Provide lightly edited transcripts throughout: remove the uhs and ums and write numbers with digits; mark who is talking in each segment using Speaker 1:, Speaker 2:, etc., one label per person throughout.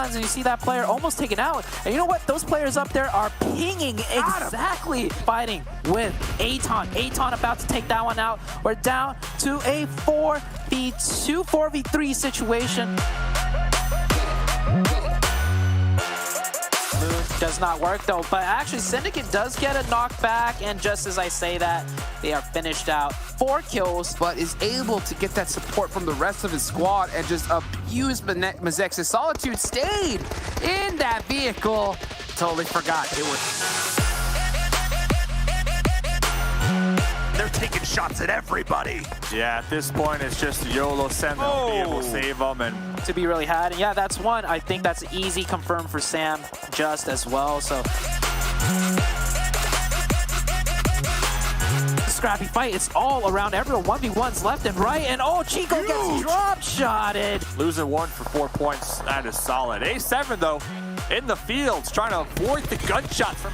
Speaker 1: 1v1s, and you see that player almost taken out. And you know what? Those players up there are pinging exactly, fighting with Aton. Aton about to take that one out. We're down to a 4v2, 4v3 situation. Does not work though, but actually Syndicate does get a knockback, and just as I say that, they are finished out. 4 kills.
Speaker 2: But is able to get that support from the rest of his squad and just abuse Mazex's Solitude. Stayed in that vehicle. Totally forgot it was.
Speaker 3: They're taking shots at everybody.
Speaker 4: Yeah, at this point, it's just YOLO send them, be able to save them, and
Speaker 1: to be really had. And yeah, that's one. I think that's easy confirmed for Sam just as well. So scrappy fight. It's all around everyone. 1v1s left and right. And oh, Chico gets drop shotted.
Speaker 4: losing 1 for 4 points. That is solid. A7 though, in the fields, trying to avoid the gunshot from.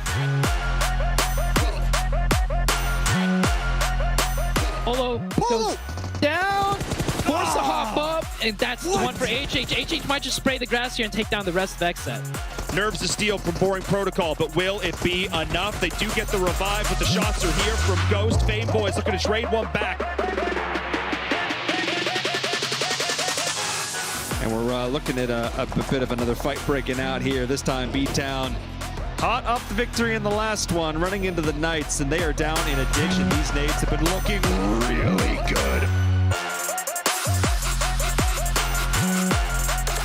Speaker 5: Polo goes down, forced to hop up, and that's the one for HH. HH might just spray the grass here and take down the rest of XSET.
Speaker 6: Nerves to steal from Boring Protocol, but will it be enough? They do get the revive, but the shots are here from Ghost. Fame Boys looking to trade one back.
Speaker 7: And we're looking at a bit of another fight breaking out here. This time B-Town hot up the victory in the last one, running into the Knights, and they are down in addition. These nades have been looking really good.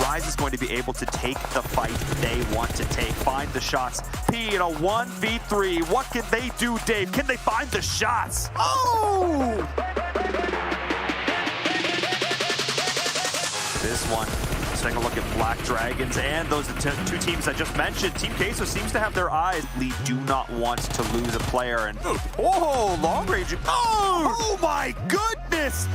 Speaker 3: Rise is going to be able to take the fight they want to take, find the shots. P in a 1v3, what can they do, Dave? Can they find the shots? Oh! This one, let's take a look at Black Dragons and those two teams I just mentioned. Team Queso seems to have their eyes. They do not want to lose a player. And oh, long range. Oh my goodness!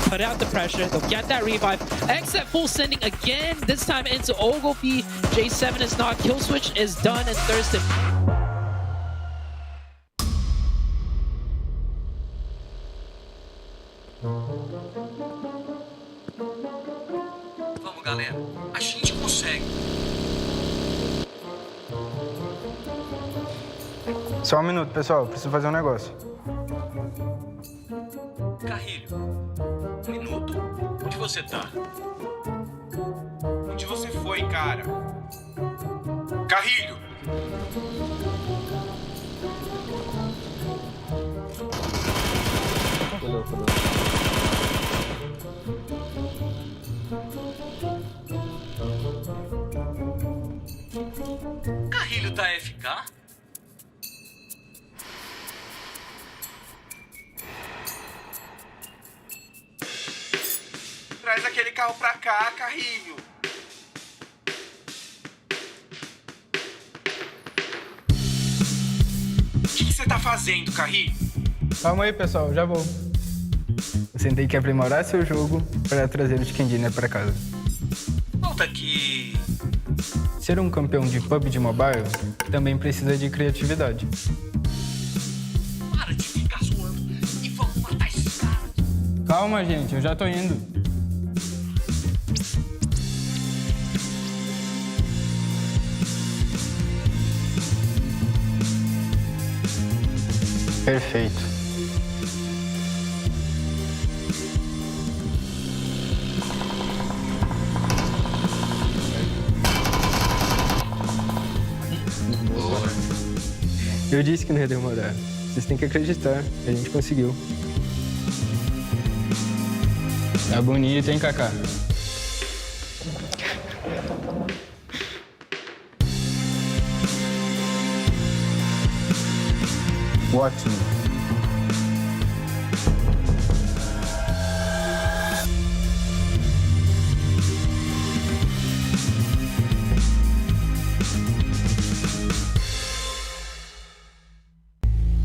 Speaker 5: Put out the pressure, they'll get that revive. XSET full sending again, this time into Ogilvy. J7 is not, kill switch is done, and Thurston.
Speaker 8: Vamos, galera. A gente consegue.
Speaker 9: Só um minuto, pessoal. Preciso fazer um negócio.
Speaker 8: Carrilho, um minuto. Onde você tá? Onde você foi, cara? Carrilho! Carrilho tá FK? Traz aquele carro pra cá, Carrilho. O que você tá fazendo, Carrilho?
Speaker 9: Calma aí, pessoal. Já vou. Você tem que aprimorar seu jogo para trazer o Chicken Dinner para casa.
Speaker 8: Volta aqui.
Speaker 9: Ser um campeão de PUBG Mobile também precisa de criatividade.
Speaker 8: Para de ficar zoando e vamos matar esses caras.
Speaker 9: Calma, gente. Eu já tô indo. Perfeito. Eu disse que não ia demorar. Vocês têm que acreditar. A gente conseguiu. Tá bonito, hein, Kaká? Ótimo.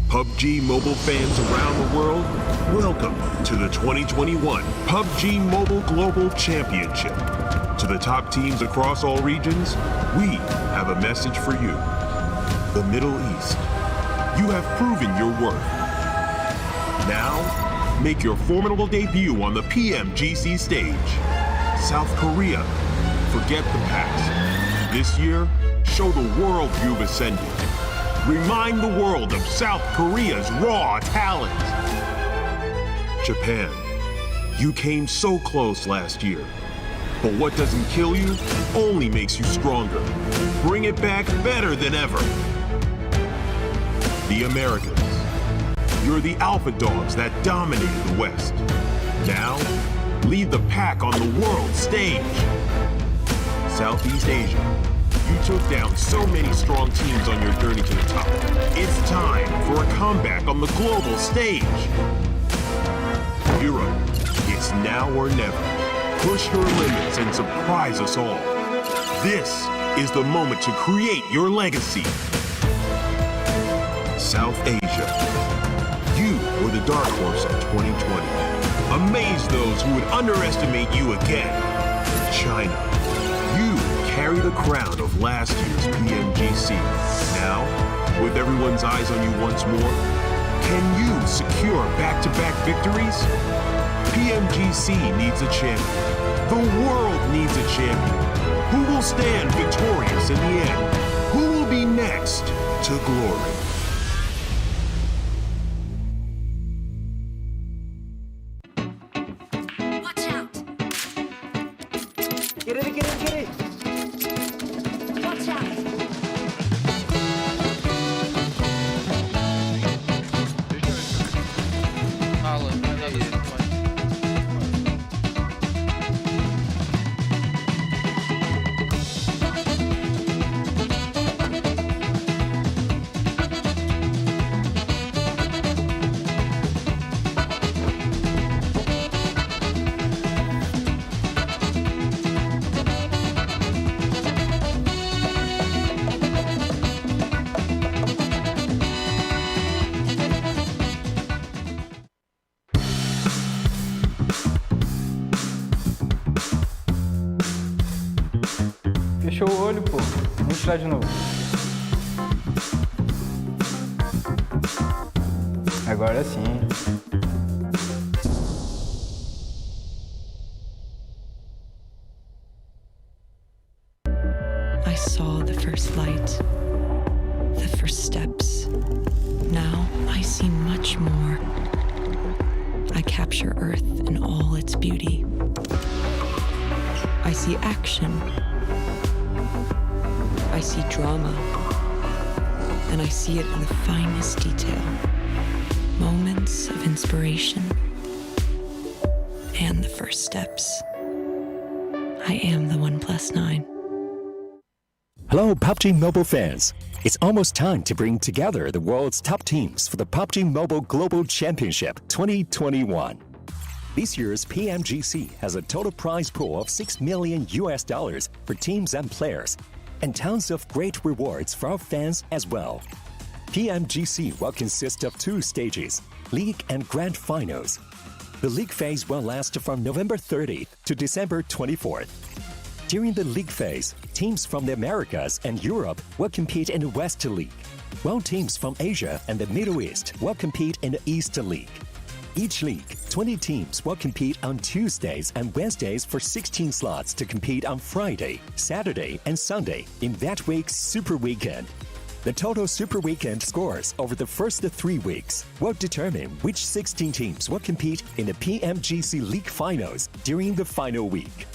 Speaker 10: PUBG Mobile fans around the world, welcome to the 2021 PUBG Mobile Global Championship. To the top teams across all regions, we have a message for you. The Middle East. You have proven your worth. Now, Make your formidable debut on the PMGC stage. South Korea, forget the past. This year, show the world you've ascended. Remind the world of South Korea's raw talent. Japan, you came so close last year. But what doesn't kill you only makes you stronger. Bring it back better than ever. The Americans, you're the alpha dogs that dominated the West. Now, lead the pack on the world stage. Southeast Asia, you took down so many strong teams on your journey to the top. It's time for a comeback on the global stage. Europe, it's now or never. Push your limits and surprise us all. This is the moment to create your legacy. South Asia, you were the dark horse of 2020. Amaze those who would underestimate you again. China, you carry the crown of last year's PMGC. Now, with everyone's eyes on you once more, can you secure back-to-back victories? PMGC needs a champion. The world needs a champion. Who will stand victorious in the end? Who will be next to glory?
Speaker 8: Watch out!
Speaker 11: Get it, get it, get it!
Speaker 8: Watch out!
Speaker 9: Fechou o olho, pô. Vamos tirar de novo. Agora sim.
Speaker 12: I saw the first light, the first steps. Now I see much more. I capture Earth in all its beauty. I see action. I see drama. And I see it in the finest detail. Moments of inspiration. And the first steps. I am the 1+9.
Speaker 13: Hello, PUBG Mobile fans. It's almost time to bring together the world's top teams for the PUBG Mobile Global Championship 2021. This year's PMGC has a total prize pool of $6 million for teams and players, and tons of great rewards for our fans as well. PMGC will consist of 2 stages, League and Grand Finals. The League phase will last from November 30th to December 24th. During the League phase, teams from the Americas and Europe will compete in the West League, while teams from Asia and the Middle East will compete in the East League. Each league, 20 teams will compete on Tuesdays and Wednesdays for 16 slots to compete on Friday, Saturday, and Sunday in that week's Super Weekend. The total Super Weekend scores over the first 3 weeks will determine which 16 teams will compete in the PMGC League Finals during the final week.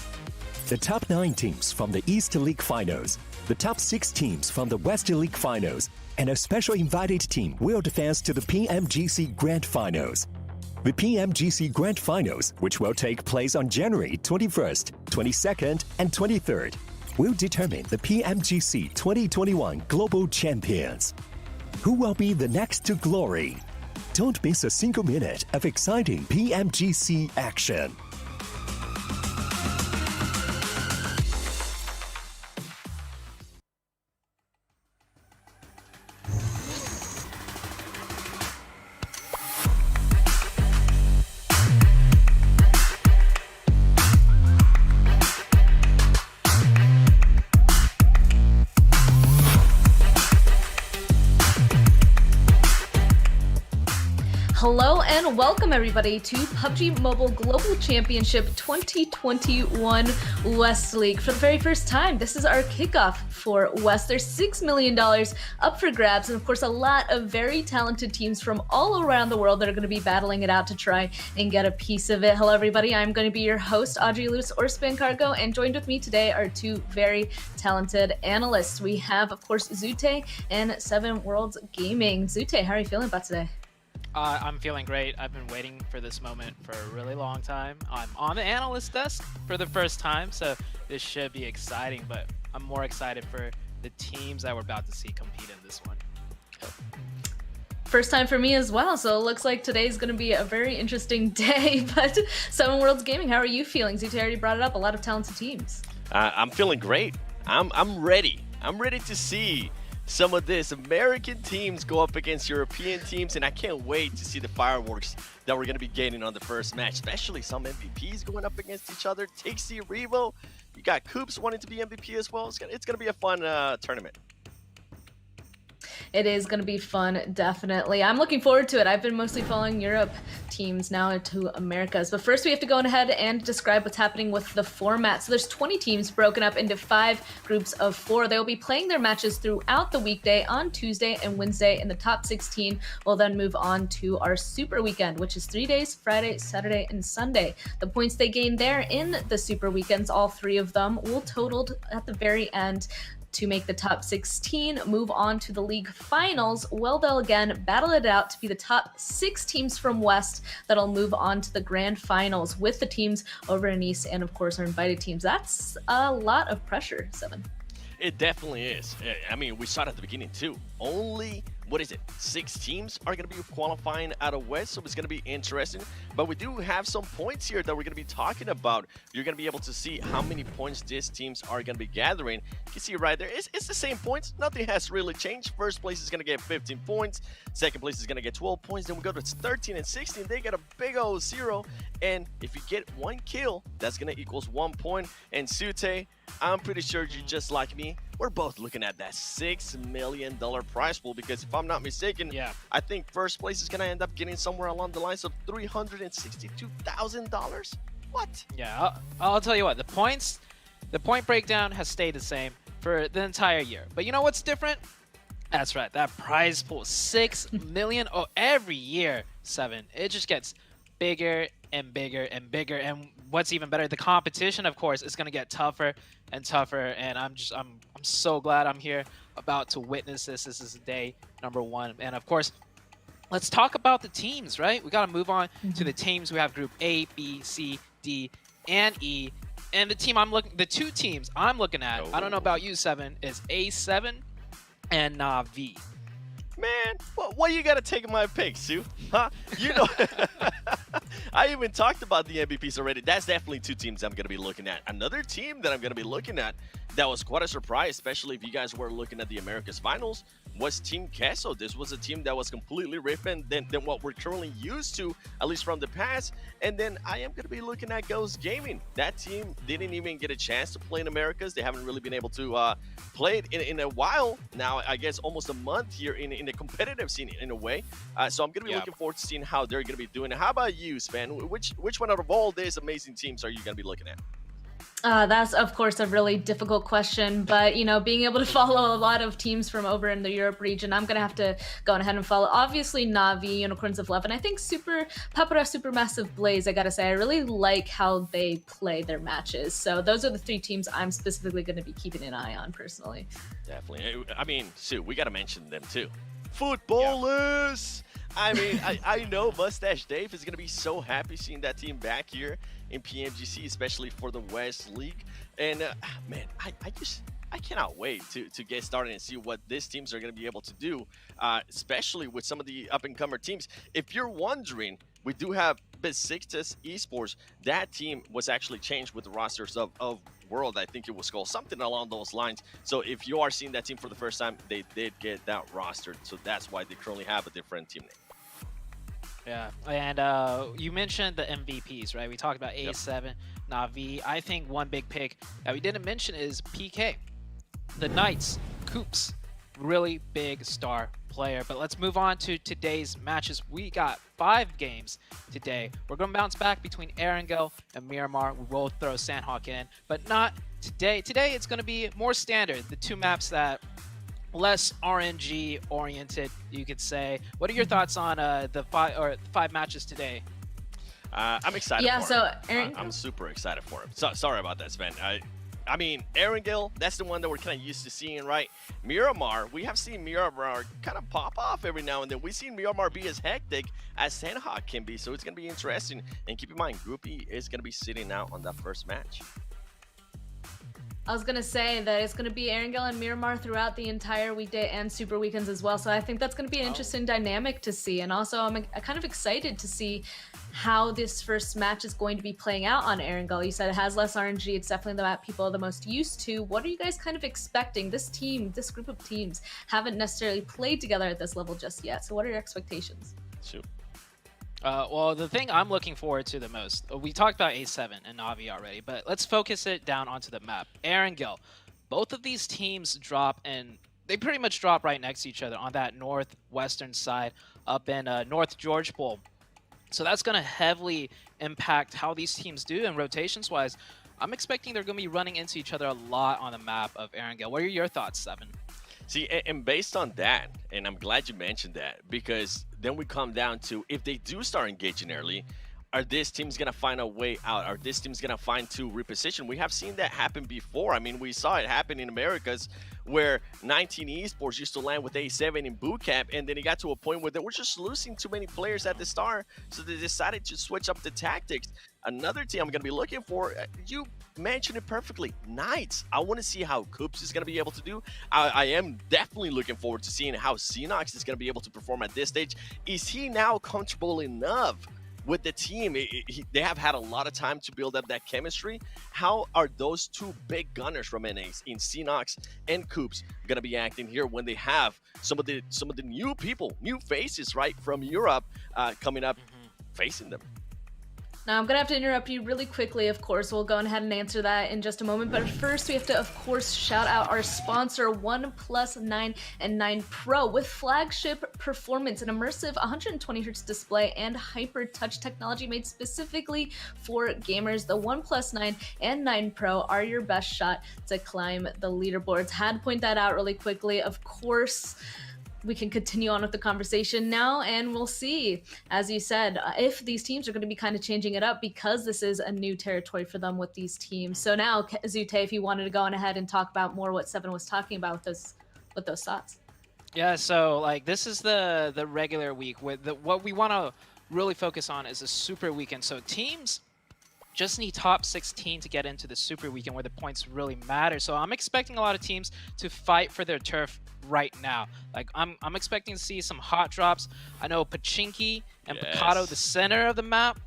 Speaker 13: The top 9 teams from the East League Finals, the top 6 teams from the West League Finals, and a special invited team will advance to the PMGC Grand Finals. The PMGC Grand Finals, which will take place on January 21st, 22nd, and 23rd, will determine the PMGC 2021 Global Champions. Who will be the next to glory? Don't miss a single minute of exciting PMGC action.
Speaker 14: Hello
Speaker 11: and welcome everybody to PUBG Mobile Global Championship 2021 West League. For the very first time, this is our kickoff for West. There's $6 million up for grabs, and of course a lot of very talented teams from all around the world that are going to be battling it out to try and get a piece of it. Hello everybody, I'm going to be your host, Audrey Lewis or Spin Cargo, and joined with me today are two very talented analysts. We have, of course, Zute and 7 Worlds Gaming. Zute, how are you feeling about today?
Speaker 5: I'm feeling great. I've been waiting for this moment for a really long time. I'm on the analyst desk for the first time, so this should be exciting, but I'm more excited for the teams that we're about to see compete in this one.
Speaker 11: First time for me as well, so it looks like today's going to be a very interesting day. But 7 Worlds Gaming, how are you feeling? Zute already brought it up, a lot of talented teams.
Speaker 14: I'm feeling great. I'm ready. I'm ready to see some of these American teams go up against European teams, and I can't wait to see the fireworks that we're going to be getting on the first match, especially some MVPs going up against each other. Tixie, Revo, you got Coops wanting to be MVP as well. It's going to be a fun tournament.
Speaker 11: It is going to be fun, definitely. I'm looking forward to it. I've been mostly following Europe teams now to Americas. But first we have to go ahead and describe what's happening with the format. So there's 20 teams broken up into 5 groups of 4. They'll be playing their matches throughout the weekday on Tuesday and Wednesday, and the top 16 will then move on to our Super Weekend, which is 3 days, Friday, Saturday, and Sunday. The points they gain there in the Super Weekends, all 3 of them, will totaled at the very end to make the top 16 move on to the league finals. Well, they'll again battle it out to be the top 6 teams from West that'll move on to the grand finals with the teams over in East and of course our invited teams. That's a lot of pressure, 7.
Speaker 14: It definitely is. I mean, we saw it at the beginning too. Only, 6 teams are going to be qualifying out of West, so it's going to be interesting. But we do have some points here that we're going to be talking about. You're going to be able to see how many points these teams are going to be gathering. You can see right there, it's the same points. Nothing has really changed. First place is going to get 15 points. Second place is going to get 12 points. Then we go to 13 and 16. They get a big old 0. And if you get 1 kill, that's going to equals 1 point. And Sute, I'm pretty sure you just like me. We're both looking at that $6 million prize pool because if I'm not mistaken, I think first place is going to end up getting somewhere along the lines of $362,000. What?
Speaker 5: Yeah, I'll tell you what, the point breakdown has stayed the same for the entire year. But you know what's different? That's right, that prize pool, $6 million every year, 7. It just gets bigger and bigger and bigger, and what's even better, the competition, of course, is going to get tougher and tougher, and I'm so glad I'm here about to witness this. This is day number 1, and of course, let's talk about the teams, right? We got to move on to the teams. We have Group A, B, C, D, and E, and the 2 teams I'm looking at, I don't know about you, 7, is A7 and Na'Vi.
Speaker 14: Man, why you gotta take my pick, Sue? Huh? You know, I even talked about the MVPs already. That's definitely 2 teams I'm gonna be looking at. Another team that I'm gonna be looking at that was quite a surprise, especially if you guys were looking at the Americas Finals, was Team Queso. This was a team that was completely different than what we're currently used to, at least from the past. And then I am going to be looking at Ghost Gaming. That team didn't even get a chance to play in Americas. They haven't really been able to play it in a while now, I guess almost a month here in the competitive scene in a way. So I'm going to be looking forward to seeing how they're going to be doing. How about you, Span? Which one out of all these amazing teams are you going to be looking at?
Speaker 11: That's, of course, a really difficult question, but, you know, being able to follow a lot of teams from over in the Europe region, I'm going to have to go ahead and follow, obviously, Na'Vi, Unicorns of Love, and I think Papara Supermassive Blaze, I gotta say, I really like how they play their matches. So those are the 3 teams I'm specifically going to be keeping an eye on, personally.
Speaker 14: Definitely. I mean, Sue, we got to mention them, too. Footballers! I mean, I know Mustache Dave is going to be so happy seeing that team back here in PMGC, especially for the West League. And, man, I cannot wait to get started and see what these teams are going to be able to do, especially with some of the up-and-comer teams. If you're wondering, we do have Besiktas Esports. That team was actually changed with the rosters of World, I think it was called, something along those lines. So if you are seeing that team for the first time, they did get that rostered. So that's why they currently have a different team name.
Speaker 5: Yeah, and you mentioned the MVPs, right? We talked about A7, Na'Vi. I think one big pick that we didn't mention is PK. The Knights, Coops, really big star player. But let's move on to today's matches. We got 5 games today. We're going to bounce back between Erangel and Miramar. We will throw Sandhawk in, but not today. Today it's going to be more standard. The 2 maps that less RNG oriented, you could say. What are your thoughts on the 5 matches today?
Speaker 14: I'm excited.
Speaker 11: Yeah,
Speaker 14: for
Speaker 11: so
Speaker 14: him. I'm super excited for him. So sorry about that, Sven. I mean, Erangel, that's the one that we're kind of used to seeing, right? Miramar, we have seen Miramar kind of pop off every now and then. We've seen Miramar be as hectic as Sandhawk can be, so it's going to be interesting. And keep in mind, Group E is going to be sitting out on that first match.
Speaker 11: I was going to say that it's going to be Erangel and Miramar throughout the entire weekday and super weekends as well. So I think that's going to be an interesting dynamic to see. And also, I'm kind of excited to see how this first match is going to be playing out on Erangel. You said it has less RNG. It's definitely the map people are the most used to. What are you guys kind of expecting? This group of teams haven't necessarily played together at this level just yet. So what are your expectations?
Speaker 14: Shoot.
Speaker 5: Well, the thing I'm looking forward to the most, we talked about A7 and Navi already, but let's focus it down onto the map. Erangel, both of these teams drop, and they pretty much drop right next to each other on that northwestern side up in North George Pool. So that's going to heavily impact how these teams do, and rotations-wise, I'm expecting they're going to be running into each other a lot on the map of Erangel. What are your thoughts, Seven?
Speaker 14: See, and based on that, and I'm glad you mentioned that, because then we come down to, if they do start engaging early, are these teams going to find a way out? Are these teams going to find to reposition? We have seen that happen before. I mean, we saw it happen in Americas where 19 Esports used to land with A7 in boot camp, and then it got to a point where they were just losing too many players at the start, so they decided to switch up the tactics. Another team I'm going to be looking for, you mentioned it perfectly, Knights. I want to see how Coops is going to be able to do. I am definitely looking forward to seeing how Xenox is going to be able to perform at this stage. Is he now comfortable enough with the team? They have had a lot of time to build up that chemistry. How are those 2 big gunners from NAs in Xenox and Coops going to be acting here when they have some of the new people, new faces, right, from Europe coming up facing them?
Speaker 11: Now, I'm going to have to interrupt you really quickly, of course. We'll go ahead and answer that in just a moment. But first, we have to, of course, shout out our sponsor, OnePlus 9 and 9 Pro. With flagship performance, an immersive 120Hz display, and hyper touch technology made specifically for gamers, the OnePlus 9 and 9 Pro are your best shot to climb the leaderboards. Had to point that out really quickly. Of course, we can continue on with the conversation now, and we'll see, as you said, if these teams are going to be kind of changing it up, because this is a new territory for them with these teams. So now, Zute, if you wanted to go on ahead and talk about more what Seven was talking about with those thoughts.
Speaker 5: Yeah, so like this is the regular week. With what we want to really focus on is the super weekend. So teams just need top 16 to get into the super weekend where the points really matter. So I'm expecting a lot of teams to fight for their turf right now. Like I'm expecting to see some hot drops. I know Pachinki and Picado, the center of the map.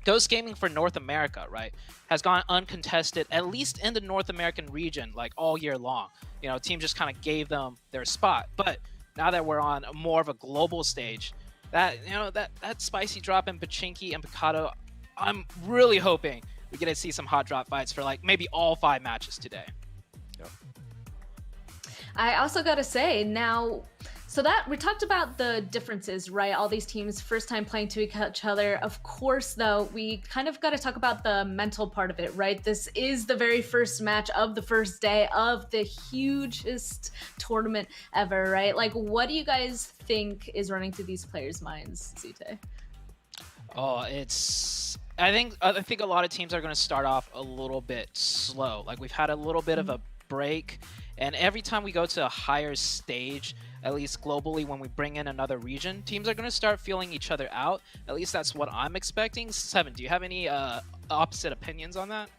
Speaker 5: Ghost Gaming for North America, right, has gone uncontested, at least in the North American region, like all year long. You know, team just kind of gave them their spot. But now that we're on more of a global stage, that spicy drop in Pachinki and Picado, I'm really hoping we get to see some hot drop fights for like maybe all 5 matches today.
Speaker 11: I also got to say now, so that we talked about the differences, right? All these teams first time playing to each other. Of course, though, we kind of got to talk about the mental part of it, right? This is the very first match of the first day of the hugest tournament ever, right? Like, what do you guys think is running through these players' minds, Zute?
Speaker 5: Oh, I think a lot of teams are going to start off a little bit slow. Like we've had a little bit of a break, and every time we go to a higher stage, at least globally, when we bring in another region, teams are going to start feeling each other out. At least that's what I'm expecting. Seven, do you have any opposite opinions on that?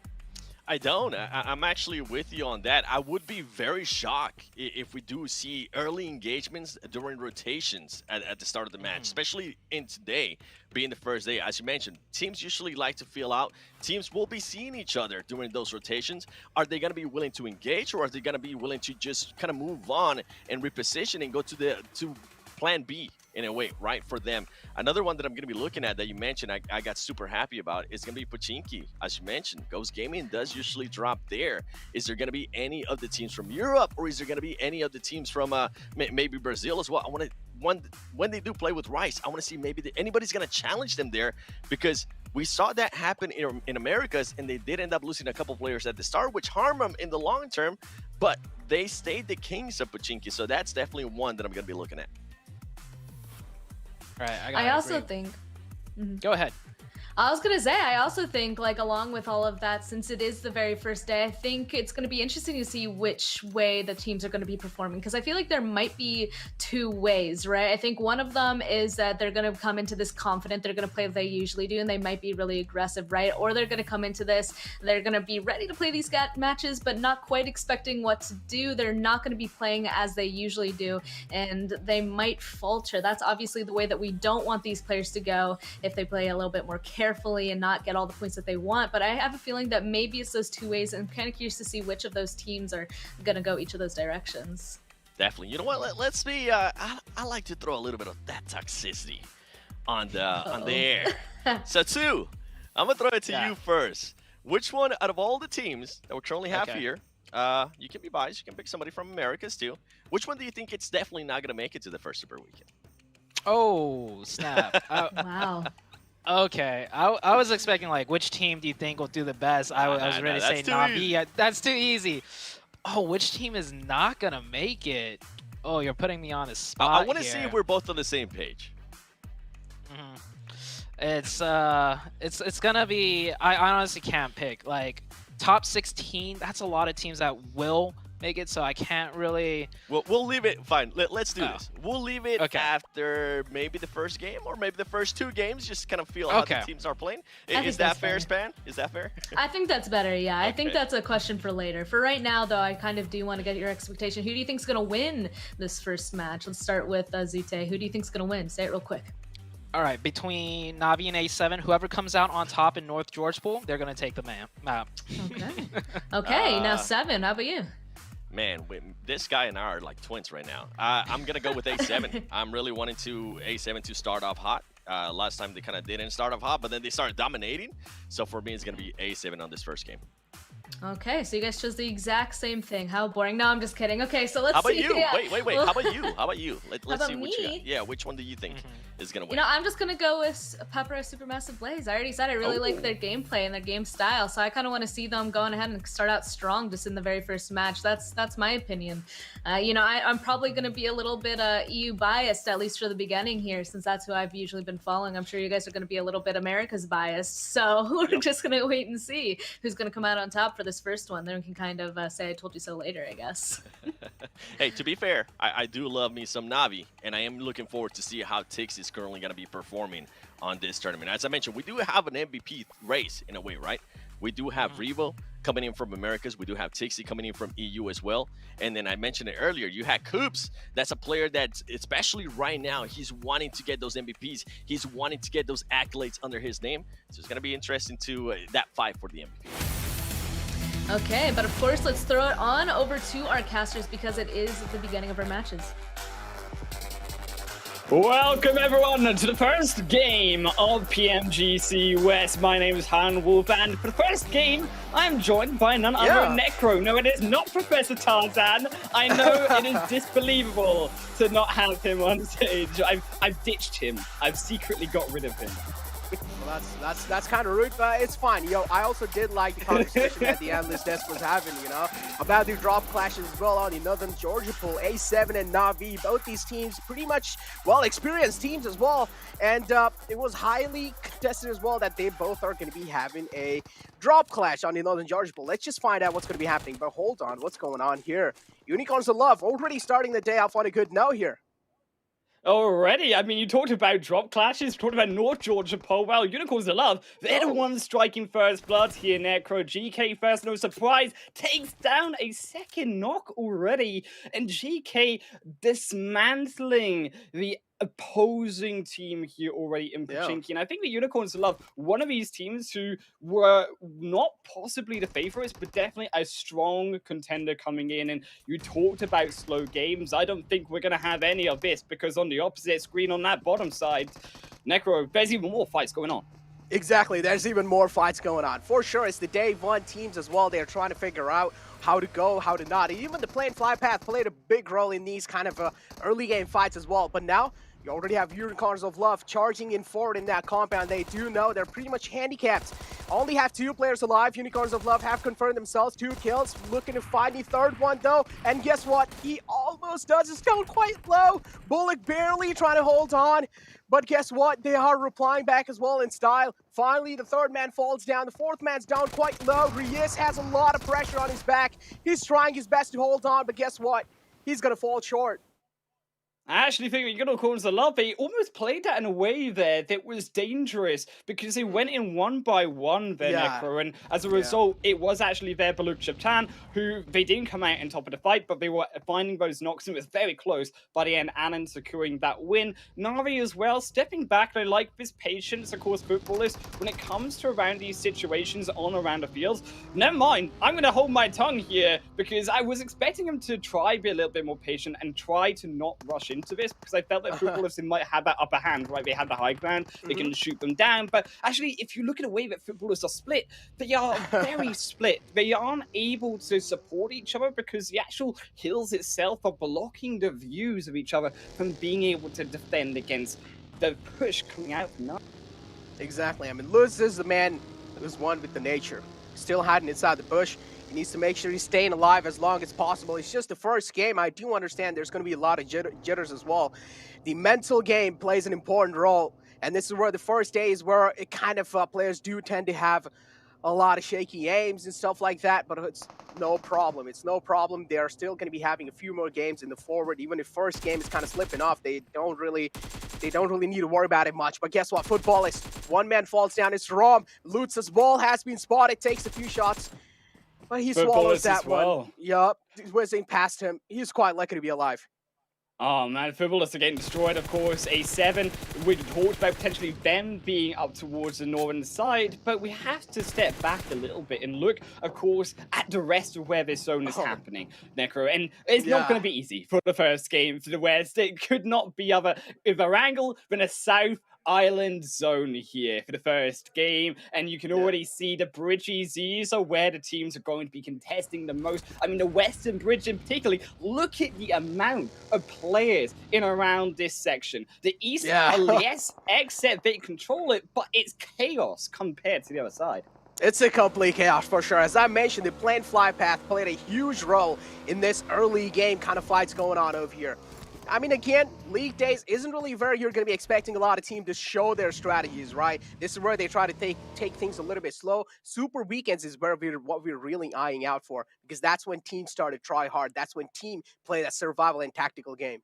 Speaker 14: I don't. I'm actually with you on that. I would be very shocked if we do see early engagements during rotations at the start of the match, especially in today being the first day. As you mentioned, teams usually like to feel out. Teams will be seeing each other during those rotations. Are they going to be willing to engage, or are they going to be willing to just kind of move on and reposition and go to plan B in a way, right, for them. Another one that I'm going to be looking at that you mentioned, I got super happy about, is going to be Pochinki. As you mentioned, Ghost Gaming does usually drop there. Is there going to be any of the teams from Europe, or is there going to be any of the teams from maybe Brazil as well? I want to, when they do play with Rice, I want to see maybe anybody's going to challenge them there, because we saw that happen in Americas, and they did end up losing a couple players at the start, which harmed them in the long term, but they stayed the kings of Pochinki, so that's definitely one that I'm going to be looking at.
Speaker 5: All right,
Speaker 11: I also think.
Speaker 5: Go ahead.
Speaker 11: I was gonna say, I also think, like, along with all of that, since it is the very first day, I think it's gonna be interesting to see which way the teams are gonna be performing, because I feel like there might be two ways, right? I think one of them is that they're gonna come into this confident, they're gonna play what they usually do, and they might be really aggressive, right? Or they're gonna come into this, they're gonna be ready to play these matches, but not quite expecting what to do. They're not gonna be playing as they usually do, and they might falter. That's obviously the way that we don't want these players to go if they play a little bit more carefully and not get all the points that they want. But I have a feeling that maybe it's those two ways, and I'm kind of curious to see which of those teams are going to go each of those directions.
Speaker 14: Definitely. You know what? Let's be. I like to throw a little bit of that toxicity on the air. So, Sue, I'm gonna throw it to you first. Which one out of all the teams that we currently have here? You can be biased. You can pick somebody from Americas too. Which one do you think it's definitely not gonna make it to the first Super Weekend?
Speaker 5: Oh, snap.
Speaker 11: Wow.
Speaker 5: Okay, I was expecting, like, which team do you think will do the best? I was ready to say Navi. Yeah, that's too easy. Oh, which team is not going to make it? Oh, you're putting me on a spot
Speaker 14: I want to see if we're both on the same page.
Speaker 5: It's going to be, I honestly can't pick. Like, top 16, that's a lot of teams that will make it, so I can't really.
Speaker 14: We'll leave it. Fine. Let's do this. We'll leave it after maybe the first game, or maybe the first two games. Just kind of feel how the teams are playing. Is that fair, Span? Is that fair?
Speaker 11: I think that's better. Yeah, I think that's a question for later. For right now, though, I kind of do want to get your expectation. Who do you think's gonna win this first match? Let's start with Zute. Who do you think's gonna win? Say it real quick.
Speaker 5: All right, between Navi and A7, whoever comes out on top in North George Pool, they're gonna take the map.
Speaker 11: Okay. Okay. Now 7. How about you?
Speaker 14: Man, this guy and I are like twins right now. I'm going to go with A7. I'm really wanting A7 to start off hot. Last time they kind of didn't start off hot, but then they started dominating. So for me, it's going to be A7 on this first game.
Speaker 11: Okay, so you guys chose the exact same thing. How boring. No, I'm just kidding. Okay, so let's see.
Speaker 14: How about you?
Speaker 11: Yeah.
Speaker 14: Wait.
Speaker 11: Well,
Speaker 14: How about you? How about you? Let's see what you
Speaker 11: me?
Speaker 14: got. Yeah, which one do you think is going to win?
Speaker 11: You know, I'm just going to go with Pepper Supermassive Blaze. I already said I really like their gameplay and their game style, so I kind of want to see them going ahead and start out strong just in the very first match. That's my opinion. You know, I'm probably going to be a little bit EU biased, at least for the beginning here, since that's who I've usually been following. I'm sure you guys are going to be a little bit America's biased, so we're just going to wait and see who's going to come out on top for this first one. Then we can kind of say I told you so later, I guess.
Speaker 14: Hey, to be fair, I do love me some Navi, and I am looking forward to see how Tix is currently going to be performing on this tournament. As I mentioned, we do have an MVP race in a way, right? We do have Revo coming in from Americas. We do have Tixie coming in from EU as well. And then I mentioned it earlier, you had Coops. That's a player that, especially right now, he's wanting to get those MVPs. He's wanting to get those accolades under his name. So it's going to be interesting to that fight for the MVP.
Speaker 11: Okay, but of course, let's throw it on over to our casters because it is the beginning of our matches.
Speaker 15: Welcome everyone to the first game of PMGC West. My name is Han Wolf, and for the first game, I'm joined by none other than Necro. No, it is not Professor Tarzan. I know it is disbelievable to not have him on stage. I've ditched him. I've secretly got rid of him.
Speaker 16: Well, that's kind of rude, but it's fine. Yo, I also did like the conversation that the analyst desk was having, you know, about the drop clashes as well on the Northern Georgia pool. A7 and Navi, both these teams pretty much, well, experienced teams as well. And it was highly contested as well that they both are going to be having a drop clash on the Northern Georgia pool. Let's just find out what's going to be happening. But hold on, what's going on here? Unicorns of Love already starting the day off on a good note here.
Speaker 15: Already? I mean, you talked about drop clashes, you talked about North Georgia pole. Well, Unicorns of Love, they're the ones striking first blood here. Necro, GK first, no surprise, takes down a second knock already. And GK dismantling the opposing team here already in Pochinki. And I think the Unicorns love one of these teams who were not possibly the favorites, but definitely a strong contender coming in. And you talked about slow games. I don't think we're going to have any of this, because on the opposite screen on that bottom side, Necro, there's even more fights going on.
Speaker 16: Exactly, there's even more fights going on. For sure, it's the day one teams as well. They're trying to figure out how to go, how to not. Even the plane fly path played a big role in these kind of early game fights as well. But now, you already have Unicorns of Love charging in forward in that compound. They do know they're pretty much handicapped. Only have 2 players alive. Unicorns of Love have confirmed themselves. 2 kills. Looking to find the third one though. And guess what? He almost does. It's down quite low. Bullock barely trying to hold on. But guess what? They are replying back as well in style. Finally, the third man falls down. The fourth man's down quite low. Reyes has a lot of pressure on his back. He's trying his best to hold on, but guess what? He's going to fall short.
Speaker 15: I actually think the Unicorns of Love, they almost played that in a way there that was dangerous, because they went in one by one there, Necro, and as a result, it was actually their Baluk Sheptan, who they didn't come out on top of the fight, but they were finding those knocks, and it was very close by the end, Alan securing that win. Navi as well, stepping back. I like this patience, of course, footballers, when it comes to around these situations on around the fields. Never mind, I'm going to hold my tongue here, because I was expecting him to try be a little bit more patient and try to not rush into this, because I felt that footballers might have that upper hand, right? They have the high ground, they can shoot them down. But actually, if you look at the way that footballers are split, they are very split. They aren't able to support each other, because the actual hills itself are blocking the views of each other from being able to defend against the push coming out from now.
Speaker 16: Exactly. I mean, Luz is the man who's one with the nature. Still hiding inside the bush. He needs to make sure he's staying alive as long as possible. It's just the first game. I do understand there's going to be a lot of jitters as well. The mental game plays an important role. And this is where the first day is where it kind of players do tend to have a lot of shaky aims and stuff like that. But it's no problem. It's no problem. They are still going to be having a few more games in the forward. Even if first game is kind of slipping off, they don't really need to worry about it much. But guess what? Football is one man falls down. It's Rom. Lutz's ball has been spotted. Takes a few shots. But he swallows that one. Yup. Whizzing past him. He's quite lucky to be alive.
Speaker 15: Oh man, footballers are getting destroyed, of course. A7, we talked about potentially them being up towards the northern side, but we have to step back a little bit and look, of course, at the rest of where this zone is happening, Necro. And it's not going to be easy for the first game for the West. It could not be other with Erangel than a South Island zone here for the first game, and you can already see the bridges. These are where the teams are going to be contesting the most. I mean, the Western Bridge in particular, look at the amount of players in around this section. The East, yes, except they control it, but it's chaos compared to the other side.
Speaker 16: It's a complete chaos for sure. As I mentioned, the plane fly path played a huge role in this early game kind of fights going on over here. I mean, again, League Days isn't really where you're going to be expecting a lot of teams to show their strategies, right? This is where they try to take things a little bit slow. Super Weekends is where what we're really eyeing out for, because that's when teams start to try hard. That's when team play that survival and tactical game.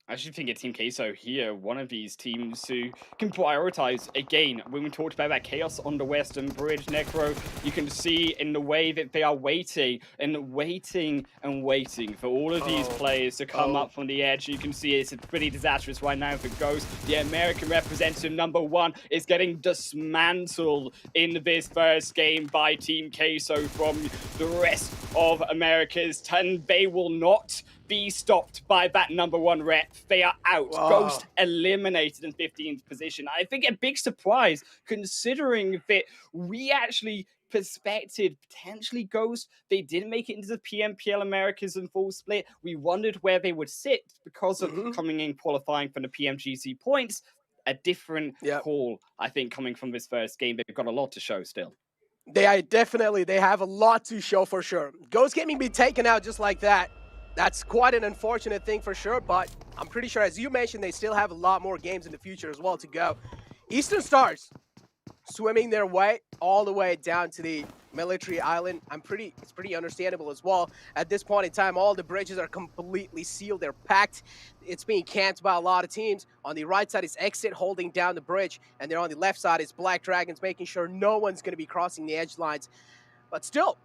Speaker 15: I actually think Team Queso here, one of these teams who can prioritize. Again, when we talked about that chaos on the Western Bridge, Necro, you can see in the way that they are waiting and waiting and waiting for all of these players to come up from the edge. You can see it's pretty disastrous right now for Ghost. The American representative #1 is getting dismantled in this first game by Team Queso from the rest of America's, and they will not be stopped by that #1 rep. They are out. Ghost eliminated in 15th position. I think a big surprise, considering that we actually perspected potentially Ghost. They didn't make it into the PMPL Americas in full split. We wondered where they would sit because of coming in qualifying from the PMGC points. A different call, I think, coming from this first game. They've got a lot to show still.
Speaker 16: They have a lot to show for sure. Ghost Gaming be taken out just like that. That's quite an unfortunate thing for sure, but I'm pretty sure, as you mentioned, they still have a lot more games in the future as well to go. Eastern Stars swimming their way all the way down to the military island. It's pretty understandable as well. At this point in time, all the bridges are completely sealed. They're packed. It's being camped by a lot of teams. On the right side is Exit holding down the bridge, and then on the left side is Black Dragons making sure no one's going to be crossing the edge lines. But still,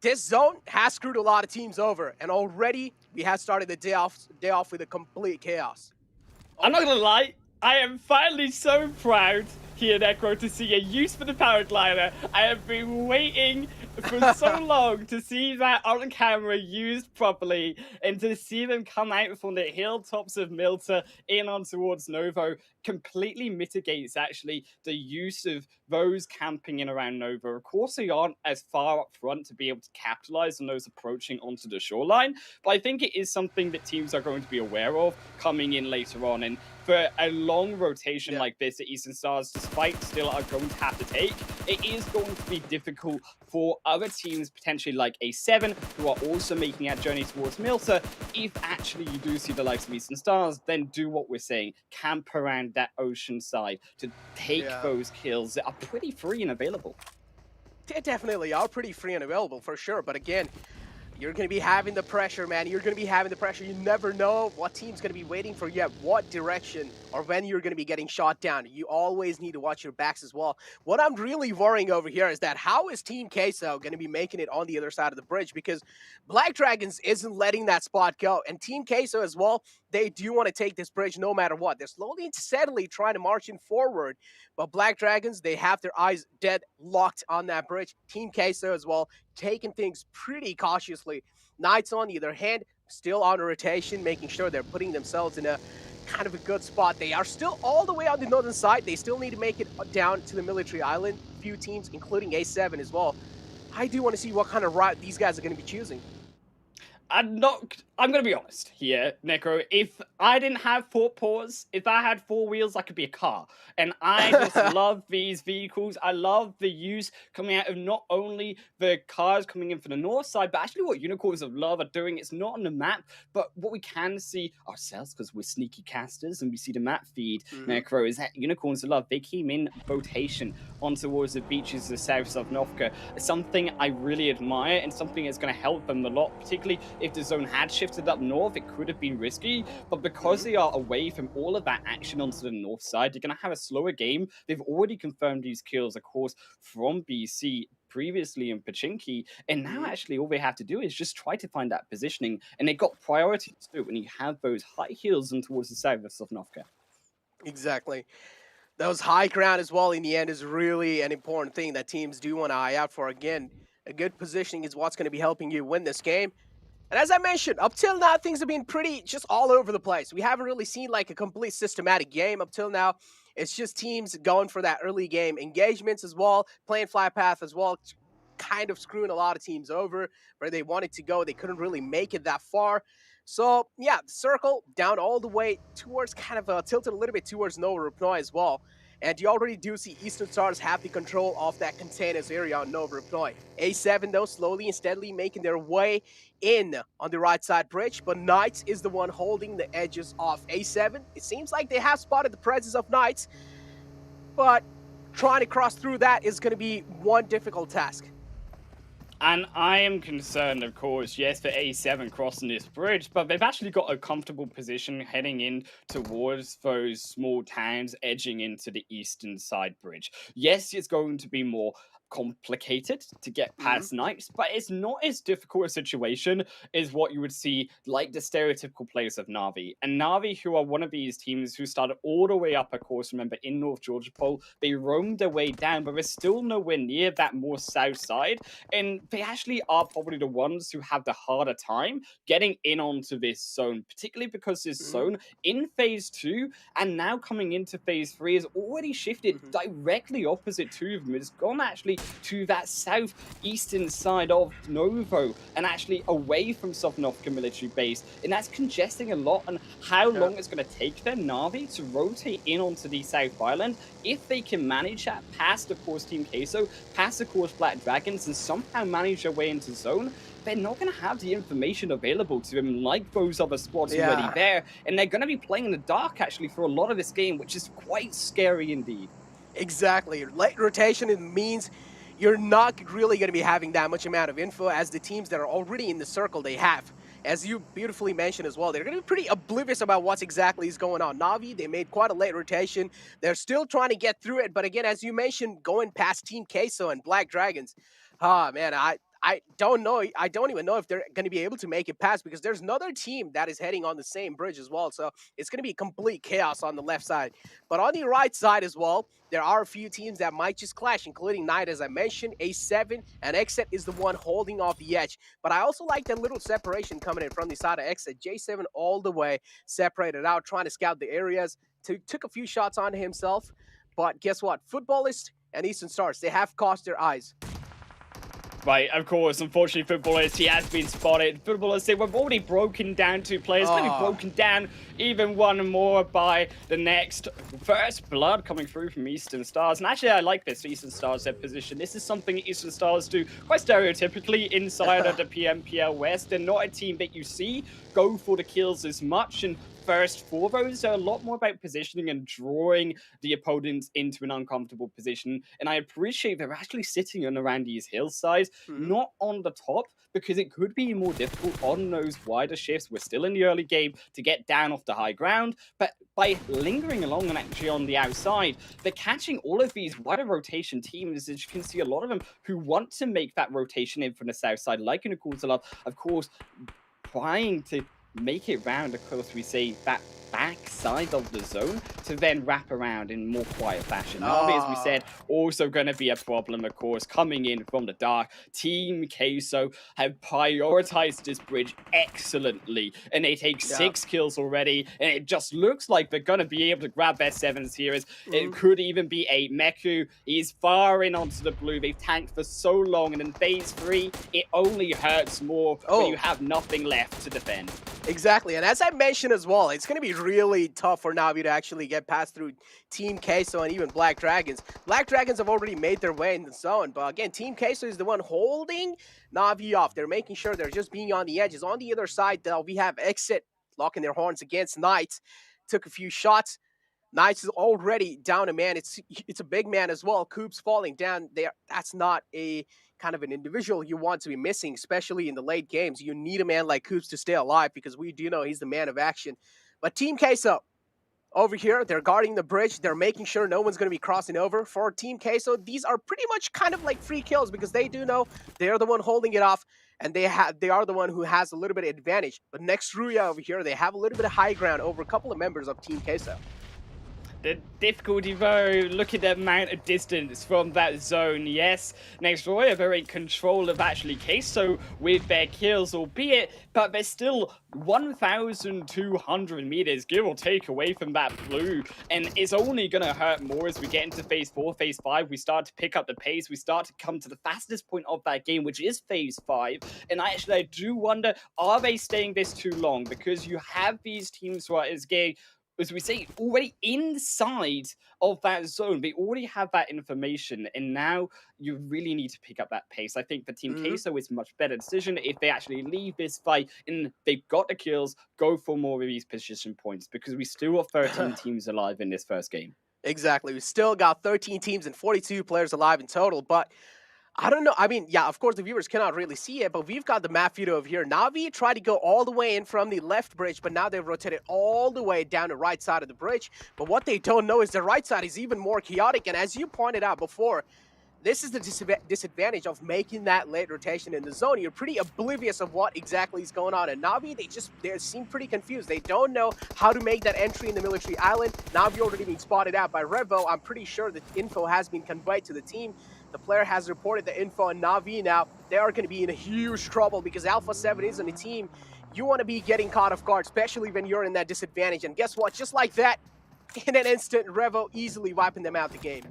Speaker 16: this zone has screwed a lot of teams over, and already we have started the day off with a complete chaos.
Speaker 15: I'm not gonna lie, I am finally so proud here, Necro, to see a use for the paraglider. I have been waiting for so long to see that on camera used properly and to see them come out from the hilltops of Milta in on towards Novo completely mitigates actually the use of those camping in around Nova. Of course, they aren't as far up front to be able to capitalize on those approaching onto the shoreline, but I think it is something that teams are going to be aware of coming in later on. And for a long rotation like this that Eastern Stars, despite still are going to have to take, it is going to be difficult for other teams, potentially like A7, who are also making that journey towards Milta. If actually you do see the likes of Eastern Stars, then do what we're saying, camp around that ocean side to take those kills that are pretty free and available.
Speaker 16: They definitely are pretty free and available for sure, but again, you're going to be having the pressure, man. You're going to be having the pressure. You never know what team's going to be waiting for you at what direction or when you're going to be getting shot down. You always need to watch your backs as well. What I'm really worrying over here is that how is Team Queso going to be making it on the other side of the bridge? Because Black Dragons isn't letting that spot go. And Team Queso as well, they do want to take this bridge no matter what. They're slowly and steadily trying to march in forward. But Black Dragons, they have their eyes dead locked on that bridge. Team Queso as well, taking things pretty cautiously. Knights, on the other hand, still on a rotation, making sure they're putting themselves in a kind of a good spot. They are still all the way on the northern side. They still need to make it down to the military island. A few teams, including A7 as well. I do want to see what kind of route these guys are going to be choosing.
Speaker 15: I'm going to be honest here, Necro. If I didn't have 4 paws, if I had 4 wheels, I could be a car. And I just love these vehicles. I love the use coming out of not only the cars coming in from the north side, but actually what Unicorns of Love are doing. It's not on the map, but what we can see ourselves, because we're sneaky casters and we see the map feed, Necro, is that Unicorns of Love, they came in rotation on towards the beaches of South Sovnovka. It's something I really admire and something that's going to help them a lot, particularly if the zone had shifted up north. It could have been risky, but because they are away from all of that action onto the north side, you're going to have a slower game. They've already confirmed these kills, of course, from BC previously in Pachinki, and now actually all they have to do is just try to find that positioning, and they got priority to do it when you have those high hills and towards the south of Sovnovka.
Speaker 16: Exactly. Those high ground as well in the end is really an important thing that teams do want to eye out for. Again, a good positioning is what's going to be helping you win this game. And as I mentioned, up till now, things have been pretty just all over the place. We haven't really seen like a complete systematic game up till now. It's just teams going for that early game engagements as well, playing fly path as well, kind of screwing a lot of teams over where they wanted to go. They couldn't really make it that far. So yeah, the circle down all the way towards kind of tilted a little bit towards Nova Rupnoy as well. And you already do see Eastern Stars have the control of that containers area on Nova Rupnoy. A7 though slowly and steadily making their way in on the right side bridge, but Knights is the one holding the edges off A7. It seems like they have spotted the presence of Knights, but trying to cross through that is going to be one difficult task.
Speaker 15: And I am concerned, of course, yes, for A7 crossing this bridge, but they've actually got a comfortable position heading in towards those small towns edging into the eastern side bridge. Yes, it's going to be more complicated to get past Knights, but it's not as difficult a situation as what you would see like the stereotypical players of Na'Vi. And Na'Vi, who are one of these teams who started all the way up, of course, remember, in North Georgia Pole, they roamed their way down, but they're still nowhere near that more south side. And they actually are probably the ones who have the harder time getting in onto this zone, particularly because this zone in phase 2 and now coming into phase 3 has already shifted directly opposite to them. It's gone actually to that southeastern side of Novo and actually away from Sovnovka military base, and that's congesting a lot on how long it's going to take their Na'Vi to rotate in onto the South Island. If they can manage that past, of course, Team Queso, past, of course, Black Dragons, and somehow manage their way into zone, they're not going to have the information available to them like those other squads already there, and they're going to be playing in the dark actually for a lot of this game, which is quite scary indeed.
Speaker 16: Exactly. Late rotation, it means you're not really going to be having that much amount of info as the teams that are already in the circle they have. As you beautifully mentioned as well, they're going to be pretty oblivious about what exactly is going on. Na'Vi, they made quite a late rotation. They're still trying to get through it. But again, as you mentioned, going past Team Queso and Black Dragons, man, I don't know. I don't even know if they're going to be able to make it past because there's another team that is heading on the same bridge as well. So it's going to be complete chaos on the left side. But on the right side as well, there are a few teams that might just clash, including Knight, as I mentioned. A7 and Exit is the one holding off the edge. But I also like that little separation coming in from the side of Exit. J7 all the way separated out, trying to scout the areas. Took a few shots onto himself. But guess what? Footballists and Eastern Stars, they have cost their eyes.
Speaker 15: Right, of course, unfortunately, Footballers, he has been spotted. Footballers, they were already broken down 2 players, going to be broken down even one more by the next First Blood coming through from Eastern Stars. And actually, I like this Eastern Stars position. This is something Eastern Stars do quite stereotypically inside of the PMPL West. They're not a team that you see go for the kills as much, and first 4 rows are a lot more about positioning and drawing the opponents into an uncomfortable position. And I appreciate they're actually sitting on around these hillsides, not on the top, because it could be more difficult on those wider shifts. We're still in the early game to get down off the high ground, but by lingering along and actually on the outside, they're catching all of these wider rotation teams. As you can see, a lot of them who want to make that rotation in from the south side, like in Akulzalov, of course, trying to make it round, of course, we say that back side of the zone to then wrap around in more quiet fashion. Navi, as we said, also going to be a problem, of course, coming in from the dark. Team Queso have prioritized this bridge excellently, and they take 6 kills already, and it just looks like they're going to be able to grab their 7s here. It could even be a Meku. He's far in onto the blue. They've tanked for so long, and in phase 3, it only hurts more when you have nothing left to defend.
Speaker 16: Exactly, and as I mentioned as well, it's going to be really tough for Navi to actually get past through Team Queso and even Black Dragons. Black Dragons have already made their way in the zone, but again, Team Queso is the one holding Navi off. They're making sure they're just being on the edges. On the other side, though, we have Exit locking their horns against Knight. Took a few shots. Knight is already down a man. It's a big man as well. Coop's falling down there. That's not a kind of an individual you want to be missing, especially in the late games. You need a man like Coops to stay alive because we do know he's the man of action. But Team Queso, over here, they're guarding the bridge. They're making sure no one's going to be crossing over. For Team Queso, these are pretty much kind of like free kills because they do know they're the one holding it off, and they are the one who has a little bit of advantage. But next Ruya over here, they have a little bit of high ground over a couple of members of Team Queso.
Speaker 15: The difficulty, though, look at the amount of distance from that zone. Yes, next Roy are in control of actually Queso with their kills, albeit, but they're still 1,200 meters, give or take, away from that blue. And it's only going to hurt more as we get into phase 4, phase 5. We start to pick up the pace. We start to come to the fastest point of that game, which is phase 5. And I do wonder, are they staying this too long? Because you have these teams who are as we say, already inside of that zone. They already have that information, and now you really need to pick up that pace. I think for Team Queso, it's a much better decision if they actually leave this fight and they've got the kills, go for more of these position points, because we still got 13 teams alive in this first game.
Speaker 16: Exactly. We still got 13 teams and 42 players alive in total, but I don't know. I mean, yeah, of course, the viewers cannot really see it, but we've got the map view over here. Navi tried to go all the way in from the left bridge, but now they've rotated all the way down the right side of the bridge. But what they don't know is the right side is even more chaotic. And as you pointed out before, this is the disadvantage of making that late rotation in the zone. You're pretty oblivious of what exactly is going on. And Navi, they seem pretty confused. They don't know how to make that entry in the military island. Navi already being spotted out by Revo. I'm pretty sure the info has been conveyed to the team. The player has reported the info, and Navi now, they are going to be in a huge trouble because Alpha 7 is on the team. You want to be getting caught off guard, especially when you're in that disadvantage. And guess what? Just like that, in an instant, Revo easily wiping them out the game.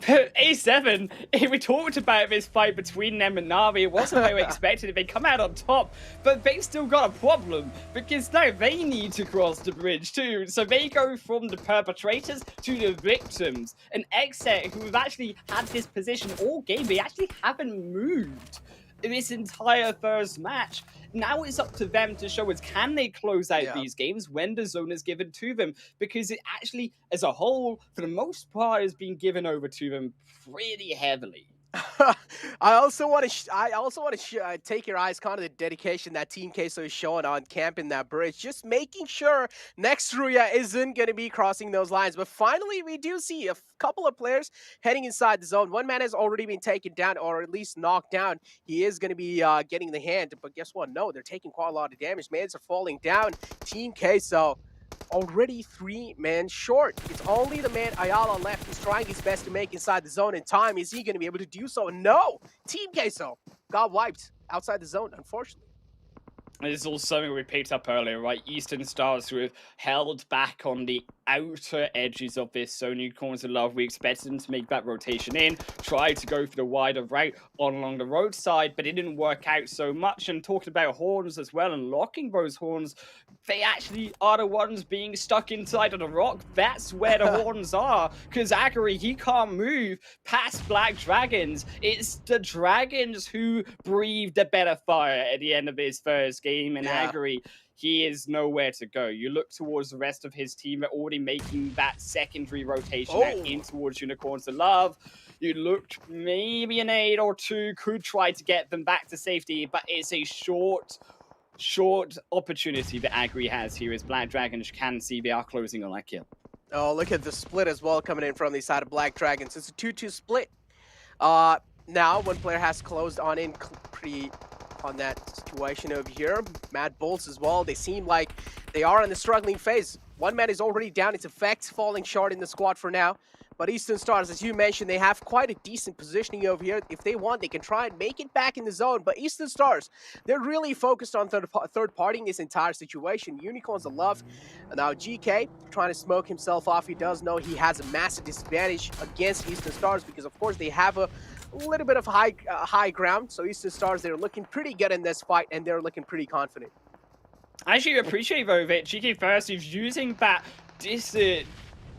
Speaker 15: A7, we talked about this fight between them and Navi. It wasn't what we expected. They come out on top, but they still got a problem because now they need to cross the bridge too. So they go from the perpetrators to the victims. And Exet, who have actually had this position all game, they actually haven't moved this entire first match. Now it's up to them to show us, can they close out these games when the zone is given to them? Because it actually, as a whole, for the most part, has been given over to them pretty heavily.
Speaker 16: I also want to take your eyes kind of the dedication that Team Queso is showing on camping that bridge, just making sure next Ruya isn't going to be crossing those lines. But finally, we do see a couple of players heading inside the zone. One man has already been taken down, or at least knocked down. He is going to be getting the hand, but guess what? No, they're taking quite a lot of damage. Mans are falling down. Team Queso already 3 men short. It's only the man Ayala left who's trying his best to make inside the zone in time. Is he going to be able to do so? No! Team Queso got wiped outside the zone, unfortunately.
Speaker 15: This is also something we picked up earlier, right? Eastern Stars who have held back on the outer edges of this zone. Unicorns of Love, we expected them to make that rotation in, try to go for the wider route along the roadside, but it didn't work out so much. And talking about horns as well and locking those horns, they actually are the ones being stuck inside of the rock. That's where the horns are, because Agari, he can't move past Black Dragons. It's the Dragons who breathed a better fire at the end of his first game, and Agari, he is nowhere to go. You look towards the rest of his team, they're already making that secondary rotation out in towards Unicorns of Love. You looked, maybe an 8 or 2 could try to get them back to safety, but it's a short opportunity that Agri has here as Black Dragons can see they are closing on that kill.
Speaker 16: Oh, look at the split as well coming in from the side of Black Dragons. It's a 2-2 split. Now, one player has closed on in pretty on that situation over here. Mad Bulls as well. They seem like they are in the struggling phase. One man is already down. It's Effects falling short in the squad for now. But Eastern Stars, as you mentioned, they have quite a decent positioning over here. If they want, they can try and make it back in the zone. But Eastern Stars, they're really focused on third-partying this entire situation. Unicorns of Love. Now, GK trying to smoke himself off. He does know he has a massive disadvantage against Eastern Stars because, of course, they have a little bit of high ground. So Eastern Stars, they're looking pretty good in this fight, and they're looking pretty confident.
Speaker 15: I actually appreciate, though, that GK First is using that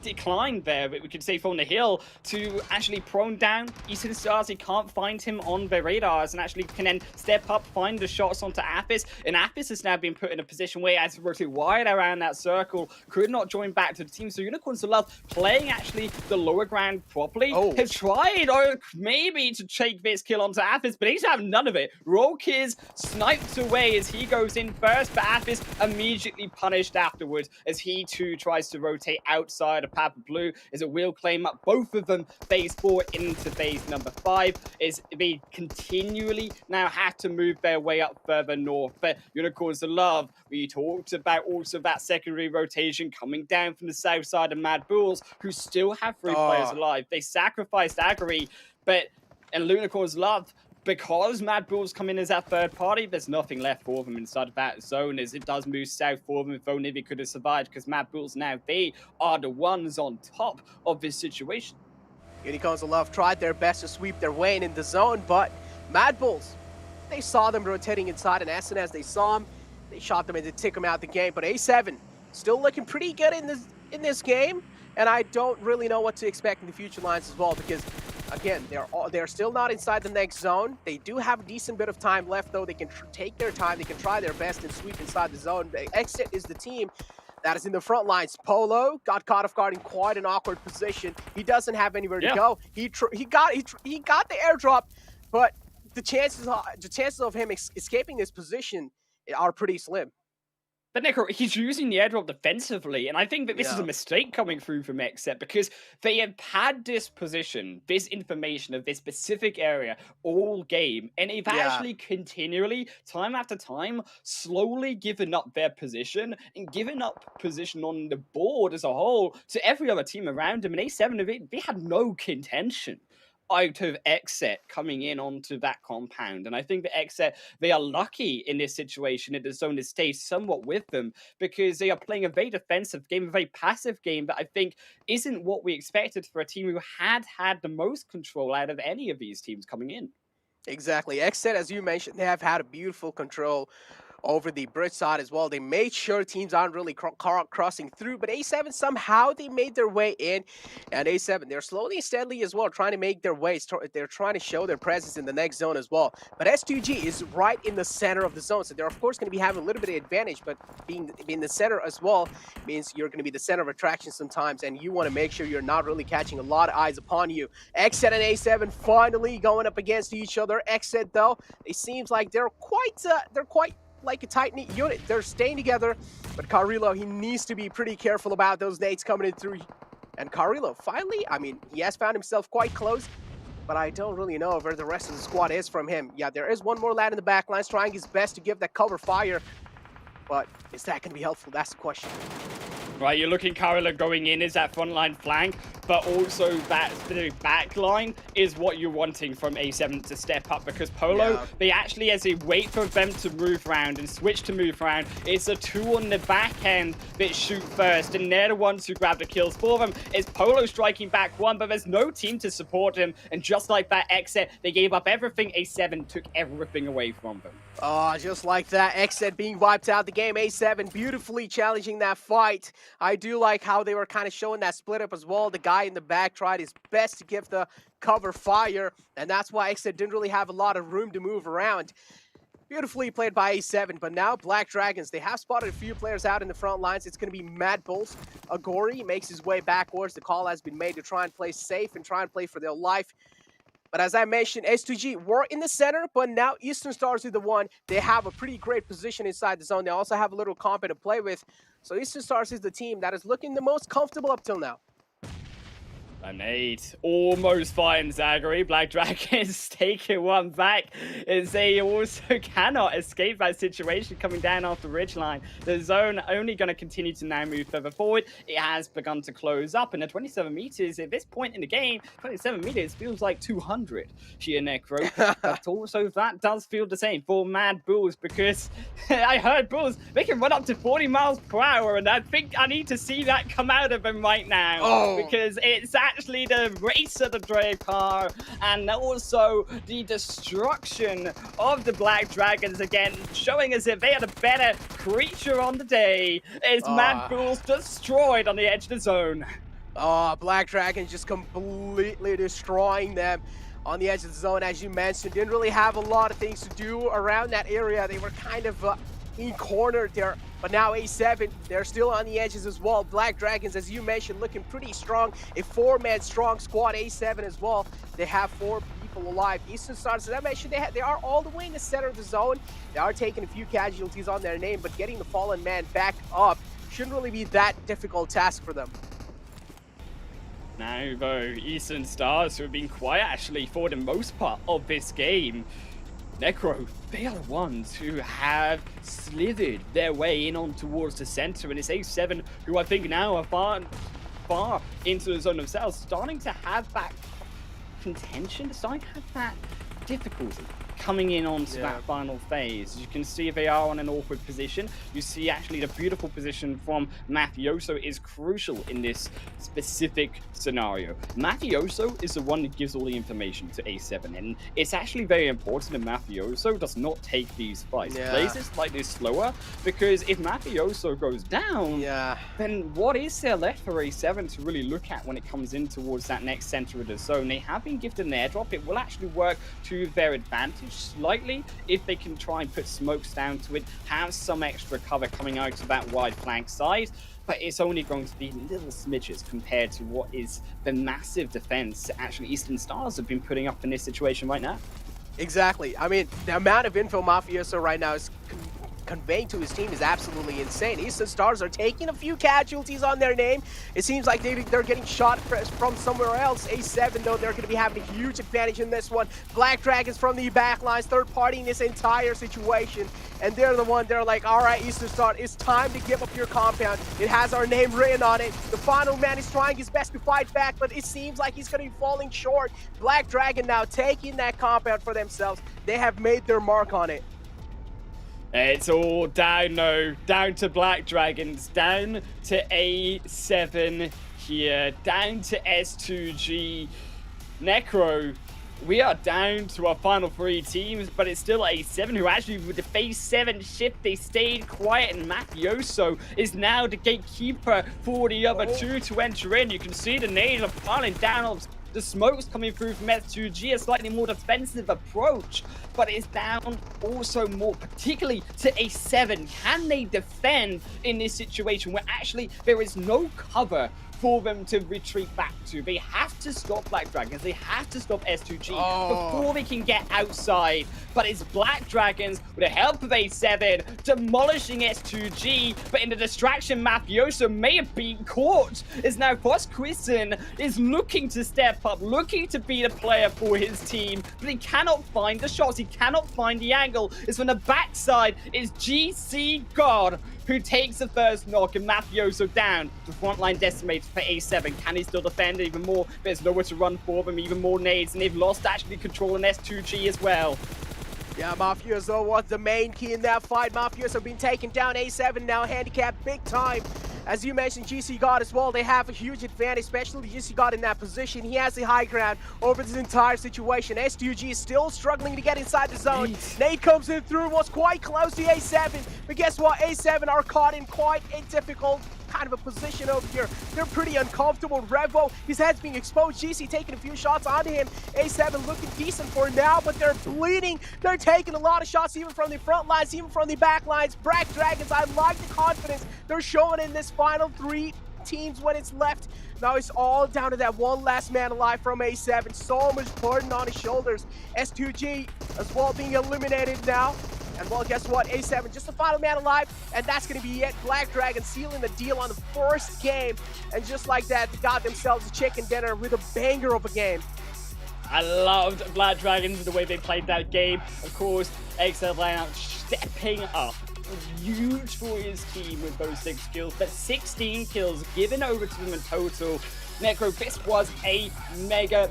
Speaker 15: decline there, but we could say from the hill to actually prone down Eastern Stars. He can't find him on the radars and actually can then step up, find the shots onto Apis, and Apis has now been put in a position where he has to rotate wide around that circle, could not join back to the team. So Unicorns of Love playing actually the lower ground properly, have tried or maybe to take this kill onto Apis, but he's have none of it. Rokiz sniped away as he goes in first, but Apis immediately punished afterwards as he too tries to rotate outside of Papa Blue, as it will claim up both of them phase 4 into phase number 5, as they continually now have to move their way up further north. But Unicorns of Love, we talked about also that secondary rotation coming down from the south side of Mad Bulls, who still have 3 players alive. They sacrificed Agri, and Unicorns of Love, because Mad Bulls come in as that third party, there's nothing left for them inside of that zone as it does move south for them. If only they could have survived, because Mad Bulls now, they are the ones on top of this situation.
Speaker 16: Unicorns of Love tried their best to sweep their way in the zone, but Mad Bulls, they saw them rotating inside, and as soon as they saw them, they shot them and they took them out the game. But A7 still looking pretty good in this game, and I don't really know what to expect in the future lines as well, because again, they're still not inside the next zone. They do have a decent bit of time left, though. They can take their time. They can try their best and sweep inside the zone. Exit is the team that is in the front lines. Polo got caught off guard in quite an awkward position. He doesn't have anywhere to go. He got the airdrop, but the chances of him escaping this position are pretty slim.
Speaker 15: But Nico, he's using the airdrop defensively, and I think that this is a mistake coming through from Xset, because they have had this position, this information of this specific area all game, and they've actually continually, time after time, slowly given up their position and given up position on the board as a whole to every other team around them. And A7, they had no contention out of Xset coming in onto that compound. And I think that Xset, they are lucky in this situation that the zone has stayed somewhat with them, because they are playing a very defensive game, a very passive game that I think isn't what we expected for a team who had the most control out of any of these teams coming in.
Speaker 16: Exactly. Xset, as you mentioned, they have had a beautiful control over the bridge side as well. They made sure teams aren't really crossing through, but A7 somehow they made their way in, and A7 they're slowly and steadily as well trying to make their way. They're trying to show their presence in the next zone as well. But S2G is right in the center of the zone, so they're of course going to be having a little bit of advantage. But being the center as well means you're going to be the center of attraction sometimes, and you want to make sure you're not really catching a lot of eyes upon you. XZ and A7 finally going up against each other. XZ though, it seems like they're quite like a tight-knit unit. They're staying together, but Carrillo, he needs to be pretty careful about those nades coming in through. And Carrillo, finally, I mean, he has found himself quite close, but I don't really know where the rest of the squad is from him. Yeah, there is one more lad in the back lines trying his best to give that cover fire, but is that going to be helpful? That's the question.
Speaker 15: Right, you're looking Carrillo going in as that frontline flank, but also that back line is what you're wanting from A7 to step up, because Polo, they actually, as they wait for them to move around and switch to move around, it's a two on the back end that shoot first, and they're the ones who grab the kills for them. It's Polo striking back one, but there's no team to support him, and just like that exit, they gave up everything. A7 took everything away from them.
Speaker 16: Oh, just like that, XZ being wiped out the game. A7 beautifully challenging that fight. I do like how they were kind of showing that split up as well. The guy in the back tried his best to give the cover fire, and that's why XZ didn't really have a lot of room to move around. Beautifully played by A7, but now Black Dragons, they have spotted a few players out in the front lines. It's going to be Mad Bulls. Agori makes his way backwards. The call has been made to try and play safe and try and play for their life. But as I mentioned, S2G were in the center, but now Eastern Stars are the one. They have a pretty great position inside the zone. They also have a little comp to play with. So Eastern Stars is the team that is looking the most comfortable up till now.
Speaker 15: A nade almost finds Zagari. Black Dragons taking one back as they also cannot escape that situation coming down off the ridgeline. The zone only going to continue to now move further forward. It has begun to close up, and at 27 meters at this point in the game, 27 meters feels like 200 here, Necro. But also that does feel the same for Mad Bulls, because I heard Bulls, they can run up to 40 miles per hour, and I think I need to see that come out of them right now, because it's actually the race of the Dre car, and also the destruction of the Black Dragons again, showing as if they are the better creature on the day, as Mad Bulls destroyed on the edge of the zone.
Speaker 16: Black Dragons just completely destroying them on the edge of the zone, as you mentioned. Didn't really have a lot of things to do around that area. They were kind of in cornered there, but now A7, they're still on the edges as well. Black Dragons, as you mentioned, looking pretty strong. A 4-man strong squad. A7 as well. They have 4 people alive. Eastern Stars, as I mentioned, they are all the way in the center of the zone. They are taking a few casualties on their name, but getting the fallen man back up shouldn't really be that difficult task for them.
Speaker 15: Now, though, Eastern Stars, who have been quiet actually for the most part of this game, Necro, they are the ones who have slithered their way in on towards the center, and it's A7 who I think now are far into the zone themselves, starting to have that contention, starting to have that difficulty coming in onto that final phase. You can see they are on an awkward position. You see actually the beautiful position from Mafioso is crucial in this specific scenario. Mafioso is the one that gives all the information to A7, and it's actually very important that Mafioso does not take these fights. Plays it slightly slower, because if Mafioso goes down, then what is there left for A7 to really look at when it comes in towards that next center of the zone? They have been gifted an airdrop. It will actually work to their advantage slightly if they can try and put smokes down to it, have some extra cover coming out of that wide flank side, but it's only going to be little smidges compared to what is the massive defense actually Eastern Stars have been putting up in this situation right now.
Speaker 16: Exactly. I mean, the amount of info Mafioso right now is conveying to his team is absolutely insane. Eastern Stars are taking a few casualties on their name. It seems like they're getting shot from somewhere else. A7, though, they're going to be having a huge advantage in this one. Black Dragons from the back lines, third party in this entire situation. And they're the one, they're like, all right, Eastern Star, it's time to give up your compound. It has our name written on it. The final man is trying his best to fight back, but it seems like he's going to be falling short. Black Dragon now taking that compound for themselves. They have made their mark on it.
Speaker 15: It's all down, no, down to Black Dragons, down to A7 here, down to S2G. Necro, we are down to our final 3 teams, but it's still A7 who actually, with the phase 7 shift, they stayed quiet, and Mafioso is now the gatekeeper for the other 2 to enter in. You can see the nades are piling down. The smoke's coming through from S2G, a slightly more defensive approach, but it's down also more particularly to A7. Can they defend in this situation where actually there is no cover for them to retreat back to? They have to stop Black Dragons, they have to stop S2G before they can get outside. But it's Black Dragons, with the help of A7, demolishing S2G, but in the distraction, Mafioso may have been caught. Is now Quisten is looking to step up, looking to be the player for his team, but he cannot find the shots, he cannot find the angle. It's from the backside, is GC God who takes the first knock, and Mafioso down. The front line decimated for A7. Can he still defend even more? There's nowhere to run for them, even more nades, and they've lost actually control in S2G as well.
Speaker 16: Yeah, Mafioso was the main key in that fight. Mafioso been taken down. A7 now handicapped big time. As you mentioned, GC God as well, they have a huge advantage, especially GC God in that position. He has the high ground over this entire situation. S2G is still struggling to get inside the zone. Nate comes in through, was quite close to A7, but guess what? A7 are caught in quite a difficult kind of a position over here. They're pretty uncomfortable. Revo, his head's being exposed. GC taking a few shots onto him. A7 looking decent for now, but they're bleeding. They're taking a lot of shots even from the front lines, even from the back lines. Black Dragons, I like the confidence they're showing in this final 3 teams when it's left. Now it's all down to that one last man alive from A7. So much burden on his shoulders. S2G as well being eliminated now. And well, guess what? A7, just the final man alive, and that's going to be it. Black Dragon sealing the deal on the first game. And just like that, they got themselves a chicken dinner with a banger of a game.
Speaker 15: I loved Black Dragons, the way they played that game. Of course, XL lineup stepping up. Huge for his team with those 6 kills, but 16 kills given over to them in total. Necro, this was a mega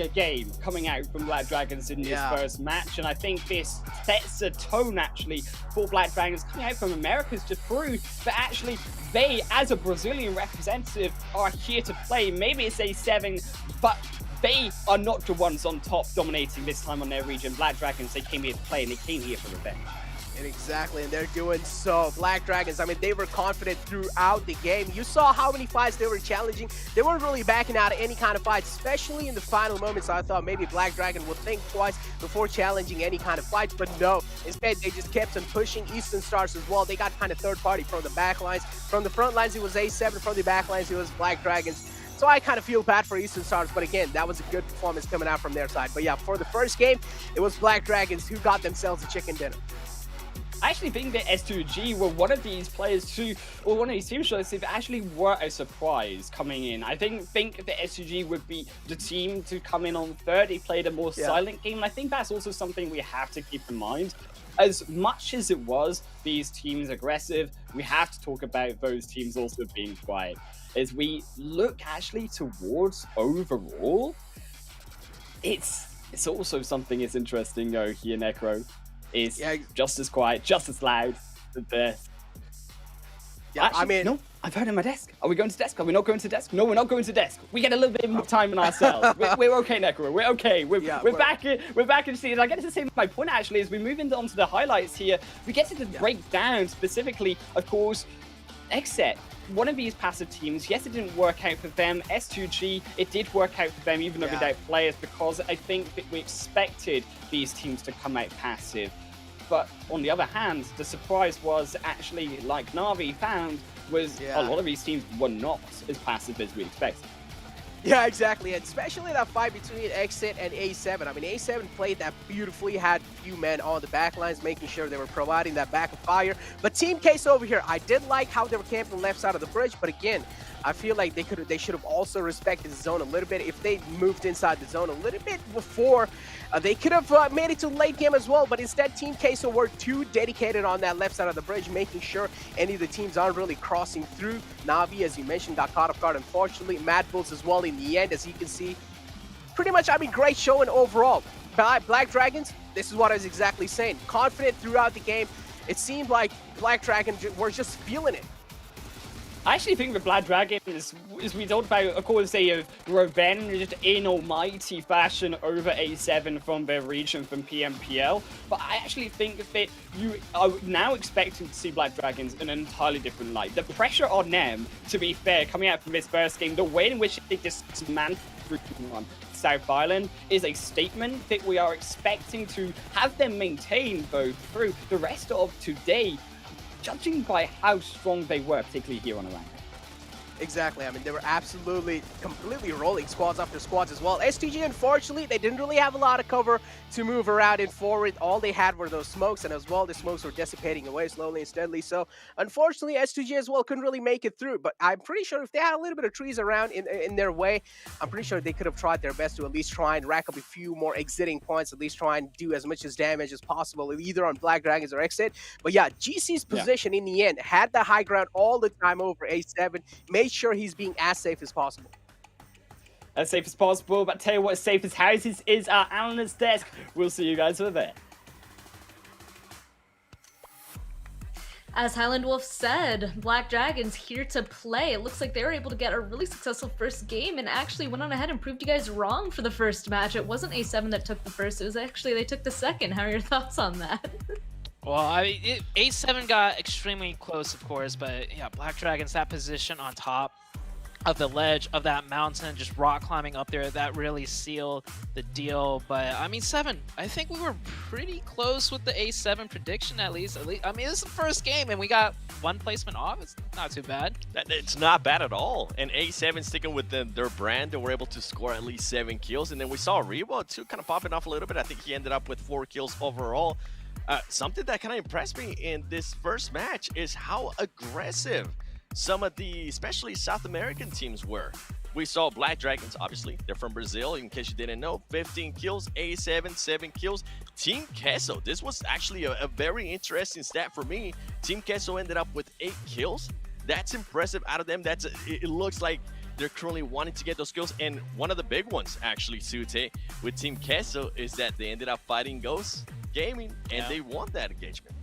Speaker 15: game coming out from Black Dragons in this first match, and I think this sets a tone actually for Black Dragons coming out from Americas to prove that actually they, as a Brazilian representative, are here to play. Maybe it's A7, but they are not the ones on top dominating this time on their region. Black Dragons, they came here to play, and they came here for revenge.
Speaker 16: And exactly, and they're doing so. Black Dragons, I mean, they were confident throughout the game. You saw how many fights they were challenging. They weren't really backing out of any kind of fight, especially in the final moments. I thought maybe Black Dragon would think twice before challenging any kind of fights, but no. Instead, they just kept on pushing. Eastern Stars as well. They got kind of third party from the back lines. From the front lines, it was A7. From the back lines, it was Black Dragons. So I kind of feel bad for Eastern Stars, but again, that was a good performance coming out from their side. But yeah, for the first game, it was Black Dragons who got themselves a chicken dinner.
Speaker 15: I actually think that S2G were one of these players who, or one of these teams, should I say, that actually were a surprise coming in. I think that S2G would be the team to come in on third. They played a more silent game, and I think that's also something we have to keep in mind. As much as it was these teams aggressive, we have to talk about those teams also being quiet. As we look actually towards overall, it's also something that's interesting though here, Necro. Is just as quiet, just as loud as this.
Speaker 16: Yeah,
Speaker 15: actually,
Speaker 16: I mean,
Speaker 15: no, I've heard in my desk. Are we going to desk? Are we not going to desk? No, we're not going to desk. We get a little bit more time on ourselves. we're okay, Necro. We're okay. We're back. We're back in season. I get to say my point actually as we move onto the highlights here. We get to break down specifically, of course, Exet. One of these passive teams, yes, it didn't work out for them. S2G, it did work out for them, even though without players, because I think that we expected these teams to come out passive. But on the other hand, the surprise was actually, like Na'Vi found, was a lot of these teams were not as passive as we expected.
Speaker 16: Yeah, exactly, and especially that fight between Exit and A7. I mean, A7 played that beautifully, had few men on the back lines, making sure they were providing that backup fire. But Team Case over here, I did like how they were camping left side of the bridge, but again, I feel like they should have also respected the zone a little bit. If they moved inside the zone a little bit before, they could have made it to late game as well, but instead Team Queso were too dedicated on that left side of the bridge, making sure any of the teams aren't really crossing through. Na'Vi, as you mentioned, got caught off guard, unfortunately. Mad Bulls as well in the end, as you can see. Pretty much, I mean, great showing overall. Black Dragons, this is what I was exactly saying. Confident throughout the game. It seemed like Black Dragons were just feeling it.
Speaker 15: I actually think the Black Dragons, as we talked about, of course, they have revenged in almighty fashion over A7 from their region, from PMPL. But I actually think that you are now expecting to see Black Dragons in an entirely different light. The pressure on them, to be fair, coming out from this first game, the way in which they dismantled on South Island is a statement that we are expecting to have them maintain, though, through the rest of today, judging by how strong they were, particularly here on Erangel.
Speaker 16: Exactly. I mean, they were absolutely, completely rolling squads after squads as well. STG, unfortunately, they didn't really have a lot of cover to move around in forward. All they had were those smokes, and as well, the smokes were dissipating away slowly and steadily. So, unfortunately, STG as well couldn't really make it through. But I'm pretty sure if they had a little bit of trees around in their way, I'm pretty sure they could have tried their best to at least try and rack up a few more exiting points, at least try and do as much as damage as possible, either on Black Dragons or Exit. But yeah, GC's position in the end had the high ground all the time over A7. Made sure he's being as safe as possible.
Speaker 15: As safe as possible, but tell you what, as safe as houses is our analyst desk. We'll see you guys over there.
Speaker 11: As Highland Wolf said, Black Dragons here to play. It looks like they were able to get a really successful first game and actually went on ahead and proved you guys wrong for the first match. It wasn't A7 that took the first, it was actually they took the second. How are your thoughts on that?
Speaker 5: Well, I mean, A7 got extremely close, of course, but yeah, Black Dragons, that position on top of the ledge of that mountain, just rock climbing up there, that really sealed the deal. But I mean, 7, I think we were pretty close with the A7 prediction at least. I mean, this is the first game and we got 1 placement off. It's not too bad.
Speaker 14: It's not bad at all. And A7 sticking with their brand, they were able to score at least 7 kills. And then we saw Rebo too kind of popping off a little bit. I think he ended up with 4 kills overall. Something that kind of impressed me in this first match is how aggressive some of the, especially South American teams were. We saw Black Dragons, obviously, they're from Brazil, in case you didn't know, 15 kills, A7, 7 kills. Team Queso, this was actually a very interesting stat for me. Team Queso ended up with 8 kills. That's impressive out of them. It looks like they're currently wanting to get those kills. And one of the big ones, actually, Sute, with Team Queso is that they ended up fighting Ghost Gaming, and they won that engagement.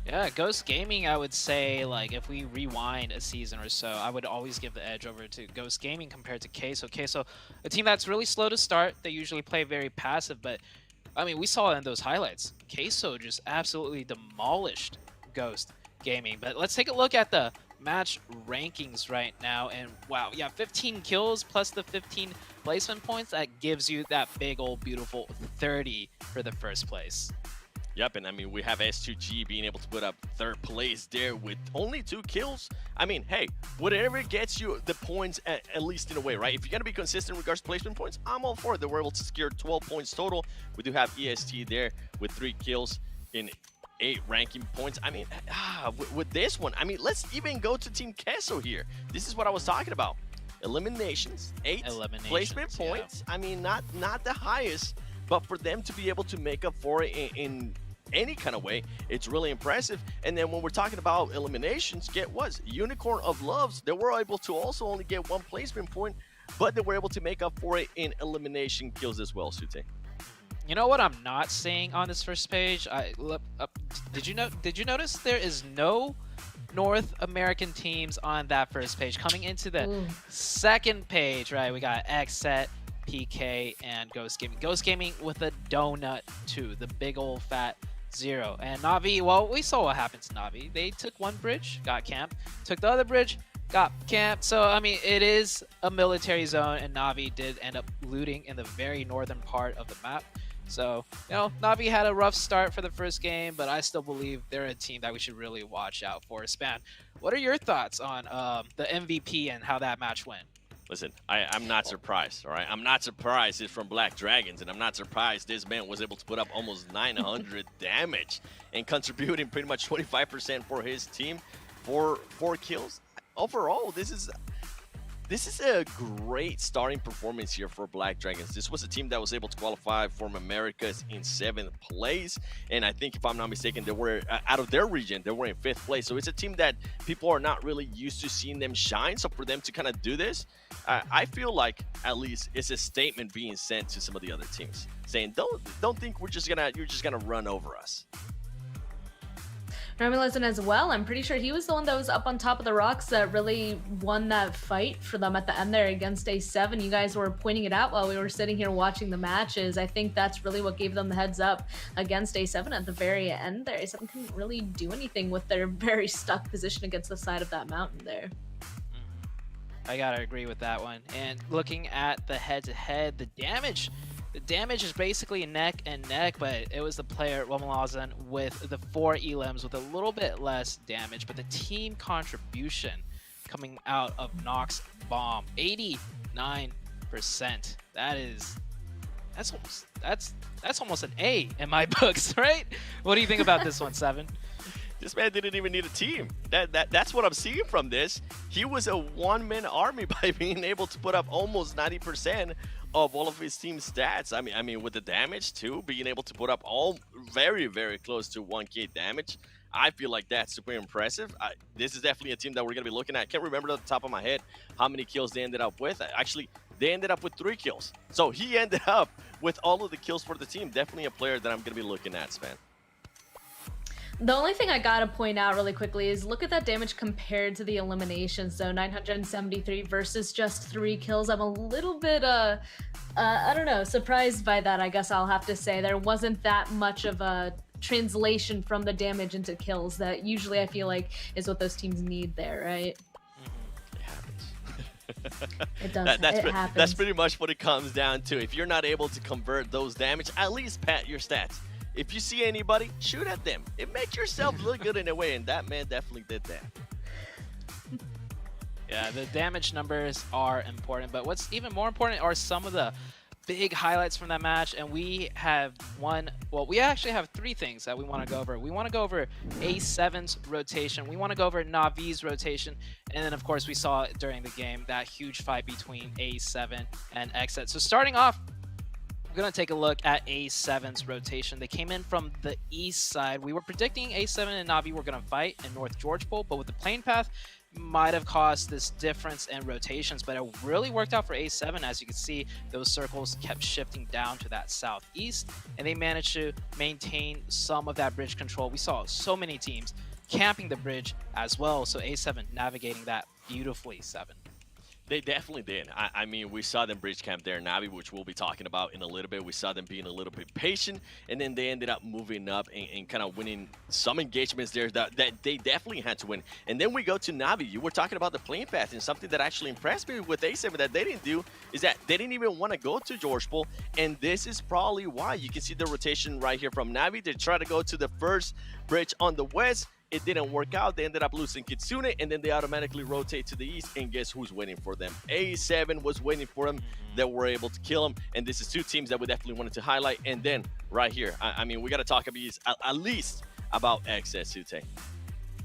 Speaker 5: Yeah, Ghost Gaming, I would say, like, if we rewind a season or so, I would always give the edge over to Ghost Gaming compared to Queso. Queso, a team that's really slow to start. They usually play very passive, but, I mean, we saw in those highlights, Queso just absolutely demolished Ghost Gaming. But let's take a look at the match rankings right now, and wow, yeah, 15 kills plus the 15 placement points, that gives you that big old beautiful 30 for the first place.
Speaker 14: Yep, and I mean, we have S2G being able to put up 3rd place there with only 2 kills. I mean, hey, whatever gets you the points, at least in a way, right? If you're going to be consistent in regards to placement points, I'm all for it. They were able to secure 12 points total. We do have EST there with 3 kills in 8 ranking points. I mean, with this one, I mean, let's even go to Team Queso here. This is what I was talking about. Eliminations, 8 placement points. I mean, not the highest, but for them to be able to make up for it in any kind of way, it's really impressive. And then when we're talking about eliminations, get what? Unicorn of Loves, they were able to also only get 1 placement point, but they were able to make up for it in elimination kills as well, Sute.
Speaker 5: You know what I'm not seeing on this first page? Did you notice there is no North American teams on that first page? Coming into the second page, right? We got Xset, PK, and Ghost Gaming. Ghost Gaming with a donut too, the big old fat 0. And Na'Vi, well, we saw what happened to Na'Vi. They took 1 bridge, got camped. Took the other bridge, got camped. So, I mean, it is a military zone, and Na'Vi did end up looting in the very northern part of the map. So, you know, Na'Vi had a rough start for the first game, but I still believe they're a team that we should really watch out for. Span, what are your thoughts on the MVP and how that match went?
Speaker 14: Listen, I'm not surprised, all right? I'm not surprised it's from Black Dragons, and I'm not surprised this man was able to put up almost 900 damage and contributing pretty much 25% for his team for 4 kills. Overall, this is a great starting performance here for Black Dragons. This was a team that was able to qualify for Americas in 7th place. And I think, if I'm not mistaken, they were, out of their region, they were in 5th place. So it's a team that people are not really used to seeing them shine. So for them to kind of do this, I feel like at least it's a statement being sent to some of the other teams saying, don't think you're just gonna run over us.
Speaker 11: Romulus as well. I'm pretty sure he was the one that was up on top of the rocks that really won that fight for them at the end there against A7. You guys were pointing it out while we were sitting here watching the matches. I think that's really what gave them the heads up against A7 at the very end there. A7 couldn't really do anything with their very stuck position against the side of that mountain there.
Speaker 5: I gotta agree with that one. And looking at the head-to-head, the damage is basically neck and neck, but it was the player Romulazan with the 4 elims with a little bit less damage. But the team contribution coming out of Nox Bomb, 89%. That's almost an A in my books, right? What do you think about this one, Seven?
Speaker 14: This man didn't even need a team. That's what I'm seeing from this. He was a one-man army by being able to put up almost 90% of all of his team stats. I mean, with the damage too, being able to put up all very, very close to 1K damage. I feel like that's super impressive. This is definitely a team that we're going to be looking at. I can't remember off the top of my head how many kills they ended up with. Actually, they ended up with 3 kills. So he ended up with all of the kills for the team. Definitely a player that I'm going to be looking at, Sven.
Speaker 11: The only thing I gotta point out really quickly is look at that damage compared to the eliminations. So 973 versus just 3 kills. I'm a little bit, I don't know, surprised by that, I guess I'll have to say. There wasn't that much of a translation from the damage into kills that usually I feel like is what those teams need there, right?
Speaker 14: It happens.
Speaker 11: It does. It happens.
Speaker 14: That's pretty much what it comes down to. If you're not able to convert those damage, at least pat your stats. If you see anybody, shoot at them. It makes yourself look good in a way, and that man definitely did that.
Speaker 5: Yeah, the damage numbers are important, but what's even more important are some of the big highlights from that match, and we have we actually have 3 things that we want to go over. We want to go over A7's rotation, we want to go over Navi's rotation, and then of course we saw during the game that huge fight between A7 and Xset. So starting off, we're going to take a look at A7's rotation. They came in from the east side. We were predicting A7 and Navi were going to fight in North Georgepol, but with the plane path, might have caused this difference in rotations, but it really worked out for A7. As you can see, those circles kept shifting down to that southeast, and they managed to maintain some of that bridge control. We saw so many teams camping the bridge as well, so A7 navigating that beautifully, 7.
Speaker 14: They definitely did. I mean, we saw them bridge camp there in Navi, which we'll be talking about in a little bit. We saw them being a little bit patient, and then they ended up moving up and kind of winning some engagements there that they definitely had to win. And then we go to Navi. You were talking about the plane path, and something that actually impressed me with A7 that they didn't do is that they didn't even want to go to Georgepol, and this is probably why. You can see the rotation right here from Navi. They try to go to the first bridge on the west. It didn't work out. They ended up losing Kitsune, and then they automatically rotate to the east, and guess who's waiting for them? A7 was waiting for them. They were able to kill them, and this is 2 teams that we definitely wanted to highlight. And then right here, I mean, we got to talk at least about Xset, Sute.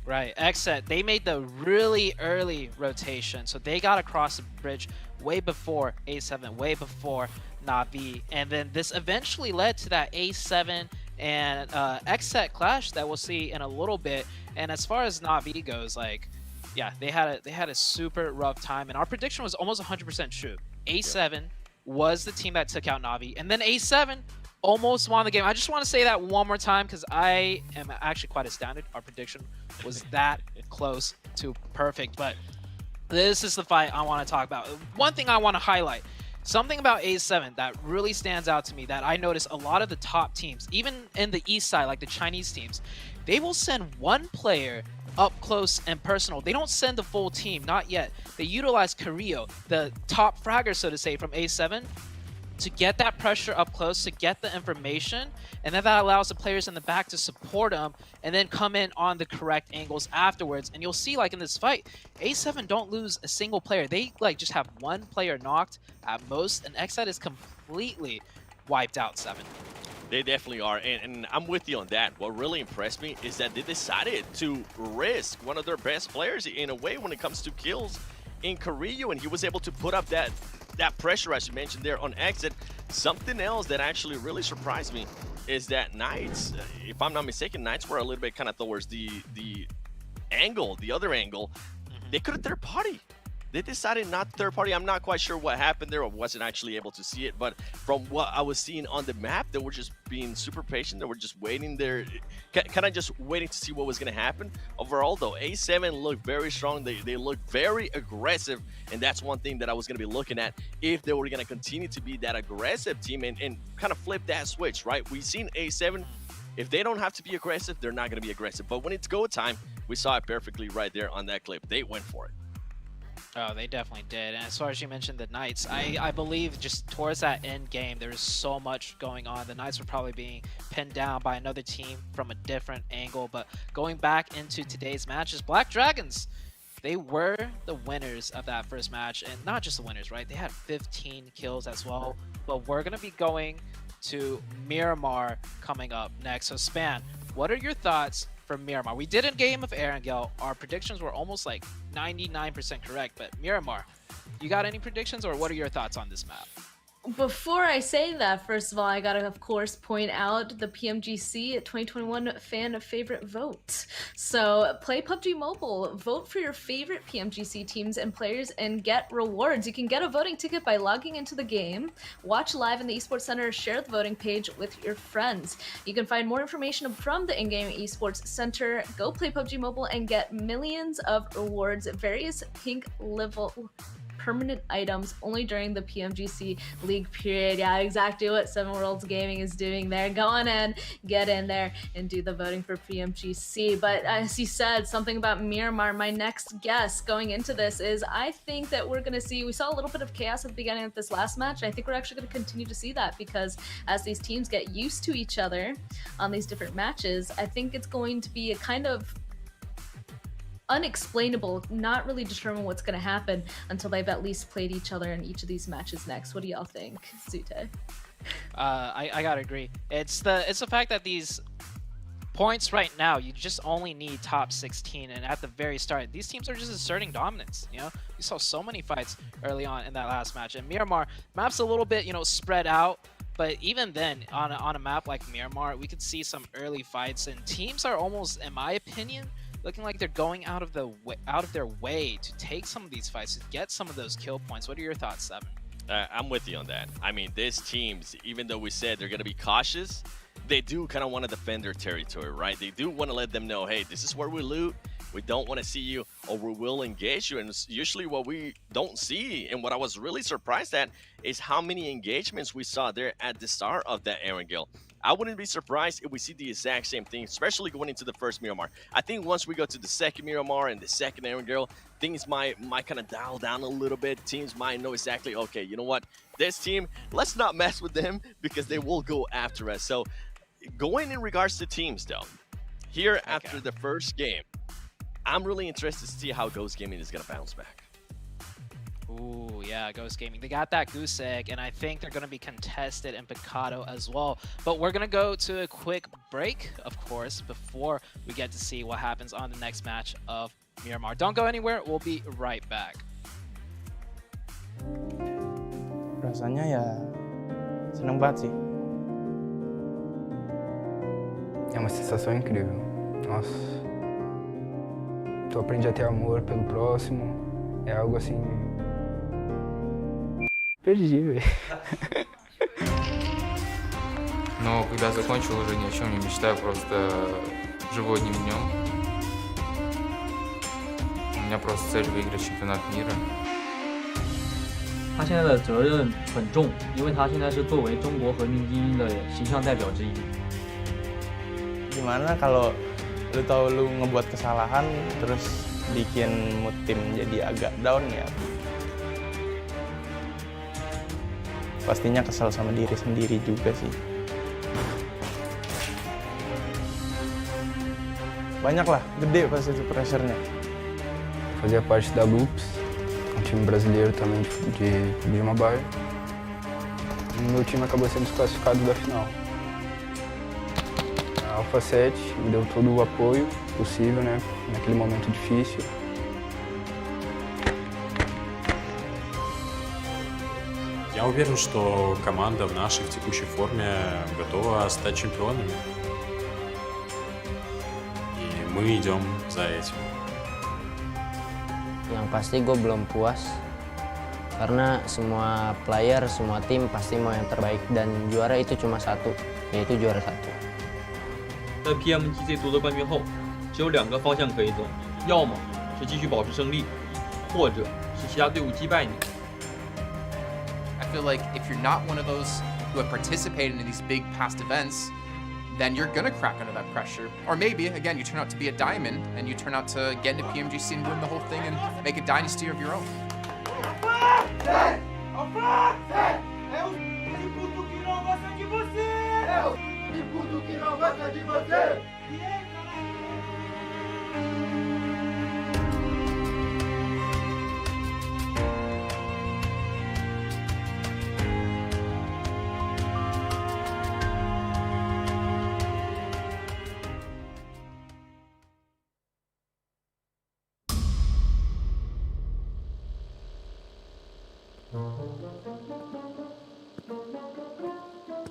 Speaker 5: Right, Xset, they made the really early rotation, so they got across the bridge way before A7, way before Navi, and then this eventually led to that A7 and Xset clash that we'll see in a little bit. And as far as Navi goes, like, yeah, they had a super rough time, and our prediction was almost 100% true. A7 was the team that took out Navi, and then A7 almost won the game. I just want to say that one more time because I am actually quite astounded. Our prediction was that close to perfect, but this is the fight I want to talk about. One thing I want to highlight, something about A7 that really stands out to me that I notice a lot of the top teams, even in the east side, like the Chinese teams, they will send one player up close and personal. They don't send the full team, not yet. They utilize Carrillo, the top fragger, so to say, from A7, to get that pressure up close, to get the information, and then that allows the players in the back to support them and then come in on the correct angles afterwards. And you'll see, like in this fight, A7 don't lose a single player. They like just have one player knocked at most, and Xset is completely wiped out, 7.
Speaker 14: They definitely are, and I'm with you on that. What really impressed me is that they decided to risk one of their best players in a way when it comes to kills in Carrillo, and he was able to put up that pressure, as you mentioned there, on Xset. Something else that actually really surprised me is that Knights, if I'm not mistaken, Knights were a little bit kind of towards the angle, the other angle. They couldn't third party. They decided not third party. I'm not quite sure what happened there. I wasn't actually able to see it, but from what I was seeing on the map, they were just being super patient. They were just waiting there, kind of just waiting to see what was going to happen. Overall, though, A7 looked very strong. They looked very aggressive, and that's one thing that I was going to be looking at if they were going to continue to be that aggressive team and kind of flip that switch, right? We've seen A7. If they don't have to be aggressive, they're not going to be aggressive. But when it's go time, we saw it perfectly right there on that clip. They went for it.
Speaker 5: Oh, they definitely did. And as far as you mentioned the Knights, I believe just towards that end game, there was so much going on. The Knights were probably being pinned down by another team from a different angle. But going back into today's matches, Black Dragons, they were the winners of that first match. And not just the winners, right? They had 15 kills as well. But we're going to be going to Miramar coming up next. So Span, what are your thoughts for Miramar? We did a game of Erangel. Our predictions were almost like 99% correct, but Miramar, you got any predictions, or what are your thoughts on this map?
Speaker 11: Before I say that, first of all, I gotta, of course, point out the PMGC 2021 fan favorite vote. So play PUBG Mobile, vote for your favorite PMGC teams and players, and get rewards. You can get a voting ticket by logging into the game, watch live in the Esports Center, share the voting page with your friends. You can find more information from the in-game Esports Center, go play PUBG Mobile, and get millions of rewards, various pink level permanent items only during the PMGC League period. Yeah, exactly what Seven Worlds Gaming is doing there. Go on and get in there and do the voting for PMGC. But as you said, something about Miramar, my next guess going into this is I think that we're going to see, we saw a little bit of chaos at the beginning of this last match, and I think we're actually going to continue to see that because as these teams get used to each other on these different matches, I think it's going to be a kind of unexplainable, not really determine what's going to happen until they've at least played each other in each of these matches next. What do y'all think, Zute?
Speaker 5: I gotta agree. It's the fact that these points right now, you just only need top 16, and at the very start, these teams are just asserting dominance. You know, we saw so many fights early on in that last match, and Miramar map's a little bit, you know, spread out. But even then, on a map like Miramar, we could see some early fights, and teams are almost, in my opinion, looking like they're going out of their way to take some of these fights, to get some of those kill points. What are your thoughts, Seven?
Speaker 14: I'm with you on that. I mean, these teams, even though we said they're going to be cautious, they do kind of want to defend their territory, right? They do want to let them know, hey, this is where we loot. We don't want to see you, or we will engage you. And usually what we don't see, and what I was really surprised at, is how many engagements we saw there at the start of that Erangel. I wouldn't be surprised if we see the exact same thing, especially going into the first Miramar. I think once we go to the second Miramar and the second Erangel, things might kind of dial down a little bit. Teams might know exactly, okay, you know what? This team, let's not mess with them because they will go after us. So going in regards to teams, though, here after the first game, I'm really interested to see how Ghost Gaming is going to bounce back.
Speaker 5: Ooh, yeah, Ghost Gaming. They got that goose egg, and I think they're going to be contested in Picado as well. But we're going to go to a quick break, of course, before we get to see what happens on the next match of Miramar. Don't go anywhere. We'll be right back.
Speaker 17: Rasanya ya seneng banget sih.
Speaker 9: É uma sensação incrível. Nossa. Tu aprende a ter amor pelo próximo. É algo assim. Perdi, velho.
Speaker 18: Но когда закончил, уже ни о чем не мечтаю, просто живу одним днем. У меня просто цель выиграть чемпионат мира.
Speaker 19: 他现在的责任很重，因为他现在是作为中国革命精英的形象代表之一。
Speaker 17: Gimana kalau lu tahu lu ngebuat kesalahan terus bikin mood tim jadi agak down ya? Pastinya kesal sama diri sendiri juga sih. Banyak lah, gede pasti itu pressure-nya.
Speaker 9: Fazia parte da Loops, um time brasileiro também de PUBG Mobile. E meu time acabou sendo desclassificado da final. A Alpha 7 me deu todo o apoio possível, né, naquele momento difícil.
Speaker 20: Я уверен, что команда в нашей текущей форме готова стать чемпионами. И мы идем за этим.
Speaker 21: Yang pasti gue belum puas karena semua player, semua tim pasti mau yang terbaik dan juara itu cuma satu, yaitu juara satu.
Speaker 19: 在 PMGC 夺得冠军后，只有2个方向可以走，要么是继续保持胜利，或者是其他队伍击败你。
Speaker 2: I feel like if you're not one of those who have participated in these big past events, then you're gonna crack under that pressure. Or maybe, again, you turn out to be a diamond and you turn out to get into PMGC and win the whole thing and make a dynasty of your own.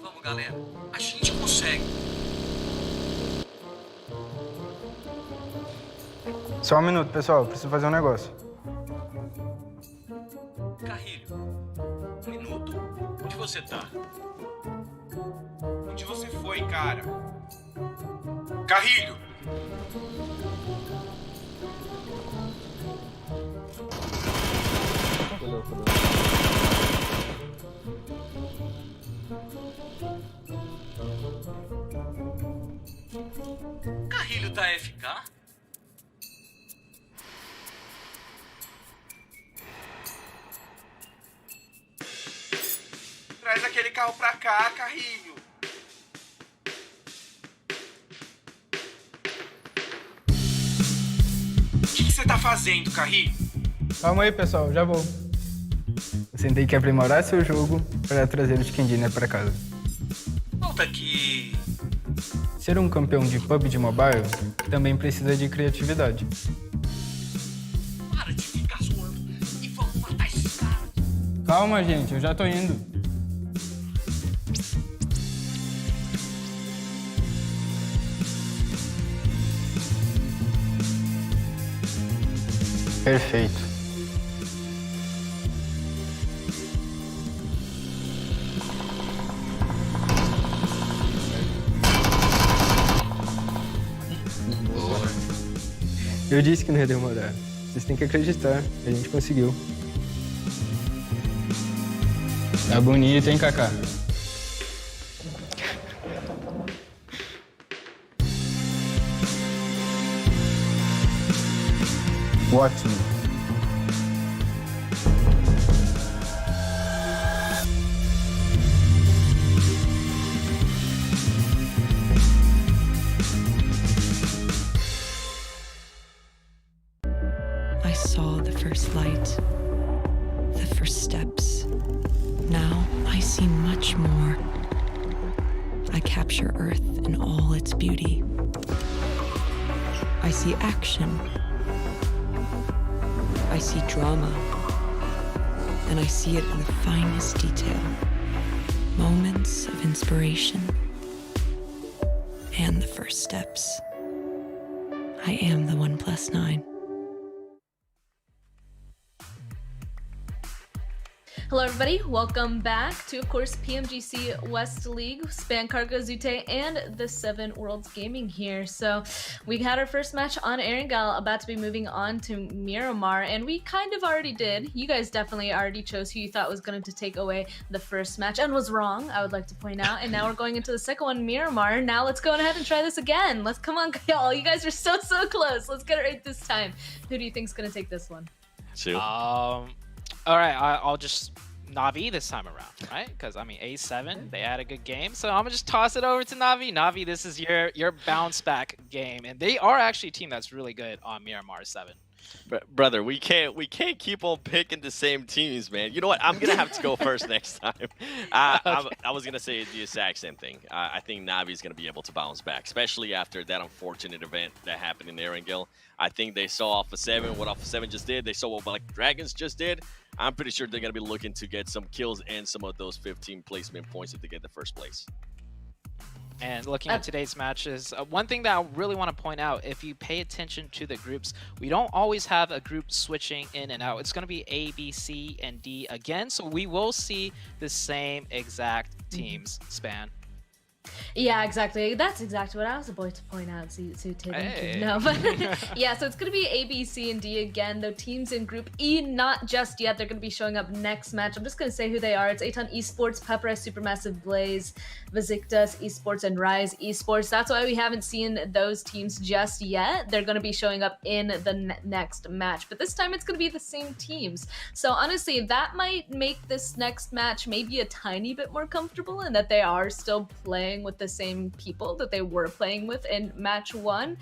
Speaker 8: Vamos, galera. A gente consegue.
Speaker 9: Só um minuto, pessoal. Preciso fazer um negócio.
Speaker 8: Carrilho, um minuto? Onde você tá? Onde você foi, cara? Carrilho! Carrilho tá FK? Traz aquele carro pra cá, Carrilho. O que você tá fazendo, Carrilho?
Speaker 9: Calma aí, pessoal. Já vou. Você tem que aprimorar seu jogo para trazer o Chicken Dinner para casa.
Speaker 8: Volta aqui.
Speaker 9: Ser um campeão de PUBG Mobile também precisa de criatividade.
Speaker 8: Para de ficar zoando e vamos matar esses caras.
Speaker 9: Calma, gente. Eu já tô indo. Perfeito. Eu disse que não ia demorar. Vocês têm que acreditar. A gente conseguiu. Tá bonito, hein, Kaká? Ótimo.
Speaker 12: I saw the first light, the first steps. Now I see much more. I capture Earth in all its beauty. I see action. I see drama. And I see it in the finest detail. Moments of inspiration. And the first steps. I am the 1+9.
Speaker 11: Hello everybody, welcome back to, of course, PMGC West League, Span Cargo Zute, and the 7 Worlds Gaming here. So we had our first match on Erangel, about to be moving on to Miramar, and we kind of already did. You guys definitely already chose who you thought was going to take away the first match, and was wrong, I would like to point out. And now we're going into the second one, Miramar. Now let's go ahead and try this again. Let's, come on, y'all. You guys are so close. Let's get it right this time. Who do you think's going to take this one?
Speaker 14: Two.
Speaker 5: All right, I'll just Na'Vi this time around, right? Because I mean, A7, they had a good game, so I'm gonna just toss it over to Na'Vi. Na'Vi, this is your bounce back game, and they are actually a team that's really good on Miramar 7.
Speaker 14: Brother, we can't keep on picking the same teams, man. You know what? I'm gonna have to go first next time. I was gonna say the exact same thing. I think Navi's gonna be able to bounce back, especially after that unfortunate event that happened in Erangel. I think they saw Alpha 7 what Alpha 7 just did. They saw what Black Dragons just did. I'm pretty sure they're gonna be looking to get some kills and some of those 15 placement points if they get the first place.
Speaker 5: And looking at today's matches, one thing that I really want to point out, if you pay attention to the groups, we don't always have a group switching in and out. It's going to be A, B, C, and D again. So we will see the same exact teams span.
Speaker 11: Yeah, exactly. That's exactly what I was about to point out.
Speaker 5: Hey.
Speaker 11: No, but yeah, so it's going to be A, B, C, and D again. Though teams in Group E, not just yet. They're going to be showing up next match. I'm just going to say who they are. It's Aton Esports, Pepper, Supermassive Blaze, Besiktas Esports, and Rise Esports. That's why we haven't seen those teams just yet. They're going to be showing up in the next match. But this time it's going to be the same teams. So honestly, that might make this next match maybe a tiny bit more comfortable in that they are still playing with the same people that they were playing with in match 1.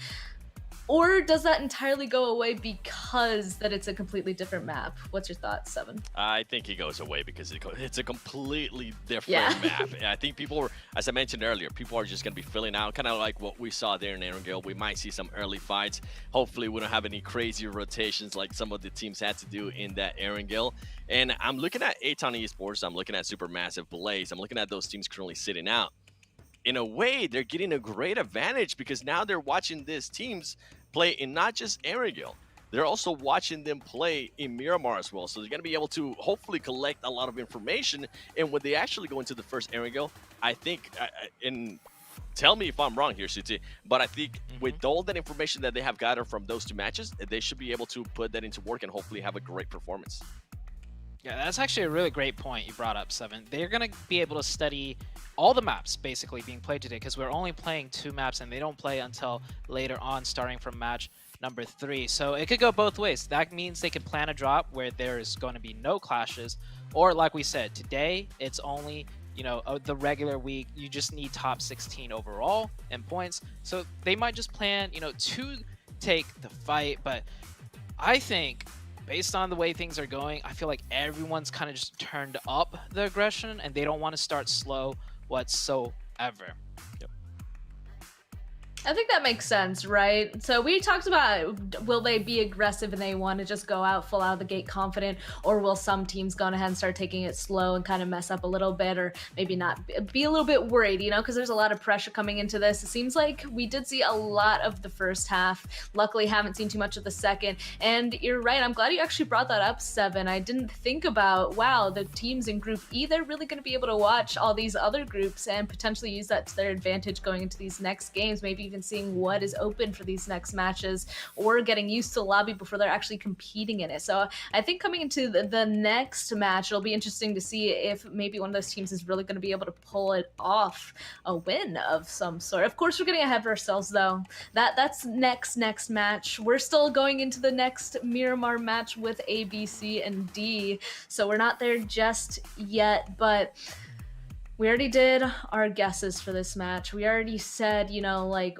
Speaker 11: Or does that entirely go away because that it's a completely different map? What's your thoughts, Seven?
Speaker 14: I think it goes away because it's a completely different map. And I think people, as I mentioned earlier, people are just going to be filling out, kind of like what we saw there in Erangel. We might see some early fights. Hopefully, we don't have any crazy rotations like some of the teams had to do in that Erangel. And I'm looking at Aton Esports. I'm looking at Supermassive Blaze. I'm looking at those teams currently sitting out. In a way, they're getting a great advantage because now they're watching these teams play in not just Erangel. They're also watching them play in Miramar as well. So they're going to be able to hopefully collect a lot of information. And when they actually go into the first Erangel, I think, and tell me if I'm wrong here, Suti, but I think with all that information that they have gathered from those 2 matches, they should be able to put that into work and hopefully have a great performance.
Speaker 5: Yeah, that's actually a really great point you brought up, Seven. They're going to be able to study all the maps basically being played today because we're only playing 2 maps and they don't play until later on, starting from match number 3. So it could go both ways. That means they could plan a drop where there is going to be no clashes, or like we said, today it's only, you know, the regular week. You just need top 16 overall in points. So they might just plan, you know, to take the fight. But I think, based on the way things are going, I feel like everyone's kind of just turned up the aggression and they don't want to start slow whatsoever. Yep.
Speaker 11: I think that makes sense, right? So we talked about, will they be aggressive and they want to just go out full out of the gate confident, or will some teams go ahead and start taking it slow and kind of mess up a little bit, or maybe not, be a little bit worried, you know, because there's a lot of pressure coming into this. It seems like we did see a lot of the first half. Luckily, haven't seen too much of the second. And you're right, I'm glad you actually brought that up, Seven. I didn't think about, wow, the teams in Group E, they're really going to be able to watch all these other groups and potentially use that to their advantage going into these next games, maybe even seeing what is open for these next matches or getting used to the lobby before they're actually competing in it. So I think coming into the next match, it'll be interesting to see if maybe one of those teams is really going to be able to pull it off, a win of some sort. Of course, we're getting ahead of ourselves though. That's next match. We're still going into the next Miramar match with A, B, C, and D. So we're not there just yet, but we already did our guesses for this match. We already said, you know, like,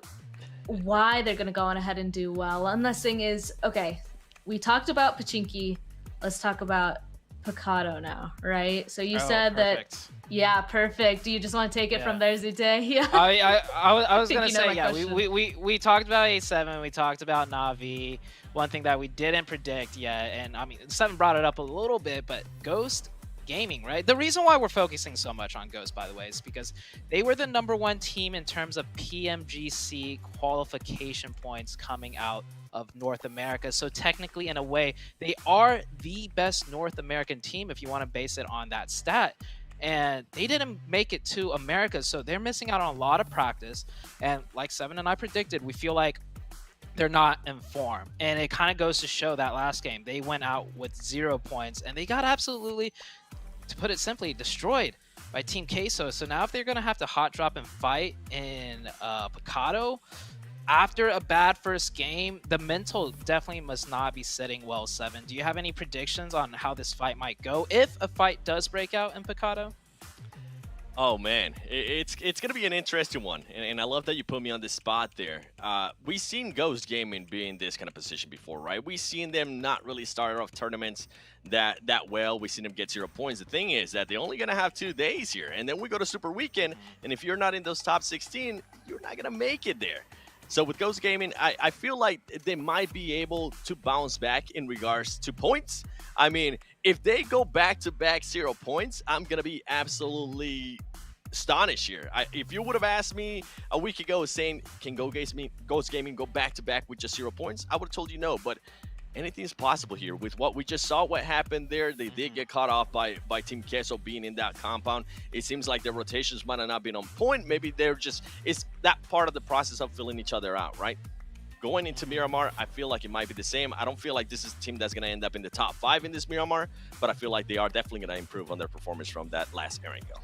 Speaker 11: why they're going to go on ahead and do well. And this thing is, okay, we talked about Pachinki. Let's talk about Picado now, right? So you said
Speaker 5: perfect.
Speaker 11: that, yeah, perfect. Do you just want to take it from there, Zute? Yeah.
Speaker 5: I was going to
Speaker 11: think you know
Speaker 5: say,
Speaker 11: my
Speaker 5: yeah,
Speaker 11: question.
Speaker 5: we talked about A7, we talked about Na'Vi. One thing that we didn't predict yet, and I mean, Seven brought it up a little bit, but Ghost Gaming, right? The reason why we're focusing so much on Ghost, by the way, is because they were the #1 team in terms of PMGC qualification points coming out of North America. So technically, in a way, they are the best North American team if you want to base it on that stat. And they didn't make it to America, so they're missing out on a lot of practice. And like Seven and I predicted, we feel like they're not in form. And it kind of goes to show that last game, they went out with 0 points and they got absolutely, to put it simply, destroyed by Team Queso. So now if they're going to have to hot drop and fight in Picado, after a bad first game, the mental definitely must not be sitting well, Seven. Do you have any predictions on how this fight might go if a fight does break out in Picado?
Speaker 14: Oh man, it's gonna be an interesting one, and I love that you put me on the spot there. We've seen Ghost Gaming be in this kind of position before, right? We've seen them not really start off tournaments that well. We've seen them get 0 points. The thing is that they're only gonna have 2 days here, and then we go to Super Weekend, and if you're not in those top 16, you're not gonna make it there. So with Ghost Gaming, I feel like they might be able to bounce back in regards to points. I mean, if they go back-to-back 0 points, I'm going to be absolutely astonished here. If you would have asked me a week ago saying, can Ghost Gaming go back-to-back with just 0 points, I would have told you no, but anything is possible here. With what we just saw, what happened there, they did get caught off by Team Queso being in that compound. It seems like their rotations might have not been on point. Maybe they're just, it's that part of the process of filling each other out, right? Going into Miramar, I feel like it might be the same. I don't feel like this is a team that's going to end up in the top 5 in this Miramar, but I feel like they are definitely going to improve on their performance from that last Erangel.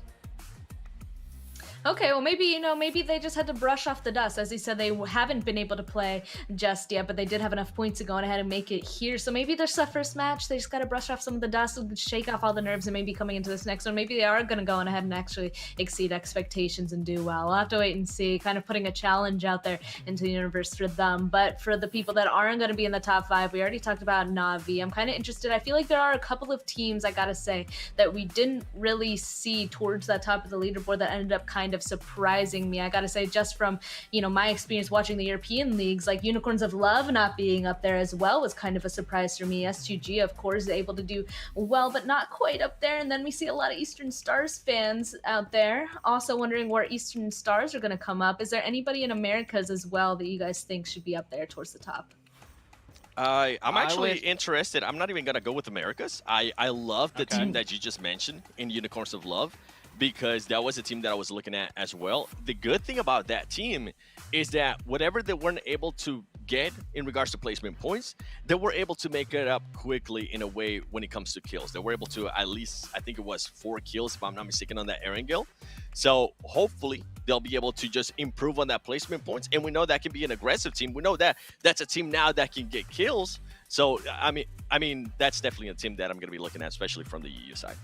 Speaker 11: Okay, well, maybe, you know, maybe they just had to brush off the dust. As he said, they haven't been able to play just yet, but they did have enough points to go on ahead and make it here. So maybe there's that first match. They just got to brush off some of the dust, shake off all the nerves, and maybe coming into this next one, maybe they are going to go on ahead and actually exceed expectations and do well. We'll have to wait and see, kind of putting a challenge out there into the universe for them. But for the people that aren't going to be in the top 5, we already talked about Na'Vi. I'm kind of interested. I feel like there are a couple of teams, I got to say, that we didn't really see towards that top of the leaderboard that ended up kind of surprising me. I gotta say, just from, you know, my experience watching the European leagues, like Unicorns of Love not being up there as well was kind of a surprise for me. S2G, of course, is able to do well, but not quite up there. And then we see a lot of Eastern Stars fans out there also wondering where Eastern Stars are going to come up. Is there anybody in Americas as well that you guys think should be up there towards the top?
Speaker 14: I'm actually interested. I'm not even going to go with Americas. I love the team that you just mentioned in Unicorns of Love, because that was a team that I was looking at as well. The good thing about that team is that whatever they weren't able to get in regards to placement points, they were able to make it up quickly in a way when it comes to kills. They were able to at least, I think it was 4 kills, if I'm not mistaken, on that Erangel. So hopefully they'll be able to just improve on that placement points. And we know that can be an aggressive team. We know that that's a team now that can get kills. So, I mean, that's definitely a team that I'm going to be looking at, especially from the EU side.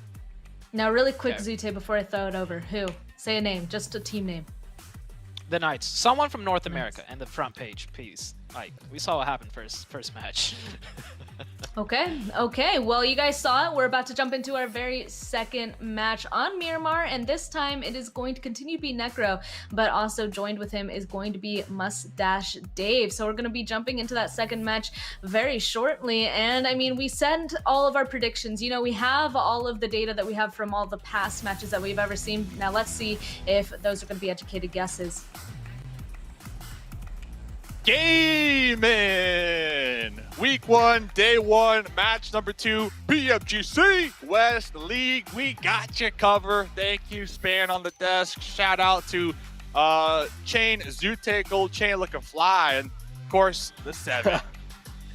Speaker 11: Now, really quick, Zute, before I throw it over. Who? Say a name, just a team name.
Speaker 5: The Knights. Someone from North America and the front page, please. Like, we saw what happened first match. Okay. Well, you guys saw it. We're about to jump into our very second match on Miramar, and this time it is going to continue to be Necro, but also joined with him is going to be Mustache Dave. So we're going to be jumping into that second match very shortly, and I mean, we sent all of our predictions. You know, we have all of the data that we have from all the past matches that we've ever seen. Now let's see if those are going to be educated guesses.
Speaker 4: Gaming! Week 1, day 1, match number 2, PMGC West League. We got you covered. Thank you, Span on the desk. Shout out to Chain, Zute, Gold Chain looking fly, and of course, the 7.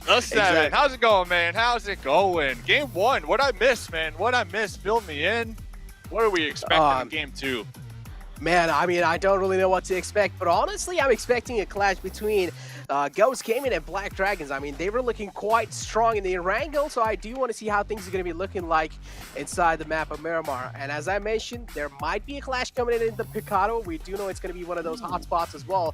Speaker 4: The 7. Exactly. How's it going, man? How's it going? Game 1, what'd I miss, man? What'd I miss? Fill me in. What are we expecting in Game 2?
Speaker 16: Man, I mean, I don't really know what to expect, but honestly, I'm expecting a clash between Ghost Gaming and Black Dragons. I mean, they were looking quite strong in the Erangel, so I do want to see how things are going to be looking like inside the map of Miramar. And as I mentioned, there might be a clash coming in the Picado. We do know it's going to be one of those hotspots as well.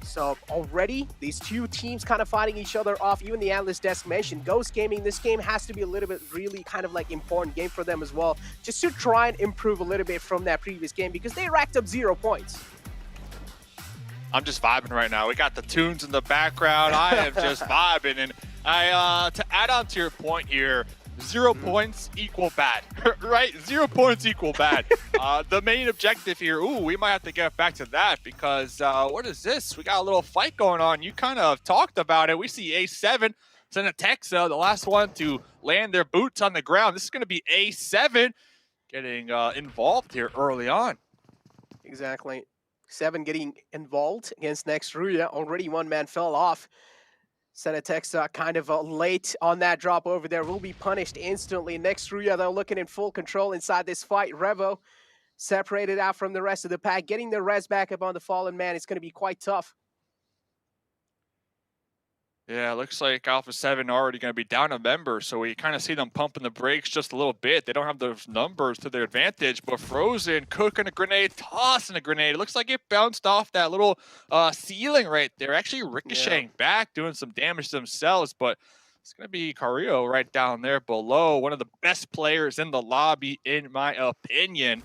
Speaker 16: So already, these two teams kind of fighting each other off. Even the analyst desk mentioned Ghost Gaming. This game has to be a little bit really kind of like important game for them as well, just to try and improve a little bit from that previous game, because they racked up 0 points.
Speaker 4: I'm just vibing right now. We got the tunes in the background. I am just vibing. And to add on to your point here, 0 points equal bad, right? 0 points equal bad. The main objective here, we might have to get back to that, because what is this? We got a little fight going on. You kind of talked about it. We see A7 send a Texa, the last one to land their boots on the ground. This is going to be A7 getting involved here early on.
Speaker 16: Exactly. 7 getting involved against Next Ruya. Already one man fell off. Senatexa kind of late on that drop over there, will be punished instantly. Next Ruya, though, looking in full control inside this fight. Revo separated out from the rest of the pack, getting the res back up on the fallen man. It's going to be quite tough.
Speaker 4: Yeah, looks like Alpha 7 already going to be down a member, so we kind of see them pumping the brakes just a little bit. They don't have those numbers to their advantage, but Frozen cooking a grenade, tossing a grenade. It looks like it bounced off that little ceiling right there, actually ricocheting back, doing some damage to themselves, but it's going to be Carrillo right down there below, one of the best players in the lobby, in my opinion.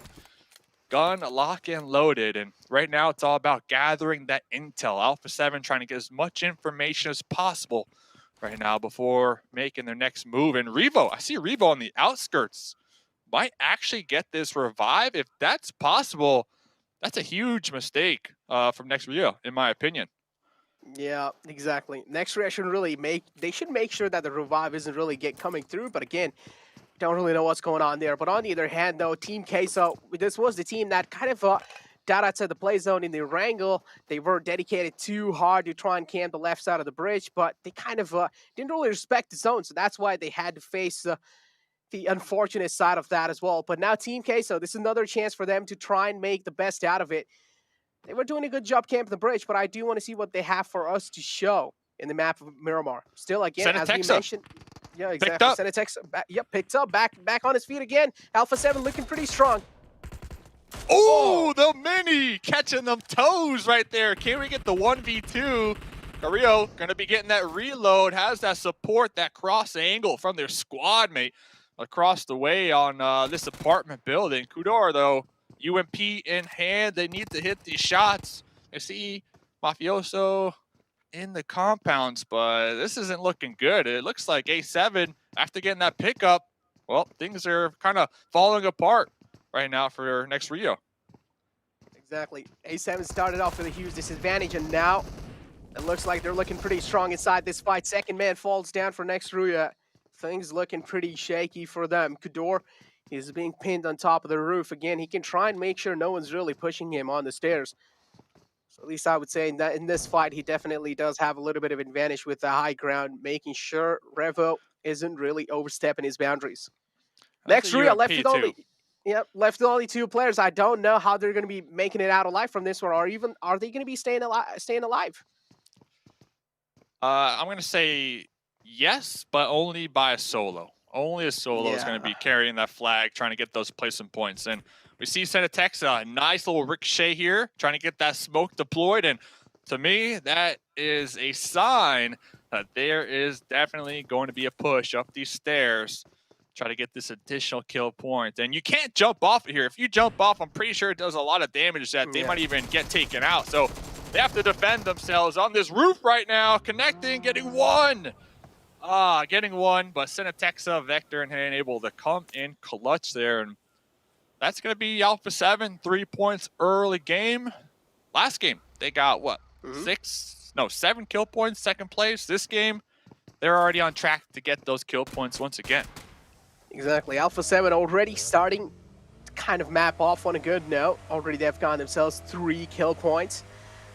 Speaker 4: Gun lock and loaded, and right now it's all about gathering that intel. Alpha 7 trying to get as much information as possible right now before making their next move. And Revo, I see Revo on the outskirts, might actually get this revive. If that's possible, That's a huge mistake from Next Rio, in my opinion.
Speaker 16: Yeah, exactly. Next reaction really they should make sure that the revive isn't really coming through, but again, don't really know what's going on there. But on the other hand, though, Team Queso, this was the team that kind of got outside the play zone in the Erangel. They were dedicated too hard to try and camp the left side of the bridge, but they kind of didn't really respect the zone, so that's why they had to face the unfortunate side of that as well. But now Team Queso, this is another chance for them to try and make the best out of it. They were doing a good job camping the bridge, but I do want to see what they have for us to show in the map of Miramar. Still, again, as we mentioned, yeah, exactly. Senetex, picked up, back on his feet again. Alpha 7 looking pretty strong.
Speaker 4: Oh, the mini catching them toes right there. Can we get the 1v2? Carrillo going to be getting that reload, has that support, that cross angle from their squad mate across the way on this apartment building. Kudor, though, UMP in hand. They need to hit these shots. I see Mafioso in the compounds, but this isn't looking good. It looks like A7, after getting that pickup, well, things are kind of falling apart right now for Next Rio.
Speaker 16: Exactly. A7 started off with a huge disadvantage, and now it looks like they're looking pretty strong inside this fight. Second man falls down for Next Rio. Things looking pretty shaky for them. Kudor is being pinned on top of the roof. Again, he can try and make sure no one's really pushing him on the stairs. So at least I would say that in this fight, he definitely does have a little bit of advantage with the high ground, making sure Revo isn't really overstepping his boundaries. Next Rio left with only... Yep, left with only 2 players. I don't know how they're going to be making it out alive from this one, or even are they going to be staying alive?
Speaker 4: I'm going to say yes, but only by a solo. Only a solo is going to be carrying that flag, trying to get those placement points. And we see Senetex, a nice little ricochet here, trying to get that smoke deployed. And to me, that is a sign that there is definitely going to be a push up these stairs. Try to get this additional kill point. And you can't jump off it here. If you jump off, I'm pretty sure it does a lot of damage that they might even get taken out. So they have to defend themselves on this roof right now. Connecting, getting one. Getting one, but Senetexa, Vector, and Han able to come in clutch there. And that's going to be Alpha 7, 3 points early game. Last game, they got what? 7 kill points, second place. This game, they're already on track to get those kill points once again.
Speaker 16: Exactly. Alpha 7 already starting to kind of map off on a good note. Already they've gotten themselves 3 kill points.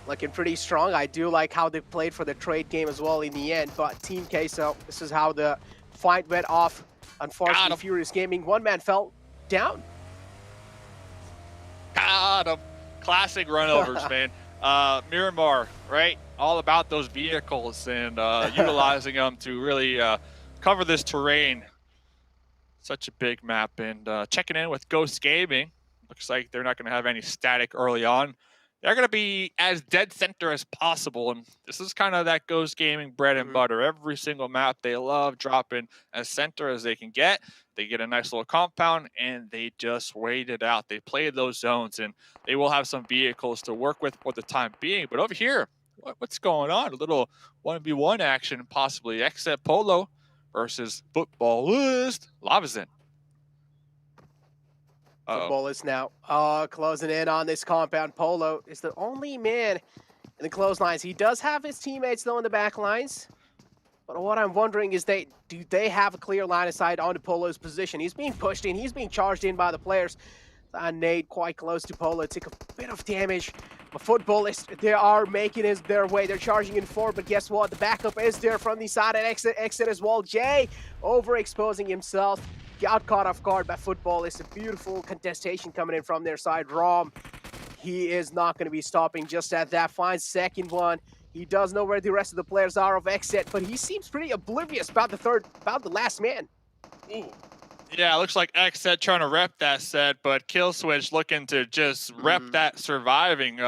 Speaker 16: Looking pretty strong. I do like how they played for the trade game as well in the end. But Team Queso, this is how the fight went off. Unfortunately, Furious Gaming, one man fell down.
Speaker 4: Got him. Classic runovers, man. Miramar, right? All about those vehicles and utilizing them to really cover this terrain. Such a big map. And checking in with Ghost Gaming. Looks like they're not going to have any static early on. They're going to be as dead center as possible. And this is kind of that Ghost Gaming bread and butter. Every single map, they love dropping as center as they can get. They get a nice little compound, and they just wait it out. They play those zones, and they will have some vehicles to work with for the time being. But over here, what's going on? A little 1v1 action, possibly. Except Polo versus Footballist Lavazin.
Speaker 16: Footballist now closing in on this compound. Polo is the only man in the clotheslines. He does have his teammates, though, in the back lines. But what I'm wondering is do they have a clear line of sight onto Polo's position? He's being pushed in. He's being charged in by the players. Nade quite close to Polo. Took a bit of damage. But Footballist, they are making their way. They're charging in forward, but guess what? The backup is there from the side and exit as well. Jay overexposing himself. Got caught off guard by Footballist. A beautiful contestation coming in from their side. Rom, he is not going to be stopping just at that. Finds second one. He does know where the rest of the players are of exit, but he seems pretty oblivious about the last man. Ooh.
Speaker 4: Yeah, it looks like Xset trying to rep that set, but Killswitch looking to just rep that surviving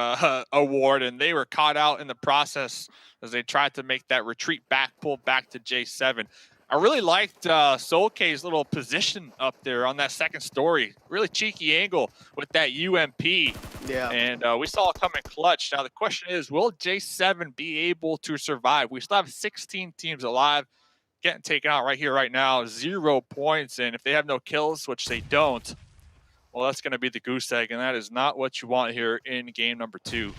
Speaker 4: award, and they were caught out in the process as they tried to make that retreat back, pull back to J7. I really liked Soul K's little position up there on that second story. Really cheeky angle with that UMP.
Speaker 16: Yeah.
Speaker 4: And we saw it come in clutch. Now the question is, will J7 be able to survive? We still have 16 teams alive. Getting taken out right here, right now. 0 points. And if they have no kills, which they don't, well, that's going to be the goose egg, and that is not what you want here in game number 2.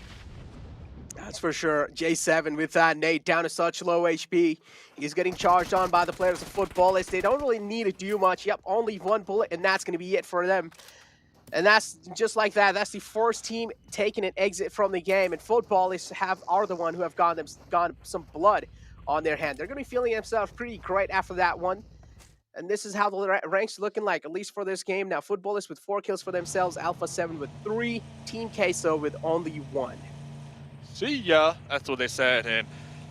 Speaker 16: That's for sure. J7 with that Nate down to such low HP. He's getting charged on by the players of Footballists. They don't really need to do much. Yep, only one bullet, and that's going to be it for them. And that's just like that. That's the first team taking an exit from the game. And Footballists are the one who have gone some blood on their hand. They're going to be feeling themselves pretty great after that one. And this is how the ranks looking like, at least for this game. Now, Footballists with 4 kills for themselves. Alpha 7 with 3. Team Queso with only 1.
Speaker 4: See ya. That's what they said. And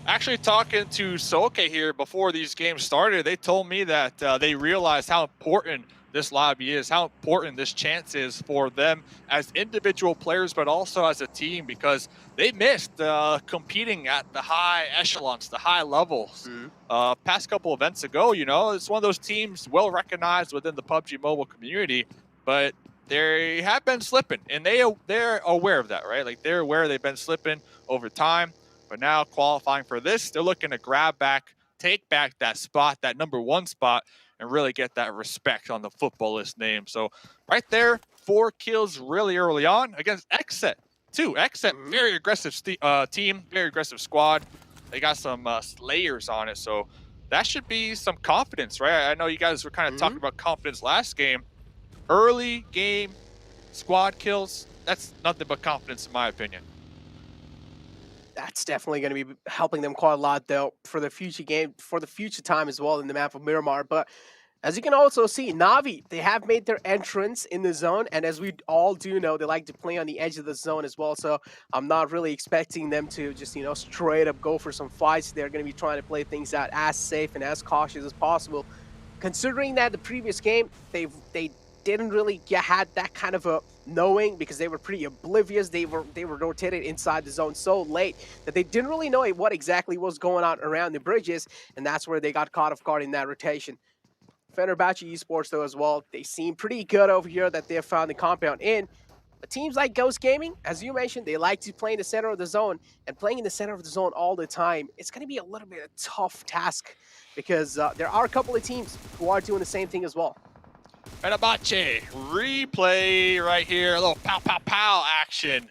Speaker 4: actually talking to Soke here before these games started, they told me that they realized how important this lobby is, how important this chance is for them as individual players, but also as a team, because they missed competing at the high echelons, the high levels. Past couple events ago, you know, it's one of those teams well recognized within the PUBG Mobile community, but they have been slipping, and they're aware of that, right? Like, they're aware they've been slipping over time, but now qualifying for this, they're looking to take back that spot, that #1 spot, and really get that respect on the Footballlist name. So right there, 4 kills really early on against Xset too. Xset, very aggressive team, very aggressive squad. They got some slayers on it, so that should be some confidence, right? I know you guys were kind of talking about confidence last game. Early game squad kills, that's nothing but confidence in my opinion.
Speaker 16: That's definitely going to be helping them quite a lot, though, for the future game, for the future time as well in the map of Miramar. But as you can also see, Na'Vi, they have made their entrance in the zone, and as we all do know, they like to play on the edge of the zone as well. So I'm not really expecting them to just, you know, straight up go for some fights. They're going to be trying to play things out as safe and as cautious as possible. Considering that the previous game, they didn't really had that kind of a knowing, because they were pretty oblivious. They were rotated inside the zone so late that they didn't really know what exactly was going on around the bridges, and that's where they got caught off guard in that rotation. Fenerbahce Esports, though, as well, they seem pretty good over here that they have found the compound in. But teams like Ghost Gaming, as you mentioned, they like to play in the center of the zone, and playing in the center of the zone all the time, it's going to be a little bit of a tough task, because there are a couple of teams who are doing the same thing as well.
Speaker 4: Fenerbahce, replay right here, a little pow pow pow action.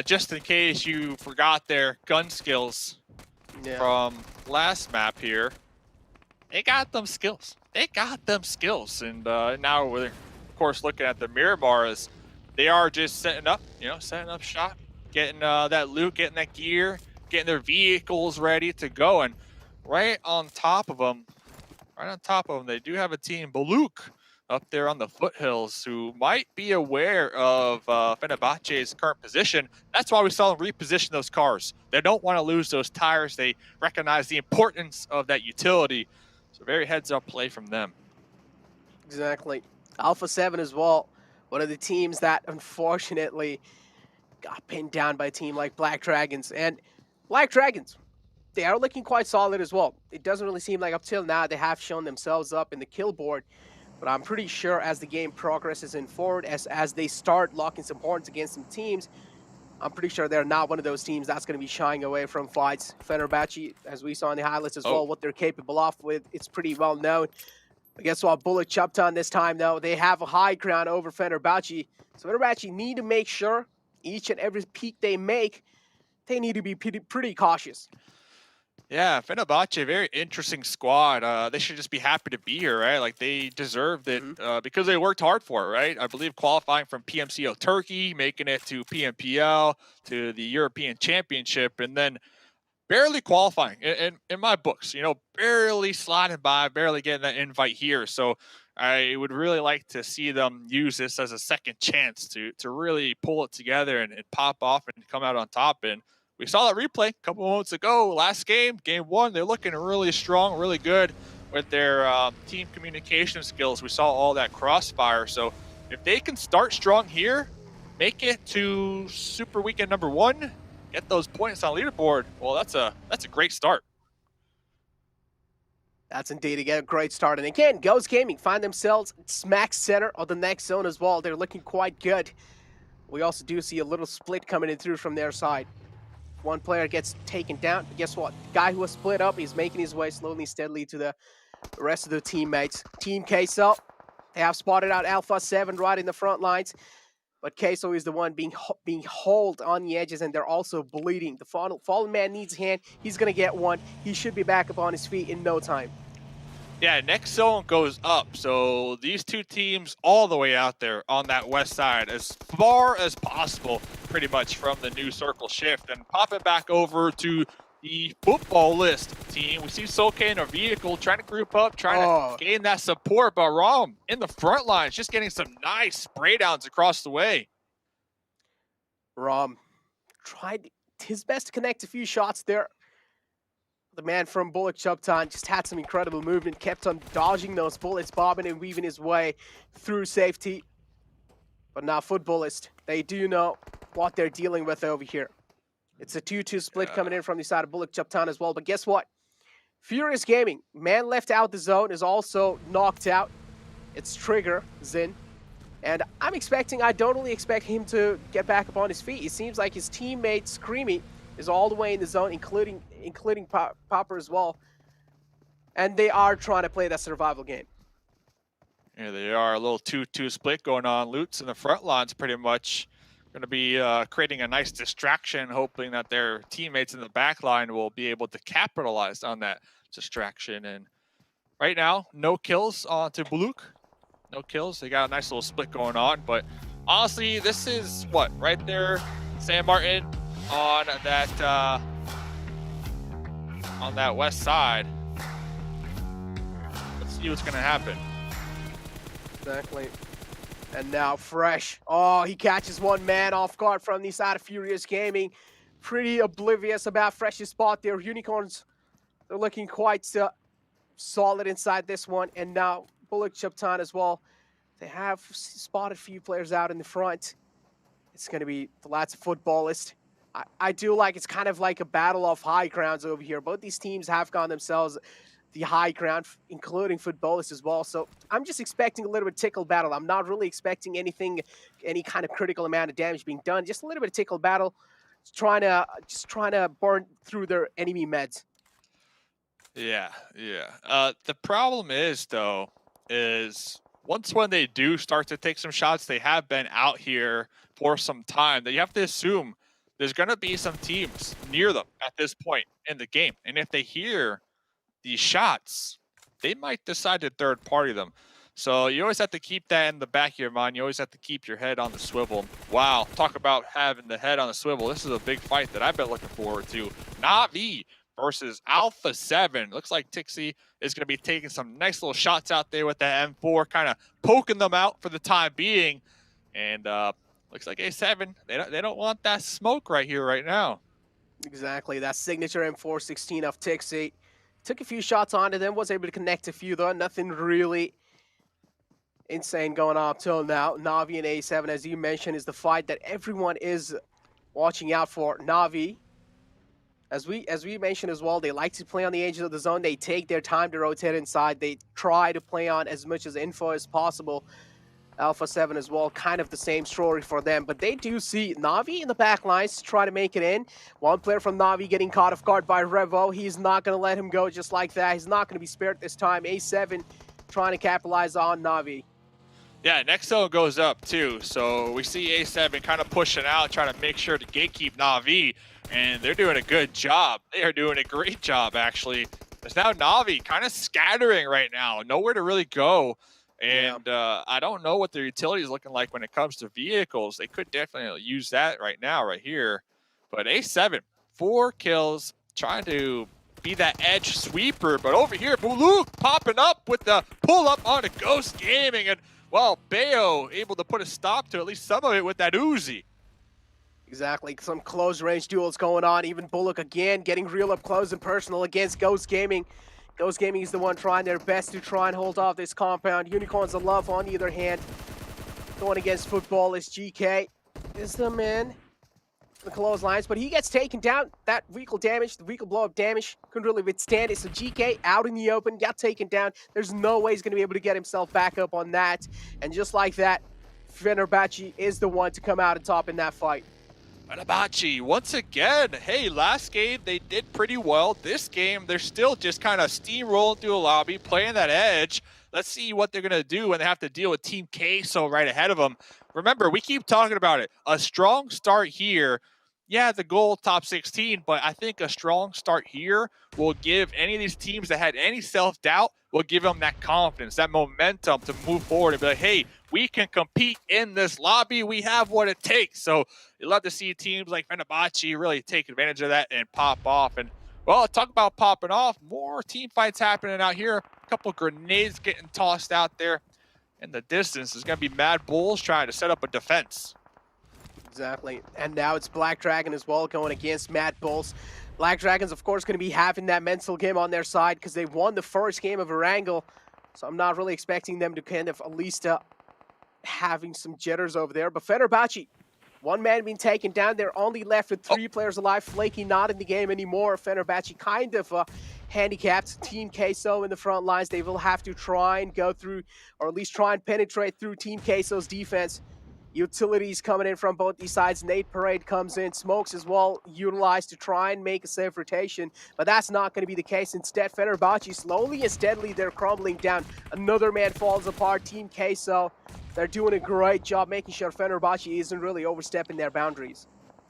Speaker 4: Just in case you forgot their gun skills from last map here. They got them skills. They got them skills. And now we're, of course, looking at the Miramar as they are just setting up, you know, setting up shop, getting that loot, getting that gear, getting their vehicles ready to go. And right on top of them, they do have a team, Baluk, up there on the foothills, who might be aware of Fenerbahce's current position. That's why we saw them reposition those cars. They don't want to lose those tires. They recognize the importance of that utility. So very heads-up play from them.
Speaker 16: Exactly. Alpha 7 as well, one of the teams that unfortunately got pinned down by a team like Black Dragons. And Black Dragons, they are looking quite solid as well. It doesn't really seem like up till now they have shown themselves up in the kill board. But I'm pretty sure as the game progresses in forward, as they start locking some horns against some teams, I'm pretty sure they're not one of those teams that's going to be shying away from fights. Fenerbahce, as we saw in the highlights as well, what they're capable of with, it's pretty well known. But guess what? Bullet chopped on this time, though. They have a high ground over Fenerbahce. So Fenerbahce need to make sure each and every peak they make, they need to be pretty cautious.
Speaker 4: Yeah, Fenerbahce, very interesting squad. They should just be happy to be here, right? Like, they deserved it because they worked hard for it, right? I believe qualifying from PMCO Turkey, making it to PMPL, to the European Championship, and then barely qualifying in my books, you know, barely sliding by, barely getting that invite here. So I would really like to see them use this as a second chance to really pull it together and pop off and come out on top. And we saw that replay a couple moments ago. Last game, game 1, they're looking really strong, really good with their team communication skills. We saw all that crossfire. So if they can start strong here, make it to Super Weekend #1, get those points on leaderboard, well, that's a great start.
Speaker 16: That's indeed a great start. And again, Ghost Gaming find themselves smack center of the next zone as well. They're looking quite good. We also do see a little split coming in through from their side. One player gets taken down, but guess what? The guy who was split up, he's making his way slowly, steadily to the rest of the teammates. Team Queso, They have spotted out Alpha 7 right in the front lines. But Queso is the one being hauled on the edges, and they're also bleeding. The fallen man needs a hand. He's going to get one. He should be back up on his feet in no time.
Speaker 4: Yeah, next zone goes up. So these two teams all the way out there on that west side, as far as possible, pretty much from the new circle shift. And pop it back over to the football list team. We see Soke in a vehicle trying to group up, trying to gain that support. But Rom in the front lines, just getting some nice spray downs across the way.
Speaker 16: Rom tried his best to connect a few shots there. The man from Bullock Chuptan just had some incredible movement, kept on dodging those bullets, bobbing and weaving his way through safety. But now Footballist, they do know what they're dealing with over here. It's a 2-2 split coming in from the side of Bullock Chuptan as well. But guess what? Furious Gaming, man left out the zone, is also knocked out. It's Trigger, Zin. And I don't really expect him to get back up on his feet. It seems like his teammate, Screamy, is all the way in the zone, including Popper as well. And they are trying to play that survival game.
Speaker 4: Here they are, a little 2-2 split going on. Lutz in the front lines pretty much going to be creating a nice distraction, hoping that their teammates in the back line will be able to capitalize on that distraction. And right now, no kills onto Buluk. No kills. They got a nice little split going on. But honestly, this is what? Right there, San Martin on that west side. Let's see what's going to happen.
Speaker 16: Exactly. And now Fresh. Oh, he catches one man off guard from the side of Furious Gaming. Pretty oblivious about Fresh's spot there. Unicorns, they're looking quite solid inside this one. And now Bullock Chuptan as well. They have spotted a few players out in the front. It's going to be the lads of Footballist. I do like, it's kind of like a battle of high grounds over here. Both these teams have gone themselves the high ground, including Footballist as well. So I'm just expecting a little bit of tickle battle. I'm not really expecting any kind of critical amount of damage being done. Just a little bit of tickle battle, just trying to burn through their enemy meds.
Speaker 4: Yeah. The problem is, though, when they do start to take some shots, they have been out here for some time, that you have to assume there's going to be some teams near them at this point in the game. And if they hear these shots, they might decide to third party them. So you always have to keep that in the back of your mind. You always have to keep your head on the swivel. Wow, talk about having the head on the swivel. This is a big fight that I've been looking forward to. Na'Vi versus Alpha 7. Looks like Tixie is going to be taking some nice little shots out there with the M4, kind of poking them out for the time being. And looks like A7, they don't want that smoke right here, right now.
Speaker 16: Exactly, that signature M416 of Tixie. Took a few shots onto them, was able to connect a few though. Nothing really insane going on up till now. Na'Vi and A7, as you mentioned, is the fight that everyone is watching out for. Na'Vi, as we mentioned as well, they like to play on the edges of the zone. They take their time to rotate inside. They try to play on as much as info as possible. Alpha 7 as well, kind of the same story for them. But they do see Na'Vi in the back lines to try to make it in. One player from Na'Vi getting caught off guard by Revo. He's not going to let him go just like that. He's not going to be spared this time. A7 trying to capitalize on Na'Vi.
Speaker 4: Yeah, next zone goes up too. So we see A7 kind of pushing out, trying to make sure to gatekeep Na'Vi. And they're doing a good job. They are doing a great job, actually. There's now Na'Vi kind of scattering right now. Nowhere to really go. And I don't know what their utility is looking like when it comes to vehicles. They could definitely use that right now, right here. But A7, 4 kills, trying to be that edge sweeper. But over here, Buluk popping up with the pull-up on a Ghost Gaming. And, well, Bayo able to put a stop to at least some of it with that Uzi.
Speaker 16: Exactly, some close-range duels going on. Even Bullock again getting real up close and personal against Ghost Gaming. Ghost Gaming is the one trying their best to try and hold off this compound. Unicorns of Love on the other hand, going against Footballist. GK is the man. The clotheslines, but he gets taken down. That vehicle damage, the vehicle blow-up damage, couldn't really withstand it. So GK out in the open, got taken down. There's no way he's going to be able to get himself back up on that. And just like that, Fenerbahce is the one to come out on top in that fight.
Speaker 4: Fenerbahce, once again, hey, last game they did pretty well. This game, they're still just kind of steamrolling through the lobby, playing that edge. Let's see what they're going to do when they have to deal with Team Queso right ahead of them. Remember, we keep talking about it. A strong start here. Yeah, the goal top 16, but I think a strong start here will give any of these teams that had any self-doubt, will give them that confidence, that momentum to move forward and be like, hey, we can compete in this lobby. We have what it takes. So you love to see teams like Fenerbahce really take advantage of that and pop off. And, well, talk about popping off. More team fights happening out here. A couple grenades getting tossed out there in the distance. There's going to be Mad Bulls trying to set up a defense.
Speaker 16: Exactly. And now it's Black Dragon as well going against Mad Bulls. Black Dragon's, of course, going to be having that mental game on their side because they won the first game of Erangel. So I'm not really expecting them to kind of at least having some jitters over there. But Fenerbahce, one man being taken down. They're only left with 3 players alive. Flaky not in the game anymore. Fenerbahce kind of handicapped. Team Queso in the front lines. They will have to try and go through, or at least try and penetrate through Team Queso's defense. Utilities coming in from both these sides. Nate Parade comes in. Smokes as well utilized to try and make a safe rotation. But that's not going to be the case. Instead, Fenerbahce slowly and steadily, they're crumbling down. Another man falls apart. Team Queso, they're doing a great job making sure Fenerbahce isn't really overstepping their boundaries.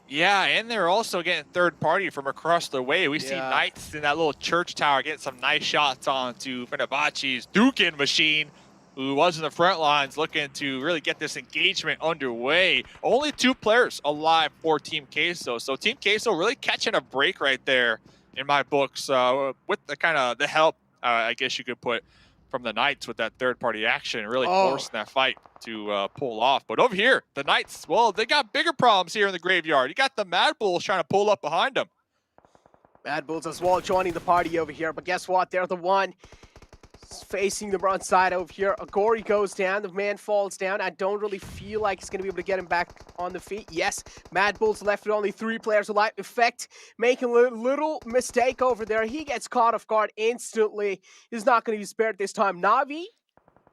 Speaker 4: Yeah, and they're also getting third party from across the way. We see Knights in that little church tower getting some nice shots onto Fenerbahce's Dukin machine, who was in the front lines looking to really get this engagement underway. Only 2 players alive for Team Queso. So Team Queso really catching a break right there in my books with the kind of the help, I guess you could put, from the Knights with that third-party action, really forcing that fight to pull off. But over here, the Knights, well, they got bigger problems here in the graveyard. You got the Mad Bulls trying to pull up behind them.
Speaker 16: Mad Bulls as well joining the party over here. But guess what? They're the one facing the front side over here. Agori goes down. The man falls down. I don't really feel like he's going to be able to get him back on the feet. Yes, Mad Bulls left with only 3 players alive. Effect making a little mistake over there. He gets caught off guard instantly. He's not going to be spared this time. Navi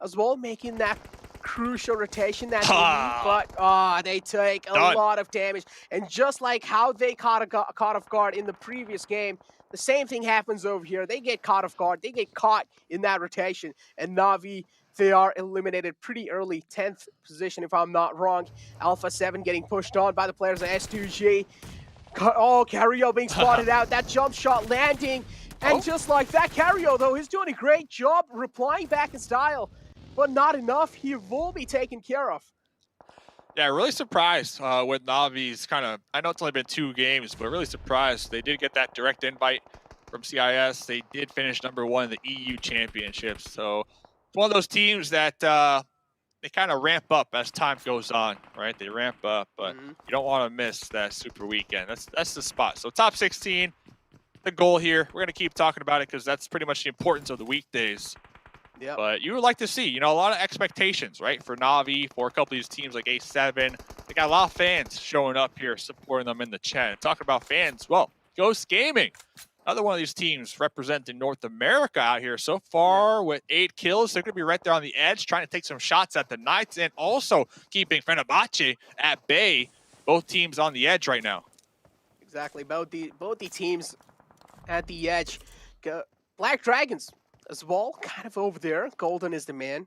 Speaker 16: as well making that crucial rotation that they need, but they take a lot of damage. And just like how they caught off guard in the previous game, the same thing happens over here. They get caught off guard. They get caught in that rotation. And Navi, they are eliminated pretty early. 10th position, if I'm not wrong. Alpha 7 getting pushed on by the players of S2G. Oh, Cario being spotted out. That jump shot landing. And just like that, Cario, though, he's doing a great job replying back in style. But not enough. He will be taken care of.
Speaker 4: Yeah, really surprised with Navi's kind of, I know it's only been 2 games, but really surprised. They did get that direct invite from CIS. They did finish #1 in the EU Championships. So it's one of those teams that they kind of ramp up as time goes on, right? They ramp up, but you don't want to miss that super weekend. That's the spot. So top 16, the goal here. We're going to keep talking about it because that's pretty much the importance of the weekdays.
Speaker 16: Yep.
Speaker 4: But you would like to see, you know, a lot of expectations, right? For Navi, for a couple of these teams like A7. They got a lot of fans showing up here, supporting them in the chat. Talking about fans, well, Ghost Gaming, another one of these teams representing North America out here so far with 8 kills. They're going to be right there on the edge, trying to take some shots at the Knights and also keeping Fenerbahce at bay. Both teams on the edge right now.
Speaker 16: Exactly. Both the teams at the edge. Black Dragons as well, kind of over there. Golden is the man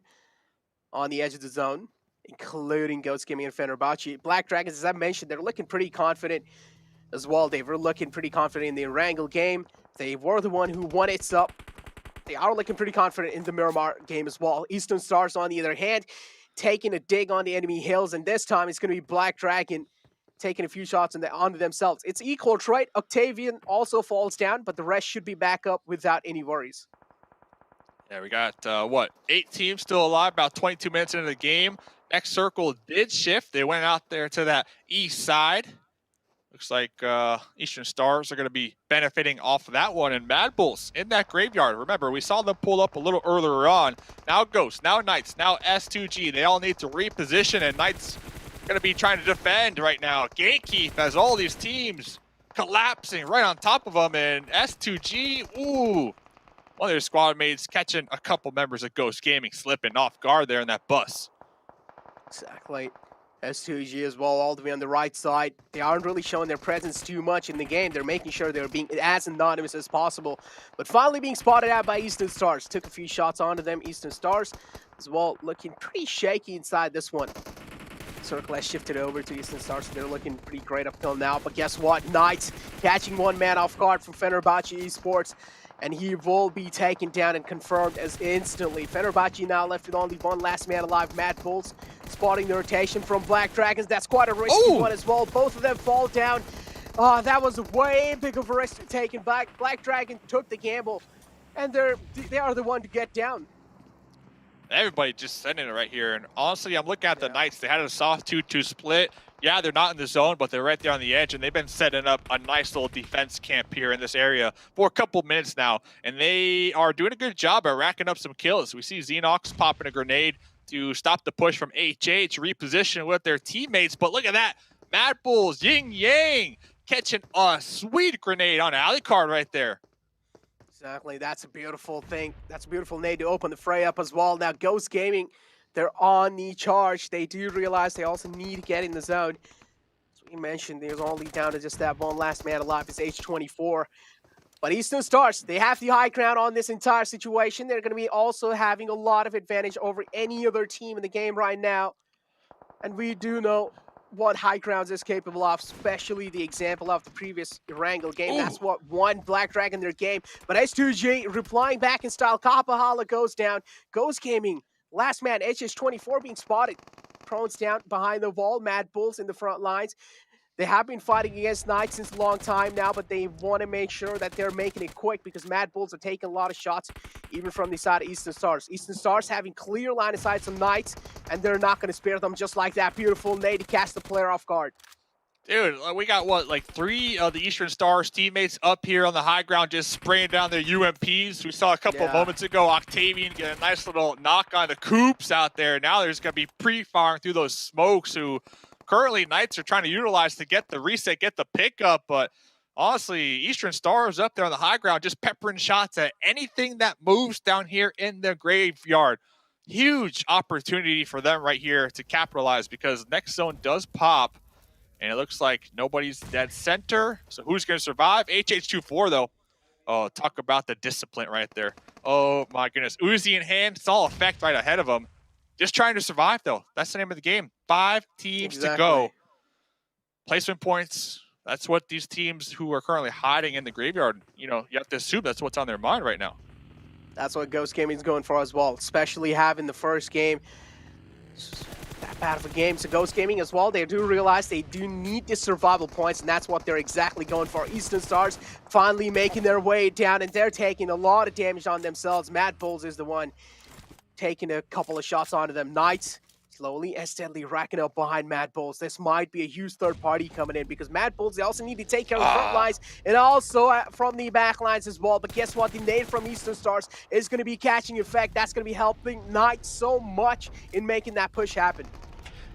Speaker 16: on the edge of the zone, including Ghost Gaming and Fenerbahce. Black Dragons, as I mentioned, they're looking pretty confident as well. They were looking pretty confident in the Erangel game. They were the one who won it up. They are looking pretty confident in the Miramar game as well. Eastern Stars, on the other hand, taking a dig on the enemy hills, and this time it's going to be Black Dragon taking a few shots onto themselves. It's equal, right? Octavian also falls down, but the rest should be back up without any worries.
Speaker 4: Yeah, we got, 8 teams still alive, about 22 minutes into the game. Next circle did shift. They went out there to that east side. Looks like Eastern Stars are going to be benefiting off of that one. And Mad Bulls in that graveyard. Remember, we saw them pull up a little earlier on. Now Ghost, now Knights, now S2G. They all need to reposition, and Knights going to be trying to defend right now. Gatekeep as all these teams collapsing right on top of them. And S2G, ooh. One of their squad mates catching a couple members of Ghost Gaming slipping off guard there in that bus.
Speaker 16: Exactly. S2G as well, all the way on the right side. They aren't really showing their presence too much in the game. They're making sure they're being as anonymous as possible. But finally being spotted out by Eastern Stars. Took a few shots onto them. Eastern Stars as well, looking pretty shaky inside this one. Circle has shifted over to Eastern Stars, so they're looking pretty great up till now. But guess what? Knights catching one man off guard from Fenerbahce Esports, and he will be taken down and confirmed as instantly. Fenerbahce now left with only one last man alive, Mad Bulls, spotting the rotation from Black Dragons. That's quite a risky one as well. Both of them fall down. That was way big of a risk taken back. Black Dragon took the gamble, and they are the one to get down.
Speaker 4: Everybody just sending it right here. And honestly, I'm looking at the Knights. They had a soft 2-2 split. Yeah, they're not in the zone, but they're right there on the edge, and they've been setting up a nice little defense camp here in this area for a couple minutes now. And they are doing a good job at racking up some kills. We see Xenox popping a grenade to stop the push from HH, reposition with their teammates. But look at that. Mad Bulls, Yin Yang, catching a sweet grenade on Alucard right there.
Speaker 16: Exactly, that's a beautiful thing. That's a beautiful nade to open the fray up as well. Now, Ghost Gaming, they're on the charge. They do realize they also need to get in the zone. As we mentioned, there's only down to just that one last man alive. It's H24. But Eastern Stars, they have the high ground on this entire situation. They're going to be also having a lot of advantage over any other team in the game right now. And we do know what high grounds is capable of, especially the example of the previous Erangel game. That's what won Black Dragon their game. But S2G replying back in style. Kapahala goes down. Ghost Gaming, last man, HS24 being spotted. Prone's down behind the wall. Mad Bulls in the front lines. They have been fighting against Knights since a long time now, but they want to make sure that they're making it quick because Mad Bulls are taking a lot of shots, even from the side of Eastern Stars. Eastern Stars having clear line of sight some Knights, and they're not going to spare them just like that. Beautiful nade to catch the player off guard.
Speaker 4: Dude, we got, what, like 3 of the Eastern Stars teammates up here on the high ground just spraying down their UMPs. We saw a couple of moments ago, Octavian get a nice little knock on the Coops out there. Now there's going to be pre-firing through those smokes who currently Knights are trying to utilize to get the reset, get the pickup. But honestly, Eastern Stars up there on the high ground just peppering shots at anything that moves down here in the graveyard. Huge opportunity for them right here to capitalize because next zone does pop. And it looks like nobody's dead center. So who's going to survive? HH24, though. Oh, talk about the discipline right there. Oh, my goodness. Uzi in hand. It's all effect right ahead of him. Just trying to survive, though. That's the name of the game. 5 teams to go. Placement points. That's what these teams who are currently hiding in the graveyard, you have to assume that's what's on their mind right now.
Speaker 16: That's what Ghost Gaming is going for as well, especially having the first game. That bad of a game. So Ghost Gaming as well, they do realize they do need the survival points, and that's what they're exactly going for. Eastern Stars finally making their way down, and they're taking a lot of damage on themselves. Mad Bulls is the one taking a couple of shots onto them. Knights slowly and steadily racking up behind Mad Bulls. This might be a huge third party coming in because Mad Bulls, they also need to take care of the front lines and also from the back lines as well. But guess what? The nade from Eastern Stars is going to be catching effect. That's going to be helping Knights so much in making that push happen.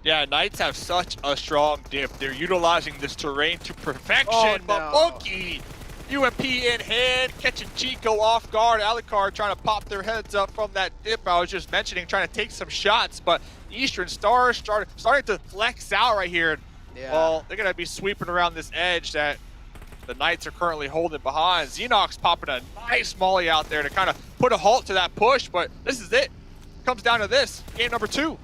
Speaker 4: Yeah, Knights have such a strong dip. They're utilizing this terrain to perfection, but Monkey, UMP in hand, catching Chico off guard. Alucard trying to pop their heads up from that dip I was just mentioning, trying to take some shots, but Eastern Stars starting to flex out right here. Well, they're going to be sweeping around this edge that the Knights are currently holding behind. Xenox popping a nice molly out there to kind of put a halt to that push, but this is it. Comes down to this, game number 2.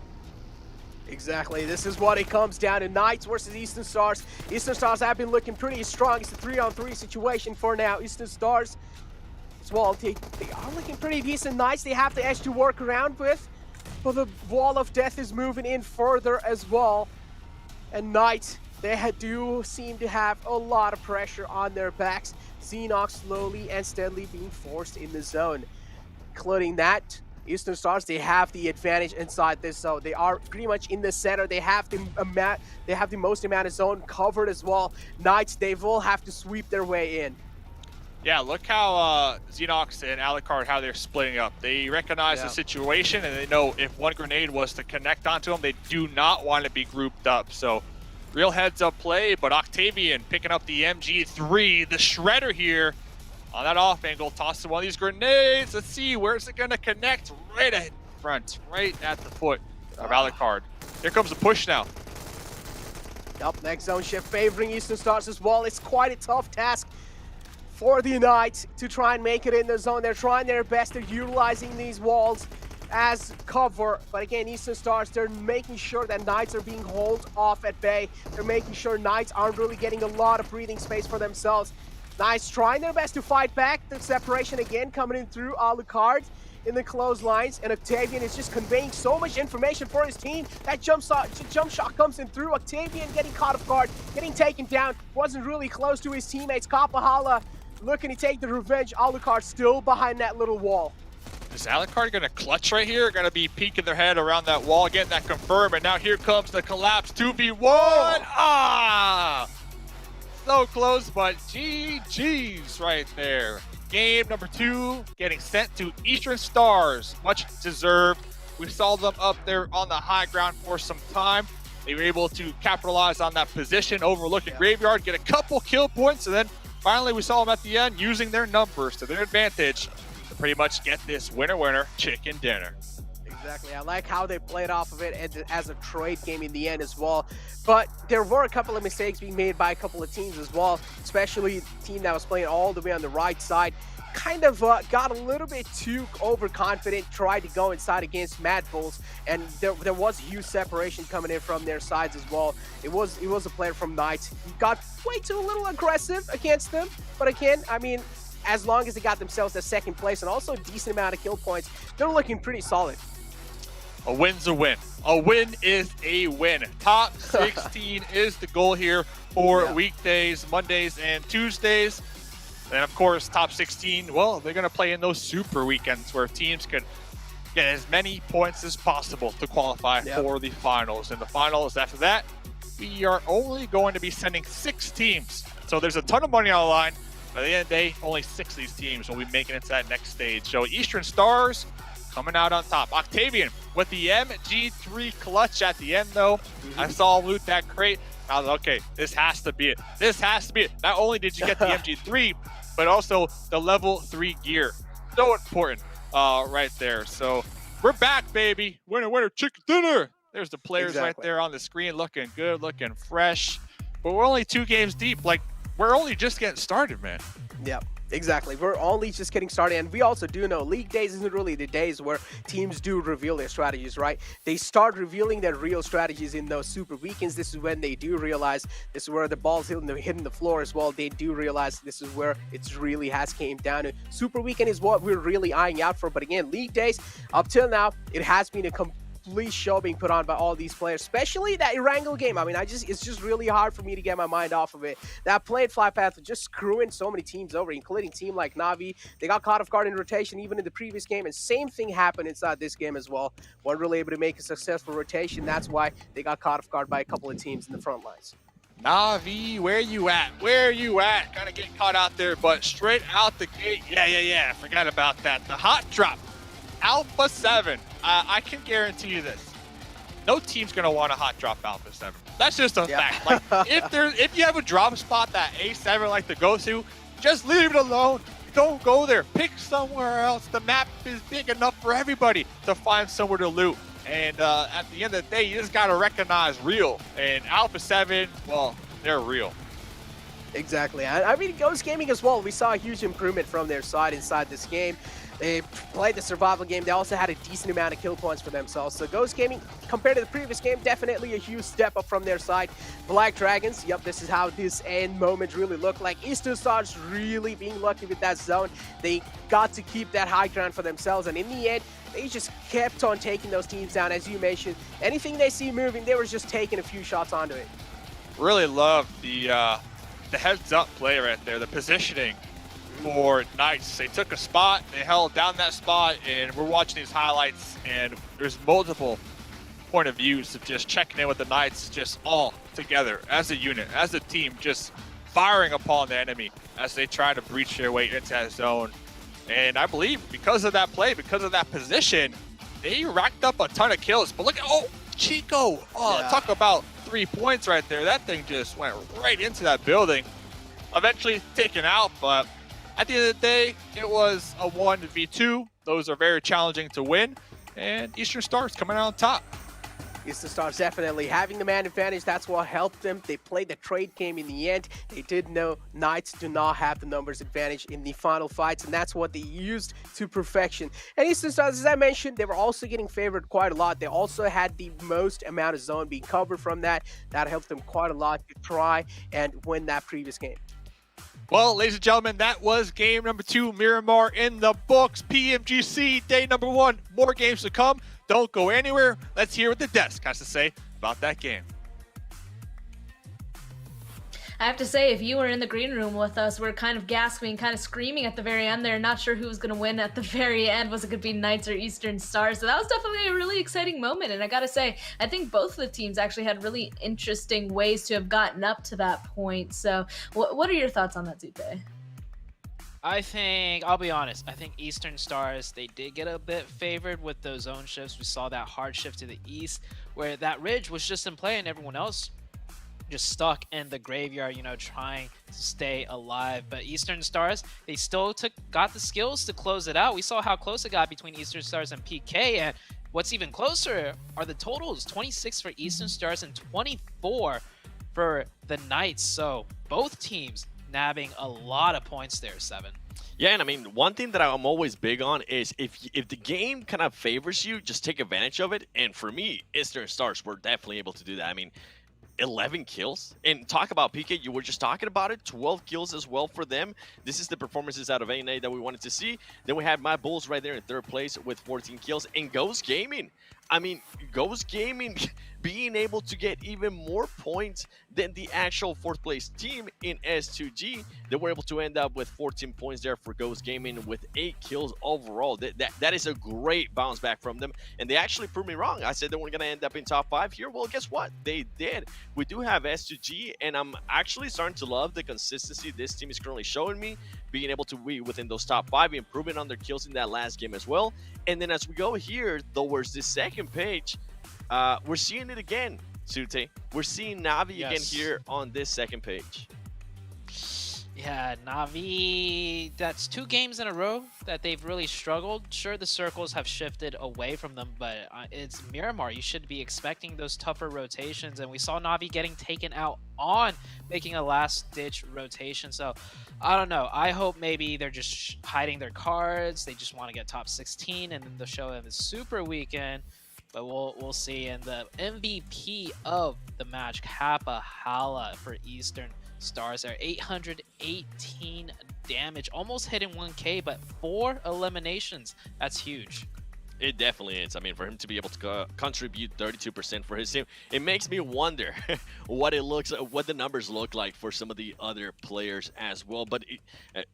Speaker 16: Exactly, this is what it comes down to. Knights versus Eastern Stars. Eastern Stars have been looking pretty strong. It's a 3-on-3 situation for now. Eastern Stars as well, they are looking pretty decent. Knights, they have the edge to work around with, but the Wall of Death is moving in further as well. And Knights, they do seem to have a lot of pressure on their backs. Xenox slowly and steadily being forced in the zone. Including that, Eastern Stars, they have the advantage inside this zone. They are pretty much in the center. They have the most amount of zone covered as well. Knights, they will have to sweep their way in.
Speaker 4: Yeah, look how Xenox and Alucard, how they're splitting up. They recognize the situation, and they know if one grenade was to connect onto them, they do not want to be grouped up. So, real heads-up play, but Octavian picking up the MG3, the Shredder here. On that off angle, tossing one of these grenades. Let's see, where's it going to connect? Right in front, right at the foot of Alucard. Here comes the push now.
Speaker 16: Up next zone shift favoring Eastern Stars as well. It's quite a tough task for the Knights to try and make it in the zone. They're trying their best. They're utilizing these walls as cover. But again, Eastern Stars, they're making sure that Knights are being held off at bay. They're making sure Knights aren't really getting a lot of breathing space for themselves. Knights trying their best to fight back. The separation again coming in through Alucard in the close lines, and Octavian is just conveying so much information for his team. That jump shot comes in through. Octavian getting caught off guard, getting taken down. Wasn't really close to his teammates. Kapahala looking to take the revenge. Alucard still behind that little wall.
Speaker 4: Is Alucard going to clutch right here? Going to be peeking their head around that wall, getting that confirmed, and now here comes the collapse 2v1. Ah! So close, but GG's right there. Game number 2 getting sent to Eastern Stars. Much deserved. We saw them up there on the high ground for some time. They were able to capitalize on that position, overlooking Graveyard, get a couple kill points, and then finally we saw them at the end using their numbers to their advantage to pretty much get this winner chicken dinner.
Speaker 16: Exactly. I like how they played off of it as a trade game in the end as well. But there were a couple of mistakes being made by a couple of teams as well, especially the team that was playing all the way on the right side. Kind of got a little bit too overconfident, tried to go inside against Mad Bulls, and there was huge separation coming in from their sides as well. It was a player from Knights. He got way too a little aggressive against them, but again, I mean, as long as they got themselves a second place and also a decent amount of kill points, they're looking pretty solid.
Speaker 4: A win's a win. A win is a win. Top 16 is the goal here for weekdays, Mondays, and Tuesdays. And of course, top 16, well, they're going to play in those super weekends where teams can get as many points as possible to qualify for the finals. And the finals after that, we are only going to be sending 6 teams. So there's a ton of money on the line. By the end of the day, only 6 of these teams will be making it to that next stage. So Eastern Stars coming out on top. Octavian with the MG3 clutch at the end, though. I saw him loot that crate. I was like, okay, this has to be it. This has to be it. Not only did you get the MG3, but also the level 3 gear. So important right there. So we're back, baby. Winner, chicken dinner. There's the players right there on the screen looking good, looking fresh. But we're only 2 games deep. Like, we're only just getting started, man.
Speaker 16: Yep. Exactly. We're only just getting started, and we also do know League Days isn't really the days where teams do reveal their strategies, right? They start revealing their real strategies in those super weekends. This is when they do realize this is where the ball's hitting the floor as well. They do realize this is where it really has came down to. Super weekend is what we're really eyeing out for, but again, League Days, up till now, it has been a complete show being put on by all these players, especially that Erangel game. I mean, it's just really hard for me to get my mind off of it. That play at Flypath was just screwing so many teams over, including team like Na'Vi. They got caught off guard in rotation even in the previous game, and same thing happened inside this game as well. Weren't really able to make a successful rotation. That's why they got caught off guard by a couple of teams in the front lines.
Speaker 4: Na'Vi, where you at? Where you at? Kind of getting caught out there, but straight out the gate. Yeah. Forgot about that. The hot drop. Alpha 7. I can guarantee you this. No team's going to want a hot drop Alpha 7. That's just a fact. Like, if you have a drop spot that A7 like to go to, just leave it alone. Don't go there. Pick somewhere else. The map is big enough for everybody to find somewhere to loot. And at the end of the day, you just got to recognize real. And Alpha 7, well, they're real.
Speaker 16: Exactly. I mean, Ghost Gaming as well. We saw a huge improvement from their side inside this game. They played the survival game. They also had a decent amount of kill points for themselves. So Ghost Gaming, compared to the previous game, definitely a huge step up from their side. Black Dragons, yep, this is how this end moment really looked like. Eastern Stars really being lucky with that zone. They got to keep that high ground for themselves. And in the end, they just kept on taking those teams down. As you mentioned, anything they see moving, they were just taking a few shots onto it.
Speaker 4: Really love the heads-up play right there, the positioning for Knights. They took a spot, they held down that spot, and we're watching these highlights, and there's multiple point of views of just checking in with the Knights, just all together as a unit, as a team, just firing upon the enemy as they try to breach their way into that zone. And I believe because of that play, because of that position, they racked up a ton of kills. But look at, Chico, talk about 3 points right there. That thing just went right into that building. Eventually taken out, but at the end of the day, it was a 1v2. Those are very challenging to win, and Eastern Stars coming out on top.
Speaker 16: Eastern Stars definitely having the man advantage. That's what helped them. They played the trade game in the end. They did know Knights do not have the numbers advantage in the final fights, and that's what they used to perfection. And Eastern Stars, as I mentioned, they were also getting favored quite a lot. They also had the most amount of zone being covered from that. That helped them quite a lot to try and win that previous game.
Speaker 4: Well, ladies and gentlemen, that was game number 2, Miramar in the books. PMGC day number 1. More games to come. Don't go anywhere. Let's hear what the desk has to say about that game.
Speaker 11: I have to say, if you were in the green room with us, we're kind of gasping, kind of screaming at the very end there, not sure who was going to win at the very end. Was it going to be Knights or Eastern Stars? So that was definitely a really exciting moment. And I got to say, I think both of the teams actually had really interesting ways to have gotten up to that point. So what are your thoughts on that, Zupe?
Speaker 5: I think, I'll be honest, I think Eastern Stars, they did get a bit favored with those zone shifts. We saw that hard shift to the east where that ridge was just in play and everyone else just stuck in the graveyard, you know, trying to stay alive. But Eastern Stars, they still got the skills to close it out. We saw how close it got between Eastern Stars and PK, and what's even closer are the totals. 26 for Eastern Stars and 24 for the Knights. So both teams nabbing a lot of points there, 7.
Speaker 14: Yeah, and I mean, one thing that I'm always big on is if the game kind of favors you, just take advantage of it. And for me, Eastern Stars were definitely able to do that. I mean, 11 kills, and talk about PK, you were just talking about it, 12 kills as well for them. This is the performances out of ANA that we wanted to see. Then we had my Bulls right there in 3rd place with 14 kills, and Ghost Gaming, I mean, Ghost Gaming being able to get even more points than the actual 4th place team in S2G. They were able to end up with 14 points there for Ghost Gaming with 8 kills overall. That is a great bounce back from them, and they actually proved me wrong. I said they weren't going to end up in top 5 here. Well, guess what? They did. We do have S2G, and I'm actually starting to love the consistency this team is currently showing me, being able to be within those top 5, improving on their kills in that last game as well. And then as we go here towards this second page, we're seeing it again, Sute. We're seeing Navi again here on this second page.
Speaker 5: Yeah, Navi, that's 2 games in a row that they've really struggled. Sure, the circles have shifted away from them, but it's Miramar. You should be expecting those tougher rotations, and we saw Navi getting taken out on making a last-ditch rotation. So, I don't know. I hope maybe they're just hiding their cards. They just want to get top 16, and then they'll show them the Super Weekend. But we'll see. And the MVP of the match, Kappa Hala for Eastern Stars, are 818 damage, almost hitting 1K, but 4 eliminations. That's huge.
Speaker 14: It definitely is. I mean, for him to be able to contribute 32% for his team, it makes me wonder what the numbers look like for some of the other players as well. But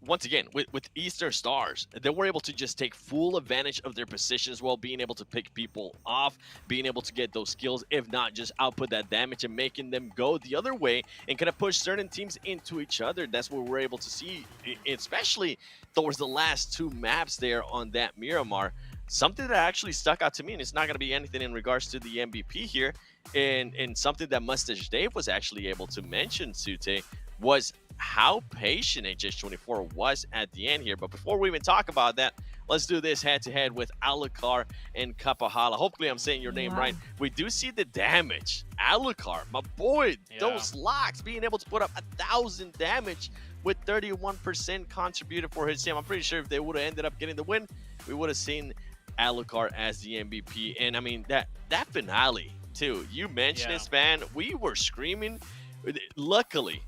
Speaker 14: once again, with Eastern Stars, they were able to just take full advantage of their positions while being able to pick people off, being able to get those skills, if not just output that damage and making them go the other way and kind of push certain teams into each other. That's what we're able to see, especially towards the last 2 maps there on that Miramar. Something that actually stuck out to me, and it's not going to be anything in regards to the MVP here, and something that Mustache Dave was actually able to mention, Sute, was how patient HH24 was at the end here. But before we even talk about that, let's do this head-to-head with Alucard and Kapahala. Hopefully I'm saying your name right. We do see the damage. Alucard, my boy, those locks, being able to put up 1,000 damage with 31% contributed for his team. I'm pretty sure if they would have ended up getting the win, we would have seen Alucard as the MVP. And I mean, that finale too, you mentioned it, Span. We were screaming. Luckily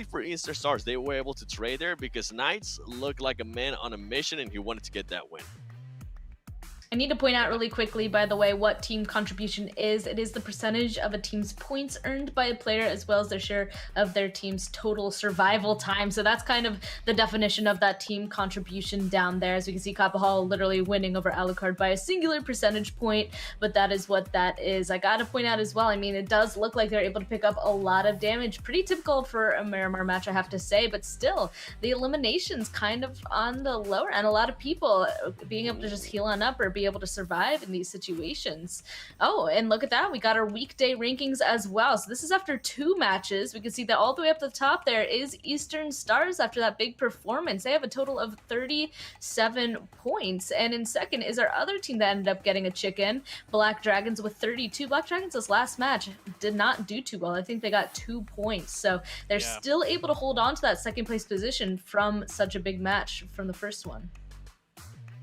Speaker 14: for Eastern Stars, they were able to trade there because Knights looked like a man on a mission and he wanted to get that win.
Speaker 11: I need to point out really quickly, by the way, what team contribution is. It is the percentage of a team's points earned by a player as well as their share of their team's total survival time. So that's kind of the definition of that team contribution down there. As we can see, Kapahal literally winning over Alucard by a singular percentage point, but that is what that is. I gotta point out as well, I mean, it does look like they're able to pick up a lot of damage. Pretty typical for a Miramar match, I have to say, but still, the eliminations kind of on the lower end. A lot of people being able to just heal on up or be able to survive in these situations. Oh, and look at that. We got our weekday rankings as well. So this is after 2 matches. We can see that all the way up to the top there is Eastern Stars after that big performance. They have a total of 37 points. And in second is our other team that ended up getting a chicken, Black Dragons with 32. Black Dragons this last match did not do too well. I think they got 2 points. So they're still able to hold on to that second place position from such a big match from the first one.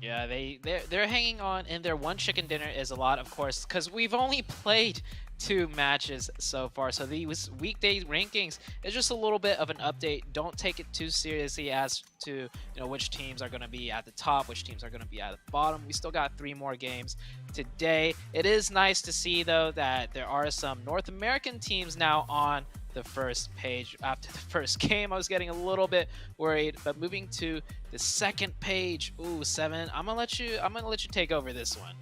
Speaker 5: Yeah, they're hanging on, and their one chicken dinner is a lot, of course, because we've only played 2 matches so far. So these weekday rankings is just a little bit of an update. Don't take it too seriously as to which teams are going to be at the top, which teams are going to be at the bottom. We still got 3 more games today. It is nice to see though that there are some North American teams now on the first page. After the first game, I was getting a little bit worried, but moving to the second page, ooh, Seven, I'm gonna let you take over this one.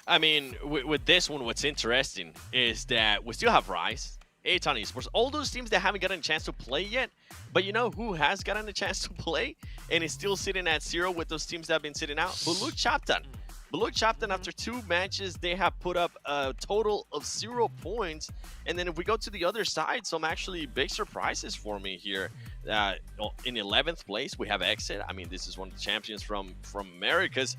Speaker 14: I mean, with this one, what's interesting is that we still have Rise, Aton Esports, all those teams that haven't gotten a chance to play yet. But you know who has gotten a chance to play and is still sitting at 0 with those teams that have been sitting out? Buluk Chaptan. Buluk Chaptan, after 2 matches, they have put up a total of 0 points. And then if we go to the other side, some actually big surprises for me here. In 11th place, we have Exit. I mean, this is one of the champions from Americas.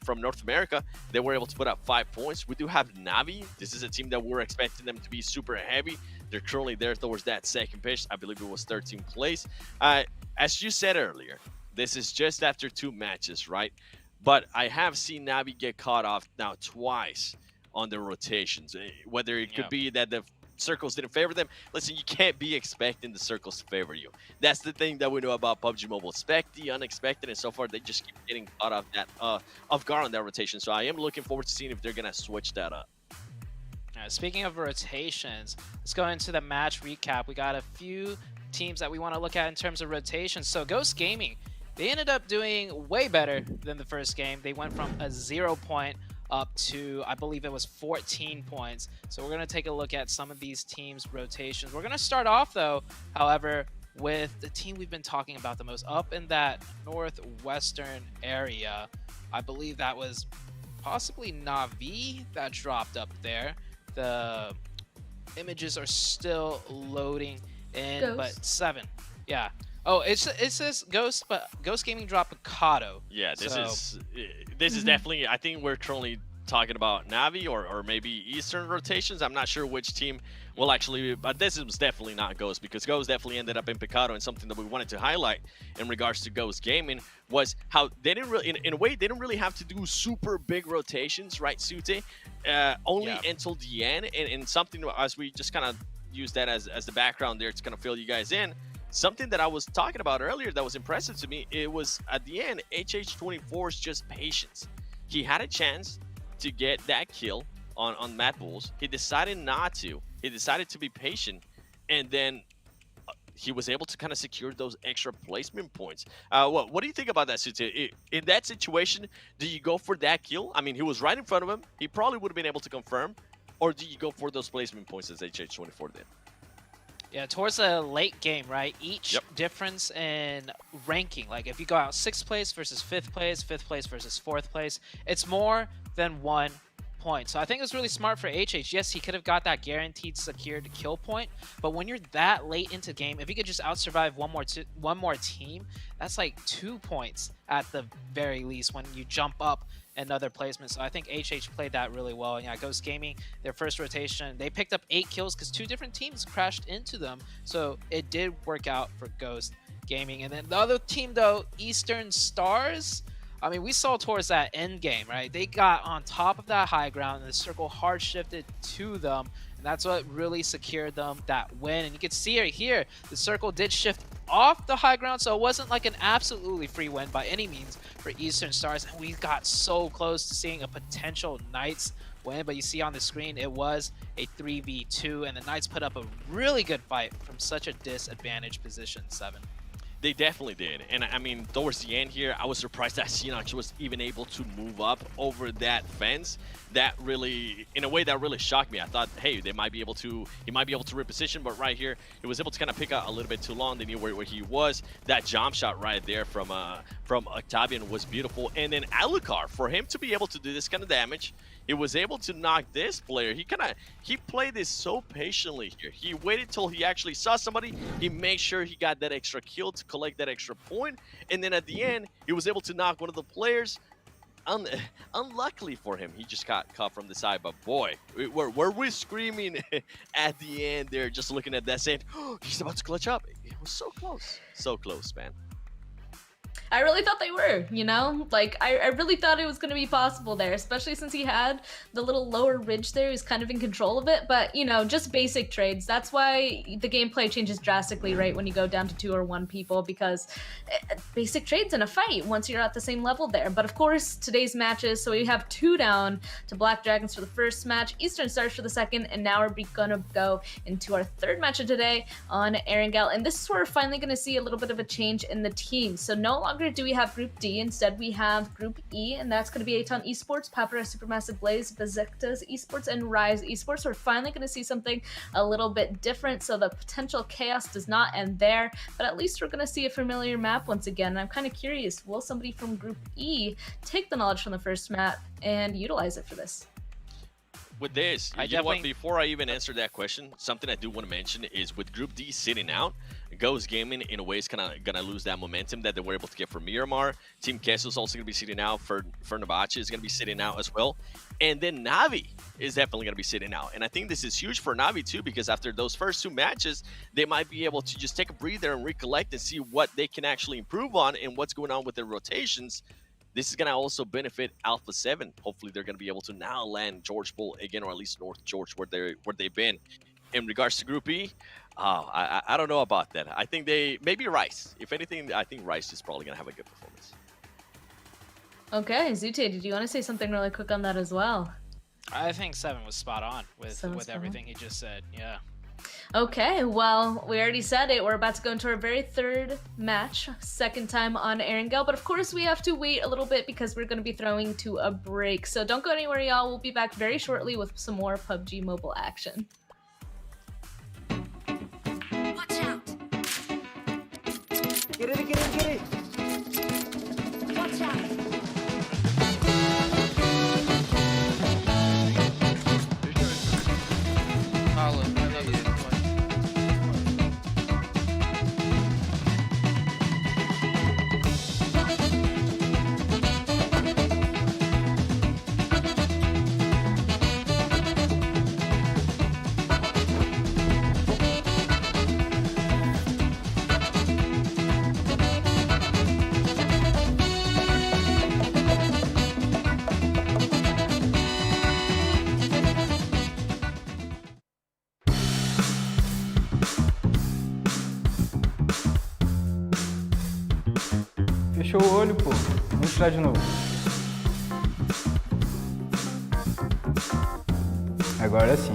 Speaker 14: From North America. They were able to put up 5 points. We do have Navi. This is a team that we're expecting them to be super heavy. They're currently there towards that second pitch. I believe it was 13th place. As you said earlier, this is just after 2 matches, right? But I have seen Navi get caught off now twice on the rotations. Whether it could be that the circles didn't favor them. Listen, you can't be expecting the circles to favor you. That's the thing that we know about PUBG Mobile. Expect the unexpected, and so far they just keep getting caught off guard on that rotation. So I am looking forward to seeing if they're gonna switch that up.
Speaker 5: Speaking of rotations, let's go into the match recap. We got a few teams that we want to look at in terms of rotations. So Ghost Gaming, they ended up doing way better than the first game. They went from a 0 point up to, I believe it was 14 points. So we're going to take a look at some of these teams' rotations. We're going to start off, though, however, with the team we've been talking about the most up in that northwestern area. I believe that was possibly Na'Vi that dropped up there. The images are still loading in,
Speaker 11: Ghost.
Speaker 5: but 7. Yeah. Oh, it says Ghost, but Ghost Gaming dropped Picado.
Speaker 14: Yeah, this is definitely, I think we're currently talking about Navi or maybe Eastern rotations. I'm not sure which team will actually, but this is definitely not Ghost, because Ghost definitely ended up in Picado, and something that we wanted to highlight in regards to Ghost Gaming was how they didn't really, in a way, they didn't really have to do super big rotations, right, Sute? Only until the end, and something as we just kind of use that as the background there to kind of fill you guys in. Something that I was talking about earlier that was impressive to me, it was at the end, HH24's just patience. He had a chance to get that kill on Matt Bulls. He decided not to. He decided to be patient, and then he was able to kind of secure those extra placement points. What do you think about that, Sute? In that situation, do you go for that kill? I mean, he was right in front of him. He probably would have been able to confirm. Or do you go for those placement points as HH24 did?
Speaker 5: Yeah, towards the late game, right? Each difference in ranking, like if you go out 6th place versus 5th place, 5th place versus 4th place, it's more than 1 point. So I think it was really smart for HH. Yes, he could have got that guaranteed secured kill point, but when you're that late into the game, if you could just out-survive one more team, that's like 2 points at the very least when you jump up another placement. So I think HH played that really well. And yeah, Ghost Gaming, their first rotation, they picked up 8 kills because 2 different teams crashed into them. So it did work out for Ghost Gaming. And then the other team, though, Eastern Stars, I mean, we saw towards that end game, right? They got on top of that high ground, and the circle hard shifted to them. And that's what really secured them that win. And you can see it here, the circle did shift off the high ground, so it wasn't like an absolutely free win by any means for Eastern Stars. And we got so close to seeing a potential Knights win, but you see on the screen, it was a 3v2, and the Knights put up a really good fight from such a disadvantaged position, 7.
Speaker 14: They definitely did. And I mean, towards the end here, I was surprised that Sinox was even able to move up over that fence. That really, in a way, that really shocked me. I thought, hey, he might be able to reposition, but right here, he was able to kind of pick out a little bit too long. They knew where he was. That jump shot right there from Octavian was beautiful. And then Alucard, for him to be able to do this kind of damage, he was able to knock this player. He played this so patiently here. He waited till he actually saw somebody. He made sure he got that extra kill to collect that extra point. And then at the end, he was able to knock one of the players. Unluckily for him, he just got caught from the side. But boy, were we screaming at the end there, just looking at that saying, oh, he's about to clutch up. It was so close, man.
Speaker 11: I really thought they were, you know? Like, I really thought it was going to be possible there, especially since he had the little lower ridge there. He was kind of in control of it, but, you know, just basic trades. That's why the gameplay changes drastically, right, when you go down to 2 or 1 people, because basic trades in a fight once you're at the same level there. But, of course, today's matches, so we have 2 down to Black Dragons for the first match, Eastern Stars for the second, and now we're going to go into our third match of today on Erangel. And this is where we're finally going to see a little bit of a change in the team. So no longer do we have Group D, instead we have Group E, and that's going to be Aton Esports, Papara Supermassive Blaze, Besiktas Esports, and Rise Esports. We're finally going to see something a little bit different, so the potential chaos does not end there, but at least we're going to see a familiar map once again. And I'm kind of curious, will somebody from Group E take the knowledge from the first map and utilize it for this?
Speaker 14: With this, you know what, before I even answer that question, something I do want to mention is with Group D sitting out, Ghost Gaming in a way is kind of going to lose that momentum that they were able to get for Miramar. Team Queso is also going to be sitting out. For Nabache is going to be sitting out as well. And then Navi is definitely going to be sitting out. And I think this is huge for Navi too, because after those first 2 matches, they might be able to just take a breather and recollect and see what they can actually improve on and what's going on with their rotations. This is going to also benefit Alpha 7. Hopefully, they're going to be able to now land George Bull again, or at least North George, where they've been. In regards to Group E, I don't know about that. I think maybe Rice. If anything, I think Rice is probably going to have a good performance.
Speaker 11: Okay, Zute, did you want to say something really quick on that as well?
Speaker 5: I think 7 was spot on with everything he just said. Yeah.
Speaker 11: Okay, well, we already said it. We're about to go into our very third match, second time on Erangel, but of course we have to wait a little bit because we're going to be throwing to a break. So don't go anywhere, y'all. We'll be back very shortly with some more PUBG Mobile action.
Speaker 8: Watch out!
Speaker 16: Get it!
Speaker 8: Watch out!
Speaker 9: Fechou o olho, pô. Vamos tirar de novo. Agora sim.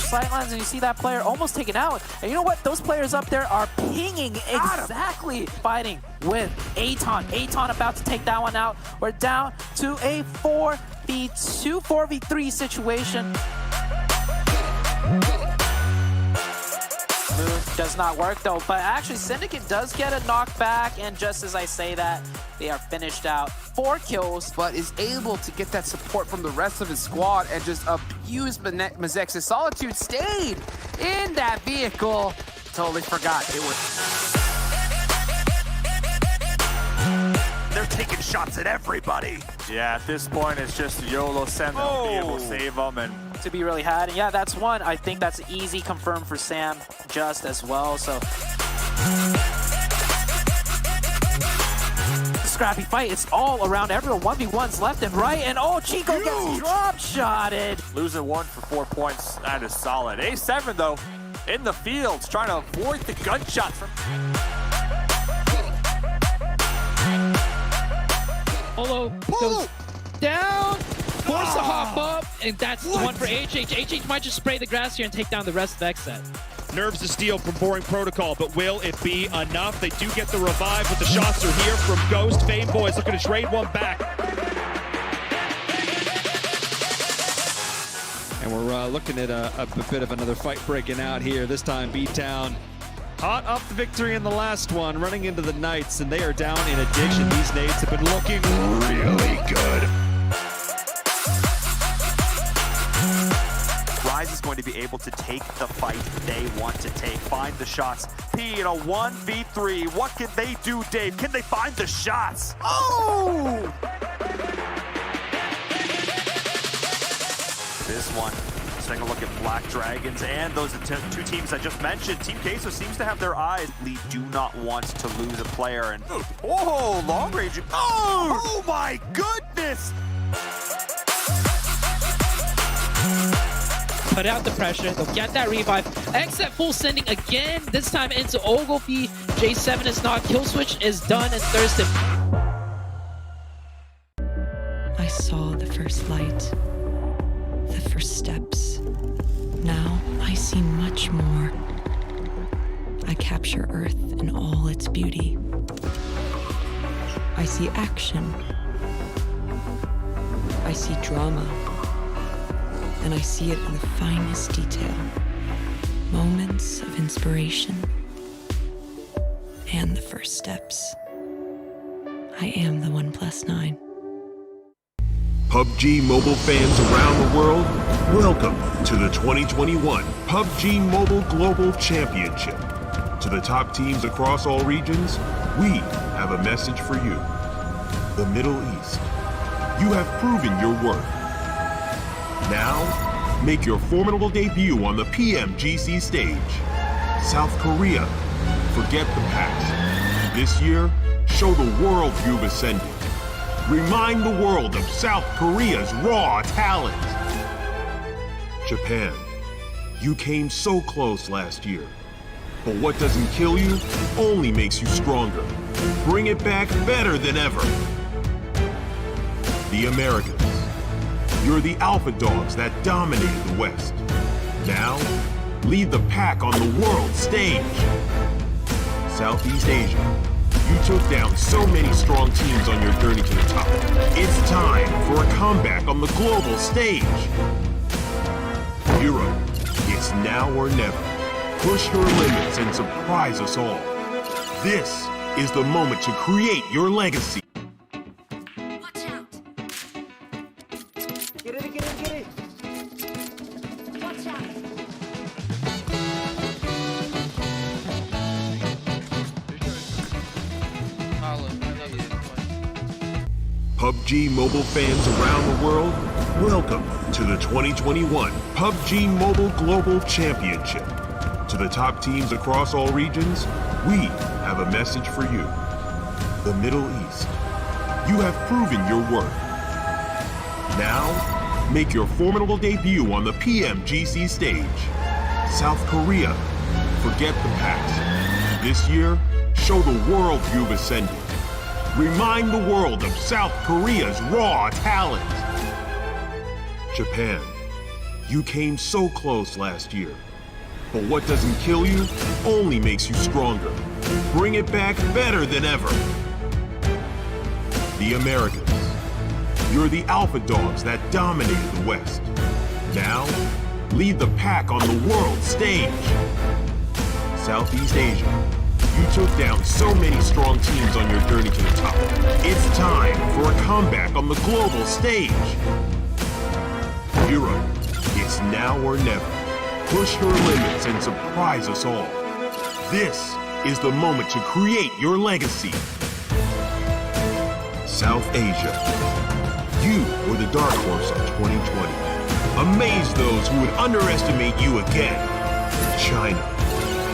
Speaker 1: Sidelines, and you see that player almost taken out. And you know what? Those players up there are pinging exactly, fighting with Aton. Aton about to take that one out. We're down to a 4v2, 4v3 situation. Move does not work though, but actually Syndicate does get a knockback, and just as I say that, they are finished out. 4 kills.
Speaker 22: But is able to get that support from the rest of his squad and just abuse Mazex's Solitude. Stayed in that vehicle. Totally forgot it was.
Speaker 3: They're taking shots at everybody. Yeah, at this point, it's just YOLO send them, be able to save them. And
Speaker 1: to be really had. And yeah, that's one. I think that's easy confirmed for Sam. adjust as well. So scrappy fight. It's all around everyone. 1v1s left and right, and oh, Chico gets drop shotted.
Speaker 3: Losing 1 for 4 points, that is solid. A7 though, in the fields, trying to avoid the gunshots from...
Speaker 5: Olo goes down, forced to hop up, and that's the one for HH. HH might just spray the grass here and take down the rest of XSET.
Speaker 6: Nerves to steal from Boring Protocol, but will it be enough? They do get the revive, but the shots are here from Ghost. Fame Boys looking to trade one back.
Speaker 7: And we're looking at a bit of another fight breaking out here. This time, B-Town hot off the victory in the last one, running into the Knights, and they are down in addition. These nades have been looking really good.
Speaker 3: Rise is going to be able to take the fight they want to take, find the shots. P in a 1v3, what can they do, Dave? Can they find the shots? Oh! This one, let's take a look at Black Dragons and those two teams I just mentioned. Team Queso seems to have their eyes. They do not want to lose a player, and oh, long range. Oh my goodness!
Speaker 5: Put out the pressure, they'll get that revive. XSET full sending again, this time into Ogilvy. J7 is not, kill switch is done, and Thurston.
Speaker 12: I saw the first light, the first steps. Now I see much more. I capture Earth in all its beauty. I see action. I see drama. And I see it in the finest detail. Moments of inspiration. And the first steps. I am the 1+9.
Speaker 10: PUBG Mobile fans around the world, welcome to the 2021 PUBG Mobile Global Championship. To the top teams across all regions, we have a message for you. The Middle East. You have proven your worth. Now, make your formidable debut on the PMGC stage. South Korea, forget the past. This year, show the world you've ascended. Remind the world of South Korea's raw talent. Japan, you came so close last year. But what doesn't kill you only makes you stronger. Bring it back better than ever. The Americans. You're the alpha dogs that dominated the West. Now, lead the pack on the world stage. Southeast Asia. You took down so many strong teams on your journey to the top. It's time for a comeback on the global stage. Europe, it's now or never. Push your limits and surprise us all. This is the moment to create your legacy. PUBG Mobile fans around the world, welcome to the 2021 PUBG Mobile Global Championship. To the top teams across all regions, we have a message for you. The Middle East. You have proven your worth. Now, make your formidable debut on the PMGC stage. South Korea, forget the past. This year, show the world you've ascended. Remind the world of South Korea's raw talent. Japan, you came so close last year. But what doesn't kill you only makes you stronger. Bring it back better than ever. The Americans. You're the alpha dogs that dominated the West. Now, lead the pack on the world stage. Southeast Asia. You took down so many strong teams on your journey to the top. It's time for a comeback on the global stage. Europe, it's now or never. Push your limits and surprise us all. This is the moment to create your legacy. South Asia. You were the dark horse of 2020. Amaze those who would underestimate you again. China.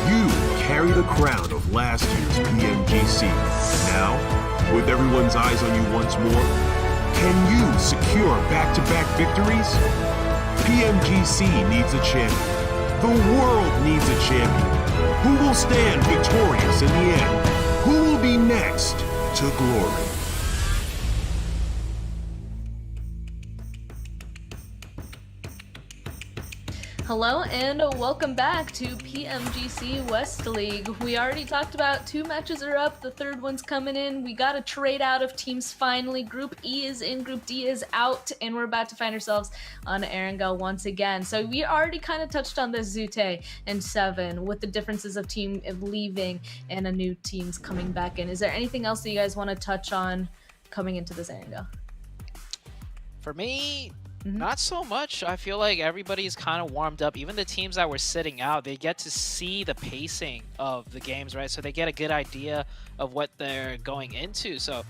Speaker 10: You carry the crown of last year's PMGC. Now, with everyone's eyes on you once more, can you secure back-to-back victories? PMGC needs a champion. The world needs a champion. Who will stand victorious in the end? Who will be next to glory?
Speaker 11: Hello and welcome back to PMGC West League. We already talked about 2 matches are up, the third one's coming in. We got a trade out of teams finally. Group E is in, Group D is out, and we're about to find ourselves on Erangel once again. So we already kind of touched on this, Zute and Seven, with the differences of team leaving and a new team's coming back in. Is there anything else that you guys want to touch on coming into this Erangel?
Speaker 5: For me, not so much. I feel like everybody's kind of warmed up. Even the teams that were sitting out, they get to see the pacing of the games, right? So they get a good idea of what they're going into. So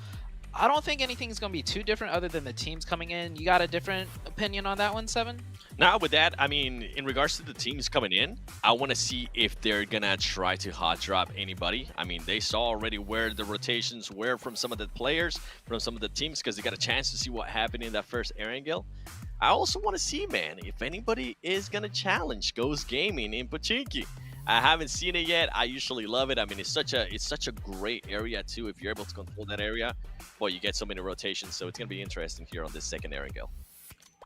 Speaker 5: I don't think anything's going to be too different other than the teams coming in. You got a different opinion on that one, Seven?
Speaker 14: Now with that, I mean, in regards to the teams coming in, I want to see if they're going to try to hot drop anybody. I mean, they saw already where the rotations were from some of the players, from some of the teams, because they got a chance to see what happened in that first Erangel. I also want to see, man, if anybody is going to challenge Ghost Gaming in Pochinki. I haven't seen it yet. I usually love it. I mean, it's such a great area too. If you're able to control that area, well, you get so many rotations. So it's going to be interesting here on this second Erangel.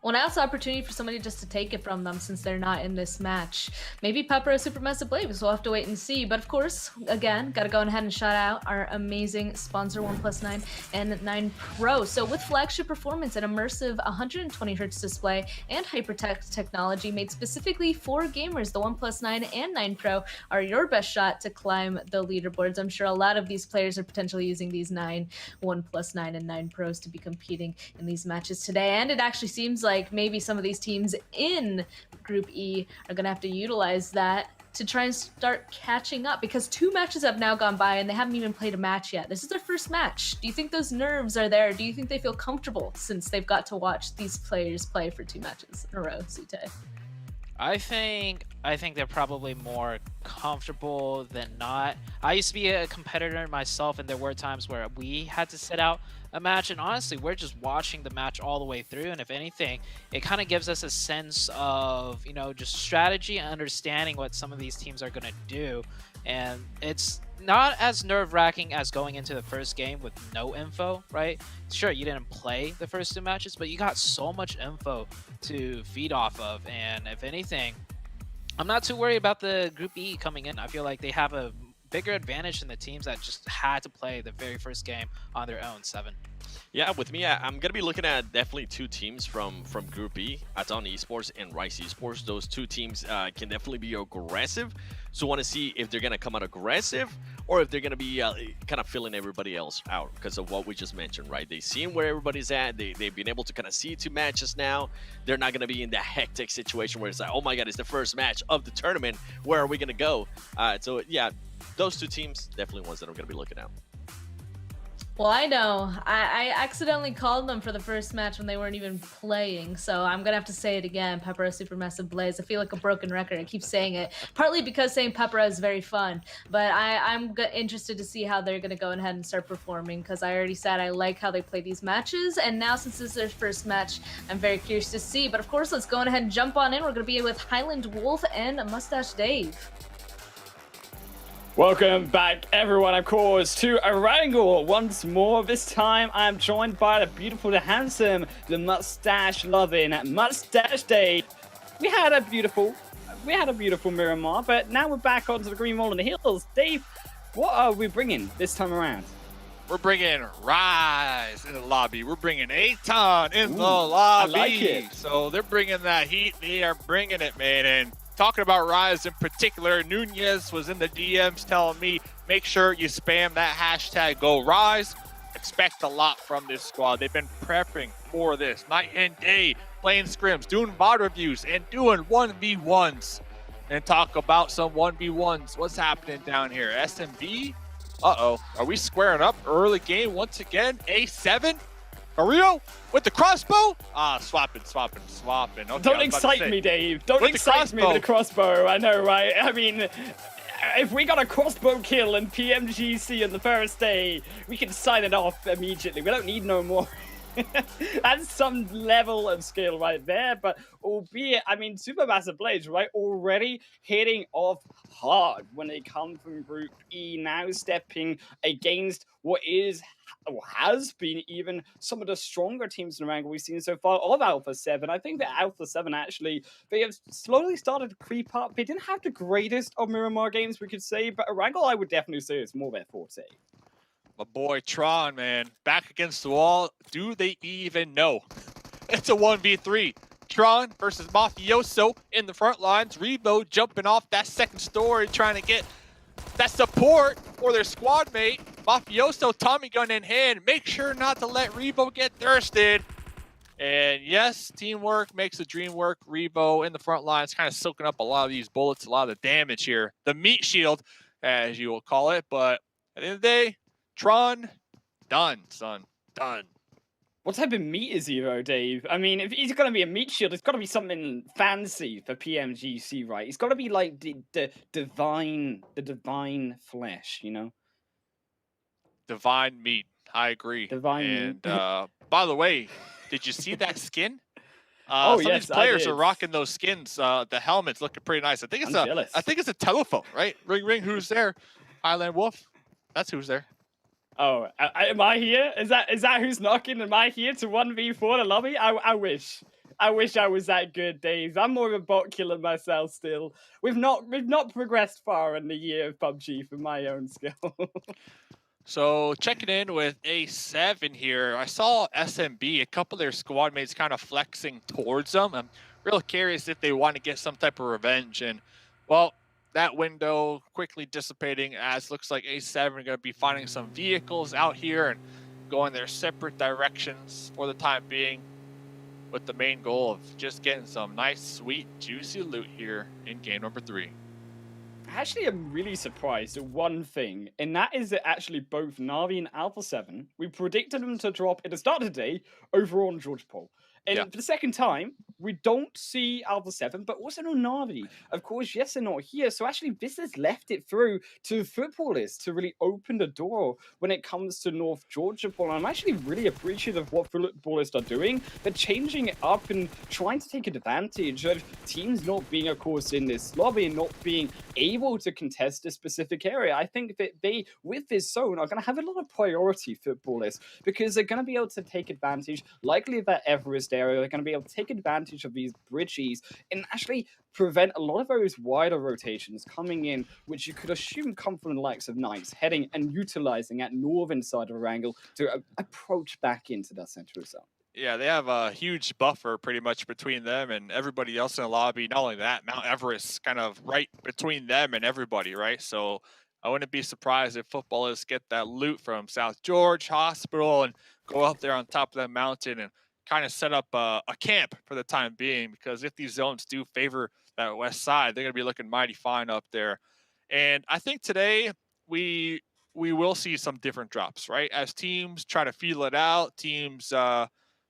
Speaker 11: Well, now it's an opportunity for somebody just to take it from them since they're not in this match. Maybe Pepper or Supermassive Blaze, we'll have to wait and see. But of course, again, got to go ahead and shout out our amazing sponsor, 1+9 and 9 Pro. So with flagship performance, an immersive 120Hz display and hypertext technology made specifically for gamers, the 1+9 and 9 Pro are your best shot to climb the leaderboards. I'm sure a lot of these players are potentially using these 1+9 and 9 Pros to be competing in these matches today. And it actually seems like maybe some of these teams in Group E are going to have to utilize that to try and start catching up, because 2 matches have now gone by and they haven't even played a match yet. This is their first match. Do you think those nerves are there? Do you think they feel comfortable since they've got to watch these players play for 2 matches in a row, Zute?
Speaker 5: I think they're probably more comfortable than not. I used to be a competitor myself, and there were times where we had to sit out a match, and honestly, we're just watching the match all the way through, and if anything, it kind of gives us a sense of, you know, just strategy and understanding what some of these teams are going to do, and it's not as nerve-wracking as going into the first game with no info, right? Sure, you didn't play the first 2 matches, but you got so much info to feed off of, and if anything, I'm not too worried about the Group E coming in. I feel like they have a bigger advantage than the teams that just had to play the very first game on their own. Seven.
Speaker 14: Yeah, with me, I'm going to be looking at definitely 2 teams from Group E, Aton Esports and Rice Esports. Those 2 teams can definitely be aggressive. So I want to see if they're going to come out aggressive or if they're going to be kind of filling everybody else out because of what we just mentioned, right? They've seen where everybody's at. They've been able to kind of see 2 matches now. They're not going to be in that hectic situation where it's like, oh my God, it's the first match of the tournament. Where are we going to go? So yeah, those 2 teams, definitely ones that I'm going to be looking at.
Speaker 11: Well, I know. I accidentally called them for the first match when they weren't even playing, so I'm going to have to say it again. Pepero Supermassive Blaze. I feel like a broken record. I keep saying it, partly because saying Pepero is very fun, but I'm interested to see how they're going to go ahead and start performing, because I already said I like how they play these matches, and now since this is their first match, I'm very curious to see. But of course, let's go ahead and jump on in. We're going to be with Highland Wolf and Mustache Dave.
Speaker 13: Welcome back, everyone, of course, to Erangel once more. This time, I'm joined by the beautiful, the handsome, the mustache-loving Mustache Dave. We had a beautiful Miramar, but now we're back onto the green wall in the hills. Dave, what are we bringing this time around?
Speaker 4: We're bringing Rise in the lobby. We're bringing Aton in the lobby.
Speaker 13: I like it.
Speaker 4: So they're bringing that heat. They are bringing it, man. And talking about Rise in particular, Nunez was in the DMs telling me, make sure you spam that hashtag GoRise. Expect a lot from this squad. They've been prepping for this night and day, playing scrims, doing VOD reviews, and doing 1v1s. And talk about some 1v1s. What's happening down here? SMB? Uh-oh. Are we squaring up early game once again? A7? Mario with the crossbow? Swapping. Okay,
Speaker 13: Don't excite me, Dave. Don't excite me with the crossbow. I know, right? I mean, if we got a crossbow kill in PMGC on the first day, we can sign it off immediately. We don't need no more. That's some level of skill right there, but albeit, I mean, Supermassive Blades, right, already hitting off hard when they come from Group E, now stepping against what is, or has been even some of the stronger teams in Erangel we've seen so far of Alpha 7. I think that Alpha 7 actually, they have slowly started to creep up. They didn't have the greatest of Miramar games, we could say, but Erangel, I would definitely say, is more their forte.
Speaker 4: My boy Tron, man, back against the wall. Do they even know? It's a 1v3. Tron versus Mafioso in the front lines. Rebo jumping off that second story, trying to get that support for their squad mate. Mafioso, Tommy gun in hand. Make sure not to let Rebo get thirsted. And yes, teamwork makes the dream work. Rebo in the front lines, kind of soaking up a lot of these bullets, a lot of the damage here. The meat shield, as you will call it. But at the end of the day, Tron, done, son, done.
Speaker 13: What type of meat is he, though, Dave? I mean, if he's going to be a meat shield, it's got to be something fancy for PMGC, right? It's got to be like the divine flesh, you know?
Speaker 4: Divine meat. I agree.
Speaker 13: Divine
Speaker 4: meat. And by the way, did you see that skin?
Speaker 13: Oh,
Speaker 4: some
Speaker 13: yes,
Speaker 4: of these players
Speaker 13: I
Speaker 4: are
Speaker 13: did.
Speaker 4: rocking those skins. The helmet's looking pretty nice. I think it's a telephone, right? Ring ring. Who's there? Highland Wolf. That's who's there.
Speaker 13: Oh, am I here? Is that who's knocking? Am I here to 1v4 the lobby? I wish. I wish I was that good, Dave. I'm more of a bot killer myself still. We've not progressed far in the year of PUBG for my own skill.
Speaker 4: So checking in with A7 here. I saw SMB, a couple of their squad mates kind of flexing towards them. I'm real curious if they want to get some type of revenge. And, well, that window quickly dissipating as looks like A7 are going to be finding some vehicles out here and going their separate directions for the time being, with the main goal of just getting some nice, sweet, juicy loot here in game number 3.
Speaker 13: Actually, I'm really surprised at one thing, and that is that actually both Na'Vi and Alpha 7, we predicted them to drop at the start of the day over on George Paul. And for the second time, we don't see Alpha 7, but also no Na'Vi. Of course, yes, they're not here. So actually, this has left it through to footballers to really open the door when it comes to North Georgia Ball. I'm actually really appreciative of what footballers are doing. They're changing it up and trying to take advantage of teams not being, of course, in this lobby and not being able to contest a specific area. I think that they, with this zone, are going to have a lot of priority, footballers, because they're going to be able to take advantage, likely of that Everest area. They're going to be able to take advantage of these bridges and actually prevent a lot of those wider rotations coming in, which you could assume come from the likes of Knights, heading and utilizing that northern side of Erangel to approach back into that central zone.
Speaker 4: Yeah, they have a huge buffer pretty much between them and everybody else in the lobby. Not only that, Mount Everest kind of right between them and everybody, right? So I wouldn't be surprised if footballers get that loot from South George Hospital and go up there on top of that mountain and kind of set up a camp for the time being, because if these zones do favor that west side, they're going to be looking mighty fine up there. And I think today we will see some different drops, right? As teams try to feel it out, teams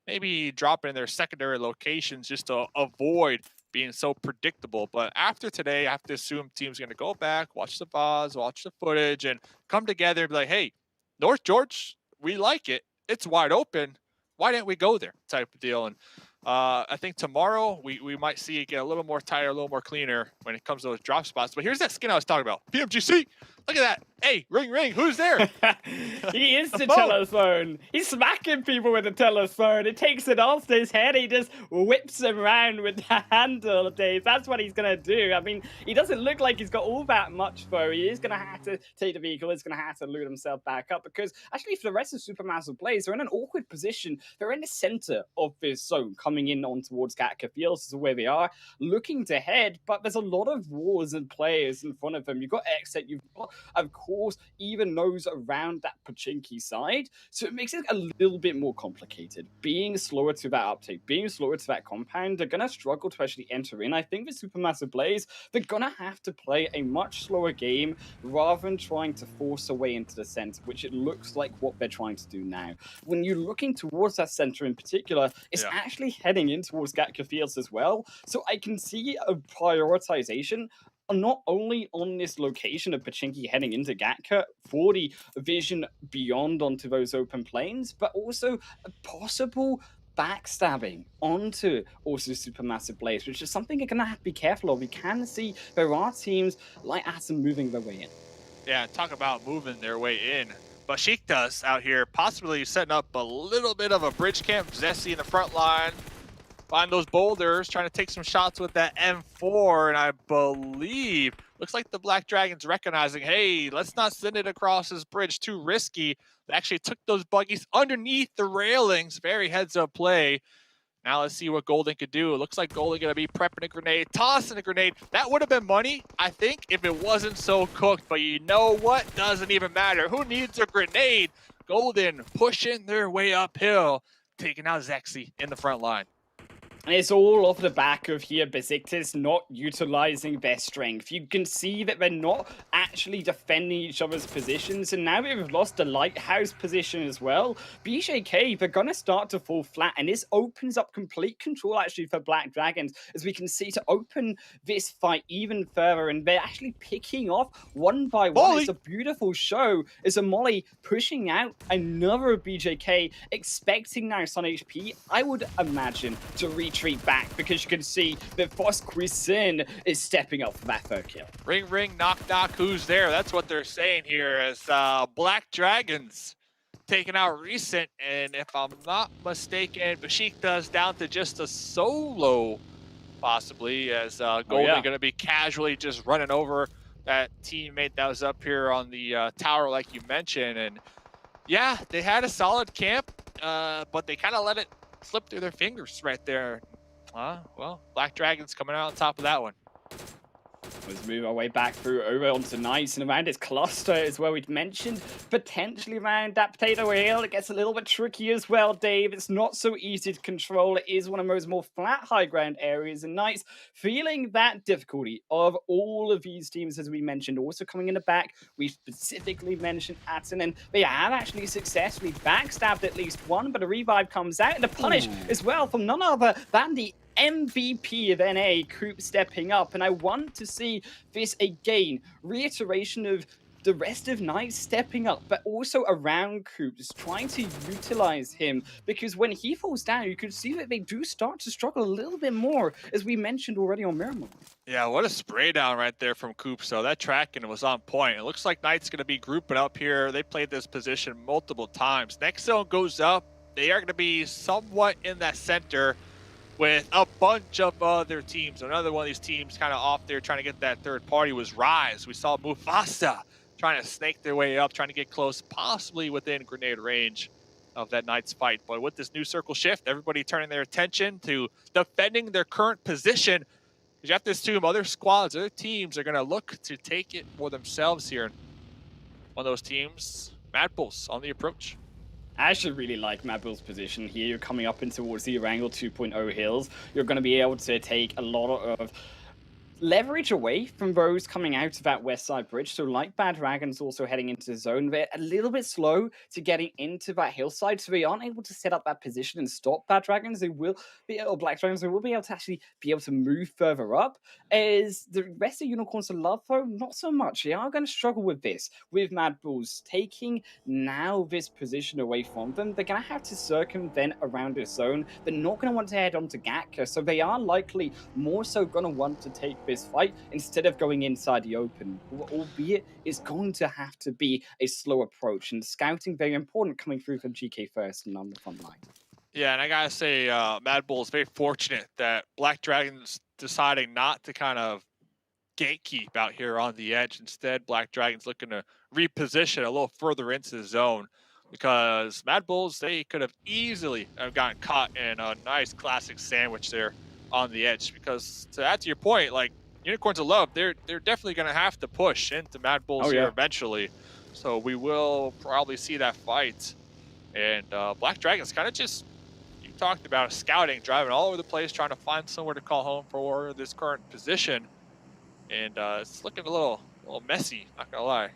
Speaker 4: maybe drop in their secondary locations just to avoid being so predictable. But after today, I have to assume teams are going to go back, watch the VODs, watch the footage, and come together and be like, hey, North George, we like it. It's wide open. Why didn't we go there? Type of deal. And I think tomorrow we might see it get a little more tighter, a little more cleaner when it comes to those drop spots. But here's that skin I was talking about. PMGC. Look at that. Hey, ring, ring. Who's there?
Speaker 13: He is the telephone. He's smacking people with the telephone. It takes it off his head. He just whips him around with the handle, Dave. That's what he's going to do. I mean, he doesn't look like he's got all that much, though. He is going to have to take the vehicle. He's going to have to loot himself back up, because actually for the rest of Supermassive Blaze, they're in an awkward position. They're in the center of this zone, coming in on towards Gatka Fields. This is where they are, looking to head, but there's a lot of wars and players in front of them. You've got Exit, you've got, of course, even those around that Pachinki side. So it makes it a little bit more complicated. Being slower to that uptake, being slower to that compound, they're going to struggle to actually enter in. I think with Supermassive Blaze, they're going to have to play a much slower game rather than trying to force a way into the center, which it looks like what they're trying to do now. When you're looking towards that center in particular, it's actually heading in towards Gatka Fields as well. So I can see a prioritization not only on this location of Pachinki heading into Gatka, 40 vision beyond onto those open planes, but also a possible backstabbing onto also Supermassive Blaze, which is something you're going to have to be careful of. We can see there are teams like Atom moving their way in.
Speaker 4: Yeah, talk about moving their way in. Besiktas out here possibly setting up a little bit of a bridge camp. Zessi in the front line. Find those boulders, trying to take some shots with that M4, and I believe, looks like the Black Dragons recognizing, hey, let's not send it across this bridge, too risky. They actually took those buggies underneath the railings, very heads-up play. Now let's see what Golden could do. It looks like Golden gonna be prepping a grenade, tossing a grenade. That would have been money, I think, if it wasn't so cooked, but you know what? Doesn't even matter. Who needs a grenade? Golden pushing their way uphill, taking out Zexy in the front line.
Speaker 13: And it's all off the back of here, Besiktas not utilizing their strength. You can see that they're not actually defending each other's positions, and now they've lost the lighthouse position as well. BJK, they're going to start to fall flat, and this opens up complete control actually for Black Dragons, as we can see, to open this fight even further, and they're actually picking off one by one.
Speaker 4: Molly.
Speaker 13: It's a beautiful show. It's a Molly pushing out another BJK, expecting now Sun HP, I would imagine, to retreat back, because you can see that Foss Cuisin is stepping up for that third kill.
Speaker 4: Ring, ring, knock, knock, who's there? That's what they're saying here as Black Dragons taking out Recent, and if I'm not mistaken, Besiktas down to just a solo, possibly, as Golden going to be casually just running over that teammate that was up here on the tower, like you mentioned. And yeah, they had a solid camp, but they kind of let it slip through their fingers right there. Well, Black Dragons coming out on top of that one.
Speaker 13: Let's move our way back through over onto Nice, and around this cluster is where we'd mentioned potentially around that potato hill. It gets a little bit tricky as well, Dave. It's not so easy to control. It is one of those more flat high ground areas, and Nice feeling that difficulty of all of these teams, as we mentioned, also coming in the back. We specifically mentioned Atten, and they have actually successfully backstabbed at least one, but a revive comes out, and a punish as well from none other than the MVP of NA, Coop, stepping up. And I want to see this again, reiteration of the rest of Nice stepping up, but also around Coop, just trying to utilize him, because when he falls down, you can see that they do start to struggle a little bit more, as we mentioned already on Miramar.
Speaker 4: Yeah, what a spray down right there from Coop. So that tracking was on point. It looks like Knight's going to be grouping up here. They played this position multiple times. Next zone goes up. They are going to be somewhat in that center with a bunch of other teams. Another one of these teams kind of off there trying to get that third party was Rise. We saw Mufasa trying to snake their way up, trying to get close, possibly within grenade range of that Knight's fight. But with this new circle shift, everybody turning their attention to defending their current position. Because you have to assume other squads, other teams are going to look to take it for themselves here. One of those teams, Mad Bulls on the approach.
Speaker 13: I actually really like Mad Bull's position here. You're coming up in towards the Erangel 2.0 hills. You're going to be able to take a lot of leverage away from those coming out of that west side bridge. So like Bad Dragons also heading into the zone, they're a little bit slow to getting into that hillside, so they aren't able to set up that position and stop Bad Dragons. They will be, or Black Dragons, they will be able to actually be able to move further up. As the rest of Unicorns of Love, though, not so much. They are going to struggle with this, with Mad Bulls taking now this position away from them. They're going to have to circumvent around this zone. They're not going to want to head on to Gatka, so they are likely more so going to want to take this fight instead of going inside the open, albeit it's going to have to be a slow approach, and scouting very important coming through from GK first and on the front line.
Speaker 4: Yeah, and I gotta say, Mad Bull is very fortunate that Black Dragons deciding not to kind of gatekeep out here on the edge. Instead, Black Dragons looking to reposition a little further into the zone, because Mad Bulls, they could have easily have gotten caught in a nice classic sandwich there on the edge. Because to add to your point, like Unicorns of Love, they're definitely going to have to push into Mad Bulls here eventually. So we will probably see that fight. And Black Dragons kind of just, you talked about scouting, driving all over the place, trying to find somewhere to call home for this current position. And it's looking a little messy, not going to lie.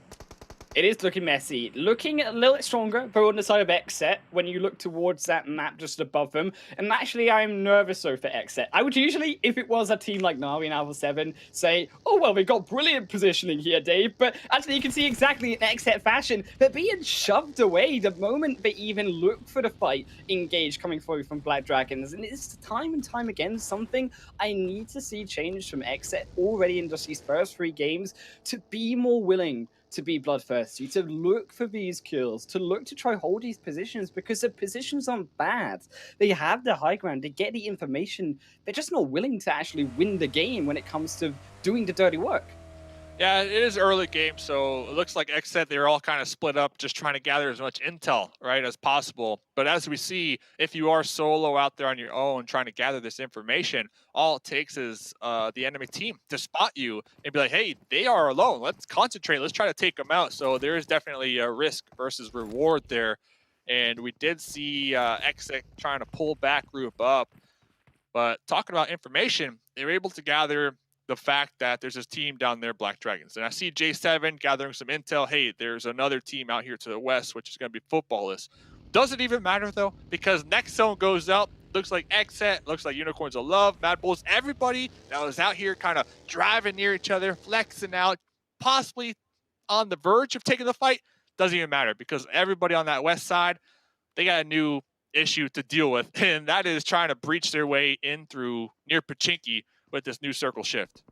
Speaker 13: It is looking messy. Looking a little bit stronger, but on the side of Xset when you look towards that map just above them. And actually, I'm nervous though for Xset. I would usually, if it was a team like Na'Vi and Alpha 7, say, oh, well, we got brilliant positioning here, Dave. But actually, you can see exactly in Xset fashion, they're being shoved away the moment they even look for the fight engage coming through from Black Dragons. And it's time and time again something I need to see change from Xset already in just these first 3 games to be more willing to be bloodthirsty, to look for these kills, to look to try hold these positions, because the positions aren't bad. They have the high ground, they get the information, they're just not willing to actually win the game when it comes to doing the dirty work.
Speaker 4: Yeah, it is early game, so it looks like Xset, they're all kind of split up, just trying to gather as much intel, right, as possible. But as we see, if you are solo out there on your own trying to gather this information, all it takes is the enemy team to spot you and be like, hey, they are alone. Let's concentrate. Let's try to take them out. So there is definitely a risk versus reward there. And we did see Xset trying to pull back group up. But talking about information, they were able to gather the fact that there's this team down there, Black Dragons. And I see J7 gathering some intel. Hey, there's another team out here to the west, which is going to be footballless. Doesn't even matter, though, because next zone goes up. Looks like Xset, looks like Unicorns of Love, Mad Bulls, everybody that was out here kind of driving near each other, flexing out, possibly on the verge of taking the fight. Doesn't even matter, because everybody on that west side, they got a new issue to deal with, and that is trying to breach their way in through near Pachinki with this new circle shift.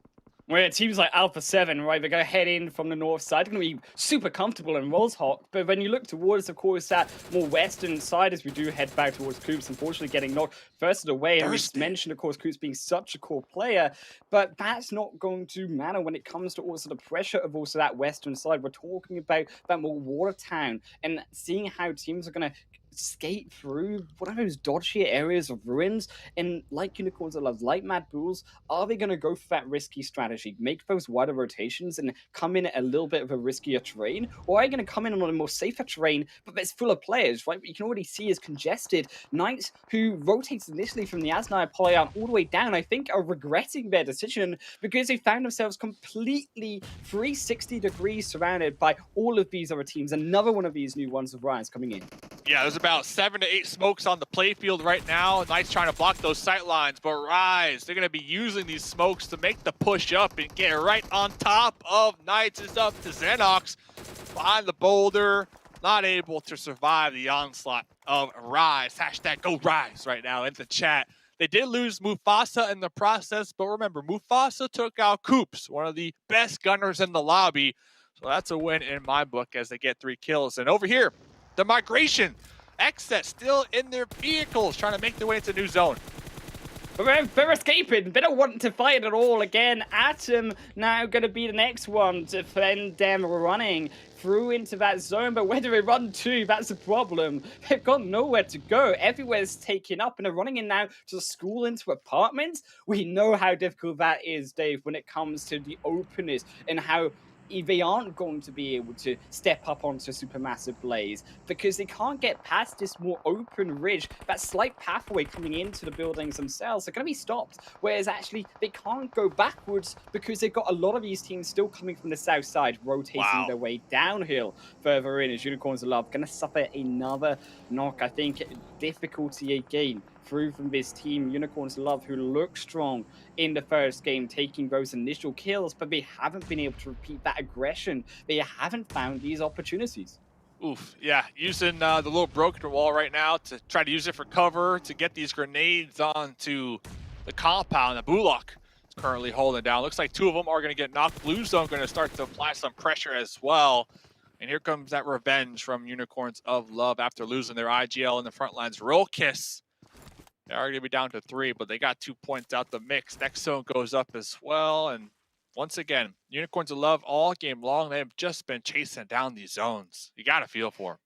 Speaker 13: Where it seems like Alpha 7, right, they're going to head in from the north side. They're going to be super comfortable in Rollshawk. But when you look towards, of course, that more western side, as we do head back towards Coops, unfortunately getting knocked first away. And we mentioned, of course, Coops being such a core player. But that's not going to matter when it comes to also the pressure of also that western side. We're talking about that more Watertown and seeing how teams are going to skate through one of those dodgy areas of ruins, and like Unicorns of Love, like Mad Bulls, are they going to go for that risky strategy, make those wider rotations and come in at a little bit of a riskier terrain, or are they going to come in on a more safer terrain but it's full of players, right? What you can already see is congested. Knights, who rotates initially from the Asnai Polygon all the way down, I think are regretting their decision because they found themselves completely 360 degrees surrounded by all of these other teams. Another one of these new ones of Ryan's coming in.
Speaker 4: Yeah, there's about 7 to 8 smokes on the playfield right now. Knights trying to block those sight lines, but Rise, they're going to be using these smokes to make the push up and get right on top of Knights. It's up to Xenox behind the boulder, not able to survive the onslaught of Rise. Hashtag go Rise right now in the chat. They did lose Mufasa in the process, but remember, Mufasa took out Coops, one of the best gunners in the lobby. So that's a win in my book as they get 3 kills. And over here, the migration. Xset still in their vehicles trying to make their way into new zone.
Speaker 13: But they're escaping. They don't want to fight at all again. Atom now going to be the next one to defend them running through into that zone. But where do they run to? That's the problem. They've got nowhere to go. Everywhere's taken up and they're running in now to school, into apartments. We know how difficult that is, Dave, when it comes to the openness and how they aren't going to be able to step up onto Supermassive Blaze because they can't get past this more open ridge. That slight pathway coming into the buildings themselves are going to be stopped, whereas actually they can't go backwards because they've got a lot of these teams still coming from the south side, rotating their way downhill further in, as Unicorns of Love going to suffer another knock. I think difficulty again through from this team, Unicorns of Love, who look strong in the first game, taking those initial kills, but they haven't been able to repeat that aggression. They haven't found these opportunities.
Speaker 4: Oof, yeah, using the little broken wall right now to try to use it for cover, to get these grenades onto the compound. The Bullock is currently holding down. Looks like 2 of them are going to get knocked. Blue Zone going to start to apply some pressure as well. And here comes that revenge from Unicorns of Love after losing their IGL in the front lines. Roll Kiss. They are going to be down to 3, but they got 2 points out the mix. Next zone goes up as well. And once again, Unicorns of Love all game long, they have just been chasing down these zones. You got to feel for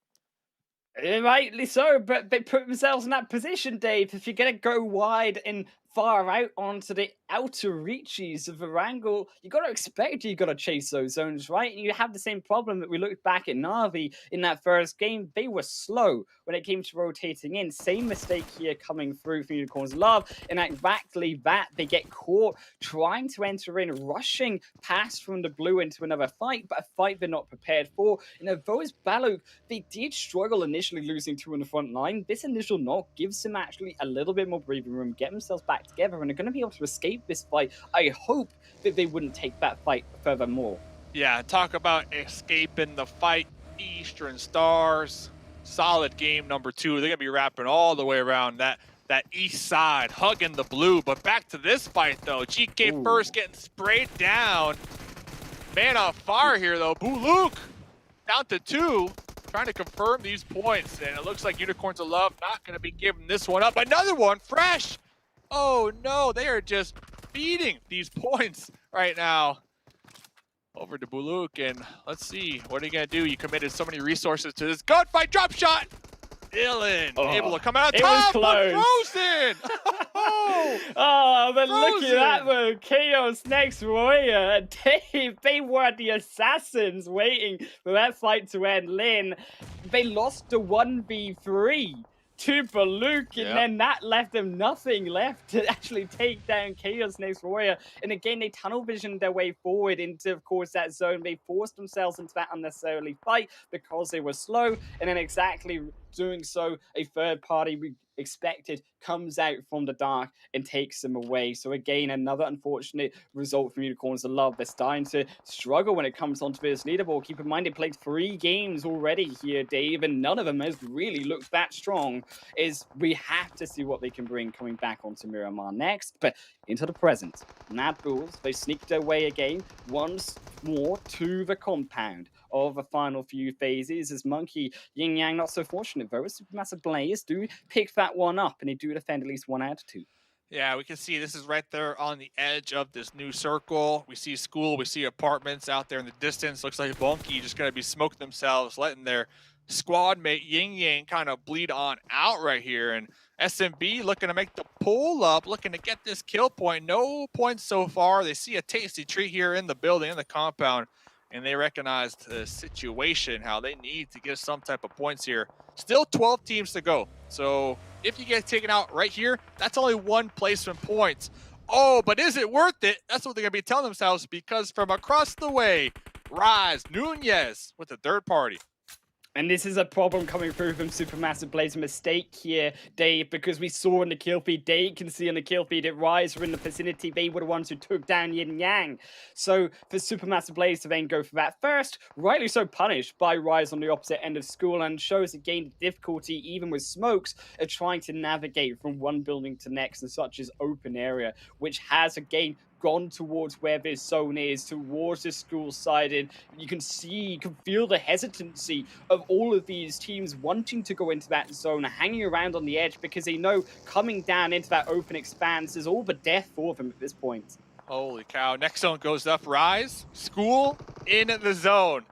Speaker 4: them.
Speaker 13: Rightly so, but they put themselves in that position, Dave. If you're going to go wide and far out onto the outer reaches of Erangel. You got to expect you got to chase those zones, right? And you have the same problem that we looked back at Na'Vi in that first game. They were slow when it came to rotating in. Same mistake here coming through for Unicorns Love. And exactly that, they get caught trying to enter in, rushing past from the blue into another fight, but a fight they're not prepared for. And although it's Baluk, they did struggle initially, losing 2 on the front line. This initial knock gives them actually a little bit more breathing room, get themselves back together, and they're going to be able to escape this fight. I hope that they wouldn't take that fight furthermore.
Speaker 4: Yeah, talk about escaping the fight. Eastern Stars, solid game number 2. They're going to be wrapping all the way around that east side, hugging the blue. But back to this fight, though. GK first getting sprayed down. Man on fire here, though. Buluk down to 2, trying to confirm these points. And it looks like Unicorns of Love not going to be giving this one up. Another one, fresh. Oh, no, they are just feeding these points right now. Over to Buluk, and let's see, what are you going to do? You committed so many resources to this gunfight. Drop shot! Dylan able to come out top, but Frozen!
Speaker 13: Oh, but look at that though. Chaos next warrior. They were the assassins waiting for that fight to end. Lin, they lost the 1v3 to Baluk, and then that left them nothing left to actually take down Chaos Next Warrior. And again, they tunnel visioned their way forward into, of course, that zone. They forced themselves into that unnecessarily fight because they were slow, and then exactly doing so, a third party we expected comes out from the dark and takes them away. So again, another unfortunate result from Unicorns of Love. They're starting to struggle when it comes onto this leaderboard. Keep in mind, they played 3 games already here, Dave, and none of them has really looked that strong. We have to see what they can bring coming back onto Miramar next. But into the present, Mad Bulls, they sneaked their way again once more to the compound of the final few phases, as Monkey, Yin Yang not so fortunate though, as Supermassive Blaze do pick that one up, and they do defend at least 1 out of 2.
Speaker 4: Yeah, we can see this is right there on the edge of this new circle. We see school, we see apartments out there in the distance. Looks like Monkey just gonna be smoking themselves, letting their squad mate Yin Yang kind of bleed on out right here. And SMB looking to make the pull up, looking to get this kill point. No points so far. They see a tasty treat here in the building, in the compound, and they recognize the situation, how they need to get some type of points here. Still 12 teams to go. So if you get taken out right here, that's only 1 placement point. Oh, but is it worth it? That's what they're going to be telling themselves, because from across the way, Rise Nunez with the third party.
Speaker 13: And this is a problem coming through from Supermassive Blaze. A mistake here, Dave, because we saw in the kill feed, Dave can see in the kill feed that Rise were in the vicinity. They were the ones who took down Yin Yang. So for Supermassive Blaze to then go for that first, rightly so punished by Rise on the opposite end of school, and shows again the difficulty, even with smokes, of trying to navigate from one building to next in such as open area, which has again gone towards where this zone is, towards the school side, and you can feel the hesitancy of all of these teams wanting to go into that zone, hanging around on the edge, because they know coming down into that open expanse is all but death for them at this point.
Speaker 4: Holy cow. Next zone goes up. Rise, school in the zone.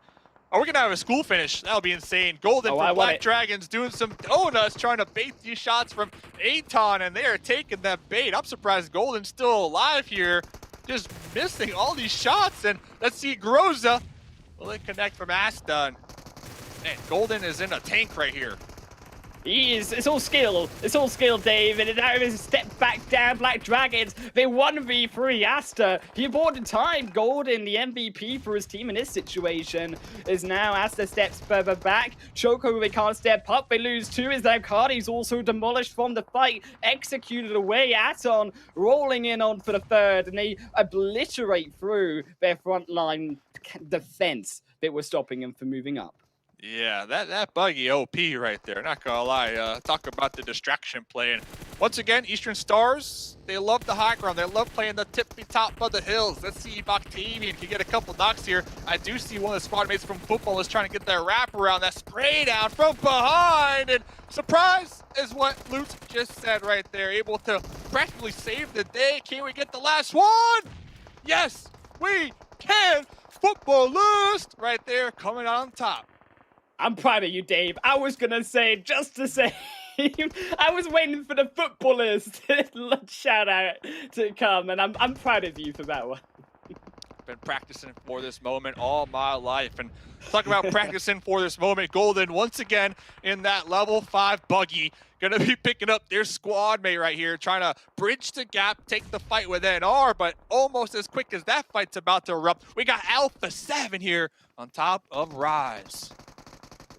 Speaker 4: Are we going to have a school finish? That'll be insane. Golden from Black Dragons doing some donuts, trying to bait these shots from Aton, and they are taking that bait. I'm surprised Golden's still alive here, just missing all these shots. And let's see Groza. Will it connect from Aston? Man, Golden is in a tank right here.
Speaker 13: He is. It's all skill. It's all skill, Dave. And now he's stepped back down. Black Dragons, they 1v3 Asta. He aborted time. Golden, the MVP for his team in this situation, is now Asta steps further back. Choco, they can't step up. They lose 2 as their Cardi's also demolished from the fight. Executed away. Aton rolling in on for the third. And they obliterate through their front line defense that were stopping them from moving up.
Speaker 4: Yeah, that buggy OP right there, not gonna lie. Talk about the distraction play. And once again, Eastern Stars, they love the high ground. They love playing the tippy top of the hills. Let's see if Octavian can get a couple knocks here. I do see one of the squad mates from football is trying to get that wrap around, that spray down from behind. And surprise is what Lutz just said right there. Able to practically save the day. Can we get the last one? Yes, we can. Footballist right there coming on top.
Speaker 13: I'm proud of you, Dave. I was going to say, just to say, team. I was waiting for the footballers to shout out to come, and I'm proud of you for that one.
Speaker 4: Been practicing for this moment all my life. And talk about practicing for this moment. Golden once again in that level 5 buggy. Gonna be picking up their squad mate right here, trying to bridge the gap, take the fight with NR, but almost as quick as that fight's about to erupt, we got Alpha 7 here on top of Rise.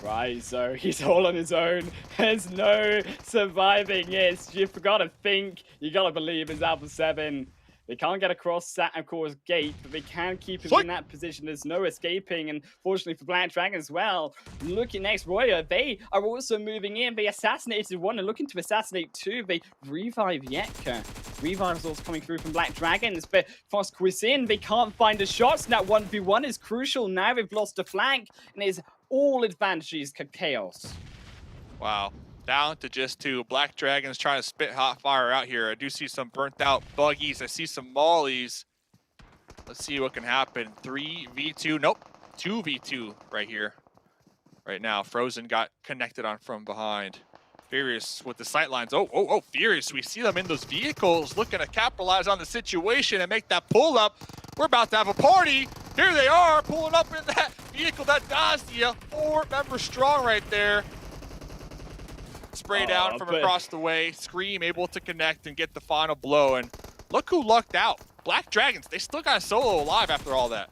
Speaker 13: Rise, so he's all on his own. There's no surviving. Yes, you gotta think, you gotta believe it's Alpha 7. They can't get across that, of course, gate, but they can keep him in that position. There's no escaping, and fortunately for Black Dragon as well, looking next, Royer, they are also moving in. They assassinated one and looking to assassinate two. They revive Yetka. Revive results coming through from Black Dragons, but Fast Cuisine, they can't find the shots. That 1v1 is crucial. Now they've lost a flank, and it's all advantages Chaos.
Speaker 4: Wow. Down to just 2. Black Dragons trying to spit hot fire out here. I do see some burnt out buggies. I see some mollies. Let's see what can happen. 3v2. Nope. 2v2 right here. Right now. Frozen got connected on from behind. Furious with the sightlines. Oh, Furious. We see them in those vehicles looking to capitalize on the situation and make that pull up. We're about to have a party. Here they are pulling up in that vehicle. That Dazia. 4 members strong right there. Spray down from across the way. Scream able to connect and get the final blow. And look who lucked out. Black Dragons. They still got Solo alive after all that.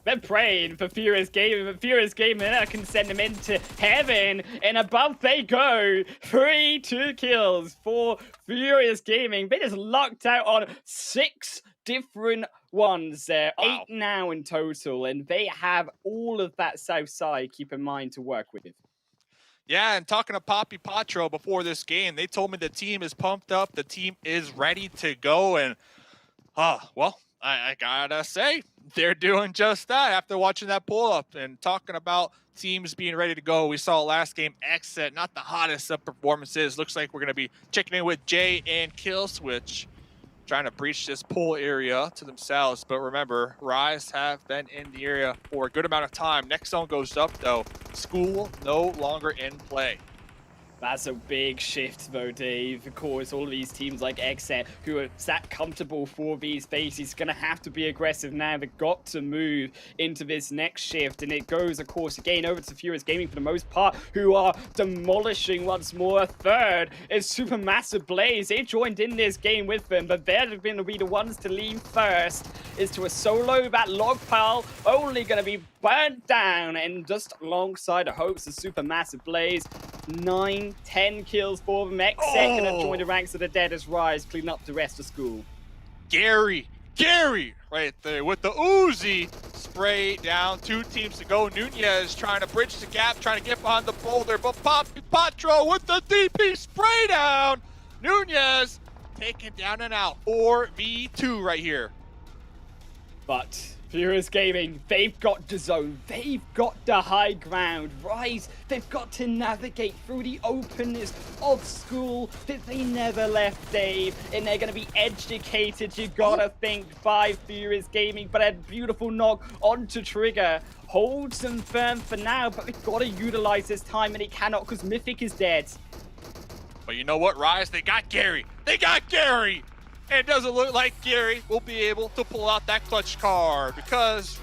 Speaker 13: They're praying for Furious Gaming, but Furious Gaming can send them into heaven. And above they go. 3-2 kills for Furious Gaming. They just lucked out on 6 different ones there. Wow. 8 now in total. And they have all of that south side, keep in mind, to work with.
Speaker 4: Yeah, and talking to Poppy Patro before this game, they told me the team is pumped up, the team is ready to go, and, well, I gotta say, they're doing just that after watching that pull-up and talking about teams being ready to go. We saw last game Exit, not the hottest of performances. Looks like we're gonna be checking in with Jay and Killswitch, trying to breach this pool area to themselves. But remember, Rise have been in the area for a good amount of time. Next zone goes up, though. School no longer in play.
Speaker 13: That's a big shift, though, Dave. Of course, all of these teams like Exet, who are sat comfortable for these spaces, going to have to be aggressive now. They've got to move into this next shift. And it goes, of course, again over to Furious Gaming for the most part, who are demolishing once more. Third is Supermassive Blaze. They joined in this game with them, but they're going to be the ones to leave first. Is to a solo. That log pile only going to be burnt down, and just alongside the hopes of Supermassive Blaze. 9-10 kills for them. Exet gonna join the ranks of the dead as Rise clean up the rest of school.
Speaker 4: Gary right there with the Uzi. Spray down. 2 teams to go. Nunez trying to bridge the gap, trying to get behind the boulder, but Poppy Patro with the DP spray down. Nunez taken down and out. 4v2 right here.
Speaker 13: But Furious Gaming, they've got the zone, they've got the high ground. Rise, they've got to navigate through the openness of school that they never left, Dave. And they're going to be educated, you gotta think, by Furious Gaming. But a beautiful knock onto Trigger. Holds them firm for now, but they've got to utilize this time, and it cannot because Mythic is dead.
Speaker 4: But you know what, Rise? They got Gary. They got Gary! And it doesn't look like Gary will be able to pull out that clutch card because,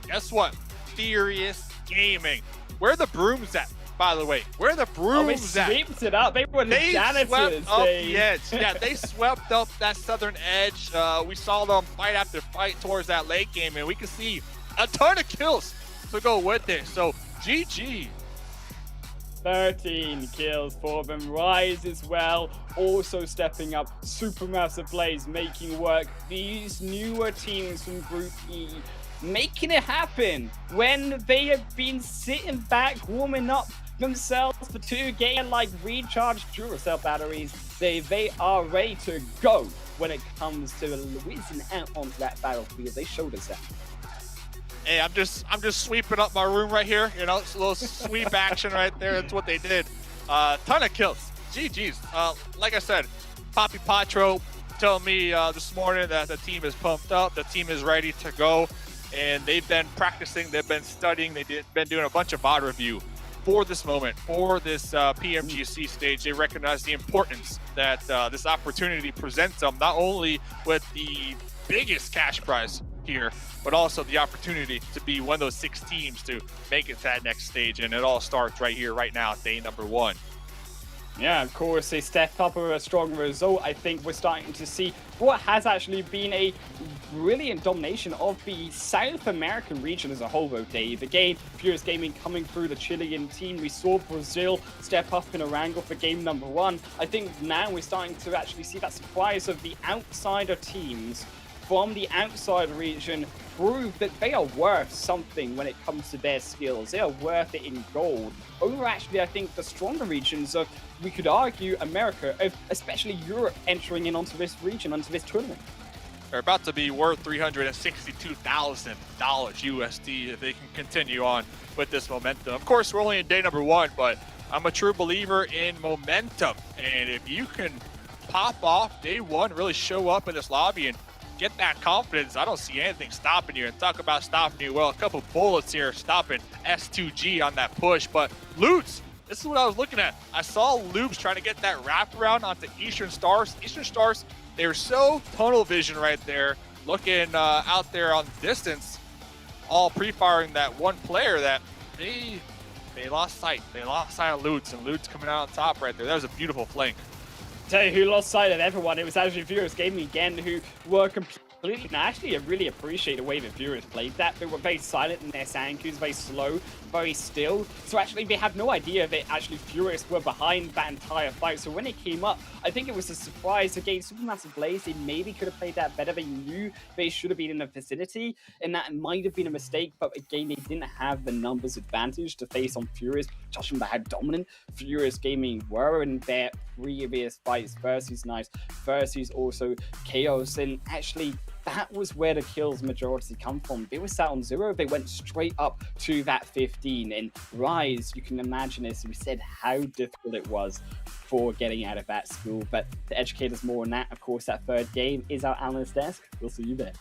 Speaker 4: guess what? Furious Gaming. Where are the brooms at, by the way? Where are the brooms at?
Speaker 13: They swept it up. They were the janitors.
Speaker 4: Swept up the edge. Yeah, they swept up that southern edge. We saw them fight after fight towards that late game, and we can see a ton of kills to go with it. So, GG.
Speaker 13: 13 kills for them. Rise as well, also stepping up. Supermassive Blaze making work. These newer teams from Group E making it happen when they have been sitting back, warming up themselves for 2 games like recharged Duracell batteries. They are ready to go when it comes to whizzing out onto that battlefield. They showed us that.
Speaker 4: Hey, I'm just sweeping up my room right here. You know, it's a little sweep action right there. That's what they did. Ton of kills. GG's. Like I said, Poppy Patro telling me this morning that the team is pumped up. The team is ready to go. And they've been practicing. They've been studying. They've been doing a bunch of VOD review for this moment, for this PMGC stage. They recognize the importance that this opportunity presents them, not only with the biggest cash prize here, but also the opportunity to be one of those 6 teams to make it to that next stage. And it all starts right here, right now, day number 1.
Speaker 13: Yeah, of course, a step up or a strong result. I think we're starting to see what has actually been a brilliant domination of the South American region as a whole, though, Dave. Again, Furious Gaming coming through the Chilean team. We saw Brazil step up in Erangel for game number 1. I think now we're starting to actually see that surprise of the outsider teams from the outside region prove that they are worth something when it comes to their skills. They are worth it in gold. Over actually, I think, the stronger regions of, we could argue, America, especially Europe, entering in onto this region, onto this tournament.
Speaker 4: They're about to be worth $362,000 USD if they can continue on with this momentum. Of course, we're only in day number 1, but I'm a true believer in momentum. And if you can pop off day 1, really show up in this lobby and get that confidence, I don't see anything stopping you. And talk about stopping you, well, a couple bullets here stopping S2G on that push. But Lutz, this is what I was looking at. I saw Loops trying to get that wraparound onto Eastern Stars. Eastern Stars, they're so tunnel vision right there, looking out there on the distance, all pre-firing that one player that they lost sight. They lost sight of Lutz, and Lutz coming out on top right there. That was a beautiful flank.
Speaker 13: Tell you who lost sight of everyone, it was actually Furious Gaming again, who were completely, and actually I really appreciate the way that Furious played that. They were very silent in their Sankus, very slow, very still. So actually they had no idea that actually Furious were behind that entire fight. So when it came up, I think it was a surprise against Supermassive Blaze. They maybe could have played that better. They knew they should have been in the vicinity, and that might have been a mistake. But again, they didn't have the numbers advantage to face on Furious, judging by how dominant Furious Gaming were in their previous fights versus Knights, versus also Chaos. And actually, that was where the kills majority come from. They were sat on 0, they went straight up to that 15. And Rise, you can imagine, as we said, how difficult it was for getting out of that school. But to educate us more on that, of course, that third game is our analyst desk. We'll see you there.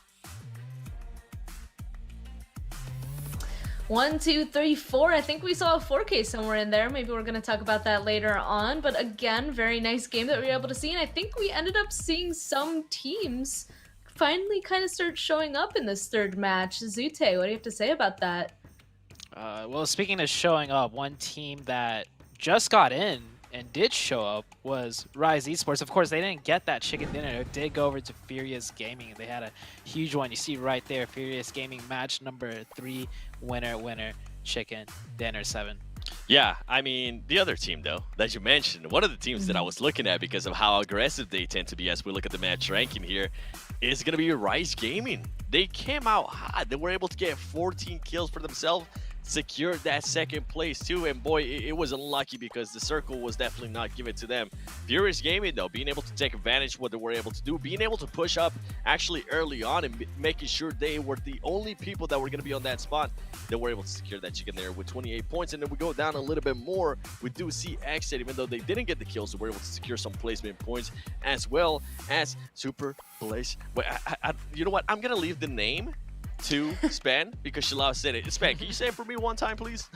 Speaker 11: 1, 2, 3, 4. I think we saw a 4K somewhere in there. Maybe we're going to talk about that later on. But again, very nice game that we were able to see. And I think we ended up seeing some teams finally kind of start showing up in this third match. Zute, what do you have to say about that?
Speaker 5: Well, speaking of showing up, one team that just got in and did show up was Rise Esports. Of course, they didn't get that chicken dinner. It did go over to Furious Gaming. They had a huge one. You see right there, Furious Gaming match number 3, winner, chicken dinner 7.
Speaker 14: Yeah, I mean, the other team, though, that you mentioned, one of the teams that I was looking at because of how aggressive they tend to be as we look at the match ranking here, is going to be Rise Gaming. They came out hot. They were able to get 14 kills for themselves, secured that second place too, and boy, it was unlucky because the circle was definitely not given to them. Furious Gaming, though, being able to take advantage of what they were able to do, being able to push up actually early on and making sure they were the only people that were going to be on that spot, they were able to secure that chicken there with 28 points. And then we go down a little bit more, we do see Exit, even though they didn't get the kills, they were able to secure some placement points, as well as Super Blaze. Wait, you know what, I'm gonna leave the name to Span because Shalao said it. Span, can you say it for me one time, please?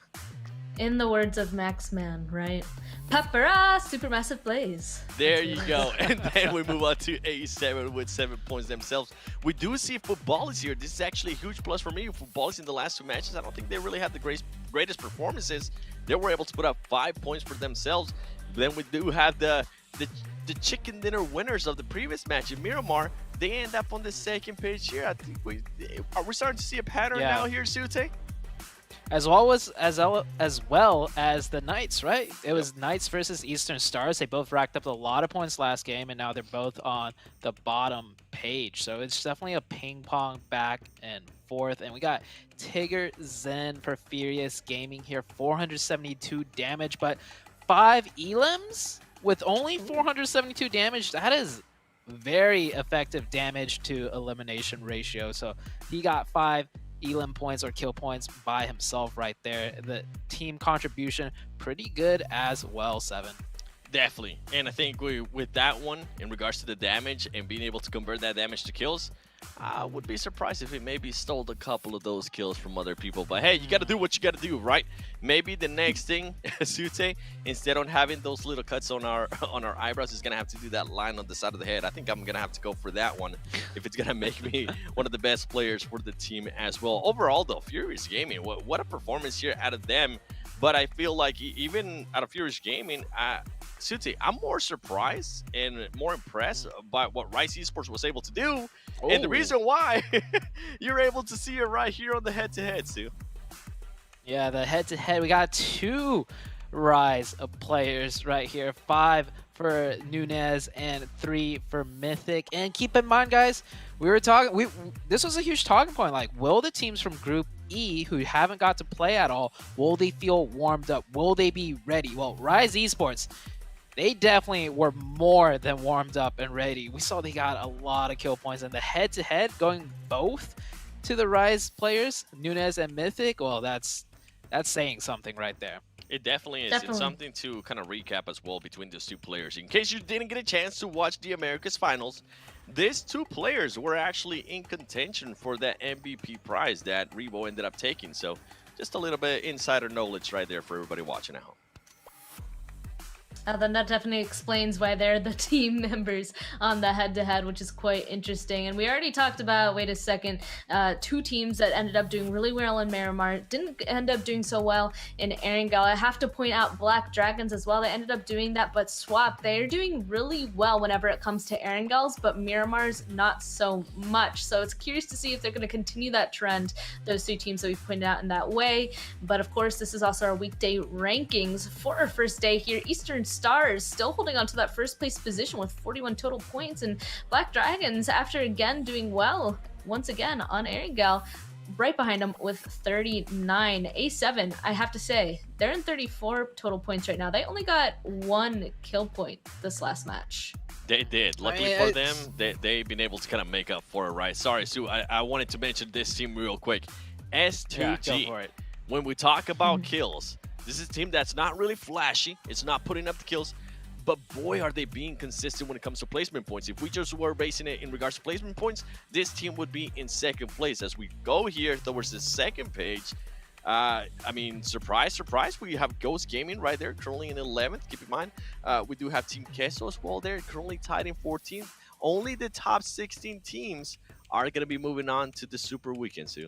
Speaker 11: In the words of Max Man, right? Papara, Supermassive Blaze.
Speaker 14: There you go. And then we move on to A7 with 7 points themselves. We do see Football is here. This is actually a huge plus for me. Football is in the last 2 matches. I don't think they really had the greatest performances. They were able to put up 5 points for themselves. Then we do have the chicken dinner winners of the previous match in Miramar. They end up on the second page here. I think are we starting to see a pattern now here, Sute?
Speaker 5: As well as the Knights, right? It was Knights versus Eastern Stars. They both racked up a lot of points last game, and now they're both on the bottom page. So it's definitely a ping pong back and forth. And we got Tigger Zen for Furious Gaming here, 472 damage, but 5 elims with only 472 damage. That is very effective damage to elimination ratio. So he got 5 elim points or kill points by himself right there. The team contribution pretty good as well, 7.
Speaker 14: Definitely. And I think with that one, in regards to the damage and being able to convert that damage to kills, I would be surprised if he maybe stole a couple of those kills from other people. But hey, you got to do what you got to do, right? Maybe the next thing, Sute, instead of having those little cuts on our eyebrows, is gonna have to do that line on the side of the head. I think I'm gonna have to go for that one if it's gonna make me one of the best players for the team as well. Overall, though, Furious Gaming, what a performance here out of them. But I feel like even out of Furious Gaming, Sute, I'm more surprised and more impressed by what Rise Esports was able to do. And the reason why you're able to see it right here on the head-to-head, Sue.
Speaker 5: Yeah, the head-to-head, we got 2 Rise players right here. 5 for Nunez and 3 for Mythic. And keep in mind, guys, we were talking. This was a huge talking point. Like, will the teams from Group E who haven't got to play at all, will they feel warmed up? Will they be ready? Well, Rise Esports, they definitely were more than warmed up and ready. We saw they got a lot of kill points, and the head-to-head going both to the Rise players, Nunez and Mythic. Well, that's saying something right there.
Speaker 14: It definitely is. It's something to kind of recap as well between those 2 players. In case you didn't get a chance to watch the Americas Finals, these 2 players were actually in contention for that MVP prize that Rebo ended up taking. So just a little bit insider knowledge right there for everybody watching at home.
Speaker 11: Then that definitely explains why they're the team members on the head-to-head, which is quite interesting. And we already talked about, wait a second, 2 teams that ended up doing really well in Miramar, didn't end up doing so well in Erangel. I have to point out Black Dragons as well. They ended up doing that, but Swap, they're doing really well whenever it comes to Erangels, but Miramar's not so much. So it's curious to see if they're going to continue that trend, those 2 teams that we've pointed out in that way. But of course, this is also our weekday rankings for our first day here. Eastern Stars still holding on to that first place position with 41 total points, and Black Dragons, after again doing well once again on Erangel, right behind them with 39. A7, I have to say, they're in 34 total points right now. They only got 1 kill point this last match.
Speaker 14: They did. Luckily for them, they've been able to kind of make up for it, right? Sorry, Sue, I wanted to mention this team real quick. S2G.
Speaker 5: Yeah, go for it.
Speaker 14: When we talk about kills, this is a team that's not really flashy. It's not putting up the kills, but boy, are they being consistent when it comes to placement points. If we just were basing it in regards to placement points, this team would be in 2nd place. As we go here towards the 2nd page, I mean, surprise, surprise, we have Ghost Gaming right there, currently in 11th. Keep in mind, we do have Team Queso as well there, currently tied in 14th. Only the top 16 teams are going to be moving on to the Super Weekend, Sue.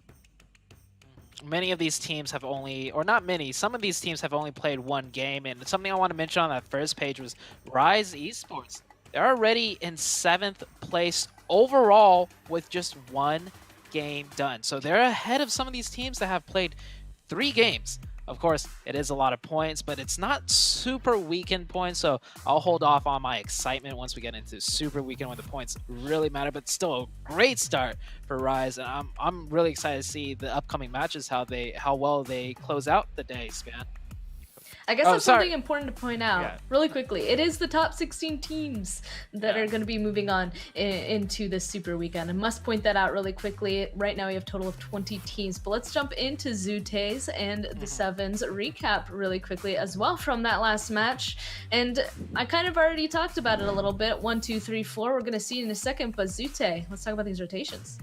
Speaker 5: Many of these teams have only, or not many, some of these teams have only played 1 game. And something I want to mention on that first page was Rise Esports. They're already in 7th place overall with just 1 game done. So they're ahead of some of these teams that have played 3 games. Of course, it is a lot of points, but it's not super weekend points, so I'll hold off on my excitement once we get into super weekend when the points really matter, but still a great start for Rise, and I'm really excited to see the upcoming matches, how well they close out the day, Span.
Speaker 11: I guess that's something important to point out really quickly. It is the top 16 teams that are going to be moving on into this Super Weekend. I must point that out really quickly. Right now we have a total of 20 teams, but let's jump into Zute's and the Sevens recap really quickly as well from that last match. And I kind of already talked about it a little bit. 1, 2, 3, 4. We're going to see it in a second, but Zute, let's talk about these rotations.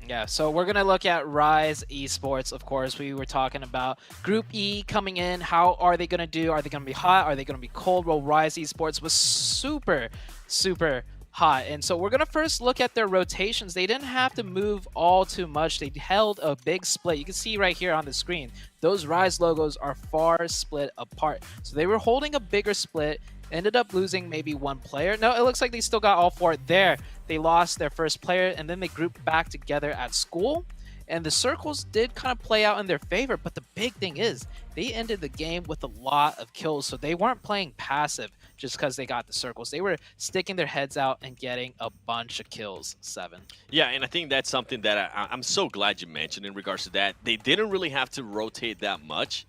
Speaker 5: Yeah, so we're going to look at Rise Esports, of course. We were talking about Group E coming in. How are they going to do? Are they going to be hot? Are they going to be cold? Well, Rise Esports was super, super hot. And so we're going to first look at their rotations. They didn't have to move all too much. They held a big split. You can see right here on the screen, those Rise logos are far split apart. So they were holding a bigger split. Ended up losing maybe 1 player. No, it looks like they still got all 4 there. They lost their first player, and then they grouped back together at school. And the circles did kind of play out in their favor, but the big thing is they ended the game with a lot of kills, so they weren't playing passive just because they got the circles. They were sticking their heads out and getting a bunch of kills, 7.
Speaker 14: Yeah, and I think that's something that I'm so glad you mentioned in regards to that. They didn't really have to rotate that much.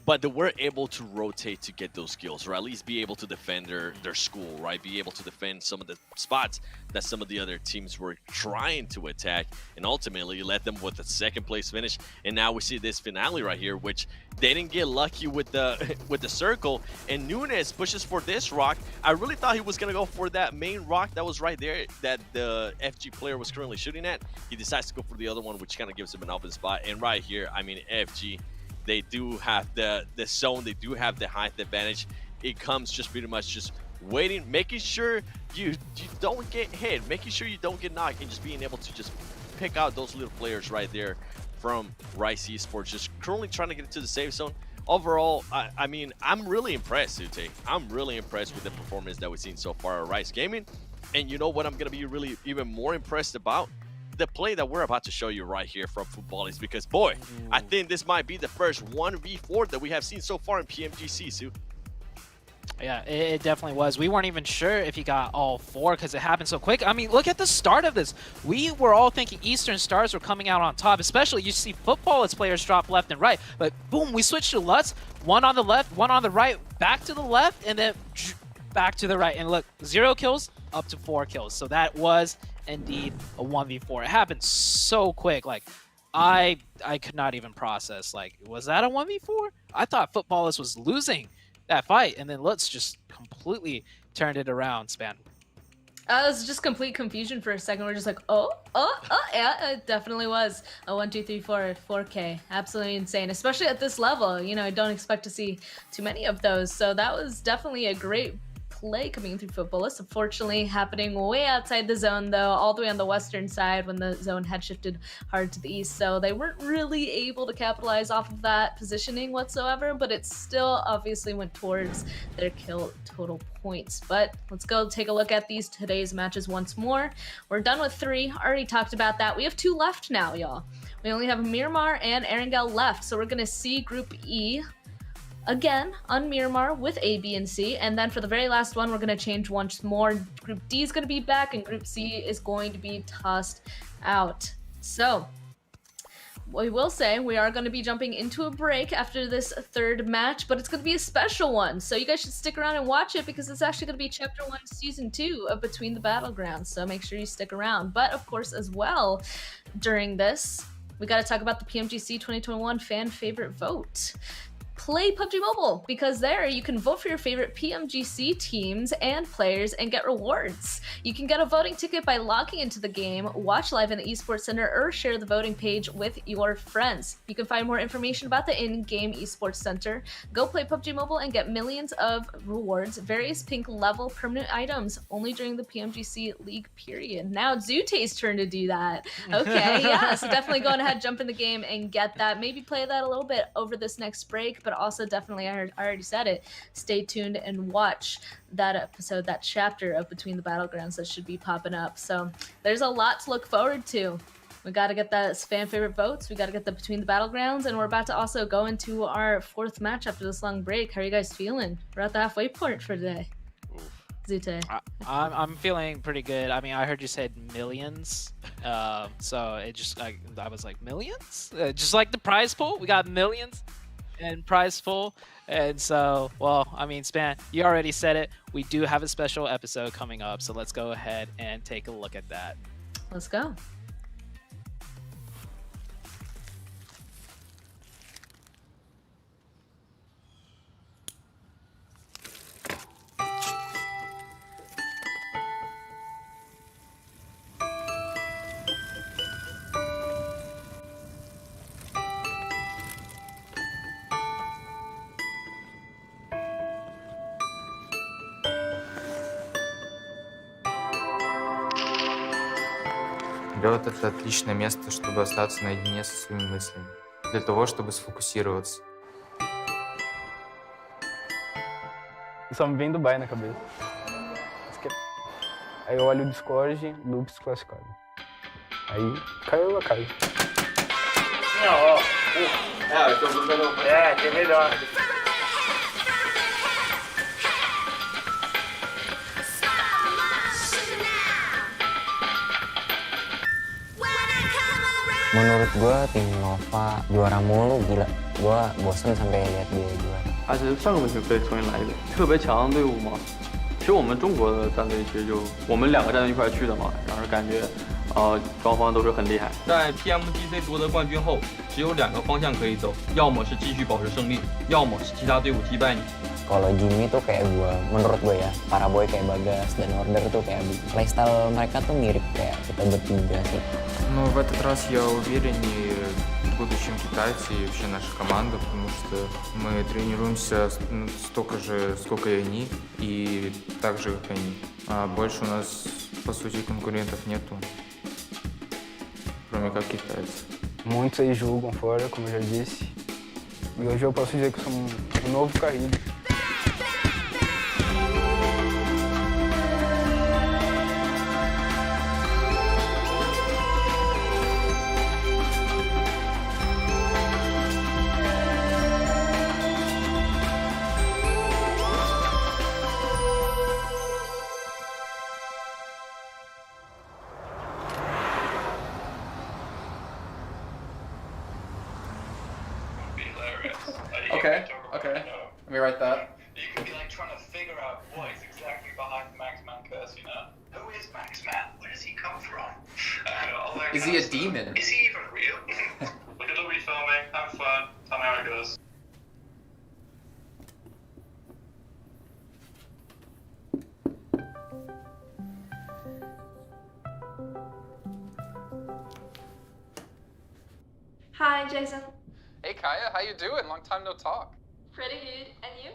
Speaker 14: but they were able to rotate to get those kills, or at least be able to defend their school, right? Be able to defend some of the spots that some of the other teams were trying to attack, and ultimately led them with a second place finish. And now we see this finale right here, which they didn't get lucky with the circle, and Nunes pushes for this rock. I really thought he was gonna go for that main rock that was right there that the FG player was currently shooting at. He decides to go for the other one, which kind of gives him an open spot. And right here, I mean, FG, they do have the zone, they do have the height advantage. It comes just pretty much just waiting, making sure you don't get hit, making sure you don't get knocked, and just being able to just pick out those little players right there from Rice Esports, just currently trying to get into the safe zone. Overall, I mean, I'm really impressed, Ute. I'm really impressed with the performance that we've seen so far at Rice Gaming. And you know what I'm going to be really even more impressed about? The play that we're about to show you right here from Futbolis, because boy, I think this might be the first 1v4 that we have seen so far in PMGC, Sue.
Speaker 5: Yeah, it definitely was. We weren't even sure if he got all 4 because it happened so quick. I mean, look at the start of this. We were all thinking Eastern Stars were coming out on top, especially you see Futbolis players drop left and right. But boom, we switched to Lutz, one on the left, one on the right, back to the left, and then back to the right. And look, 0 kills up to 4 kills. So that was indeed a 1v4. It happened so quick. Like, I could not even process, like, was that a 1v4? I thought Futbolis was losing that fight, and then Lutz just completely turned it around, Span.
Speaker 11: It was just complete confusion for a second. We're just like, yeah, it definitely was a 1, 2, 3, 4, 4K. Absolutely insane, especially at this level. You know, I don't expect to see too many of those. So that was definitely a great play coming through Futbolis. Unfortunately, happening way outside the zone, though, all the way on the western side when the zone had shifted hard to the east. So they weren't really able to capitalize off of that positioning whatsoever, but it still obviously went towards their kill total points. But let's go take a look at today's matches once more. We're done with 3. Already talked about that. We have 2 left now, y'all. We only have Miramar and Erangel left. So we're going to see Group E again on Miramar with A, B, and C. And then for the very last one, we're going to change once more. Group D is going to be back, and Group C is going to be tossed out. So we will say we are going to be jumping into a break after this 3rd match, but it's going to be a special one. So you guys should stick around and watch it, because it's actually going to be Chapter 1, Season 2 of Between the Battlegrounds. So make sure you stick around. But of course, as well, during this, we got to talk about the PMGC 2021 fan favorite vote. Play PUBG Mobile, because there you can vote for your favorite PMGC teams and players and get rewards. You can get a voting ticket by logging into the game, watch live in the Esports Center, or share the voting page with your friends. You can find more information about the in-game Esports Center. Go play PUBG Mobile and get millions of rewards, various pink level permanent items, only during the PMGC League period. Now it's Zute's turn to do that. Okay, yeah, so definitely go ahead, jump in the game and get that. Maybe play that a little bit over this next break, but also definitely, I already said it, stay tuned and watch that episode, that chapter of Between the Battlegrounds that should be popping up. So there's a lot to look forward to. We got to get that fan favorite votes. We got to get the Between the Battlegrounds, and we're about to also go into our 4th match after this long break. How are you guys feeling? We're at the halfway point for today. Zute.
Speaker 5: I'm feeling pretty good. I mean, I heard you said millions, so it just I was like, millions? Just like the prize pool, we got millions and prize pool. And so, well, I mean, Span, you already said it. We do have a special episode coming up, so let's go ahead and take a look at that.
Speaker 11: Let's go.
Speaker 15: Лед — это отличное место, чтобы остаться наедине со своими мыслями, для того, чтобы sfocussироваться.
Speaker 9: Só me vem Dubai na cabeça. Aí eu olho o Discord, Loops classificado. Aí caiu a casa.
Speaker 15: Que melhor.
Speaker 21: Menurut gue tim Nova juara mulu, gila. gue bosen sampai lihat dia juara.
Speaker 19: 而且上个问题可以重新来一遍。特别强的队伍嘛，其实我们中国的战队其实就我们2个战队一块去的嘛，然后感觉双方都是很厉害。在 PMGC 夺得冠军后，只有2个方向可以走，要么是继续保持胜利，要么是其他队伍击败你。
Speaker 21: Kalau Jimmy tuh kayak gue, menurut gue ya, para boy kayak Bagas dan Order tuh kayak playstyle mereka tuh mirip kayak kita bertiga sih.
Speaker 15: Но в этот раз я увереннее в будущем китайцы и вообще наша команда, потому что мы тренируемся столько же, сколько и они, и так же, как они. А больше у нас, по сути, конкурентов нету, кроме как китайцы.
Speaker 9: Muitos aí julgam fora, como eu já disse. E hoje eu posso dizer que sou um novo carrilho.
Speaker 2: Okay, okay. Let me write that.
Speaker 17: You could be like trying to figure out what is exactly behind the Maxman curse, you know? Who is Maxman? Where does he come from?
Speaker 2: Is he a demon?
Speaker 17: Is he even real? Look at the refilming, have fun, tell me how it goes.
Speaker 18: Hi, Jason.
Speaker 2: Hey Kaya, how you doing? Long time no talk.
Speaker 18: Pretty good. And you?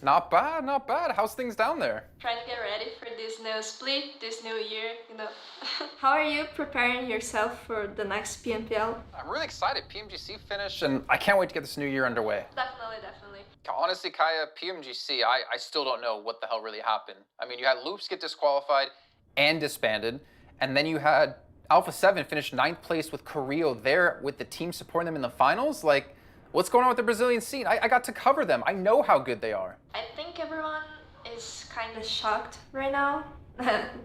Speaker 2: Not bad, not bad. How's things down there?
Speaker 18: Trying to get ready for this new split, this new year, you know. How are you preparing yourself for the next PMPL?
Speaker 2: I'm really excited. PMGC finished, and I can't wait to get this new year underway.
Speaker 18: Definitely, definitely.
Speaker 2: Honestly, Kaya, PMGC, I still don't know what the hell really happened. I mean, you had Loops get disqualified and disbanded, and then you had Alpha 7 finish 9th place with Carrillo there with the team supporting them in the finals. Like, what's going on with the Brazilian scene? I got to cover them. I know how good they are.
Speaker 18: I think everyone is kind of shocked right now.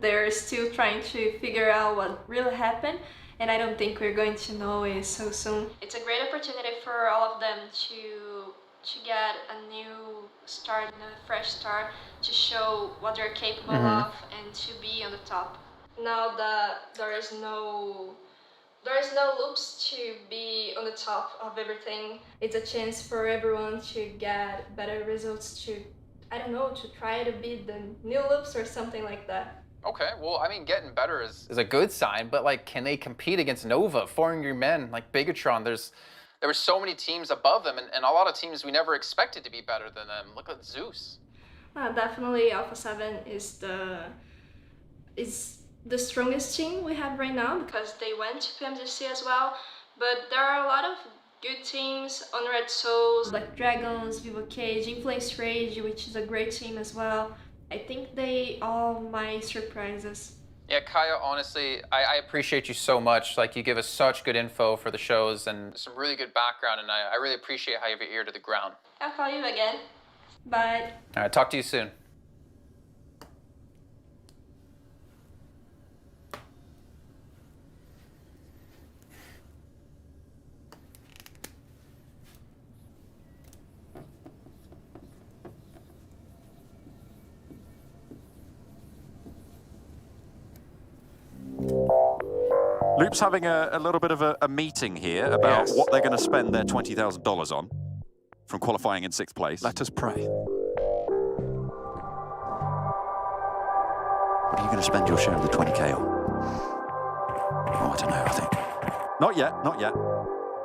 Speaker 18: They're still trying to figure out what really happened, and I don't think we're going to know it so soon. It's a great opportunity for all of them to get a new start, a fresh start, to show what they're capable of and to be on the top. Now that there is no loops to be on the top of everything, it's a chance for everyone to get better results, to, I don't know, to try to beat the new loops or something like that.
Speaker 2: Okay, well, I mean, getting better is a good sign, but like, can they compete against Nova, 4 Angry Men, like Bigatron? There were so many teams above them, and a lot of teams we never expected to be better than them. Look at Zeus.
Speaker 18: Definitely Alpha 7 is the strongest team we have right now, because they went to PMGC as well. But there are a lot of good teams on Red Souls, like Dragons, Vivo Cage, Influence Rage, which is a great team as well. I think they all might surprise us.
Speaker 2: Yeah, Kaya, honestly, I appreciate you so much. Like, you give us such good info for the shows and some really good background, and I really appreciate how you have your ear to the ground.
Speaker 18: I'll call you again. Bye.
Speaker 2: All right, talk to you soon.
Speaker 3: Loop's having a little bit of a meeting here about what they're going to spend their $20,000 on from qualifying in 6th place.
Speaker 23: Let us pray.
Speaker 3: What are you going to spend your share of the 20K on? Oh, I don't know, I think. Not yet, not yet.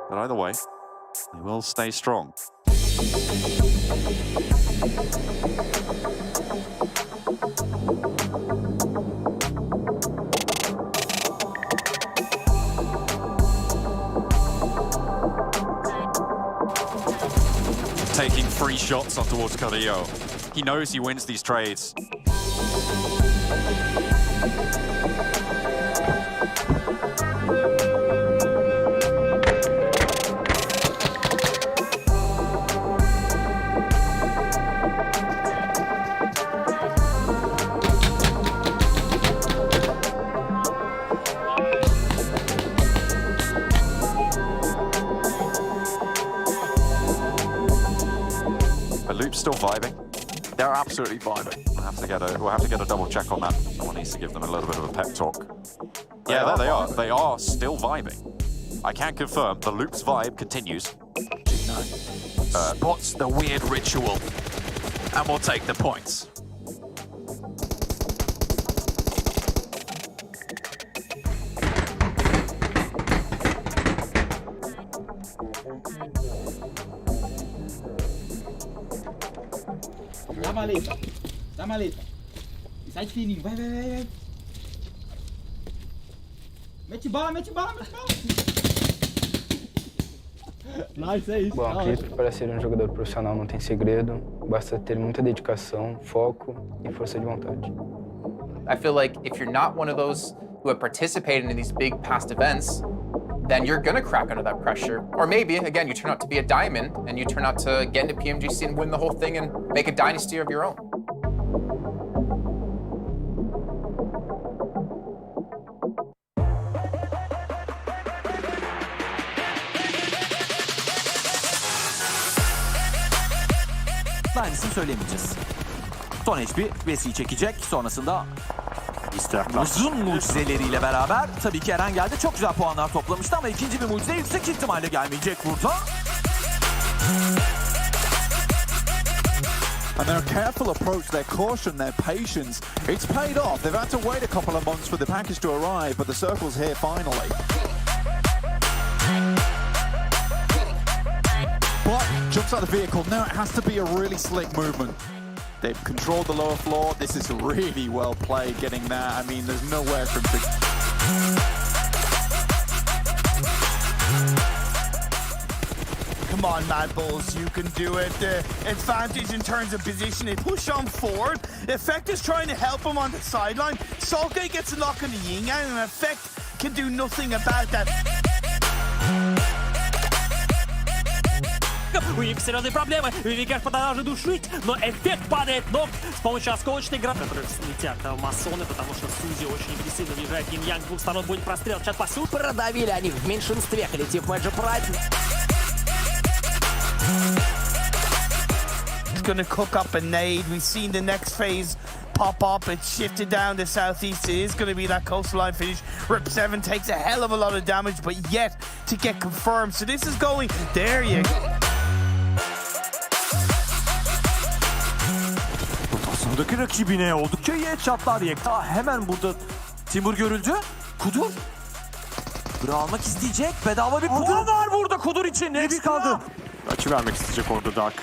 Speaker 3: But either way, they will stay strong. Taking 3 shots on towards Carrillo. He knows he wins these trades. They're absolutely vibing. We'll have to get a double check on that. Someone needs to give them a little bit of a pep talk. Yeah, there they are. They are still vibing. I can confirm the Loop's vibe continues.
Speaker 16: Spots the weird ritual, and we'll take the points.
Speaker 20: Dá maleta. Dá maleta. Sai de fininho. Vai, vai, vai, vai. Mete bala, mete bala, mete bala. Nice, é isso.
Speaker 9: Bom, acredito que para ser um jogador profissional não tem segredo. Basta ter muita dedicação, foco e força de vontade.
Speaker 2: I feel like if you're not one of those who have participated in these big past events, then you're gonna crack under that pressure. Or maybe, again, you turn out to be a diamond and you turn out to get into PMGC and win the whole thing and make a dynasty of your own.
Speaker 23: Aynısını söylemeyeceğiz. Son HP Vesi'yi çekecek. Sonrasında uzun mucizeleriyle beraber tabii ki Erangel de çok güzel puanlar toplamıştı ama ikinci bir mucize yüksek ihtimalle gelmeyecek burada.
Speaker 24: And their careful approach, their caution, their patience, it's paid off. They've had to wait a couple of months for the package to arrive, but the circle's here finally. But jumps out of the vehicle. Now it has to be a really slick movement. They've controlled the lower floor. This is really well played, getting that. I mean, there's nowhere for him to...
Speaker 25: Come on, Mad Bulls, you can do it. The advantage in terms of position, they push on forward. Effect is trying to help him on the sideline. Saltgate gets a knock on the yin yang, and Effect can do nothing about that.
Speaker 26: У них серьезные проблемы. Викаш продолжает душить, но эффект падает ног с помощью осколочной гранаты, которые слетят масоны, потому что Сузи очень агрессивно въезжает. Yin-Yang с двух сторон будет прострел. Чат по сути.
Speaker 27: Продавили они в меньшинстве. Коллектив Magic Pride.
Speaker 25: It's going to cook up a nade. We've seen the next phase pop up. It's shifted down to southeast. It is going to be that coastline finish. Rip 7 takes a hell of a lot of damage, but yet to get confirmed. So this is going... There you go.
Speaker 23: Rotasyondaki rakibine oldukça iyi headshotlar yekti. Hemen burada Timur görüldü. Kudur. Bura almak isteyecek. Bedava bir puan var burada Kudur için. Ne bir kaldı.
Speaker 3: Açı vermek isteyecek orada Dark.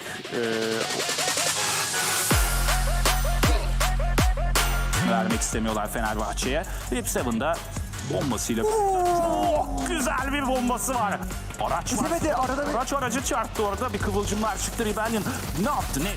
Speaker 26: Vermek istemiyorlar Fenerbahçe'ye. Rip 7'da bombasıyla... güzel bir bombası var. Araç var. Aracı çarptı orada. Bir kıvılcımlar çıktı. Rebellion ne yaptı? Ne?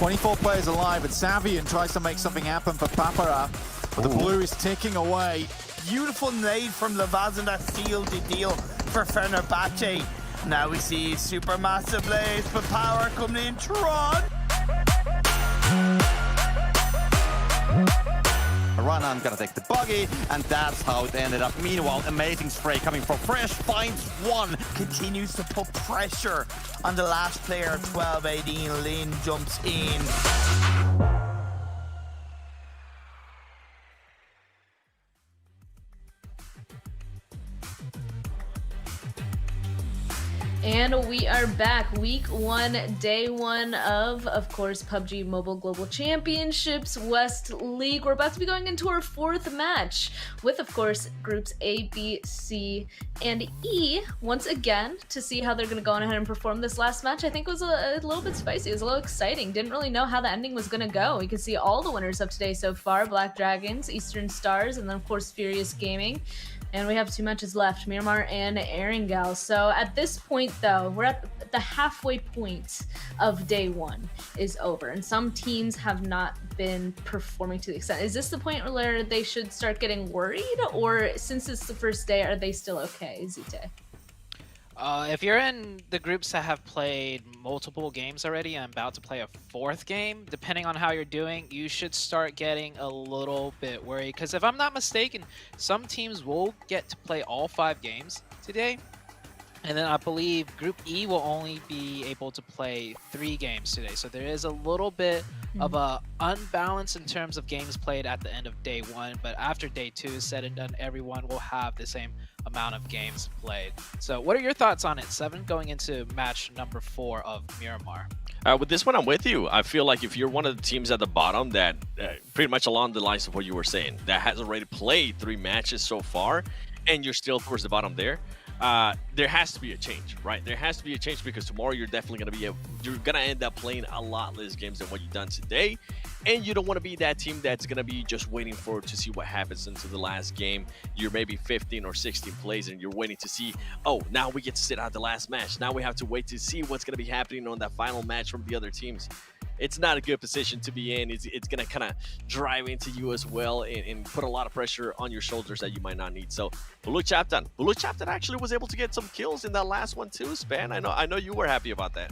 Speaker 24: 24 players alive, and Savian tries to make something happen for Papara. But the blue is ticking away.
Speaker 25: Beautiful nade from Lavaz, and that sealed the deal for Fenerbahce. Now we see Supermassive Blaze, but Power coming in. Tron!
Speaker 23: Ranan gonna take the buggy, and that's how it ended up. Meanwhile, amazing spray coming from Fresh, finds one.
Speaker 25: Continues to put pressure on the last player, 12-18. Lin jumps in.
Speaker 11: And we are back. Week 1, day 1 of course, PUBG Mobile Global Championships West League. We're about to be going into our 4th match with, of course, groups A, B, C, and E. Once again, to see how they're going to go on ahead and perform this last match. I think it was a little bit spicy. It was a little exciting. Didn't really know how the ending was going to go. You can see all the winners of today so far. Black Dragons, Eastern Stars, and then, of course, Furious Gaming. And we have 2 matches left, Miramar and Erangel. So at this point, though, we're at the halfway point of day 1 is over. And some teams have not been performing to the extent. Is this the point where they should start getting worried? Or since it's the first day, are they still okay, Zite?
Speaker 5: If you're in the groups that have played multiple games already and about to play a 4th game, depending on how you're doing, you should start getting a little bit worried. Because if I'm not mistaken, some teams will get to play all 5 games today. And then I believe Group E will only be able to play 3 games today. So there is a little bit of a unbalance in terms of games played at the end of day 1. But after day 2 is said and done, everyone will have the same amount of games played. So what are your thoughts on it, Seven, going into match number 4 of Miramar?
Speaker 14: With this one, I'm with you. I feel like if you're one of the teams at the bottom that, pretty much along the lines of what you were saying, that has already played 3 matches so far, and you're still towards the bottom there has to be a change, right? There has to be a change because tomorrow you're definitely you're gonna end up playing a lot less games than what you've done today, and you don't want to be that team that's gonna be just waiting to see what happens into the last game. You're maybe 15 or 16 plays and you're waiting to see, oh, now we get to sit out the last match. Now we have to wait to see what's gonna be happening on that final match from the other teams. It's not a good position to be in. It's going to kind of drive into you as well and put a lot of pressure on your shoulders that you might not need. So Bulu Chaptan actually was able to get some kills in that last one too, Span. I know you were happy about that.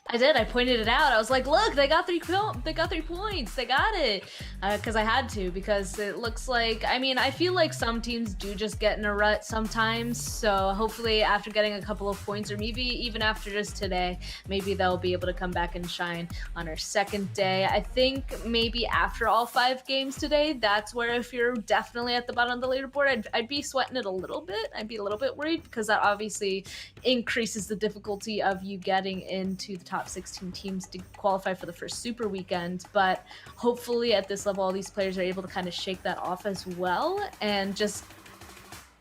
Speaker 11: I did. I pointed it out. I was like, "Look, they got 3 points. They got it." Because I had to. Because it looks like, I mean, I feel like some teams do just get in a rut sometimes. So hopefully, after getting a couple of points, or maybe even after just today, maybe they'll be able to come back and shine on our second day. I think maybe after all 5 games today, that's where if you're definitely at the bottom of the leaderboard, I'd be sweating it a little bit. I'd be a little bit worried because that obviously increases the difficulty of you getting into the top 16 teams to qualify for the first Super Weekend. But hopefully at this level, all these players are able to kind of shake that off as well and just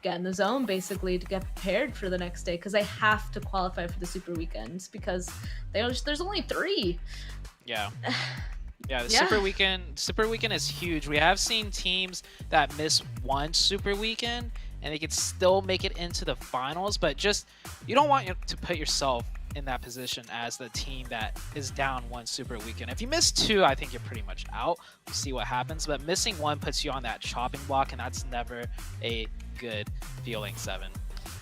Speaker 11: get in the zone basically to get prepared for the next day, because they have to qualify for the Super Weekends because there's only 3.
Speaker 5: Yeah. Yeah, the Super Weekend is huge. We have seen teams that miss 1 Super Weekend and they can still make it into the finals, but just you don't want to put yourself in that position as the team that is down 1 Super Weekend. If you miss 2, I think you're pretty much out. We'll see what happens, but missing 1 puts you on that chopping block, and that's never a good feeling, Seven.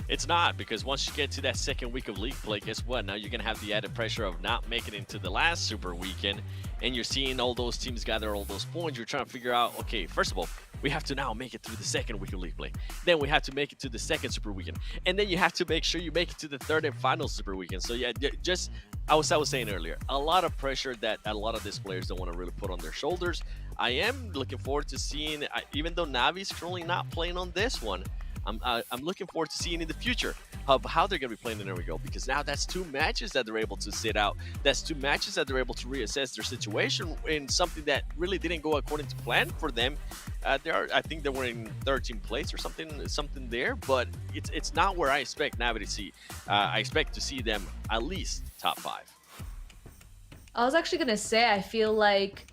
Speaker 14: It's not, because once you get to that second week of league play, guess what? Now you're going to have the added pressure of not making it into the last Super Weekend, and you're seeing all those teams gather all those points. You're trying to figure out, okay, first of all, we have to now make it through the second week of league play. Then we have to make it to the second Super Weekend. And then you have to make sure you make it to the third and final Super Weekend. So yeah, just, I was saying earlier, a lot of pressure that a lot of these players don't want to really put on their shoulders. I am looking forward to seeing, even though Navi's currently not playing on this one, I'm looking forward to seeing in the future of how they're going to be playing in Erangel, because now that's 2 matches that they're able to sit out. That's 2 matches that they're able to reassess their situation in something that really didn't go according to plan for them. I think they were in 13th place or something there, but it's not where I expect Navi to see. I expect to see them at least top 5.
Speaker 11: I was actually going to say, I feel like,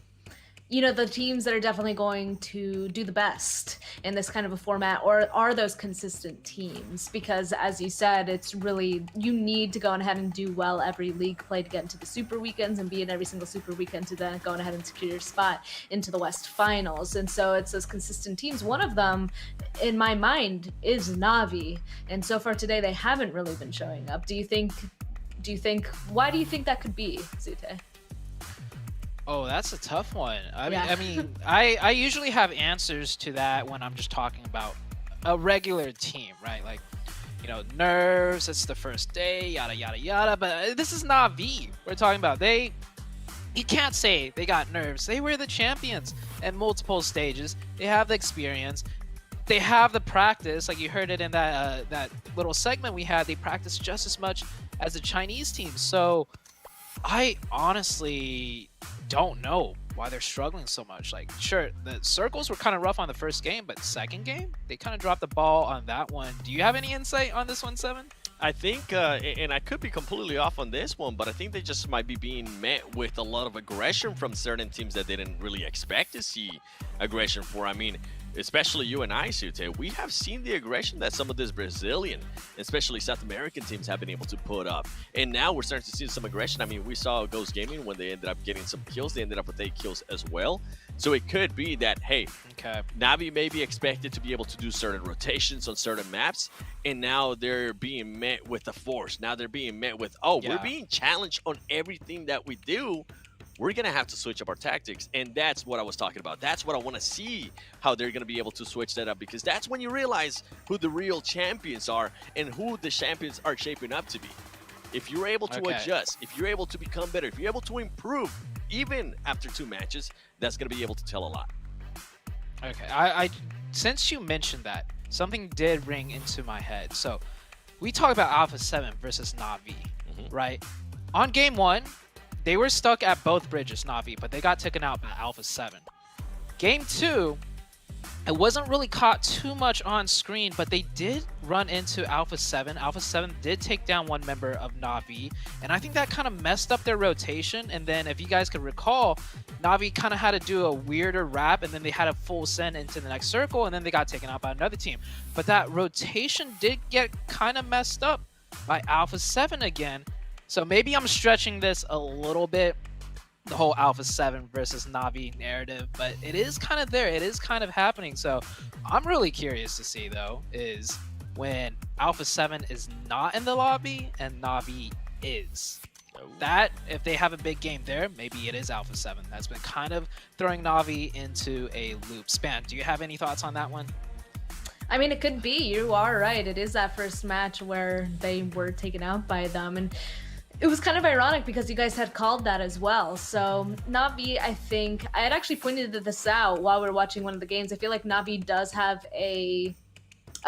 Speaker 11: you know, the teams that are definitely going to do the best in this kind of a format are those consistent teams, because as you said, it's really, you need to go ahead and do well every league play to get into the Super Weekends and be in every single Super Weekend to then go ahead and secure your spot into the West Finals. And so it's those consistent teams. One of them, in my mind, is Navi. And so far today, they haven't really been showing up. Why do you think that could be, Zute?
Speaker 5: Oh, that's a tough one. I usually have answers to that when I'm just talking about a regular team, right? Like, you know, nerves, it's the first day, yada, yada, yada. But this is Navi we're talking about. You can't say they got nerves. They were the champions at multiple stages. They have the experience. They have the practice. Like you heard it in that little segment we had. They practice just as much as the Chinese team. So I honestly don't know why they're struggling so much. Like, sure, the circles were kind of rough on the first game, but second game, they kind of dropped the ball on that one. Do you have any insight on this one, Seven?
Speaker 14: I think, and I could be completely off on this one, but I think they just might be being met with a lot of aggression from certain teams that they didn't really expect to see aggression for. I mean, especially you and I, Sute, we have seen the aggression that some of these Brazilian, especially South American teams have been able to put up. And now we're starting to see some aggression. I mean, we saw Ghost Gaming when they ended up getting some kills. They ended up with 8 kills as well. So it could be that, hey, Navi may be expected to be able to do certain rotations on certain maps, and now they're being met with a force. Now they're being met with, we're being challenged on everything that we do. we're going to have to switch up our tactics. And that's what I was talking about. That's what I want to see, how they're going to be able to switch that up, because that's when you realize who the real champions are and who the champions are shaping up to be. If you're able to adjust, if you're able to become better, if you're able to improve, even after 2 matches, that's going to be able to tell a lot.
Speaker 5: Okay, I since you mentioned that, something did ring into my head. So we talked about Alpha 7 versus Na'Vi, right? On game 1, they were stuck at both bridges, Na'Vi, but they got taken out by Alpha 7. Game 2, it wasn't really caught too much on screen, but they did run into Alpha 7. Alpha 7 did take down one member of Na'Vi, and I think that kind of messed up their rotation. And then if you guys could recall, Na'Vi kind of had to do a weirder wrap, and then they had a full send into the next circle, and then they got taken out by another team. But that rotation did get kind of messed up by Alpha 7 again. So maybe I'm stretching this a little bit, the whole Alpha 7 versus Na'Vi narrative, but it is kind of there. It is kind of happening. So I'm really curious to see, though, is when Alpha 7 is not in the lobby and Na'Vi is. That, if they have a big game there, maybe it is Alpha 7. That's been kind of throwing Na'Vi into a loop. Span, do you have any thoughts on that one?
Speaker 11: I mean, it could be. You are right. It is that first match where they were taken out by them. And it was kind of ironic because you guys had called that as well. So Na'Vi, I think, I had actually pointed this out while we were watching one of the games. I feel like Na'Vi does have a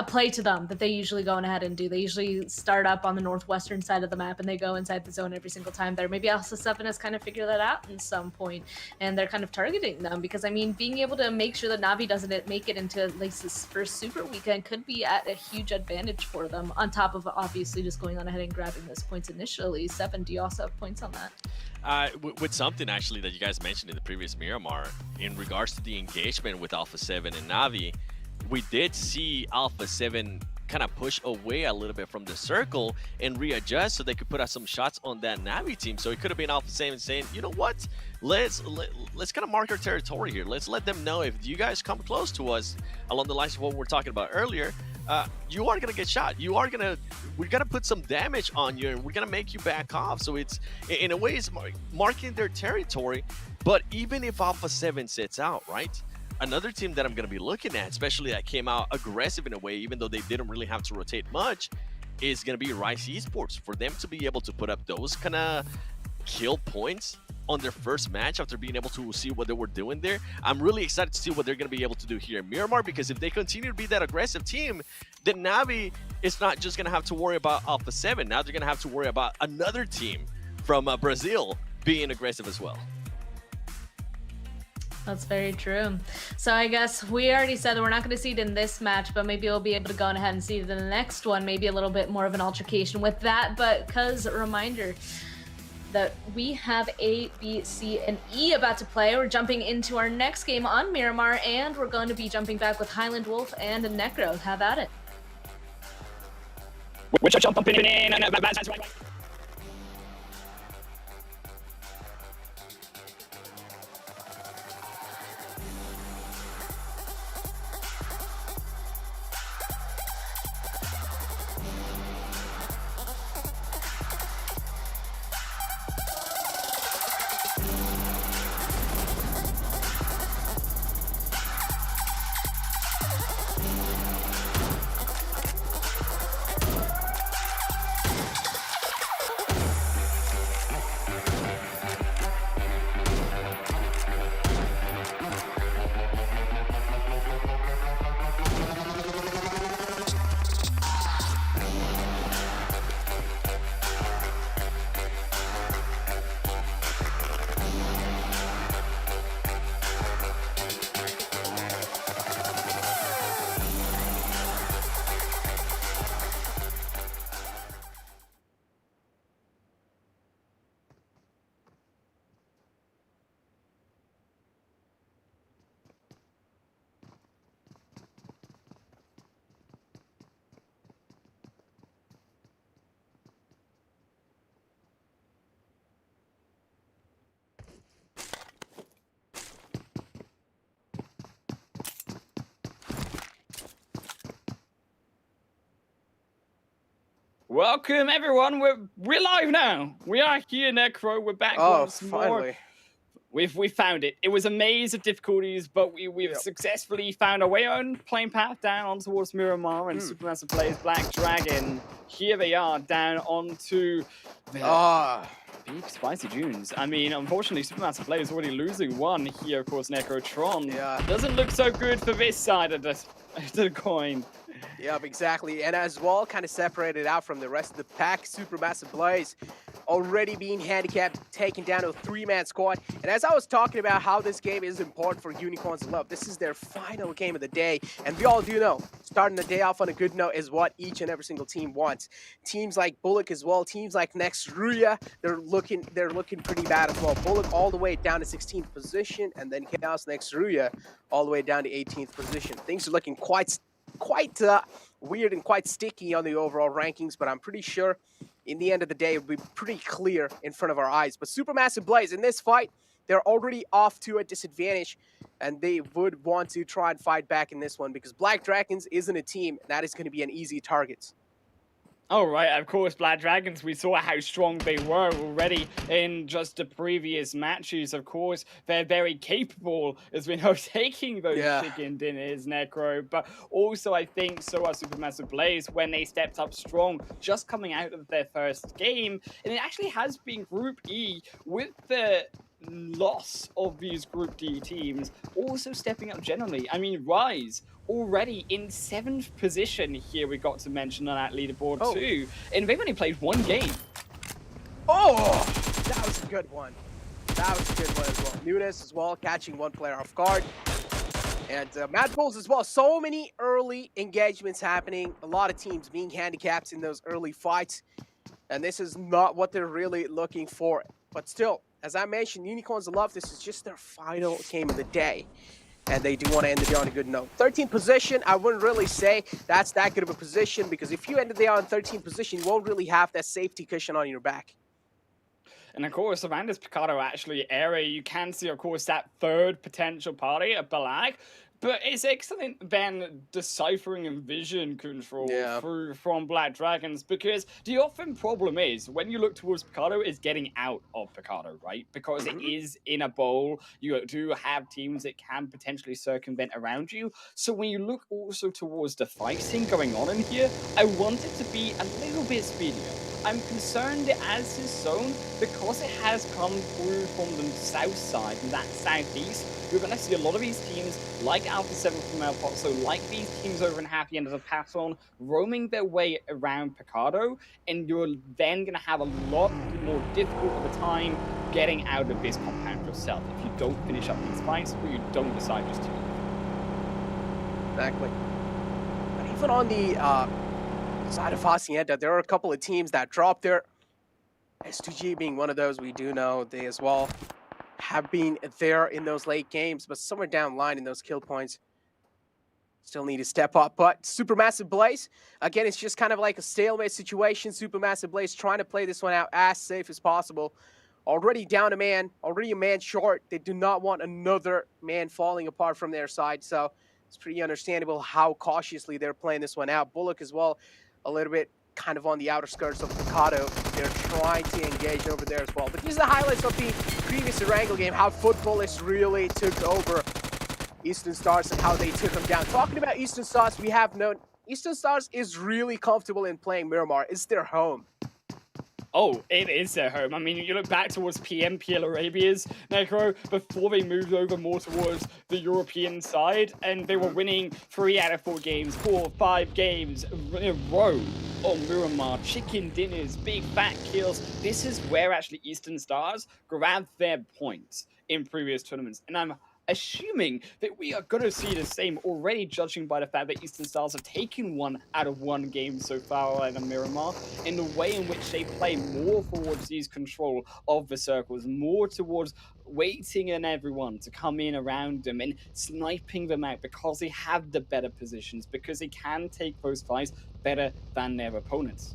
Speaker 11: play to them that they usually go ahead and do. They usually start up on the northwestern side of the map and they go inside the zone every single time there. Maybe Alpha 7 has kind of figured that out in some point, and they're kind of targeting them because, I mean, being able to make sure that Na'Vi doesn't make it into at least this first super weekend could be at a huge advantage for them, on top of obviously just going on ahead and grabbing those points initially. 7, do you also have points on that?
Speaker 14: With something actually that you guys mentioned in the previous Miramar, in regards to the engagement with Alpha 7 and Na'Vi, we did see Alpha 7 kind of push away a little bit from the circle and readjust so they could put out some shots on that Na'Vi team. So it could have been Alpha 7 saying, you know what, let's kind of mark our territory here. Let's let them know if you guys come close to us along the lines of what we were talking about earlier, you are gonna get shot. We're gonna put some damage on you and we're gonna make you back off. So it's, in a way, it's marking their territory. But even if Alpha 7 sits out, right? Another team that I'm going to be looking at, especially that came out aggressive in a way, even though they didn't really have to rotate much, is going to be Rise Esports. For them to be able to put up those kind of kill points on their first match after being able to see what they were doing there, I'm really excited to see what they're going to be able to do here in Miramar, because if they continue to be that aggressive team, then Na'Vi is not just going to have to worry about Alpha 7. Now they're going to have to worry about another team from Brazil being aggressive as well.
Speaker 11: That's very true. So I guess we already said that we're not going to see it in this match, but maybe we'll be able to go ahead and see it in the next one. Maybe a little bit more of an altercation with that. But because, a reminder that we have A, B, C, and E about to play. We're jumping into our next game on Miramar, and we're going to be jumping back with Highland Wolf and Necro. Have at it.
Speaker 13: Which are jumping in and Welcome everyone, we're live now. We are here, Necro. We're back once more. We found it. It was a maze of difficulties, but we've successfully found our way on playing path down on towards Miramar and Supermassive plays Black Dragon. Here they are down onto the big spicy dunes. I mean, unfortunately, Supermassive Play is already losing one here. Of course, Necrotron doesn't look so good for this side of the coin.
Speaker 1: Yep, exactly. And as well, kind of separated out from the rest of the pack, Supermassive Blaze already being handicapped, taken down to a 3-man squad. And as I was talking about how this game is important for Unicorns Love, this is their final game of the day. And we all do know, starting the day off on a good note is what each and every single team wants. Teams like Bullock as well, teams like Next Ruya, they're looking pretty bad as well. Bullock all the way down to 16th position, and then Chaos Next Ruya all the way down to 18th position. Things are looking quite weird and quite sticky on the overall rankings, but I'm pretty sure in the end of the day it'll be pretty clear in front of our eyes. But Supermassive Blaze in this fight, they're already off to a disadvantage, and they would want to try and fight back in this one because Black Dragons isn't a team that is going to be an easy target.
Speaker 13: Oh, right, of course, Black Dragons, we saw how strong they were already in just the previous matches. Of course, they're very capable, as we know, taking those chicken dinners, Necro. But also, I think, so are Supermassive Blaze when they stepped up strong, just coming out of their first game. And it actually has been Group E with the loss of these Group D teams also stepping up generally. I mean, Rise already in 7th position here, we got to mention on that leaderboard too, and they've only played one game.
Speaker 1: Oh, that was a good one. That was a good one as well. Nunes as well, catching one player off guard. And Mad Bulls as well. So many early engagements happening. A lot of teams being handicapped in those early fights. And this is not what they're really looking for. But still, as I mentioned, Unicorns Love, this is just their final game of the day. And they do want to end the day on a good note. 13th position, I wouldn't really say that's that good of a position, because if you end the day on 13th position, you won't really have that safety cushion on your back.
Speaker 13: And of course, around this Picado actually area, you can see, of course, that third potential party at Balag. But it's excellent then deciphering and vision control from Black Dragons, because the often problem is when you look towards Picado is getting out of Picado, right? Because it is in a bowl. You do have teams that can potentially circumvent around you. So when you look also towards the fighting going on in here, I want it to be a little bit speedier. I'm concerned as is zone, because it has come through from the south side and that southeast. You're going to see a lot of these teams, like Alpha 7 from El Paso, like these teams over in Happy End of the Pass-On, roaming their way around Picado, and you're then going to have a lot more difficult of a time getting out of this compound yourself if you don't finish up these fights or you don't decide just to leave.
Speaker 1: Exactly. But even on the side of Hacienda, there are a couple of teams that dropped there. S2G being one of those, we do know they as well have been there in those late games, but somewhere down the line in those kill points still need to step up. But Supermassive Blaze, again, it's just kind of like a stalemate situation. Supermassive Blaze trying to play this one out as safe as possible. Already down a man, already a man short. They do not want another man falling apart from their side, so it's pretty understandable how cautiously they're playing this one out. Bullock as well, a little bit kind of on the outer skirts of Picado. They're trying to engage over there as well. But these are the highlights of the previous Erangel game, how Footballists really took over Eastern Stars and how they took them down. Talking about Eastern Stars, we have known Eastern Stars is really comfortable in playing Miramar. It's their home.
Speaker 13: Oh, it is their home. I mean, you look back towards PL Arabia's, Necro, before they moved over more towards the European side, and they were winning 3 out of 4 games, 4 or 5 games in a row on Miramar. Chicken dinners, big fat kills. This is where actually Eastern Stars grabbed their points in previous tournaments, and I'm assuming that we are going to see the same already, judging by the fact that Eastern Stars have taken 1 out of 1 game so far out of Miramar, in the way in which they play more towards these control of the circles, more towards waiting on everyone to come in around them and sniping them out because they have the better positions, because they can take those fights better than their opponents.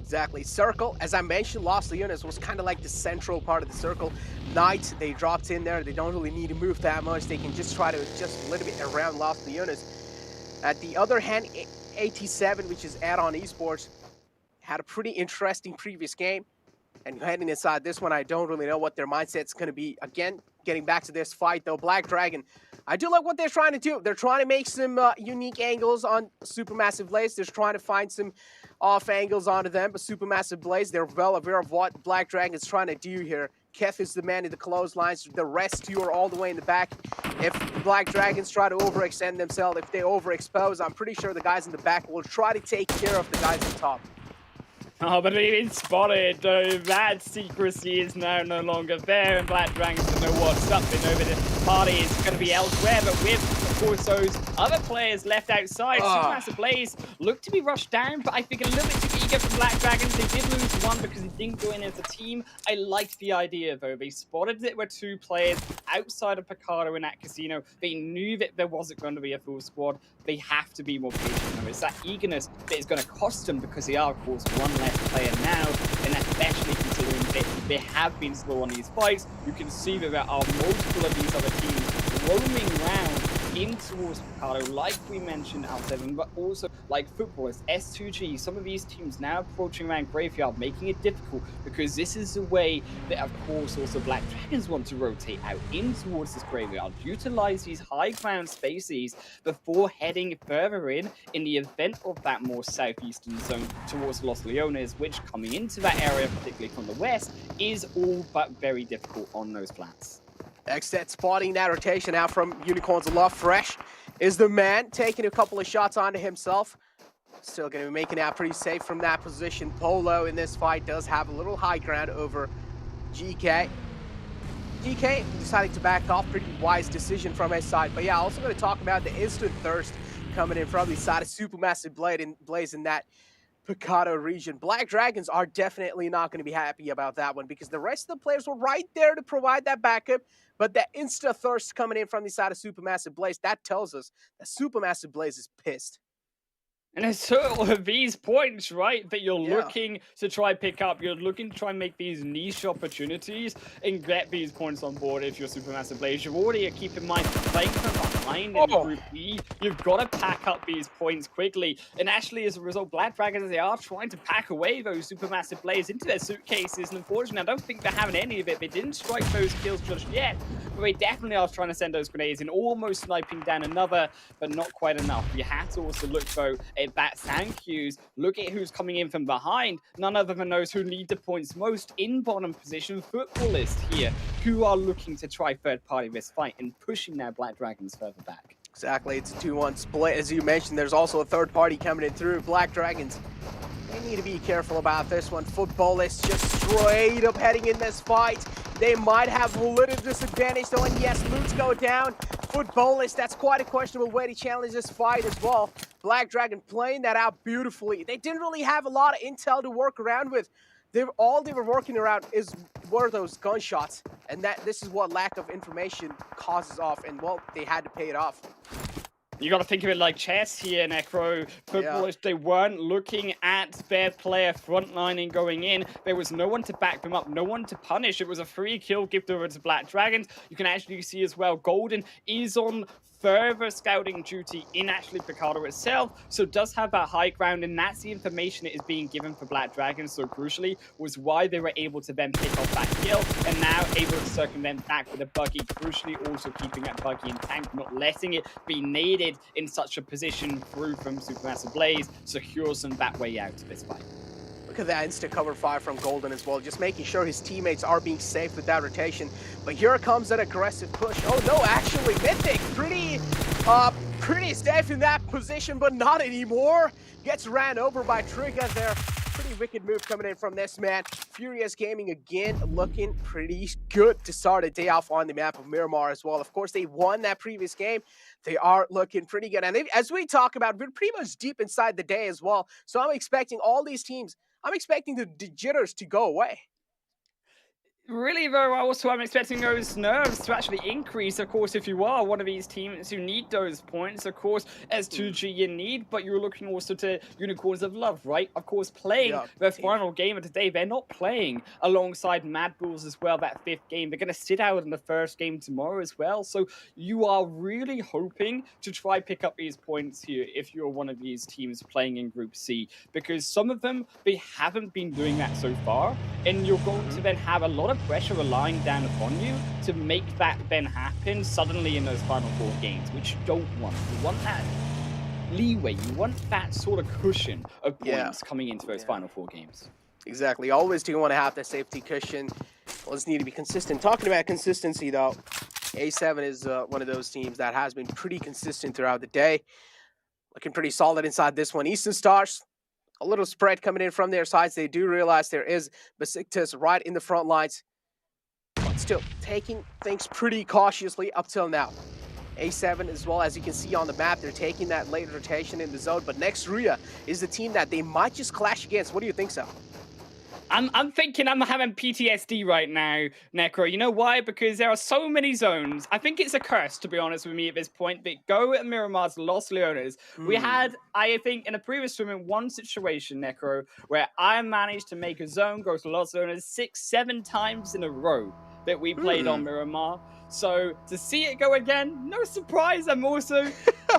Speaker 1: Exactly. Circle, as I mentioned, Los Leones was kind of like the central part of the circle. Knight, they dropped in there. They don't really need to move that much. They can just try to adjust a little bit around Los Leones. At the other hand, 87, which is Add-On Esports, had a pretty interesting previous game. And heading inside this one, I don't really know what their mindset's going to be. Again, getting back to this fight, though, Black Dragon, I do like what they're trying to do. They're trying to make some unique angles on Supermassive Blaze. They're trying to find some off angles onto them, but Supermassive Blaze, they're well aware of what Black Dragon's trying to do here. Keth is the man in the clotheslines. The rest two are all the way in the back. If Black Dragons try to overextend themselves, if they overexpose, I'm pretty sure the guys in the back will try to take care of the guys on top.
Speaker 13: Oh, but they've been spotted, though. That secrecy is now no longer there, and Black Dragons don't know what's up. They know that the party is going to be elsewhere, but with, of course, those other players left outside, Supermassive Blaze looked to be rushed down, but I think a little bit too eager for Black Dragons. They did lose one because they didn't go in as a team. I liked the idea, though. They spotted that there were two players outside of Picardo in that casino. They knew that there wasn't going to be a full squad. They have to be more patient. It's that eagerness that is going to cost them because they are, of course, one less player now, and especially considering that they have been slow on these fights. You can see that there are multiple of these other teams roaming around in towards Picardo, like we mentioned, Al7, but also like footballers, S2G, some of these teams now approaching around Graveyard, making it difficult because this is the way that, of course, also Black Dragons want to rotate out in towards this Graveyard, utilize these high ground spaces before heading further in the event of that more southeastern zone towards Los Leones, which coming into that area, particularly from the west, is all but very difficult on those flats.
Speaker 1: Xtet spotting that rotation out from Unicorns Aloft. Fresh is the man, taking a couple of shots onto himself. Still going to be making out pretty safe from that position. Polo in this fight does have a little high ground over GK. GK deciding to back off, pretty wise decision from his side. But yeah, also going to talk about the instant thirst coming in from the side of Supermassive Blaze in that Picardo region. Black Dragons are definitely not going to be happy about that one because the rest of the players were right there to provide that backup, but that insta thirst coming in from the side of Supermassive Blaze, that tells us that Supermassive Blaze is pissed.
Speaker 13: And it's sort of these points, right, that you're looking to try pick up. You're looking to try and make these niche opportunities and get these points on board if you're Supermassive Blaze. You've already, keep in mind, playing from behind in Group E. You've got to pack up these points quickly. And actually, as a result, Black Dragons, they are trying to pack away those Supermassive Blaze into their suitcases. And unfortunately, I don't think they're having any of it. They didn't strike those kills just yet. But they definitely are trying to send those grenades in, almost sniping down another, but not quite enough. You have to also look, though, at that sound cues. Look at who's coming in from behind. None other than those who need the points most in bottom position footballists here, who are looking to try third party this fight and pushing their Black Dragons further back.
Speaker 1: Exactly, it's a 2-1 split. As you mentioned, there's also a third party coming in through. Black Dragons, they need to be careful about this one. Footballists just straight up heading in this fight. They might have a little disadvantage though, and yes, loots go down. Footballists, that's quite a questionable way to challenge this fight as well. Black Dragon playing that out beautifully. They didn't really have a lot of intel to work around with. All they were working around were those gunshots, and this is what lack of information causes off, and well, they had to pay it off.
Speaker 13: You got to think of it like chess here, Necro. Footballers, they weren't looking at their player frontlining going in. There was no one to back them up, no one to punish. It was a free kill gift over to Black Dragons. You can actually see as well, Golden is on further scouting duty in actually Picardo itself, so does have that high ground, and that's the information that is being given for Black Dragons. So crucially was why they were able to then pick off that kill, and now able to circumvent back with a buggy, crucially also keeping that buggy in tank, not letting it be needed in such a position through from Supermassive Blaze, secures them that way out of this fight.
Speaker 1: Look at that instant cover fire from Golden as well, just making sure his teammates are being safe with that rotation. But here comes that aggressive push. Oh no, actually Mythic pretty safe in that position, but not anymore. Gets ran over by Trigger there. Pretty wicked move coming in from this man. Furious Gaming again looking pretty good to start a day off on the map of Miramar as well. Of course, they won that previous game. They are looking pretty good. And as we talk about, we're pretty much deep inside the day as well. So I'm expecting all these teams, I'm expecting the jitters to go away.
Speaker 13: Really, though, also I'm expecting those nerves to actually increase. Of course, if you are one of these teams who need those points, of course, as 2G you need, but you're looking also to Unicorns of Love, right? Of course, playing their final game of the day. They're not playing alongside Mad Bulls as well, that fifth game. They're going to sit out in the first game tomorrow as well. So you are really hoping to try pick up these points here if you're one of these teams playing in Group C, because some of them, they haven't been doing that so far, and you're going to then have a lot of of pressure relying down upon you to make that then happen suddenly in those final 4 games, which you don't want. You want that leeway, you want that sort of cushion of points coming into those final 4 games.
Speaker 1: Exactly. Always do you want to have that safety cushion. Always need to be consistent. Talking about consistency, though, A7 is one of those teams that has been pretty consistent throughout the day. Looking pretty solid inside this one. Eastern Stars, a little spread coming in from their sides. They do realize there is Besiktas right in the front lines, but still taking things pretty cautiously up till now. A7 as well, as you can see on the map, they're taking that late rotation in the zone, but next Ria is the team that they might just clash against. What do you think, so?
Speaker 13: I'm thinking I'm having PTSD right now, Necro. You know why? Because there are so many zones. I think it's a curse, to be honest with me at this point. But go at Miramar's Los Leones. We had, I think, in a previous tournament, one situation, Necro, where I managed to make a zone go to Los Leones 6-7 times in a row that we played on Miramar. So to see it go again, no surprise. I'm also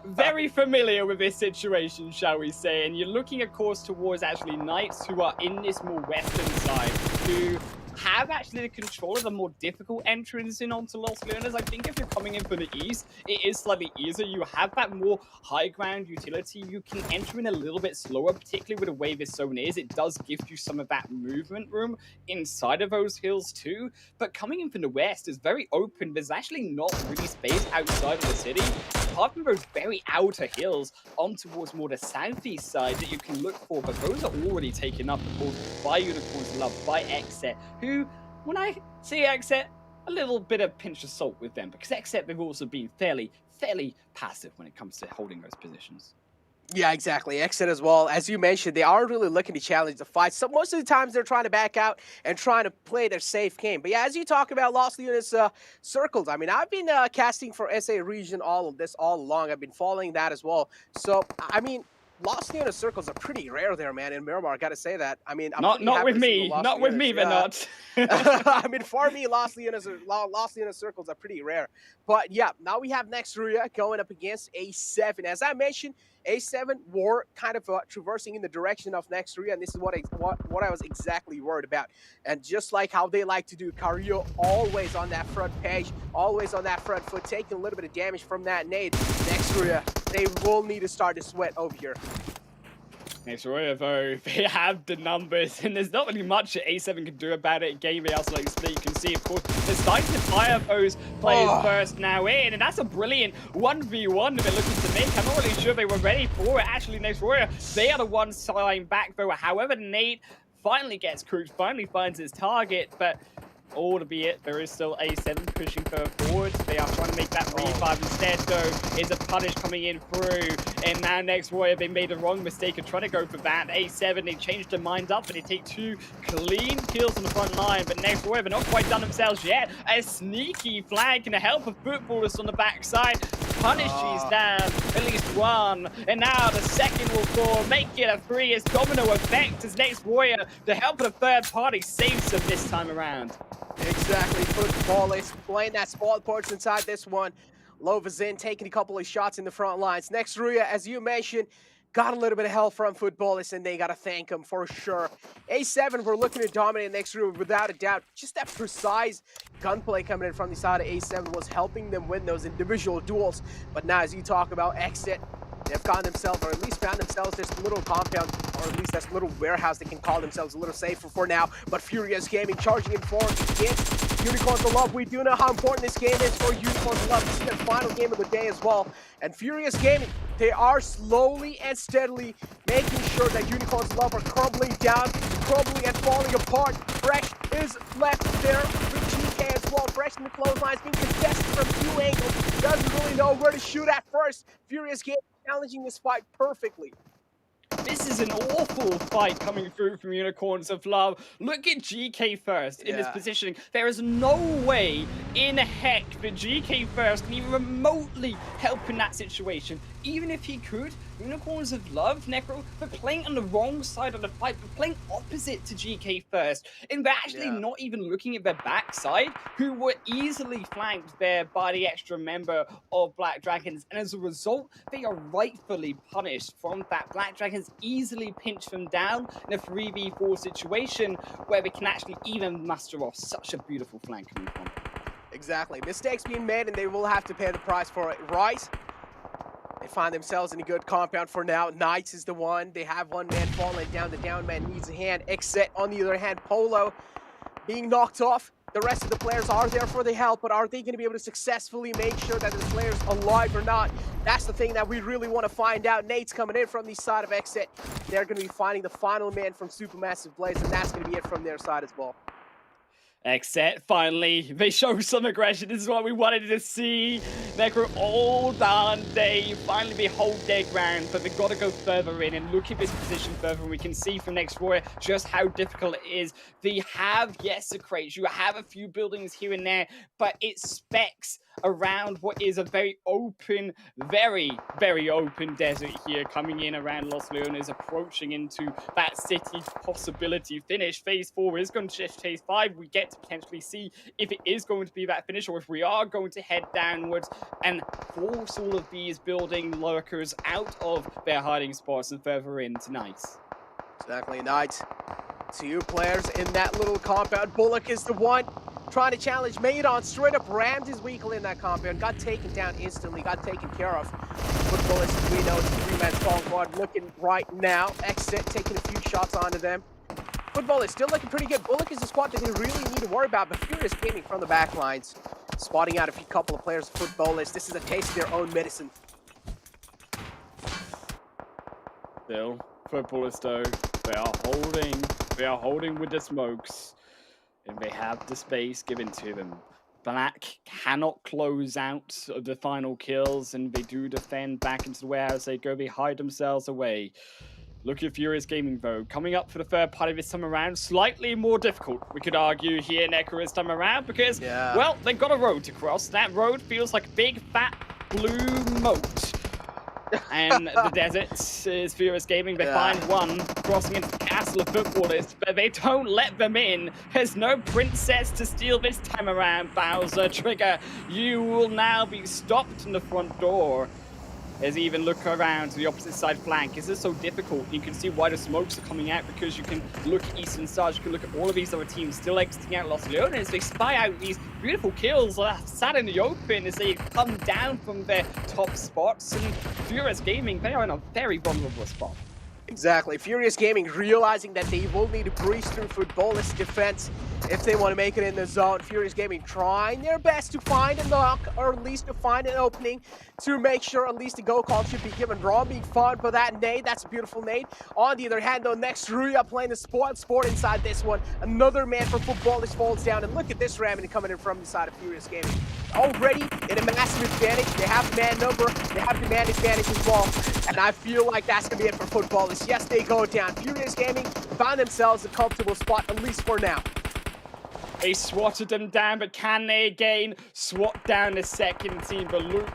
Speaker 13: very familiar with this situation, shall we say. And you're looking, of course, towards actually Knights who are in this more western side, who have actually the control of the more difficult entrance in onto Los Leones. I think if you're coming in from the east, it is slightly easier. You have that more high ground utility. You can enter in a little bit slower, particularly with the way this zone is. It does give you some of that movement room inside of those hills too. But coming in from the west is very open. There's actually not really space outside of the city, apart from those very outer hills on towards more the southeast side that you can look for. But those are already taken up, of course, by Unicorns Love, by Exet, who, when I say Exet, a little bit of pinch of salt with them, because Exet, they've also been fairly passive when it comes to holding those positions.
Speaker 1: Yeah, exactly. Exit as well. As you mentioned, they aren't really looking to challenge the fight. So most of the times they're trying to back out and trying to play their safe game. But yeah, as you talk about Los Leones circles, I mean, I've been casting for SA region all along. I've been following that as well. So, I mean, Los Leones circles are pretty rare there, man, in Miramar. I got to say that. I mean, I'm
Speaker 13: not with me. Not with me, they're not.
Speaker 1: I mean, for me, Los Leones circles are pretty rare. But yeah, now we have next Ria going up against A7. As I mentioned, A7 were kind of traversing in the direction of next Ria, and this is what I was exactly worried about. And just like how they like to do, Carrillo always on that front page, always on that front foot, taking a little bit of damage from that nade. Next Ria, they will need to start to sweat over here.
Speaker 13: Next Ria, though, they have the numbers, and there's not really much that A7 can do about it. Game also, like you can see, of course, they're starting to fire those players first now in, and that's a brilliant 1v1 that they're looking to make. I'm not really sure they were ready for it. Actually, next Ria, they are the ones sliding back, though. However, Nate finally gets Cruz, finally finds his target, but albeit there is still A7 pushing further forward. They are trying to make that revive instead, though. Is a punish coming in through. And now next Warrior, they made the wrong mistake of trying to go for that. A7, they changed their mind up, and they take 2 clean kills on the front line. But next Warrior, they're not quite done themselves yet. A sneaky flag and a help of footballers on the backside. Punishes down at least 1. And now the second will fall, make it a 3 as domino effect as next Warrior, the help of the third party, saves them this time around.
Speaker 1: Exactly. Football is playing that spot porch inside this one. Lova's in, taking a couple of shots in the front lines. Next, Ria, as you mentioned, got a little bit of help from Footballers, and they got to thank him for sure. A7 were looking to dominate next Ria without a doubt. Just that precise gunplay coming in from the side of A7 was helping them win those individual duels. But now, as you talk about Exit, they've found themselves, or at least found themselves, this little compound, or at least this little warehouse they can call themselves a little safer for now. But Furious Gaming charging in forward against Unicorns of Love. We do know how important this game is for Unicorns of Love. This is their final game of the day as well. And Furious Gaming, they are slowly and steadily making sure that Unicorns of Love are crumbling down, crumbling and falling apart. Fresh is left there with GK as well. Fresh in the clotheslines, being contested from 2 angles. Doesn't really know where to shoot at first. Furious Gaming challenging this fight perfectly.
Speaker 13: This is an awful fight coming through from Unicorns of Love. Look at GK First in this positioning. There is no way in heck that GK First can even remotely help in that situation. even if he could, Unicorns of Love, Necro, but playing on the wrong side of the fight, but playing opposite to GK first. And they're actually not even looking at their backside, who were easily flanked there by the extra member of Black Dragons. And as a result, they are rightfully punished from that. Black Dragons easily pinch them down in a 3v4 situation where they can actually even muster off such a beautiful flank coming from.
Speaker 1: Exactly. Mistakes being made, and they will have to pay the price for it, right? They find themselves in a good compound for now. Knights is the one. They have one man falling down. The down man needs a hand. Exit, on the other hand, Polo being knocked off. The rest of the players are there for the help, but are they going to be able to successfully make sure that the player's alive or not? That's the thing that we really want to find out. Nate's coming in from the side of Exit. They're going to be finding the final man from Supermassive Blaze, and that's going to be it from their side as well.
Speaker 13: Exit, finally, they show some aggression. This is what we wanted to see. Necro all darn day. Finally, they hold their ground, but they've got to go further in and look at this position further. And we can see from Next Warrior just how difficult it is. They have, yes, a crate. You have a few buildings here and there, but it specs around what is a very open, very, very open desert here, coming in around Los Leones, approaching into that city possibility finish. Phase 4 is going to shift Phase 5. We get to potentially see if it is going to be that finish or if we are going to head downwards and force all of these building lurkers out of their hiding spots and further in tonight.
Speaker 1: Exactly, Knight. 2 players in that little compound. Bullock is the one trying to challenge Maidon. Straight up rammed his vehicle in that compound. Got taken down instantly. Got taken care of. Football is, we know, it's a 3-man strong squad looking right now. Exit taking a few shots onto them. Football is still looking pretty good. Bullock is a squad that they really need to worry about, but Furious Gaming from the back lines, spotting out a couple of players of Football is. This is a taste of their own medicine.
Speaker 13: Still, Footballers though, they are holding with the smokes, and they have the space given to them. Black cannot close out the final kills, and they do defend back into the warehouse. They go, they hide themselves away. Look at Furious Gaming, though. Coming up for the third party this time around, slightly more difficult, we could argue, here in Necro this time around, because, well, they've got a road to cross. That road feels like a big, fat, blue moat. And the desert is Furious Gaming. They find one crossing into the castle of Footballers, but they don't let them in. There's no princess to steal this time around, Bowser. Trigger, you will now be stopped in the front door. As they even look around to the opposite side flank. Is this so difficult? You can see why the smokes are coming out, because you can look at Eastern Stars, you can look at all of these other teams still exiting out Los Leones. They spy out these beautiful kills sat in the open as they come down from their top spots. And Furious Gaming, they are in a very vulnerable spot.
Speaker 1: Exactly. Furious Gaming realizing that they will need to breeze through Footballers' defense if they want to make it in the zone. Furious Gaming trying their best to find a knock, or at least to find an opening to make sure at least the go call should be given. Raw being fun for that nade. That's a beautiful nade. On the other hand, though, next Ruya playing the sport inside this one. Another man for Footballers falls down, and look at this ramming coming in from the side of Furious Gaming. Already in a massive advantage. They have the man number, they have the man advantage as well, and I feel like that's gonna be it for Footballers. Yes, they go down. Furious Gaming found themselves a comfortable spot, at least for now.
Speaker 13: They swatted them down, but can they again swat down the second team? But look,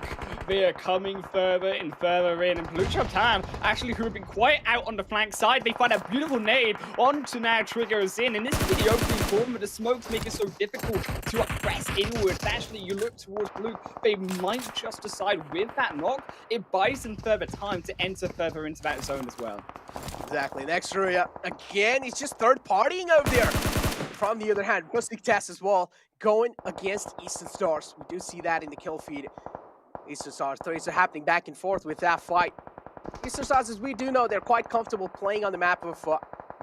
Speaker 13: they are coming further and further in. And Blue Trap Time, actually, who have been quite out on the flank side, they find a beautiful nade onto now Triggers in. And this is the opening form, but the smokes make it so difficult to press inwards. Actually, you look towards Blue, they might just decide with that knock, it buys them further time to enter further into that zone as well.
Speaker 1: Exactly. Next Ruya, again, he's just third partying over there. From the other hand, Rustic Test as well, going against Eastern Stars. We do see that in the kill feed. Eastern Stars, threes are happening back and forth with that fight. Eastern Stars, as we do know, they're quite comfortable playing on the map of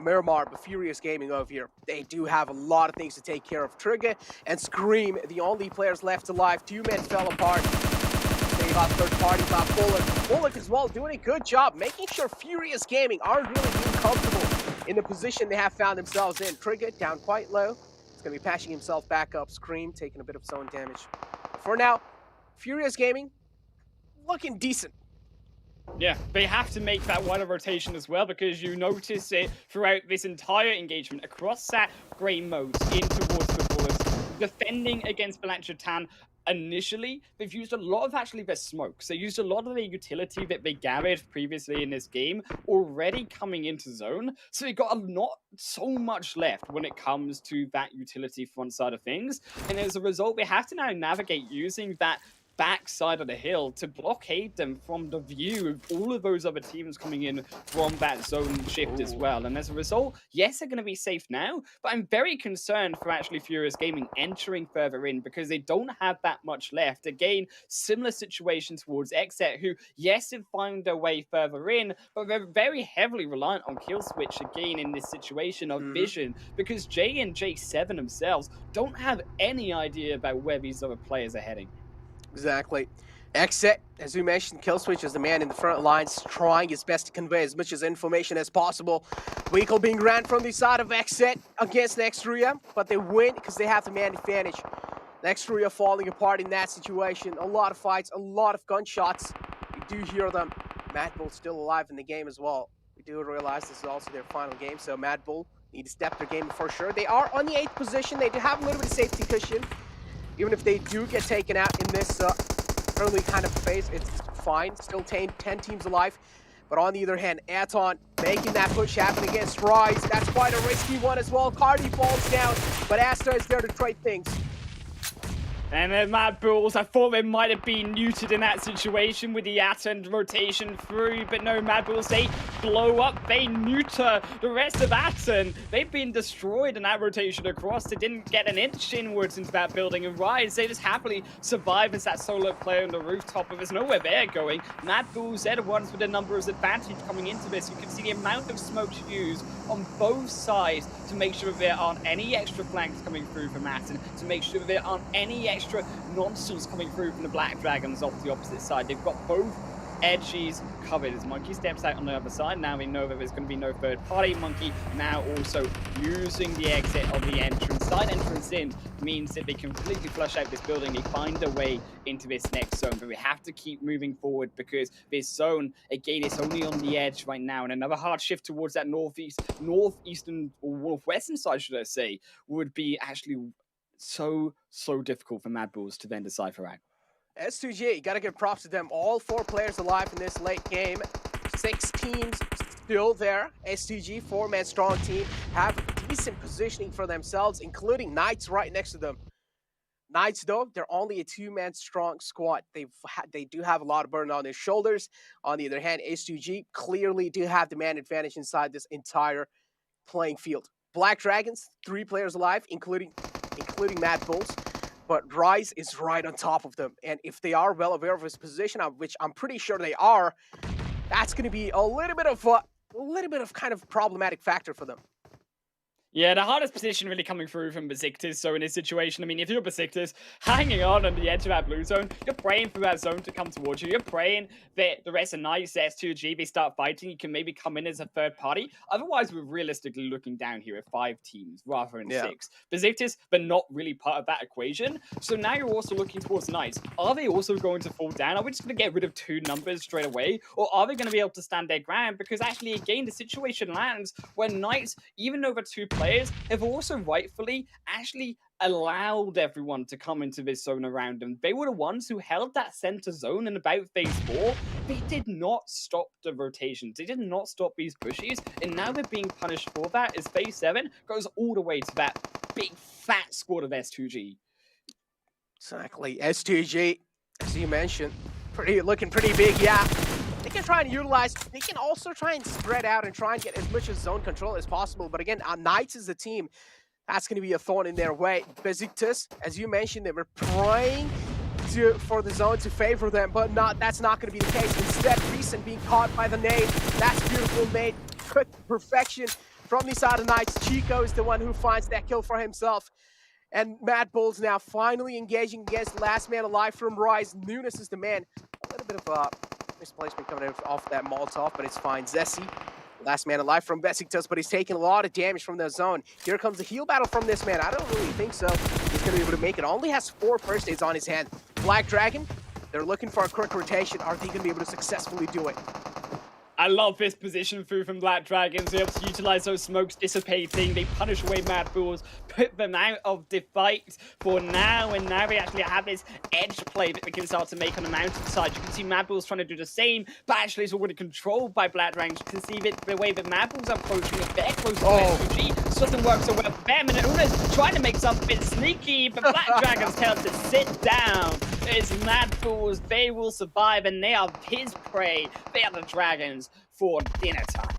Speaker 1: Miramar, but Furious Gaming over here. They do have a lot of things to take care of. Trigger and Scream, the only players left alive. 2 men fell apart. They got third party, got Bullock. Bullock as well, doing a good job, making sure Furious Gaming aren't really being comfortable in the position they have found themselves in. Trigger down quite low. It's going to be patching himself back up. Scream taking a bit of zone damage. For now, Furious Gaming looking decent.
Speaker 13: Yeah, they have to make that wider rotation as well, because you notice it throughout this entire engagement across that grey moat in towards Footballers, defending against Blanchard Tan. initially, they've used a lot of actually their smokes. They used a lot of the utility that they gathered previously in this game already coming into zone. So they got not so much left when it comes to that utility front side of things. And as a result, they have to now navigate using that backside of the hill to blockade them from the view of all of those other teams coming in from that zone shift as well. And as a result, yes, they're going to be safe now, but I'm very concerned for actually Furious Gaming entering further in because they don't have that much left. Again, similar situation towards Xset, who, yes, have found their way further in, but they're very heavily reliant on kill switch again in this situation of vision, because J and J7 themselves don't have any idea about where these other players are heading.
Speaker 1: Exactly. Xset, as we mentioned, Killswitch is the man in the front lines, trying his best to convey as much as information as possible. Vehicle being ran from the side of Xset against Nextria, but they win because they have the man advantage. Nextria falling apart in that situation. A lot of fights, a lot of gunshots. We do hear them. Mad Bull still alive in the game as well. We do realize this is also their final game, so Mad Bull need to step their game for sure. They are on the 8th position. They do have a little bit of safety cushion. Even if they do get taken out in this early kind of phase, it's fine. Still 10 teams alive. But on the other hand, Aton making that push happen against Rise. That's quite a risky one as well. Cardi falls down, but Asta is there to trade things.
Speaker 13: And then Mad Bulls, I thought they might have been neutered in that situation with the Atom rotation through, but no, Mad Bulls, they blow up, they neuter the rest of Atom. They've been destroyed in that rotation across. They didn't get an inch inwards into that building, and Rise, they just happily survive as that solo player on the rooftop, but there's nowhere they're going. Mad Bulls, they're the ones with the numbers advantage coming into this. You can see the amount of smoke used on both sides to make sure that there aren't any extra flanks coming through from Atom, to make sure that there aren't any extra nonsense coming through from the Black Dragons off the opposite side. They've got both edges covered as Monkey steps out on the other side. Now we know that there's going to be no third party. Monkey now also using the exit of the entrance. Side entrance in means that they completely flush out this building. They find their way into this next zone, but we have to keep moving forward because this zone, again, is only on the edge right now. And another hard shift towards that northeastern or northwestern side, should I say, would be actually so difficult for Mad Bulls to then decipher out.
Speaker 1: S2G, you gotta give props to them. All 4 players alive in this late game. 6 teams still there. S2G, 4-man strong team, have decent positioning for themselves, including Knights right next to them. Knights, though, they're only a 2-man strong squad. They do have a lot of burden on their shoulders. On the other hand, S2G clearly do have the man advantage inside this entire playing field. Black Dragons, 3 players alive, including Mad Bulls, but Rise is right on top of them. And if they are well aware of his position, which I'm pretty sure they are, that's going to be a little bit of kind of problematic factor for them.
Speaker 13: Yeah, the hardest position really coming through from Besiktas. So in this situation, I mean, if you're Besiktas hanging on the edge of that blue zone, you're praying for that zone to come towards you. You're praying that the rest of Knights, S2G, they start fighting. You can maybe come in as a third party. Otherwise, we're realistically looking down here at 5 teams rather than 6. Besiktas, but not really part of that equation. So now you're also looking towards Knights. Are they also going to fall down? Are we just going to get rid of 2 numbers straight away? Or are they going to be able to stand their ground? Because actually, again, the situation lands when Knights, even over 2 players, have also rightfully actually allowed everyone to come into this zone around them. They were the ones who held that center zone in about phase 4. They did not stop the rotations. They did not stop these pushes, and now they're being punished for that as phase 7 goes all the way to that big fat squad of S2G.
Speaker 1: Exactly. S2G, as you mentioned, looking pretty big, yeah. They can try and utilize, they can also try and spread out and try and get as much of zone control as possible. But again, Knights is the team that's going to be a thorn in their way. Besiktas, as you mentioned, they were praying for the zone to favor them, but that's not going to be the case. Instead, Recent being caught by the nade. That's beautiful nade. Quick perfection from the side of Knights. Chico is the one who finds that kill for himself. And Mad Bulls now finally engaging against last man alive from Rise. Nunes is the man. A little bit of misplacement coming off that Molotov, but it's fine. Zessi, last man alive from Besiktas, but he's taking a lot of damage from the zone. Here comes the heal battle from this man. I don't really think so. He's going to be able to make it. Only has 4 first aids on his hand. Black Dragon, they're looking for a quick rotation. Are they going to be able to successfully do it?
Speaker 13: I love this position through from Black Dragons. They're able to utilize those smokes dissipating. They punish away Mad Bulls, put them out of the fight for now, and now they actually have this edge play that they can start to make on the mountainside. You can see Mad Bulls trying to do the same, but actually it's already controlled by Black Dragons. You can see that the way that Mad Bulls are approaching it, they're close to SUG. Doesn't work so well for them, and Una's trying to make something sneaky, but Black Dragons tell him to sit down. It's Mad Bulls, they will survive, and they are his prey. They are the Dragons for dinner time.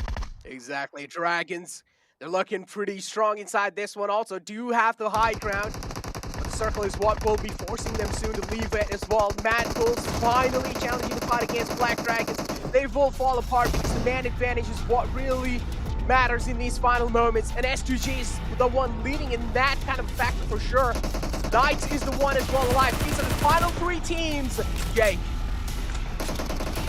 Speaker 1: Exactly, Dragons. They're looking pretty strong inside this one. Also, do have the high ground. But the circle is what will be forcing them soon to leave it as well. Mad Bulls finally challenging the fight against Black Dragons. They will fall apart because the man advantage is what really matters in these final moments. And S2G is the one leading in that kind of factor for sure. Knights is the one as well alive. These are the final 3 teams. Jake.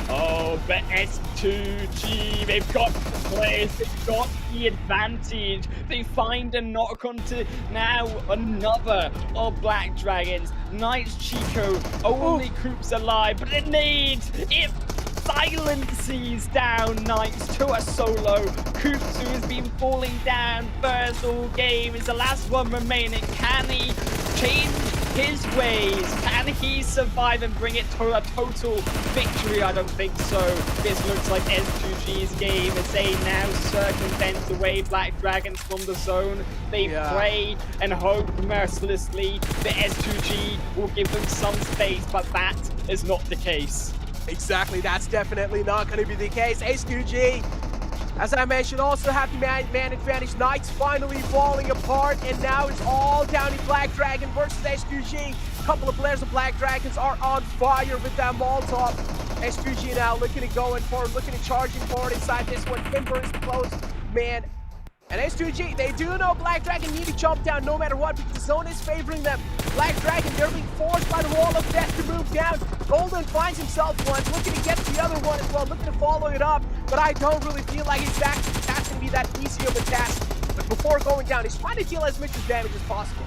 Speaker 13: Oh, but S2G, they've got the players, they've got the advantage. They find a knock onto now another of Black Dragons. Knights Chico only Coops alive, but it silences down Knights to a solo. Coops, who has been falling down first all game, is the last one remaining. Can he change his ways? Can he survive and bring it to a total victory? I don't think so. This looks like S2G's game as they now circumvent away Black Dragons from the zone. They pray and hope mercilessly that S2G will give them some space, but that is not the case.
Speaker 1: Exactly, that's definitely not going to be the case. S2G, as I mentioned, also have the man advantage. Knights finally falling apart, and now it's all down to Black Dragon versus S2G. A couple of players of Black Dragons are on fire with that Molotov. S2G now looking at going forward, looking at charging forward inside this one. Timber is close, man. And S2G, they do know Black Dragon need to jump down no matter what because the zone is favoring them. Black Dragon, they're being forced by the wall of death to move down. Golden finds himself one, looking to get to the other one as well, looking to follow it up. But I don't really feel like that's going to be that easy of a task. But before going down, he's trying to deal as much damage as possible.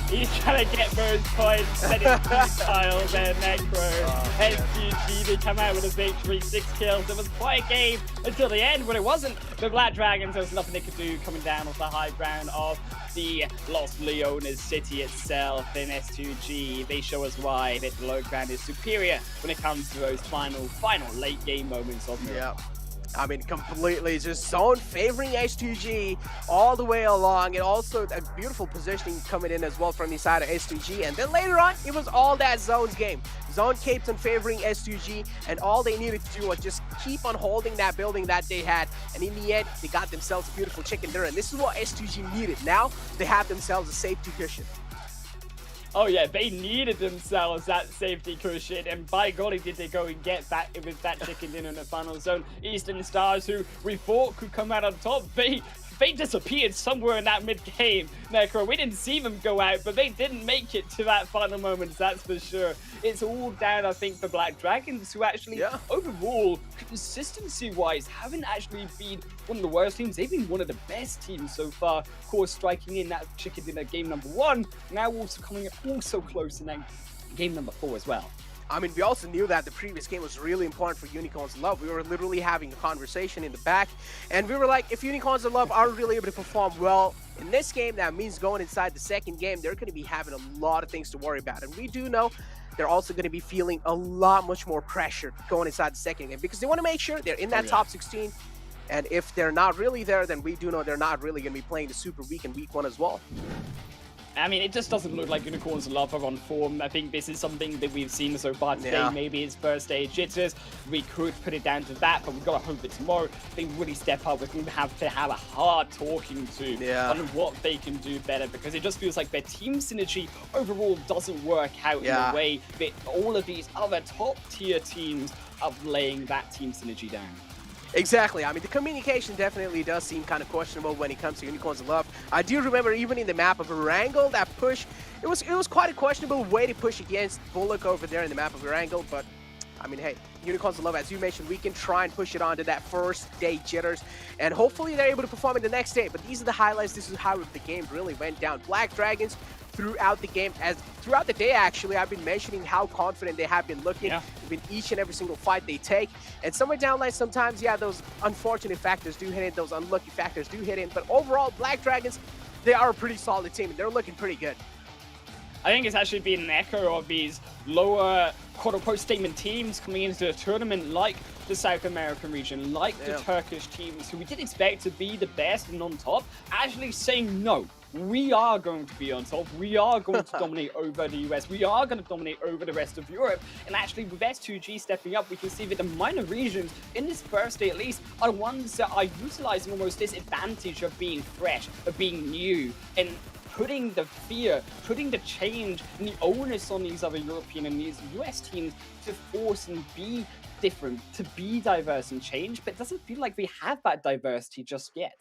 Speaker 13: He's trying to get those points, set it futile there, Necro. S2G, they come out with a victory, 6 kills. It was quite a game until the end, but it wasn't. The Black Dragons, there was nothing they could do coming down off the high ground of the Los Leones city itself. In S2G, they show us why that the low ground is superior when it comes to those final late game moments of it.
Speaker 1: Yeah. I mean, completely just zone favoring S2G all the way along, and also a beautiful positioning coming in as well from the side of S2G. And then later on, it was all that zone's game. Zone kept on favoring S2G, and all they needed to do was just keep on holding that building that they had. And in the end, they got themselves a beautiful chicken dinner. And this is what S2G needed. Now, they have themselves a safety cushion.
Speaker 13: Oh yeah, they needed themselves that safety cushion, and by golly did they go and get that with that chicken dinner in the final zone. Eastern Stars, who we thought could come out on top, they disappeared somewhere in that mid-game, Necro. We didn't see them go out, but they didn't make it to that final moment, that's for sure. It's all down, I think, for Black Dragons, who actually, overall, consistency-wise, haven't actually been one of the worst teams. They've been one of the best teams so far. Of course, striking in that chicken dinner game number 1, now also coming also close in that game number 4 as well.
Speaker 1: I mean, we also knew that the previous game was really important for Unicorns Love. We were literally having a conversation in the back, and we were like, if Unicorns Love aren't really able to perform well in this game, that means going inside the second game, they're going to be having a lot of things to worry about. And we do know they're also going to be feeling a lot much more pressure going inside the second game because they want to make sure they're in that top 16. And if they're not really there, then we do know they're not really going to be playing the Super Week in Week 1 as well.
Speaker 13: I mean, it just doesn't look like Unicorns Love are on form. I think this is something that we've seen so far today. Maybe it's first day jitters. We could put it down to that, but we've got to hope that tomorrow they really step up. We're going to have a hard talking to on what they can do better, because it just feels like their team synergy overall doesn't work out in a way that all of these other top tier teams are laying that team synergy down.
Speaker 1: Exactly. I mean, the communication definitely does seem kind of questionable when it comes to Unicorns of Love. I do remember even in the map of Erangel, that push, it was quite a questionable way to push against Bullock over there in the map of Erangel, but I mean, hey, Unicorns of Love, as you mentioned, we can try and push it on to that first day jitters, and hopefully they're able to perform in the next day. But these are the highlights. This is how the game really went down. Black Dragons throughout the game, as throughout the day actually. I've been mentioning how confident they have been looking in each and every single fight they take. And somewhere down the line, sometimes, yeah, those unfortunate factors do hit in, those unlucky factors do hit in. But overall, Black Dragons, they are a pretty solid team, and they're looking pretty good.
Speaker 13: I think it's actually been an echo of these lower quote-unquote statement teams coming into the tournament, like the South American region, like the Turkish teams, who we did expect to be the best and on top, actually saying no. We are going to be on top. We are going to dominate over the US. We are going to dominate over the rest of Europe. And actually, with S2G stepping up, we can see that the minor regions, in this first day at least, are ones that are utilizing almost this advantage of being fresh, of being new, and putting the fear, putting the change and the onus on these other European and these US teams to force and be different, to be diverse and change. But it doesn't feel like we have that diversity just yet.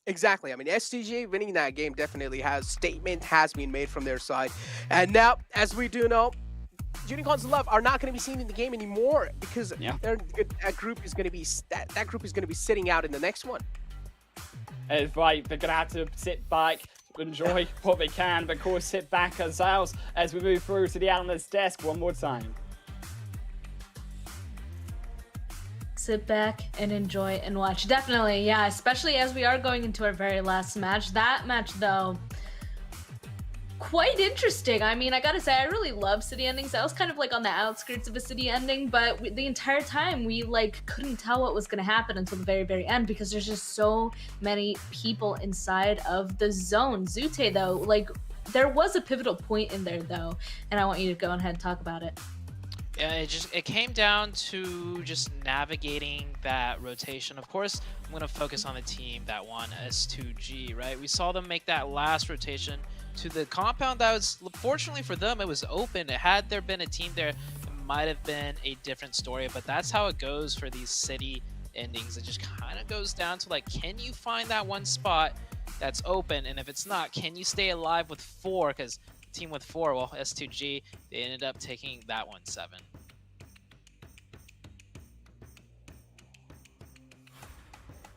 Speaker 1: Exactly. I mean, STG winning that game definitely statement has been made from their side. And now, as we do know, Unicorns Love are not going to be seen in the game anymore because that group is going to be sitting out in the next one.
Speaker 13: Right, they're going to have to sit back, enjoy what they can, but of course sit back ourselves as we move through to the analyst desk one more time.
Speaker 11: Sit back and enjoy and watch. Definitely, yeah, especially as we are going into our very last match. That match, though, quite interesting. I mean, I gotta say, I really love city endings. I was kind of like on the outskirts of a city ending, but the entire time we like couldn't tell what was gonna happen until the very, very end because there's just so many people inside of the zone. Zute, though, like there was a pivotal point in there, though, and I want you to go ahead and talk about it.
Speaker 5: Yeah, it came down to just navigating that rotation. Of course, I'm going to focus on the team that won S2G, right? We saw them make that last rotation to the compound that was, fortunately for them, it was open. Had there been a team there, it might have been a different story, but that's how it goes for these city endings. It just kind of goes down to like, can you find that one spot that's open? And if it's not, can you stay alive with 4? Because team with 4, well, S2G, they ended up taking that 1-7.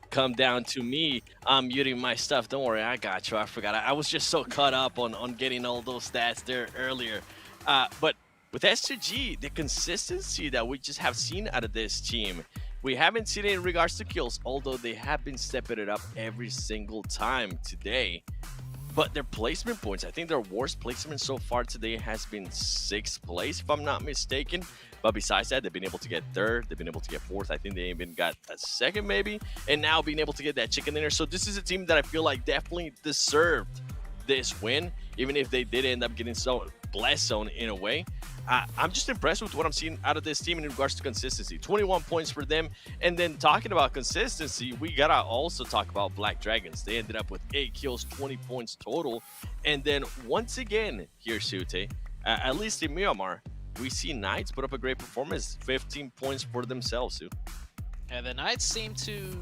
Speaker 14: Come down to me. I'm muting my stuff. Don't worry, I got you. I forgot. I was just so caught up on getting all those stats there earlier. But with S2G, the consistency that we just have seen out of this team, we haven't seen it in regards to kills, although they have been stepping it up every single time today. But their placement points, I think their worst placement so far today has been 6th place, if I'm not mistaken. But besides that, they've been able to get 3rd, they've been able to get 4th. I think they even got a 2nd maybe. And now being able to get that chicken dinner. So this is a team that I feel like definitely deserved this win, even if they did end up getting so blessed zone in a way. I'm just impressed with what I'm seeing out of this team in regards to consistency. 21 points for them. And then talking about consistency, we gotta also talk about Black Dragons. They ended up with 8 kills, 20 points total. And then once again here, Sute, at least in Miramar, we see Knights put up a great performance. 15 points for themselves, Sue.
Speaker 5: Yeah, the Knights seem to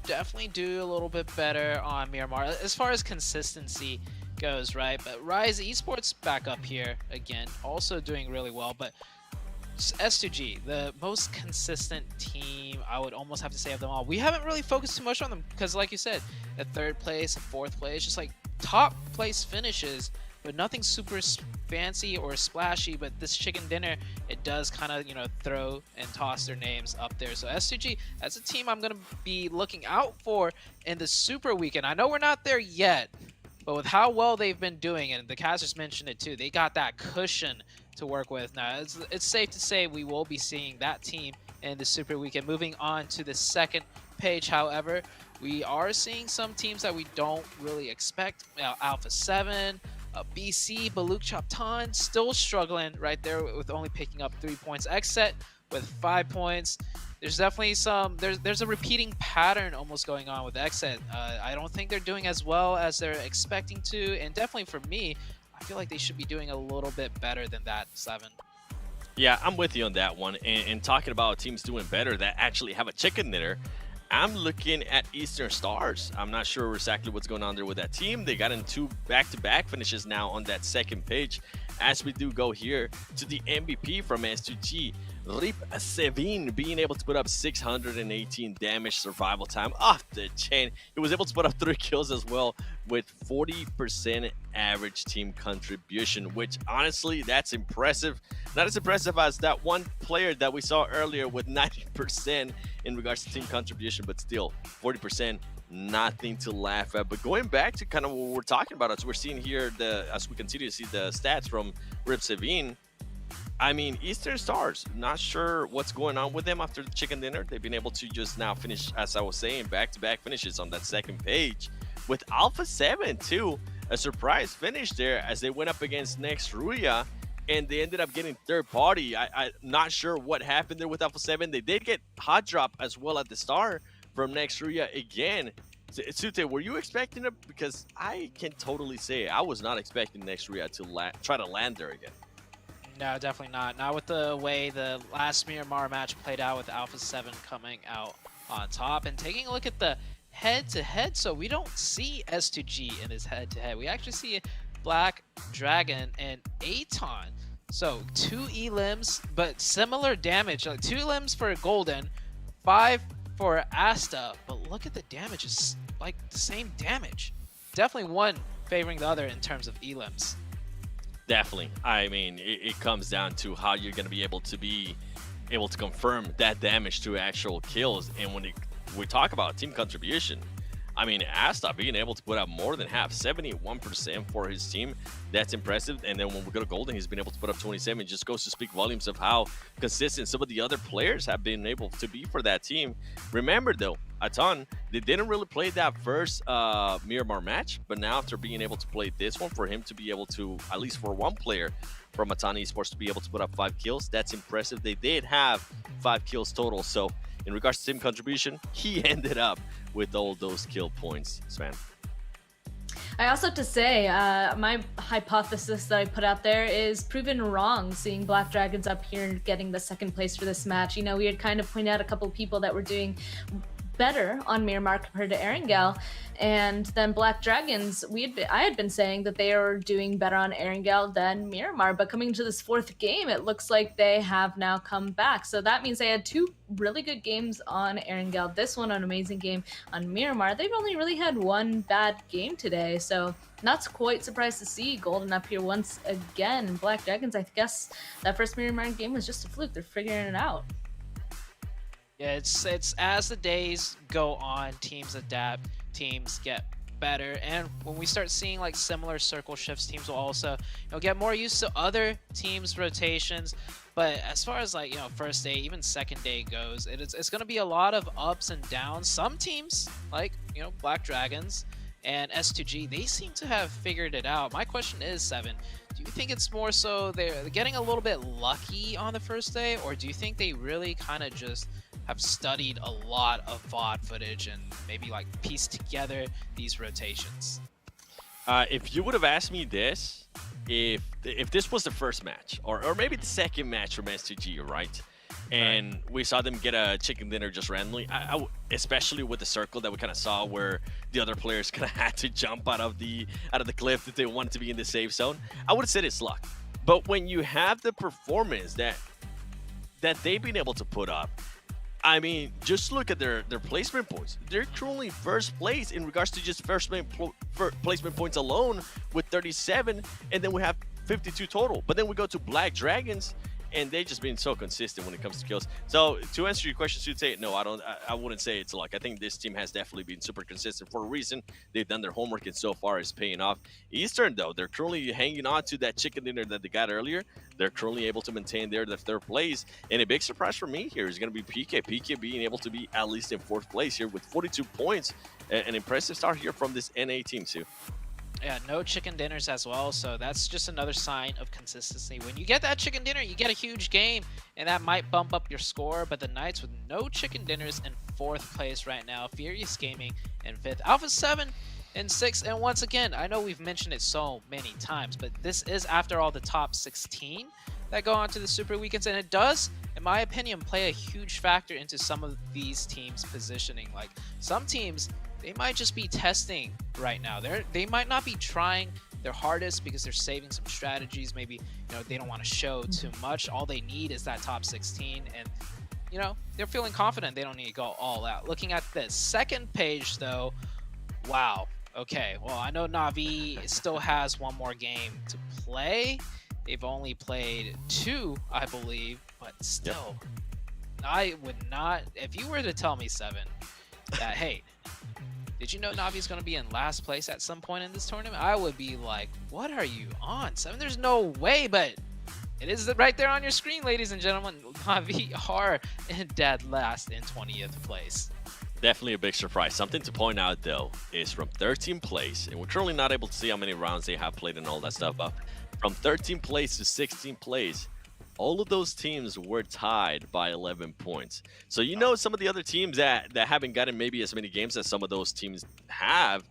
Speaker 5: definitely do a little bit better on Miramar as far as consistency goes, right? But Rise Esports back up here again, also doing really well. But S2G, the most consistent team, I would almost have to say, of them all. We haven't really focused too much on them because, like you said, a 3rd place, a 4th place, just like top place finishes, but nothing super fancy or splashy. But this chicken dinner, it does kind of, you know, throw and toss their names up there. So S2G, that's a team I'm going to be looking out for in the Super Weekend. I know we're not there yet, but with how well they've been doing, and the casters mentioned it too, they got that cushion to work with. Now, it's safe to say we will be seeing that team in the Super Weekend. Moving on to the 2nd page, however, we are seeing some teams that we don't really expect. Alpha 7, BC, Baluk Chaptan, still struggling right there with only picking up 3 points. Xset with 5 points. There's definitely there's a repeating pattern almost going on with Xset. I don't think they're doing as well as they're expecting to, and definitely for me, I feel like they should be doing a little bit better than that 7.
Speaker 14: Yeah, I'm with you on that one. And talking about teams doing better that actually have a chicken dinner, I'm looking at Eastern Stars. I'm not sure exactly what's going on there with that team. They got in 2 back-to-back finishes now on that 2nd page. As we do go here to the MVP from S2G, Rip Sevin being able to put up 618 damage, survival time off the chain. He was able to put up 3 kills as well with 40% average team contribution, which honestly, that's impressive. Not as impressive as that one player that we saw earlier with 90% in regards to team contribution, but still 40%. Nothing to laugh at. But going back to kind of what we're talking about, as we're seeing here, as we continue to see the stats from Rip Sevin, I mean, Eastern Stars, not sure what's going on with them after the chicken dinner. They've been able to just now finish, as I was saying, back-to-back finishes on that second page. With Alpha 7 too, a surprise finish there as they went up against Next Ruya, and they ended up getting third party. I'm not sure what happened there with Alpha 7. They did get hot drop as well at the start from Next Ruya again. Sute, were you expecting it? Because I can totally say I was not expecting Next Ruya to try to land there again.
Speaker 5: No, definitely not. Not with the way the last Miramar match played out with Alpha 7 coming out on top. And taking a look at the head-to-head, so we don't see S2G in this head-to-head. We actually see Black Dragon and Aton. So 2 elims, but similar damage. Like 2 elims for Golden, 5 for Asta. But look at the damage. It's like the same damage. Definitely one favoring the other in terms of elims.
Speaker 14: Definitely. I mean, it comes down to how you're going to be able to confirm that damage to actual kills. And when we talk about team contribution, I mean, Asta being able to put up more than half, 71% for his team. That's impressive. And then when we go to Golden, he's been able to put up 27. It just goes to speak volumes of how consistent some of the other players have been able to be for that team. Remember, though, Aton, they didn't really play that first Miramar match, but now after being able to play this one, for him to be able to, at least for one player from Aton Esports, to be able to put up 5 kills, that's impressive. They did have 5 kills total. So in regards to team contribution, he ended up with all those kill points, Sven.
Speaker 11: I also have to say, my hypothesis that I put out there is proven wrong, seeing Black Dragons up here and getting the second place for this match. You know, we had kind of pointed out a couple of people that were doing better on Miramar compared to Erangel, and then Black Dragons, I had been saying that they are doing better on Erangel than Miramar, but coming into this 4th game, it looks like they have now come back. So that means they had 2 really good games on Erangel, this one an amazing game on Miramar. They've only really had 1 bad game today, so not quite surprised to see Golden up here once again. And Black Dragons, I guess that first Miramar game was just a fluke. They're figuring it out.
Speaker 5: Yeah, it's as the days go on, teams adapt, teams get better, and when we start seeing like similar circle shifts, teams will also get more used to other teams' rotations. But as far as like first day, even second day goes, it's going to be a lot of ups and downs. Some teams like Black Dragons and S2G, they seem to have figured it out. My question is, Seven, do you think it's more so they're getting a little bit lucky on the first day, or do you think they really kind of just have studied a lot of VOD footage and maybe like pieced together these rotations?
Speaker 14: If you would have asked me this, if this was the first match, or maybe the second match from S2G, right? And we saw them get a chicken dinner just randomly, especially with the circle that we kind of saw where the other players kind of had to jump out of the cliff if they wanted to be in the safe zone, I would have said it's luck. But when you have the performance that they've been able to put up, I mean, just look at their placement points. They're currently first place in regards to just placement points alone with 37, and then we have 52 total. But then we go to Black Dragons, and they've just been so consistent when it comes to kills. So to answer your question, you'd say no. I wouldn't say it's luck. I think this team has definitely been super consistent for a reason. They've done their homework, and so far it's paying off. Eastern, though, they're currently hanging on to that chicken dinner that they got earlier. They're currently able to maintain their third place. And a big surprise for me here is going to be PK. PK being able to be at least in 4th place here with 42 points. An impressive start here from this NA team, Sue.
Speaker 5: Yeah, no chicken dinners as well, so that's just another sign of consistency. When you get that chicken dinner, you get a huge game, and that might bump up your score, but the Knights with no chicken dinners in 4th place right now. Furious Gaming in 5th. Alpha 7 in 6th, and once again, I know we've mentioned it so many times, but this is after all the top 16 that go on to the Super Weekends, and it does, in my opinion, play a huge factor into some of these teams' positioning. Like, some teams, they might just be testing right now. They might not be trying their hardest because they're saving some strategies. Maybe, you know, they don't want to show too much. All they need is that top 16, and you know, they're feeling confident. They don't need to go all out. Looking at the second page though, wow. Okay, well, I know Na'Vi still has one more game to play. They've only played 2, I believe, but still, I would not, if you were to tell me, Seven, that, hey, did you know Navi's going to be in last place at some point in this tournament? I would be like, what are you on, Seven? There's no way, but it is right there on your screen, ladies and gentlemen. Navi are in dead last in 20th place.
Speaker 14: Definitely a big surprise. Something to point out, though, is from 13th place, and we're currently not able to see how many rounds they have played and all that stuff, but from 13th place to 16th place, all of those teams were tied by 11 points. So you know some of the other teams that haven't gotten maybe as many games as some of those teams have,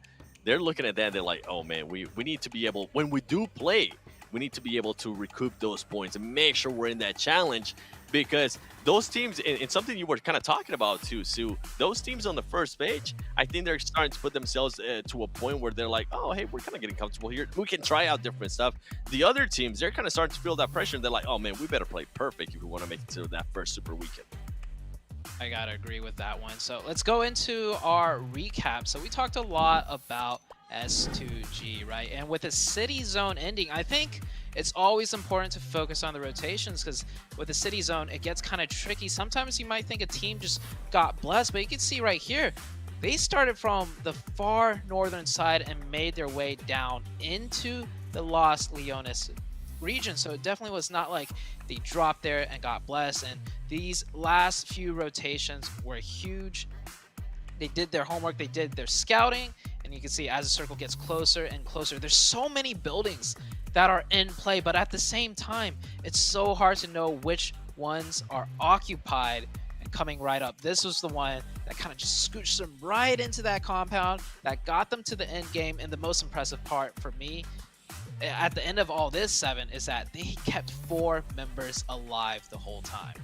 Speaker 14: they're looking at that, they're like, oh man, we need to be able, when we do play, we need to be able to recoup those points and make sure we're in that challenge, because those teams, and something you were kind of talking about too, Sue, those teams on the first page, I think they're starting to put themselves to a point where they're like, oh, hey, we're kind of getting comfortable here. We can try out different stuff. The other teams, they're kind of starting to feel that pressure, and they're like, oh man, we better play perfect if we want to make it to that first super weekend.
Speaker 5: I gotta agree with that one. So let's go into our recap. So we talked a lot about S2G, right? And with the city zone ending, I think it's always important to focus on the rotations, because with the city zone, it gets kind of tricky. Sometimes you might think a team just got blessed, but you can see right here, they started from the far northern side and made their way down into the Los Leones region. So it definitely was not like they dropped there and got blessed. And these last few rotations were huge. They did their homework, they did their scouting, and you can see as the circle gets closer and closer, there's so many buildings that are in play, but at the same time, it's so hard to know which ones are occupied and coming right up. This was the one that kind of just scooched them right into that compound, that got them to the end game. And the most impressive part for me at the end of all this, Seven, is that they kept 4 members alive the whole time.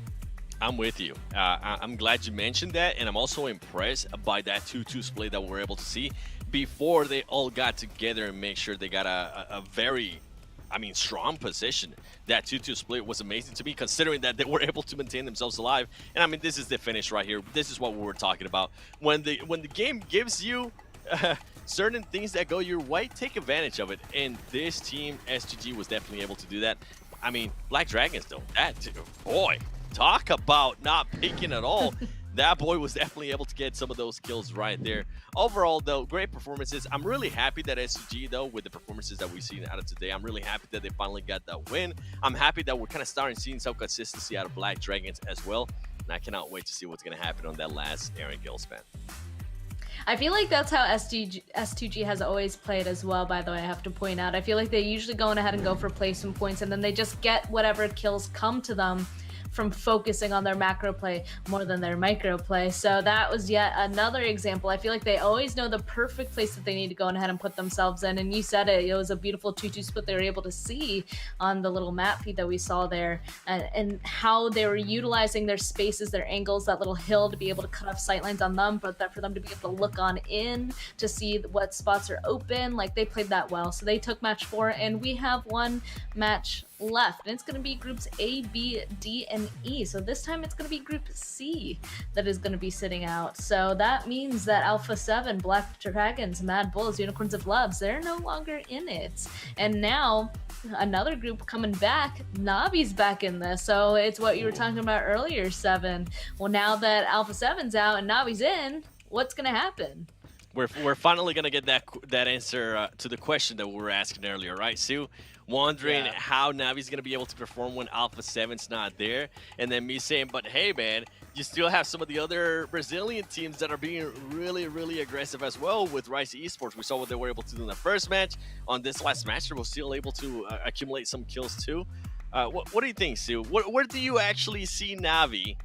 Speaker 14: I'm with you. I'm glad you mentioned that, and I'm also impressed by that 2-2 split that we're able to see before they all got together and make sure they got a very, I mean, strong position. That 2-2 split was amazing to me, considering that they were able to maintain themselves alive. And I mean, this is the finish right here. This is what we were talking about. When the game gives you certain things that go your way, take advantage of it. And this team, S2G, was definitely able to do that. I mean, Black Dragons, though, that boy, talk about not peeking at all. That boy was definitely able to get some of those kills right there. Overall, though, great performances. I'm really happy that S2G, though, with the performances that we've seen out of today, I'm really happy that they finally got that win. I'm happy that we're kind of starting seeing some consistency out of Black Dragons as well. And I cannot wait to see what's going to happen on that last Erangel span.
Speaker 11: I feel like that's how S2G has always played as well, by the way, I have to point out. I feel like they usually go ahead and go for placement points, and then they just get whatever kills come to them from focusing on their macro play more than their micro play. So that was yet another example. I feel like they always know the perfect place that they need to go ahead and put themselves in. And you said it, it was a beautiful 2-2 split they were able to see on the little map feed that we saw there, and how they were utilizing their spaces, their angles, that little hill to be able to cut off sightlines on them, but that for them to be able to look on in to see what spots are open. Like, they played that well. So they took match 4, and we have one match left, and it's going to be groups A, B, D, and E. So this time it's going to be group C that is going to be sitting out. So that means that Alpha 7, Black Dragons, Mad Bulls, Unicorns of Loves, they're no longer in it. And now another group coming back, Navi's back in this. So it's what you were talking about earlier, Seven. Well, now that Alpha 7's out and Navi's in, what's going to happen?
Speaker 14: We're finally going to get that answer to the question that we were asking earlier, right, Sue? Wondering how Navi's going to be able to perform when Alpha 7's not there. And then me saying, but hey, man, you still have some of the other Brazilian teams that are being really, really aggressive as well with Rise Esports. We saw what they were able to do in the first match. On this last match, they were still able to accumulate some kills too. What do you think, Sue? Where do you actually see Navi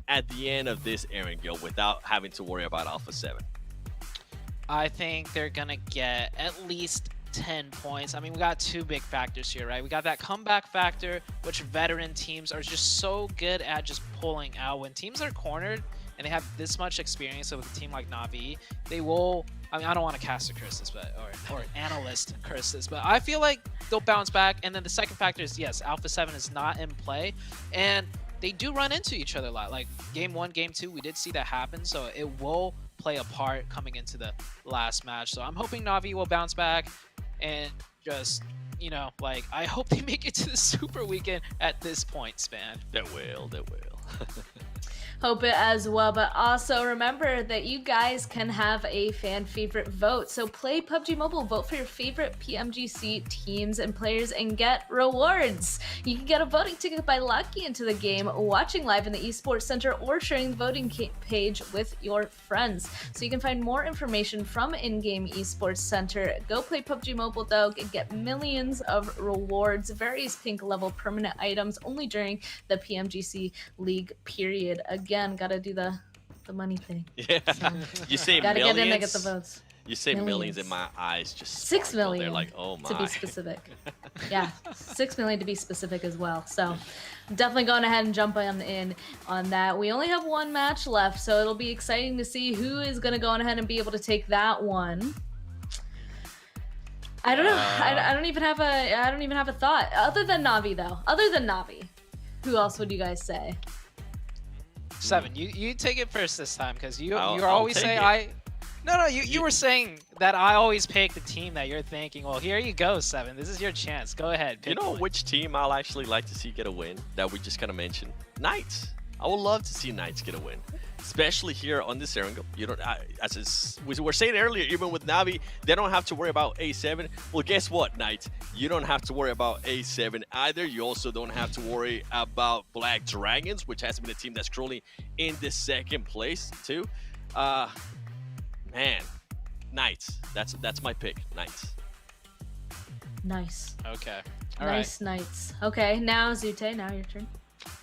Speaker 14: at the end of this Erangel without having to worry about Alpha 7?
Speaker 5: I think they're going to get at least 10 points. I mean, we got 2 big factors here, right? We got that comeback factor, which veteran teams are just so good at just pulling out. When teams are cornered and they have this much experience with a team like Navi, they will I mean, I don't want to cast a curses, but or analyst curses, but I feel like they'll bounce back. And then the second factor is, yes, Alpha 7 is not in play, and they do run into each other a lot. Like game 1, game 2, we did see that happen, so it will play a part coming into the last match. So I'm hoping Na'Vi will bounce back and just, you know, like, I hope they make it to the Super Weekend at this point, Span.
Speaker 14: They will.
Speaker 11: Hope it as well, but also remember that you guys can have a fan favorite vote. So play PUBG Mobile, vote for your favorite PMGC teams and players and get rewards. You can get a voting ticket by locking into the game, watching live in the esports center, or sharing the voting page with your friends. So you can find more information from in-game esports center. Go play PUBG Mobile though and get millions of rewards, various pink level permanent items only during the PMGC League period. Again, gotta do the money thing.
Speaker 14: Yeah, you say
Speaker 11: gotta
Speaker 14: millions.
Speaker 11: get in to get the votes.
Speaker 14: You say millions, and my eyes just
Speaker 11: 6 million.
Speaker 14: They're like, oh my.
Speaker 11: To be specific. Yeah, 6 million to be specific as well. So definitely going ahead and jump in on that. We only have one match left, so it'll be exciting to see who is gonna go on ahead and be able to take that one. I don't know. I don't even have a thought other than Na'Vi though. Other than Na'Vi, who else would you guys say?
Speaker 5: 7, you take it first this time, because you
Speaker 14: I'll
Speaker 5: always
Speaker 14: take
Speaker 5: say
Speaker 14: it.
Speaker 5: you were saying that I always pick the team that you're thinking. Well, here you go, 7. This is your chance. Go ahead. Pick
Speaker 14: You know
Speaker 5: one.
Speaker 14: which team I'll actually like to see get a win that we just kind of mentioned? Knights. I would love to see Knights get a win, especially here on this Erangel. You don't, as we were saying earlier, even with Na'Vi, they don't have to worry about A7. Well, guess what, Knights? You don't have to worry about A7 either. You also don't have to worry about Black Dragons, which has been a team that's currently in the 2nd place too. Man, Knights. That's my pick. Knights.
Speaker 11: Nice.
Speaker 5: Okay.
Speaker 11: Nice Knights. Okay, now Zute, now your turn.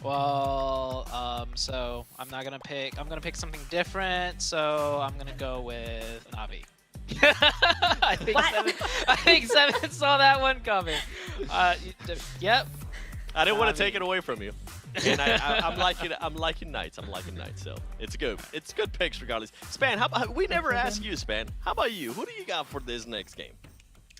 Speaker 5: Well, so I'm gonna pick something different. So I'm gonna go with Na'Vi. I think 7 saw that one coming. Yep.
Speaker 14: I didn't want to take it away from you. And I'm liking Knights. So it's good. It's good picks regardless. Span, how about, we never asked you, Span. How about you? Who do you got for this next game?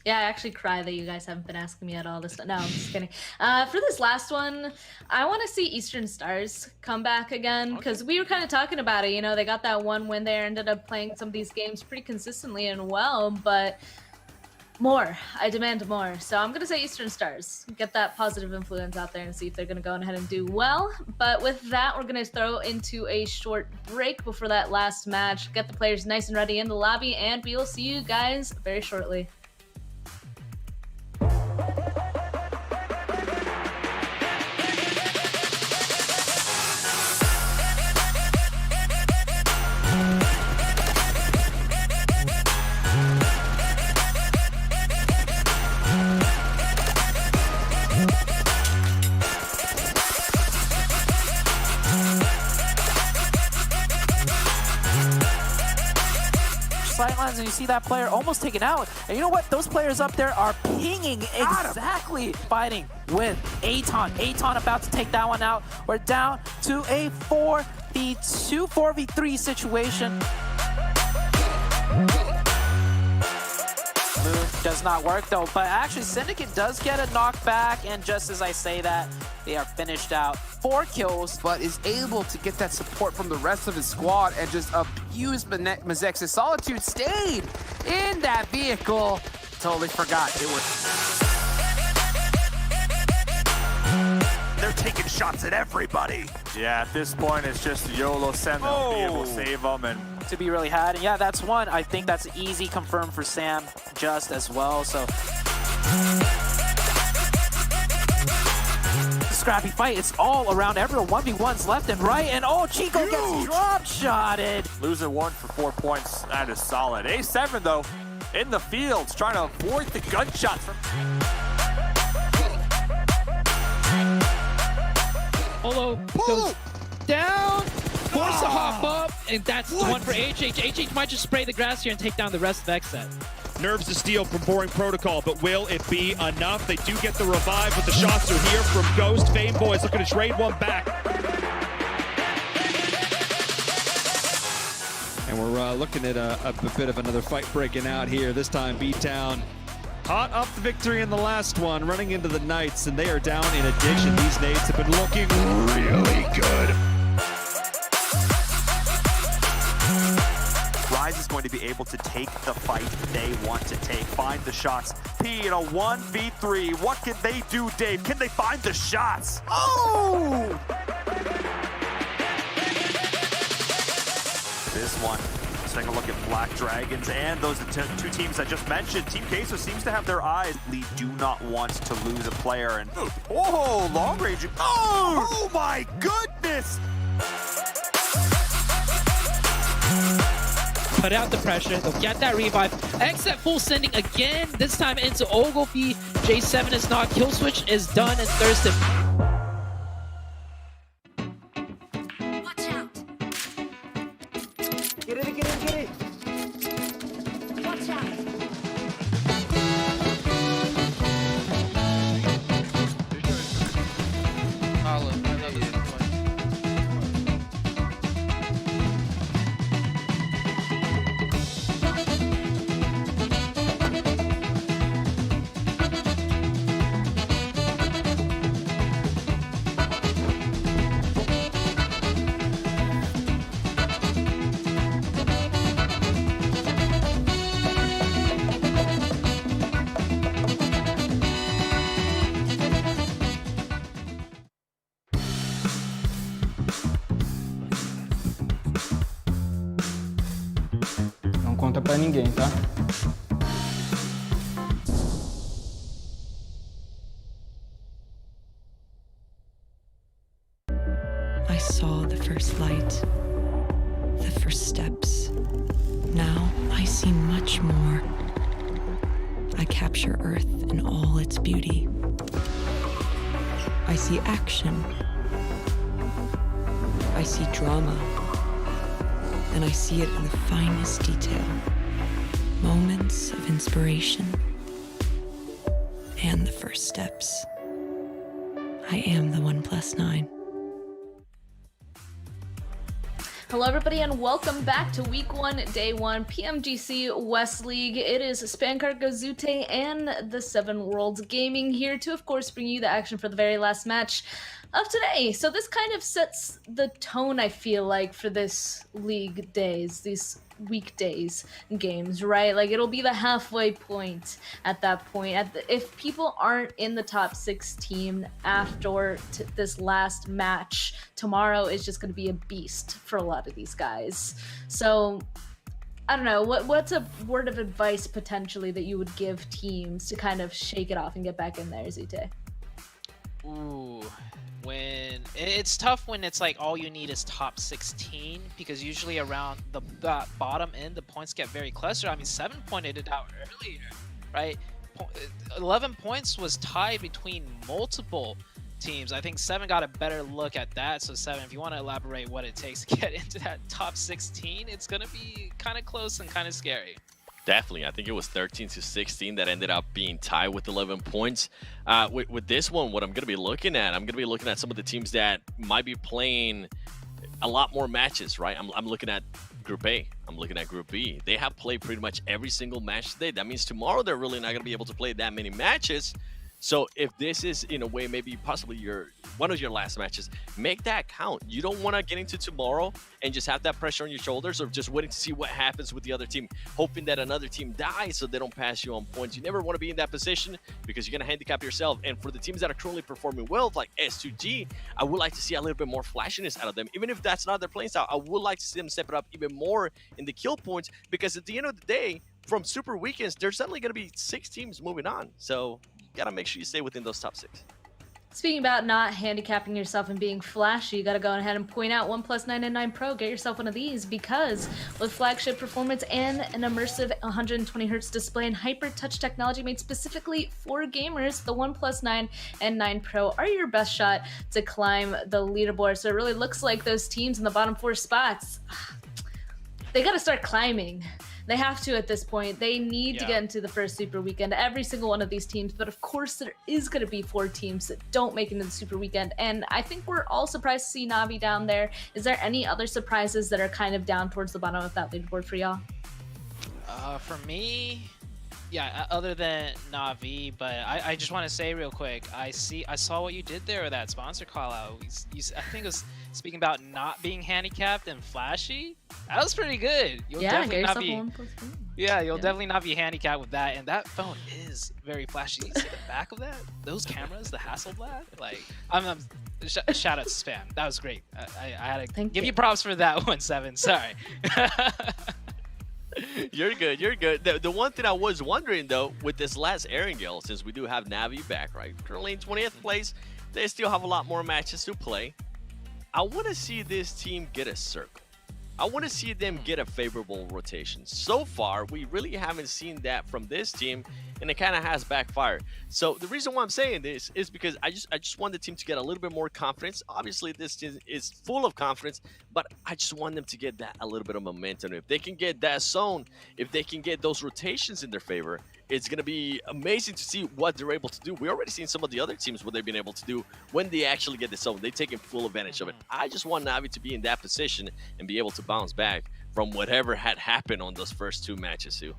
Speaker 11: Yeah, I actually cry that you guys haven't been asking me at all this. No, I'm just kidding. For this last one, I want to see Eastern Stars come back again, because we were kind of talking about it. You know, they got that one win there, ended up playing some of these games pretty consistently and well, but more. I demand more. So I'm going to say Eastern Stars. Get that positive influence out there and see if they're going to go ahead and do well. But with that, we're going to throw into a short break before that last match. Get the players nice and ready in the lobby, and we will see you guys very shortly.
Speaker 4: Sidelines, and you see that player almost taken out. And you know what? Those players up there are pinging exactly. Fighting with Aton. Aton about to take that one out. We're down to a 4v2, 4v3 situation. Move does not work though, but actually Syndicate does get a knockback, and just as I say that, they are finished out. 4 kills,
Speaker 6: but is able to get that support from the rest of his squad and just abuse Mazex's Solitude. Stayed in that vehicle. Totally forgot it was.
Speaker 24: They're taking shots at everybody. Yeah, at this point, it's just YOLO send them, be able to save them, and
Speaker 5: to be really had. And yeah, that's one. I think that's easy confirmed for Sam just as well. So scrappy fight. It's all around everyone. 1v1s left and right. And oh, Chico gets drop shotted.
Speaker 24: Losing 1 for 4 points. That is solid. A7 though, in the fields, trying to avoid the gunshots from.
Speaker 7: Olo goes down, forced to hop up, and that's the one for HH. HH might just spray the grass here and take down the rest of Xset.
Speaker 8: Nerves to steal from Boring Protocol, but will it be enough? They do get the revive, but the shots are here from Ghost. Fame Boys looking to trade one back. And we're looking at a bit of another fight breaking out here. This time B-Town hot up the victory in the last one, running into the Knights, and they are down in addition. These nades have been looking really good.
Speaker 3: Rise is going to be able to take the fight they want to take. Find the shots. P in a 1v3. What can they do, Dave? Can they find the shots? Oh! This one. Let's take a look at Black Dragons and those two teams I just mentioned. Team Queso seems to have their eyes. They do not want to lose a player. And oh, long range. Oh my goodness!
Speaker 7: Put out the pressure. They'll get that revive. X at full sending again. This time into Ogilvy. J7 is not. Kill switch is done, and Thurston.
Speaker 10: Watch out.
Speaker 20: Get it, get it, get it.
Speaker 10: Watch out.
Speaker 9: Não conta pra ninguém, tá?
Speaker 12: I saw the first light, the first steps. Now I see much more. I capture Earth in all its beauty. I see action. I see drama. And I see it in the finest detail. Moments of inspiration. And the first steps. I am the 1+9.
Speaker 11: Hello everybody and welcome back to week 1, day 1, PMGC West League. It is Spankar Gazute and the 7 Worlds Gaming here to of course bring you the action for the very last match of today. So this kind of sets the tone, I feel like, for this league days, these weekdays games, right? Like it'll be the halfway point at that point. If people aren't in the top 16 after this last match, tomorrow is just going to be a beast for a lot of these guys. So I don't know, what's a word of advice potentially that you would give teams to kind of shake it off and get back in there, Zute?
Speaker 5: Ooh, when it's tough when it's like all you need is top 16, because usually around the bottom end the points get very clustered. I mean, 7 pointed it out earlier, right? 11 points was tied between multiple teams. I think 7 got a better look at that. So 7, if you want to elaborate what it takes to get into that top 16, it's gonna be kind of close and kind of scary.
Speaker 14: Definitely. I think it was 13-16 that ended up being tied with 11 points. With this one, what I'm going to be looking at, some of the teams that might be playing a lot more matches, right? I'm looking at Group A. I'm looking at Group B. They have played pretty much every single match today. That means tomorrow they're really not going to be able to play that many matches. So if this is, in a way, maybe possibly one of your last matches, make that count. You don't want to get into tomorrow and just have that pressure on your shoulders, or just waiting to see what happens with the other team, hoping that another team dies so they don't pass you on points. You never want to be in that position because you're going to handicap yourself. And for the teams that are currently performing well, like S2G, I would like to see a little bit more flashiness out of them. Even if that's not their playing style, I would like to see them step it up even more in the kill points, because at the end of the day, from Super Weekends, there's suddenly going to be 6 teams moving on. So gotta make sure you stay within those top 6.
Speaker 11: Speaking about not handicapping yourself and being flashy, you gotta go ahead and point out 1+9 and 9 Pro. Get yourself one of these, because with flagship performance and an immersive 120Hz display and hyper touch technology made specifically for gamers, the 1+9 and 9 Pro are your best shot to climb the leaderboard. So it really looks like those teams in the bottom 4 spots, they gotta start climbing. They have to at this point. They need to
Speaker 5: Yeah.
Speaker 11: get into the first Super Weekend, every single one of these teams. But of course, there is going to be 4 teams that don't make it into the Super Weekend. And I think we're all surprised to see Na'Vi down there. Is there any other surprises that are kind of down towards the bottom of that leaderboard for y'all?
Speaker 5: For me, yeah, other than Na'Vi, but I just want to say real quick, I saw what you did there with that sponsor call out. I think it was speaking about not being handicapped and flashy. That was pretty good. You'll definitely not be. Yeah, you'll definitely not be handicapped with that. And that phone is very flashy. You see the back of that? Those cameras, the Hasselblad. Like, shout out to Spam. That was great. I had to give you props for that one, Seven. Sorry.
Speaker 14: You're good. You're good. The one thing I was wondering, though, with this last Erangel, since we do have Na'Vi back, right? Currently in 20th place, they still have a lot more matches to play. I want to see this team get a circle. I want to see them get a favorable rotation. So far, we really haven't seen that from this team, and it kind of has backfired. So the reason why I'm saying this is because I just want the team to get a little bit more confidence. Obviously, this team is full of confidence, but I just want them to get that a little bit of momentum. If they can get that zone, if they can get those rotations in their favor, it's going to be amazing to see what they're able to do. We already seen some of the other teams what they've been able to do when they actually get the zone. They've taken full advantage of it. I just want Na'Vi to be in that position and be able to bounce back from whatever had happened on those first 2 matches, too.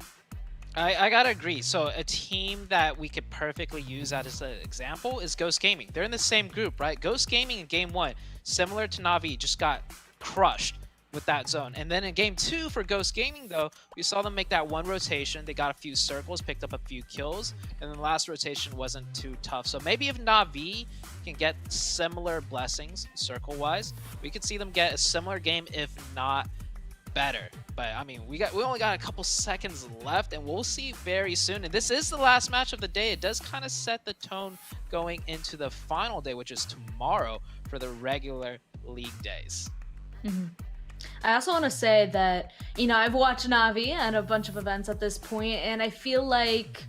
Speaker 5: I gotta agree. So a team that we could perfectly use that as an example is Ghost Gaming. They're in the same group, right? Ghost Gaming in game 1, similar to Na'Vi, just got crushed with that zone. And then in game 2 for Ghost Gaming, though, we saw them make that one rotation. They got a few circles, picked up a few kills, and then the last rotation wasn't too tough. So maybe if Na'Vi can get similar blessings circle-wise, we could see them get a similar game, if not better. But I mean, we only got a couple seconds left, and we'll see very soon. And this is the last match of the day. It does kind of set the tone going into the final day, which is tomorrow for the regular league days.
Speaker 11: I also want to say that, you know, I've watched Na'Vi at a bunch of events at this point, and I feel like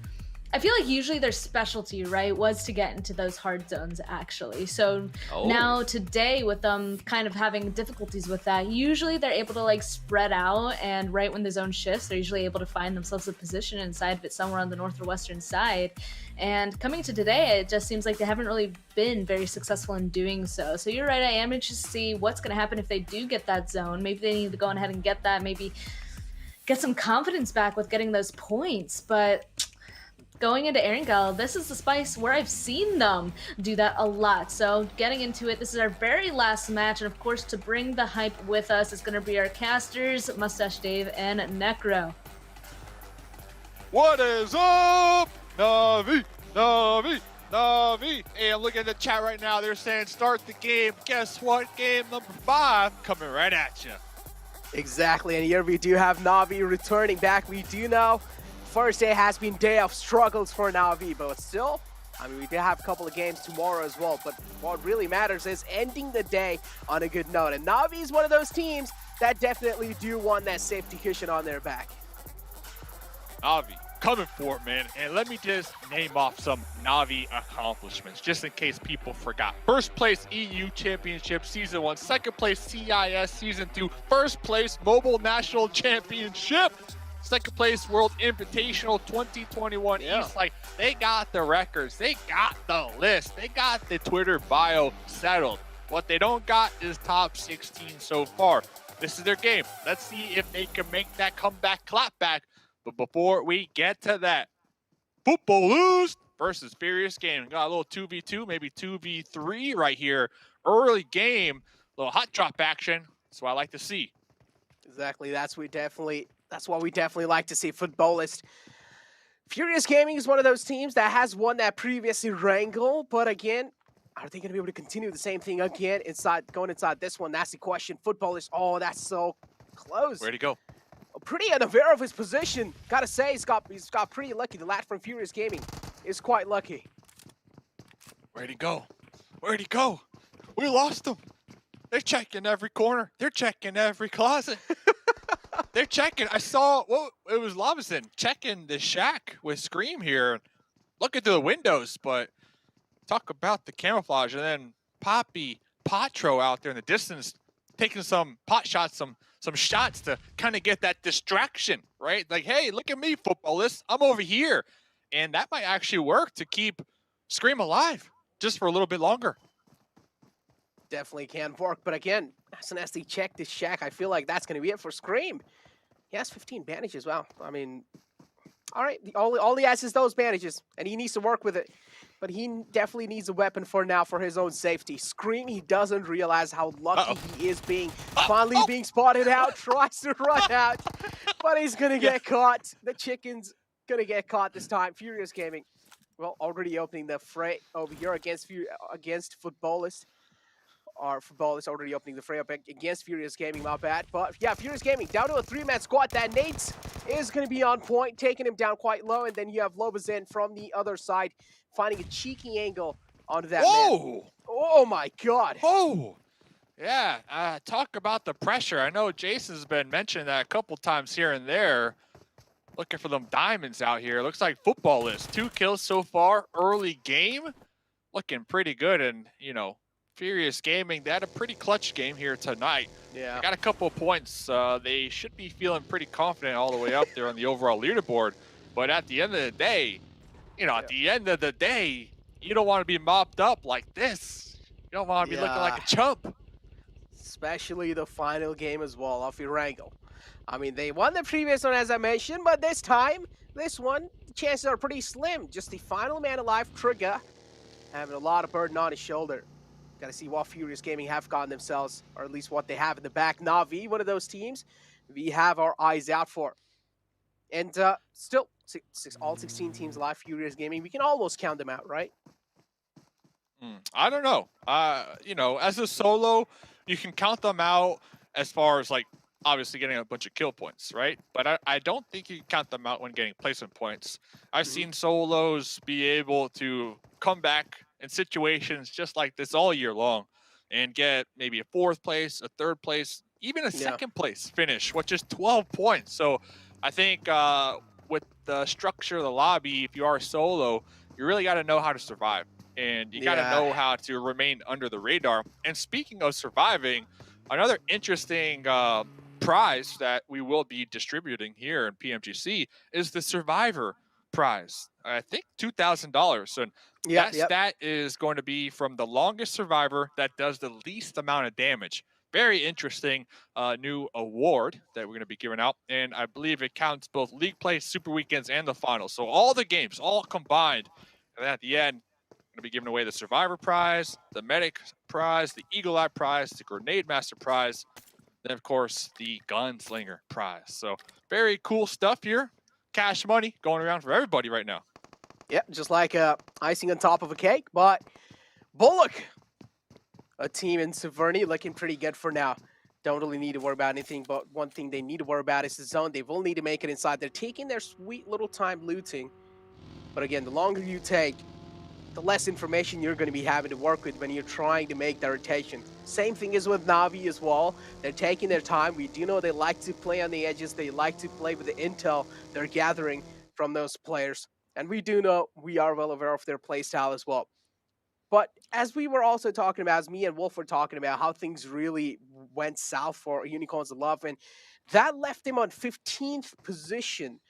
Speaker 11: usually their specialty, right, was to get into those hard zones, actually. So now today, with them kind of having difficulties with that, usually they're able to like spread out, and right when the zone shifts, they're usually able to find themselves a position inside of it somewhere on the north or western side. And coming to today, it just seems like they haven't really been very successful in doing so. So you're right, I am interested to see what's going to happen if they do get that zone. Maybe they need to go ahead and get that, maybe get some confidence back with getting those points. But going into Erangel, this is the spice where I've seen them do that a lot. So getting into it, this is our very last match. And of course, to bring the hype with us is going to be our casters, Mustache Dave and Necro.
Speaker 15: What is up, Na'Vi, Na'Vi, Na'Vi? Hey, I'm looking at the chat right now. They're saying start the game. Guess what? Game number 5 coming right at you.
Speaker 1: Exactly, and here we do have Na'Vi returning back. We do know first day has been day of struggles for Na'Vi, but still, I mean, we do have a couple of games tomorrow as well, but what really matters is ending the day on a good note. And Na'Vi is one of those teams that definitely do want that safety cushion on their back.
Speaker 15: Na'Vi coming for it, man. And let me just name off some Na'Vi accomplishments, just in case people forgot. First place EU Championship Season 1, second place CIS Season 2, first place Mobile National Championship, second place World Invitational 2021 East. Like, they got the records, they got the list, they got the Twitter bio settled. What they don't got is top 16 so far. This is their game. Let's see if they can make that comeback clapback. But before we get to that, Football Loose versus Furious Game. Got a little 2v2, maybe 2v3 right here. Early game, little hot drop action. That's what I like to see.
Speaker 1: Exactly. That's what we definitely like to see. Footballist. Furious Gaming is one of those teams that has won that previous Erangel, but again, are they going to be able to continue the same thing again going inside this one? That's the question. Footballist. Oh, that's so close.
Speaker 15: Where'd he go?
Speaker 1: Pretty unaware of his position. Gotta say, he's got pretty lucky. The lad from Furious Gaming is quite lucky.
Speaker 15: Where'd he go? Where'd he go? We lost him. They're checking every corner. They're checking every closet. They're checking. I saw, well, it was Lavison checking the shack with Scream here. Looking through the windows, but talk about the camouflage. And then Poppy Patro out there in the distance taking some pot shots, some shots to kind of get that distraction, right? Like, hey, look at me, footballists. I'm over here. And that might actually work to keep Scream alive just for a little bit longer.
Speaker 1: Definitely can work, but again, as an SD check this Shack, I feel like that's going to be it for Scream. He has 15 bandages. Wow. I mean, all right, all he has is those bandages, and he needs to work with it. But he definitely needs a weapon for now for his own safety. Scream, he doesn't realize how lucky he is finally being spotted out, tries to run out, but he's going to get caught. The chicken's going to get caught this time. Furious Gaming, well, already opening the fray over here against Footballist. Our Footballist already opening the fray up against Furious Gaming, my bad. But yeah, Furious Gaming down to a 3-man squad. That Nate is going to be on point, taking him down quite low. And then you have Lobazin from the other side, finding a cheeky angle onto that man. Oh my god.
Speaker 15: Oh! Yeah, talk about the pressure. I know Jason's been mentioning that a couple times here and there. Looking for them diamonds out here. Looks like Footballist. 2 kills so far, early game. Looking pretty good, and, you know, Furious Gaming, they had a pretty clutch game here tonight.
Speaker 1: Yeah.
Speaker 15: They got a couple of points. They should be feeling pretty confident all the way up there on the overall leaderboard. But at the end of the day, you know, you don't want to be mopped up like this. You don't want to be looking like a chump.
Speaker 1: Especially the final game as well of Erangel. I mean, they won the previous one, as I mentioned, but this time, this one, the chances are pretty slim. Just the final man alive, Trigger, having a lot of burden on his shoulder. Got to see what Furious Gaming have gotten themselves, or at least what they have in the back. Na'Vi, one of those teams we have our eyes out for. And still, all 16 teams alive, Furious Gaming. We can almost count them out, right?
Speaker 15: I don't know. You know, as a solo, you can count them out as far as, like, obviously getting a bunch of kill points, right? But I don't think you can count them out when getting placement points. I've seen solos be able to come back in situations just like this all year long and get maybe a 4th place, a 3rd place, even a 2nd place finish with just 12 points. So I think with the structure of the lobby, if you are a solo, you really got to know how to survive. And you got to know how to remain under the radar. And speaking of surviving, another interesting prize that we will be distributing here in PMGC is the Survivor prize. I think $2,000. And that stat is going to be from the longest survivor that does the least amount of damage. Very interesting new award that we're going to be giving out. And I believe it counts both league play, super weekends, and the finals. So all the games, all combined. And then at the end, we're going to be giving away the Survivor prize, the Medic prize, the Eagle Eye prize, the Grenade Master prize, then, of course, the Gunslinger prize. So very cool stuff here. Cash money going around for everybody right now.
Speaker 1: Yeah, just like icing on top of a cake. But Bullock, a team in Severny, looking pretty good for now. Don't really need to worry about anything, but one thing they need to worry about is the zone. They will need to make it inside. They're taking their sweet little time looting. But again, the longer you take, the less information you're going to be having to work with when you're trying to make that rotation. Same thing is with Na'Vi as well. They're taking their time. We do know they like to play on the edges. They like to play with the intel they're gathering from those players. And we do know, we are well aware of their play style as well. But as we were also talking about, as me and Wolf were talking about how things really went south for Unicorns of Love, and that left them on 15th position,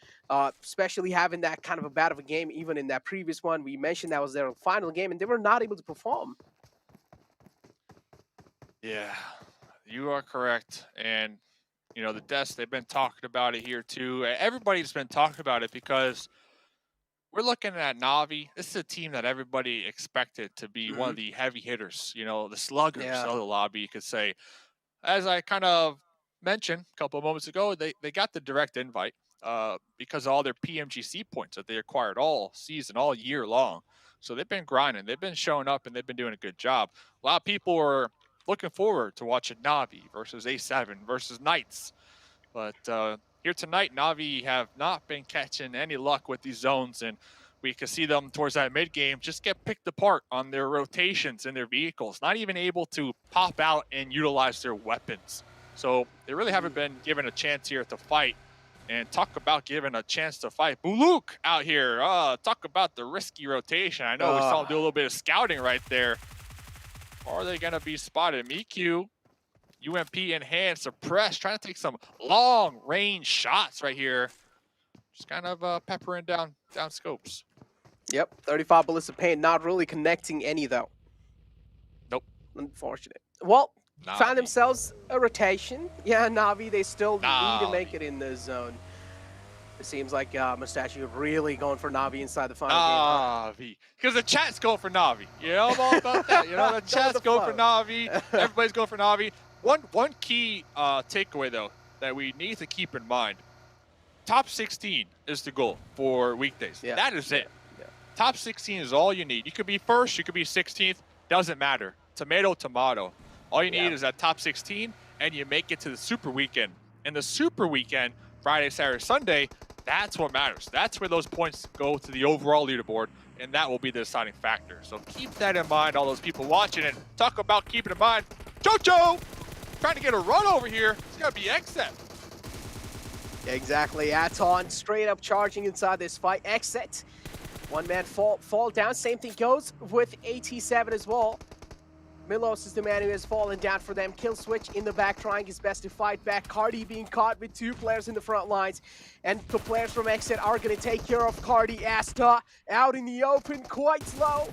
Speaker 1: especially having that kind of a bad of a game. Even in that previous one, we mentioned that was their final game, and they were not able to perform.
Speaker 15: Yeah, you are correct. And, you know, the deaths, they've been talking about it here too. Everybody's been talking about it because we're looking at Na'Vi. This is a team that everybody expected to be one of the heavy hitters, you know, the sluggers of the lobby, you could say. As I kind of mentioned a couple of moments ago, they got the direct invite because of all their PMGC points that they acquired all season, all year long. So they've been grinding. They've been showing up, and they've been doing a good job. A lot of people were looking forward to watching Na'Vi versus A7 versus Knights. But here tonight, Na'Vi have not been catching any luck with these zones, and we can see them towards that mid-game just get picked apart on their rotations in their vehicles, not even able to pop out and utilize their weapons. So they really haven't been given a chance here to fight. And talk about giving a chance to fight. Buluk out here. Talk about the risky rotation. I know we saw him do a little bit of scouting right there. Are they going to be spotted? Miku UMP in hand, suppress, trying to take some long-range shots right here. Just kind of peppering down scopes.
Speaker 1: Yep, 35 bullets of pain, not really connecting any though.
Speaker 15: Nope.
Speaker 1: Unfortunate. Well,
Speaker 15: Navi.
Speaker 1: found themselves a rotation. Yeah, Navi, they still need to make it in the zone. It seems like Mustache really going for Navi inside the final
Speaker 15: Navi. Because the chat's going for Navi. You know all about that. You know, the chat's going for Navi. Everybody's going for Navi. One key takeaway, though, that we need to keep in mind. Top 16 is the goal for weekdays. Yeah. That is it. Yeah. Top 16 is all you need. You could be first, you could be 16th. Doesn't matter. Tomato, tomato. All you need is that top 16, and you make it to the Super Weekend. And the Super Weekend, Friday, Saturday, Sunday, that's what matters. That's where those points go to the overall leaderboard, and that will be the deciding factor. So keep that in mind, all those people watching, and talk about keeping in mind. Jojo trying to get a run over here. It's going to be exit.
Speaker 1: Exactly. Aton straight up charging inside this fight. Exit. One man fall down. Same thing goes with AT7 as well. Milos is the man who has fallen down for them. Kill switch in the back, trying his best to fight back. Cardi being caught with 2 players in the front lines. And the players from Exit are going to take care of Cardi. Asta out in the open, quite slow.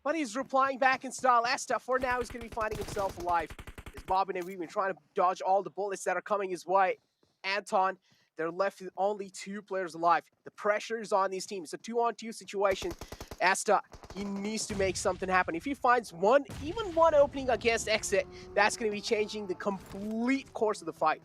Speaker 1: But he's replying back in style. Asta, for now, is going to be finding himself alive. As Bobbin and We've trying to dodge all the bullets that are coming his way. Anton, they're left with only 2 players alive. The pressure is on these teams. It's a 2-on-2 situation. Asta, he needs to make something happen. If he finds even one opening against Exit, that's going to be changing the complete course of the fight.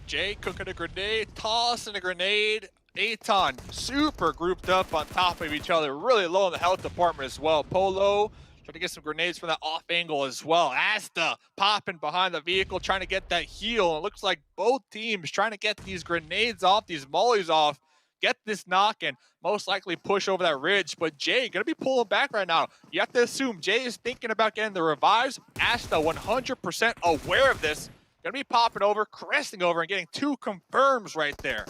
Speaker 15: Jay cooking a grenade, tossing a grenade. Aton super grouped up on top of each other, really low in the health department as well. Polo trying to get some grenades from that off angle as well. Asta popping behind the vehicle, trying to get that heal. It looks like both teams trying to get these grenades off, these mollies off, get this knock, and most likely push over that ridge. But Jay gonna be pulling back right now. You have to assume Jay is thinking about getting the revives. Asta 100% aware of this. Gonna be popping over, caressing over, and getting 2 confirms right there.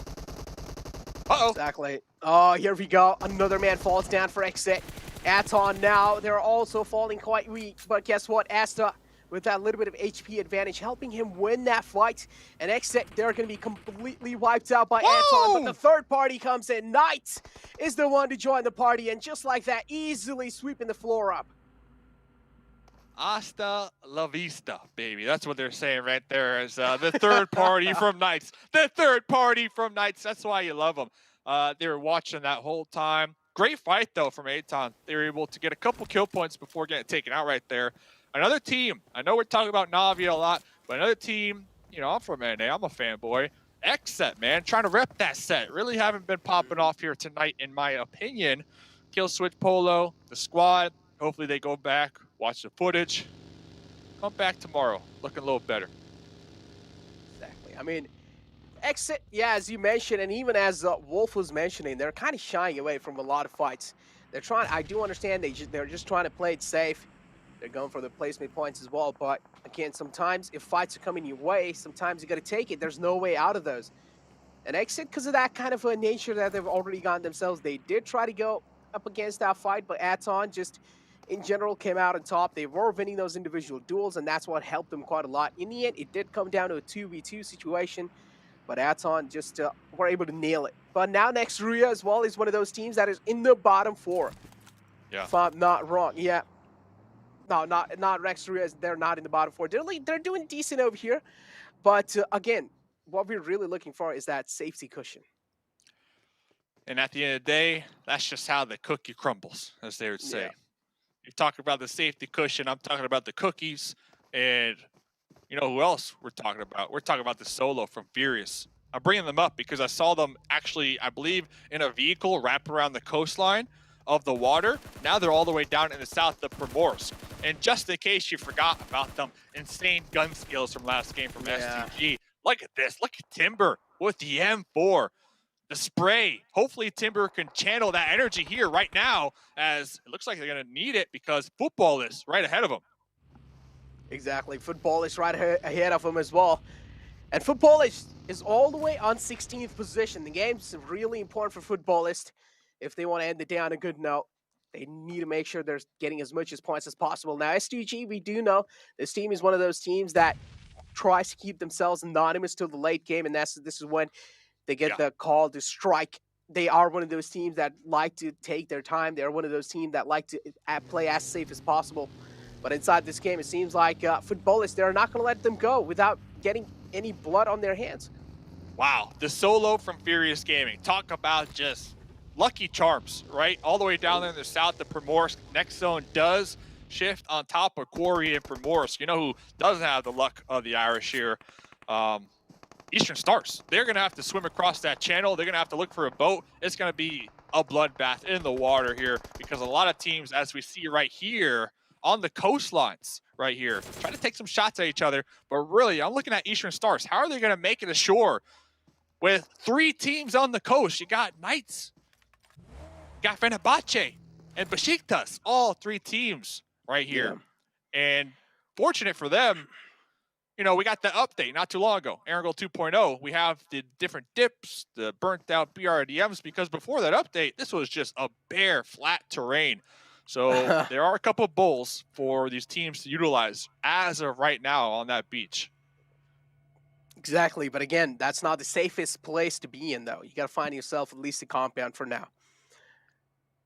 Speaker 15: Uh-oh.
Speaker 1: Exactly. Oh, here we go. Another man falls down for Exit. Aton now, they're also falling quite weak. But guess what? Asta, with that little bit of HP advantage, helping him win that fight. And Exit, they're going to be completely wiped out by Aton. But the third party comes in. Knight is the one to join the party. And just like that, easily sweeping the floor up.
Speaker 15: Hasta la vista, baby. That's what they're saying right there as the third party from Knights. The third party from Knights. That's why you love them. They were watching that whole time. Great fight, though, from Aton. They were able to get a couple kill points before getting taken out right there. Another team. I know we're talking about Navi a lot, but another team, you know, I'm from NA. I'm a fanboy. X-Set, man. Trying to rep that set. Really haven't been popping off here tonight, in my opinion. Kill switch Polo, the squad. Hopefully they go back, watch the footage, come back tomorrow looking a little better.
Speaker 1: Exactly. I mean, Exit, yeah, as you mentioned, and even as Wolf was mentioning, they're kind of shying away from a lot of fights. They're trying, I do understand they're just trying to play it safe. They're going for the placement points as well, but again, sometimes if fights are coming your way, sometimes you got to take it. There's no way out of those. And Exit, because of that kind of a nature that they've already gotten themselves, they did try to go up against that fight, but Aton just in general came out on top. They were winning those individual duels, and that's what helped them quite a lot. In the end, it did come down to a 2v2 situation, but Aton just were able to nail it. But now next Ruya as well is one of those teams that is in the bottom 4.
Speaker 15: Yeah.
Speaker 1: If I'm not wrong. Yeah. No, not Rex Ruya. They're not in the bottom 4. They're doing decent over here. But again, what we're really looking for is that safety cushion.
Speaker 15: And at the end of the day, that's just how the cookie crumbles, as they would say. Yeah. You talk about the safety cushion, I'm talking about the cookies, and you know who else we're talking about? We're talking about the solo from Furious. I'm bringing them up because I saw them actually, I believe, in a vehicle wrap around the coastline of the water. Now they're all the way down in the south of Primorsk. And just in case you forgot about them insane gun skills from last game from STG, look at this. Look at Timber with the M4. The spray. Hopefully Timber can channel that energy here right now, as it looks like they're going to need it because football is right ahead of them.
Speaker 1: Exactly. Football is right ahead of them as well. And football is all the way on 16th position. The game's really important for footballists. If they want to end the day on a good note, they need to make sure they're getting as much as points as possible. Now, STG, we do know this team is one of those teams that tries to keep themselves anonymous till the late game, and this is when they get the call to strike. They are one of those teams that like to take their time. They're one of those teams that like to play as safe as possible. But inside this game, it seems like footballists, they're not going to let them go without getting any blood on their hands.
Speaker 15: Wow, the solo from Furious Gaming. Talk about just lucky charms, right? All the way down there in the south, the Primorsk next zone does shift on top of Quarry and Primorsk. You know who doesn't have the luck of the Irish here? Eastern Stars. They're going to have to swim across that channel. They're going to have to look for a boat. It's going to be a bloodbath in the water here because a lot of teams, as we see right here, on the coastlines right here, trying to take some shots at each other. But really, I'm looking at Eastern Stars. How are they going to make it ashore with 3 teams on the coast? You got Knights, you got Fenerbahce, and Besiktas. All 3 teams right here. Yeah. And fortunate for them, you know, we got the update not too long ago, Erangel 2.0. We have the different dips, the burnt out BRDMs, because before that update, this was just a bare, flat terrain. So there are a couple of bowls for these teams to utilize as of right now on that beach.
Speaker 1: Exactly, but again, that's not the safest place to be in, though. You got to find yourself at least a compound for now.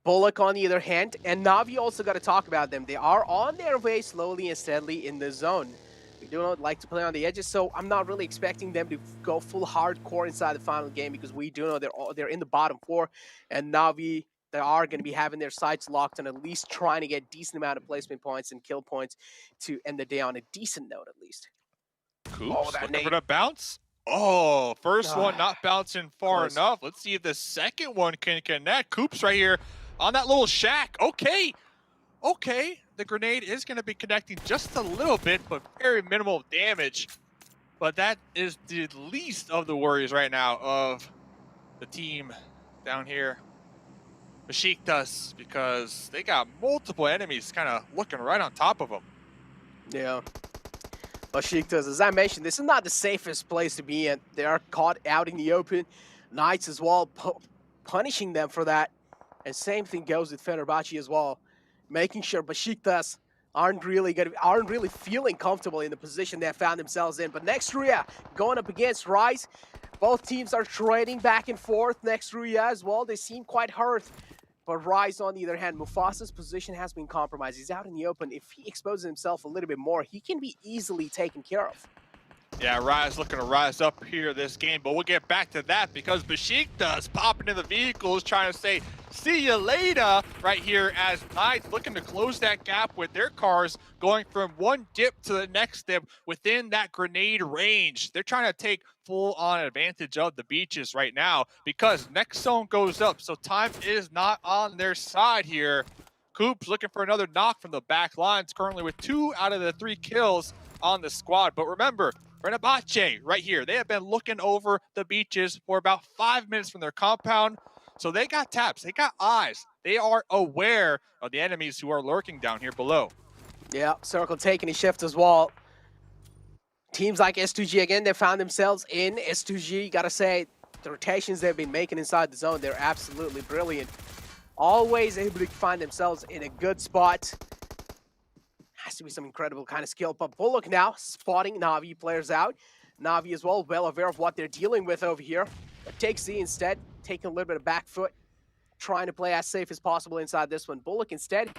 Speaker 1: Bullock, on the other hand, and Na'Vi also got to talk about them. They are on their way slowly and steadily in the zone. We do not like to play on the edges, so I'm not really expecting them to go full hardcore inside the final game because we do know they're in the bottom 4, and Na'Vi, they are going to be having their sights locked on at least trying to get decent amount of placement points and kill points to end the day on a decent note, at least.
Speaker 15: Coops looking for the bounce. Oh, first one not bouncing far enough. Let's see if the second one can connect. Coops right here on that little shack. Okay. The grenade is going to be connecting just a little bit, but very minimal damage. But that is the least of the worries right now of the team down here. Besiktas, because they got multiple enemies kind of looking right on top of them.
Speaker 1: Yeah. Besiktas, as I mentioned, this is not the safest place to be in. They are caught out in the open. Knights as well, punishing them for that. And same thing goes with Fenerbahce as well. Making sure Besiktas aren't really feeling comfortable in the position they found themselves in. But Nextria going up against Rise. Both teams are trading back and forth. Nextria as well, they seem quite hurt. But Rise, on the other hand, Mufasa's position has been compromised. He's out in the open. If he exposes himself a little bit more, he can be easily taken care of.
Speaker 15: Yeah, Rise looking to rise up here this game, but we'll get back to that because Besiktas popping in the vehicles, trying to say, see you later, right here as Knights looking to close that gap with their cars, going from one dip to the next dip within that grenade range. They're trying to take full-on advantage of the beaches right now because next zone goes up, so time is not on their side here. Coops looking for another knock from the back lines, currently with 2 out of the 3 kills on the squad. But remember, Fenerbahce right here, they have been looking over the beaches for about 5 minutes from their compound. So they got taps, they got eyes. They are aware of the enemies who are lurking down here below.
Speaker 1: Yeah, Circle taking a shift as well. Teams like S2G, again, they found themselves in S2G. Gotta say, the rotations they've been making inside the zone, they're absolutely brilliant. Always able to find themselves in a good spot. Has to be some incredible kind of skill. But Bullock now spotting Na'Vi players out. Na'Vi as well aware of what they're dealing with over here. But takes Z instead, taking a little bit of back foot, trying to play as safe as possible inside this one. Bullock instead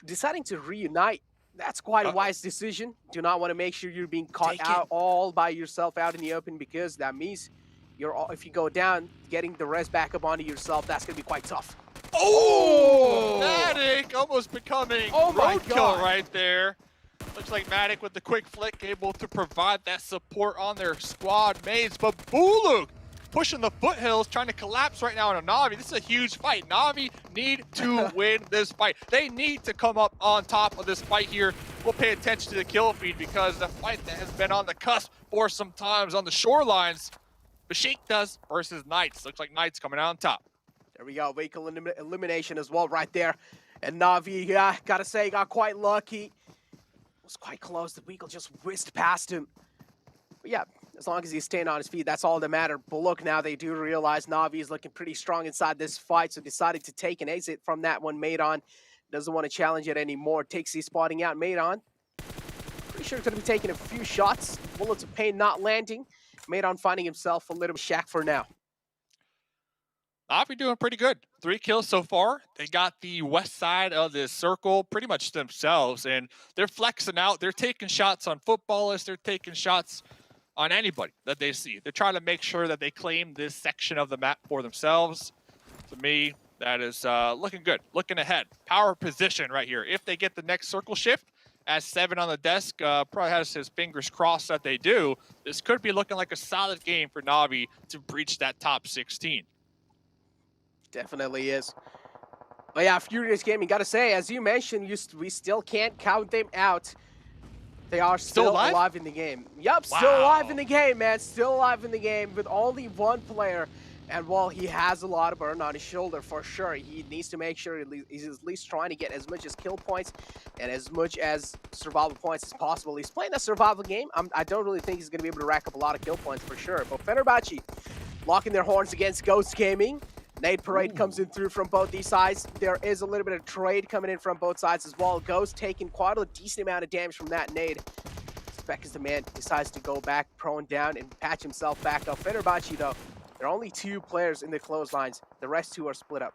Speaker 1: deciding to reunite. That's quite a wise decision. Do not want to make sure you're being caught out all by yourself out in the open, because that means if you go down, getting the res back up onto yourself, that's going to be quite tough.
Speaker 15: Oh! Matic almost becoming roadkill
Speaker 1: God.
Speaker 15: right there. Looks like Matic with the quick flick able to provide that support on their squad mates. But Buluk pushing the foothills, trying to collapse right now on a Na'Vi. This is a huge fight. Na'Vi need to win this fight. They need to come up on top of this fight here. We'll pay attention to the kill feed because the fight that has been on the cusp for some times on the shorelines. Besiktas versus Knights. Looks like Knights coming out on top.
Speaker 1: There we go, vehicle elimination as well right there. And Na'Vi, yeah, gotta say, got quite lucky. Was quite close, the vehicle just whizzed past him. But yeah, as long as he's staying on his feet, that's all that matters. But look, now they do realize Na'Vi is looking pretty strong inside this fight, so decided to take an exit from that one. Maidon doesn't want to challenge it anymore. Takes the spotting out. Maidon, pretty sure he's going to be taking a few shots. Bullets of pain not landing. Made on finding himself a little shack for now.
Speaker 15: Navi doing pretty good. 3 kills so far. They got the west side of the circle pretty much themselves, and they're flexing out. They're taking shots on footballers. They're taking shots on anybody that they see. They're trying to make sure that they claim this section of the map for themselves. To me, that is looking good, looking ahead. Power position right here. If they get the next circle shift, as 7 on the desk, probably has his fingers crossed that they do. This could be looking like a solid game for Navi to breach that top 16.
Speaker 1: Definitely is. But yeah, Furious Gaming, gotta say, as you mentioned, we still can't count them out. They are still alive in the game. Yup, still alive in the game, man. Still alive in the game with only one player. And while he has a lot of burn on his shoulder for sure, he needs to make sure he's at least trying to get as much as kill points and as much as survival points as possible. He's playing a survival game. I don't really think he's going to be able to rack up a lot of kill points for sure. But Fenerbahce locking their horns against Ghost Gaming. Nade Parade comes in through from both these sides. There is a little bit of trade coming in from both sides as well. Ghost taking quite a decent amount of damage from that nade. Spec is the man, decides to go back, prone down, and patch himself back up. Fenerbahce, though, there are only 2 players in the clotheslines. The rest 2 are split up.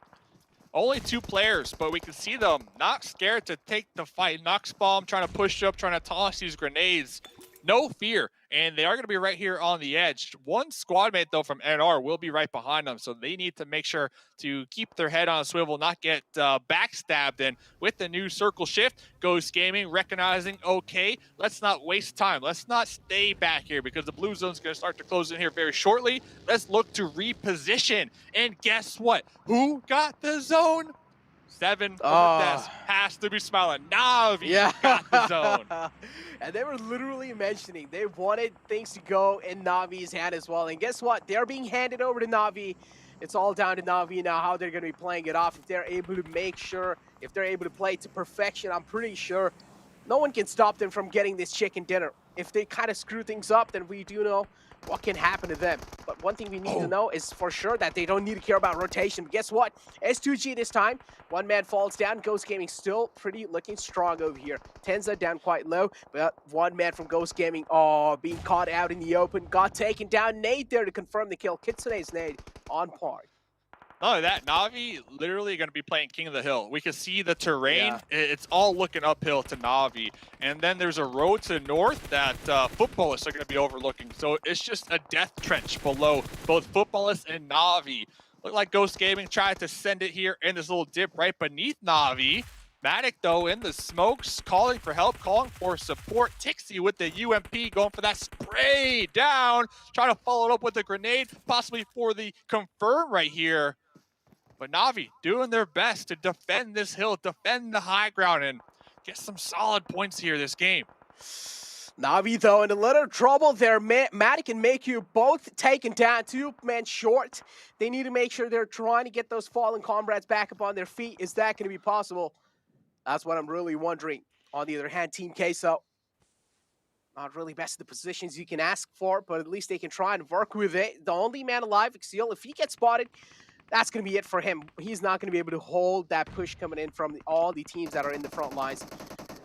Speaker 15: Only 2 players, but we can see them not scared to take the fight. Nox Bomb trying to push up, trying to toss these grenades. No fear, and they are going to be right here on the edge. One squad mate, though, from NR will be right behind them, so they need to make sure to keep their head on a swivel, not get backstabbed. And with the new circle shift, Ghost Gaming recognizing, okay, let's not waste time. Let's not stay back here because the blue zone's going to start to close in here very shortly. Let's look to reposition. And guess what? Who got the zone? 7 from the desk has to be smiling. Navi got the zone.
Speaker 1: And they were literally mentioning they wanted things to go in Navi's hand as well. And guess what? They're being handed over to Navi. It's all down to Navi now how they're going to be playing it off. If they're able to make sure, if they're able to play to perfection, I'm pretty sure no one can stop them from getting this chicken dinner. If they kind of screw things up, then we do know what can happen to them. But one thing we need to know is for sure that they don't need to care about rotation. But guess what? S2G this time. One man falls down. Ghost Gaming still pretty looking strong over here. Tenza down quite low, but one man from Ghost Gaming, being caught out in the open. Got taken down. Nade there to confirm the kill. Kitsune's nade on par.
Speaker 15: Not only that, Navi literally going to be playing King of the Hill. We can see the terrain. It's all looking uphill to Navi. And then there's a road to the north that footballists are going to be overlooking. So it's just a death trench below both footballists and Navi. Look like Ghost Gaming tried to send it here in this little dip right beneath Navi. Matic, though, in the smokes, calling for help, calling for support. Tixie with the UMP going for that spray down. Trying to follow it up with a grenade, possibly for the confirm right here. But Navi doing their best to defend this hill, defend the high ground, and get some solid points here this game.
Speaker 1: Navi, though, in a little trouble there. Matic and Maku both taken down, 2 men short. They need to make sure they're trying to get those fallen comrades back up on their feet. Is that going to be possible? That's what I'm really wondering. On the other hand, Team Queso, not really best of the positions you can ask for, but at least they can try and work with it. The only man alive, Ixiel, if he gets spotted, that's going to be it for him. He's not going to be able to hold that push coming in from all the teams that are in the front lines,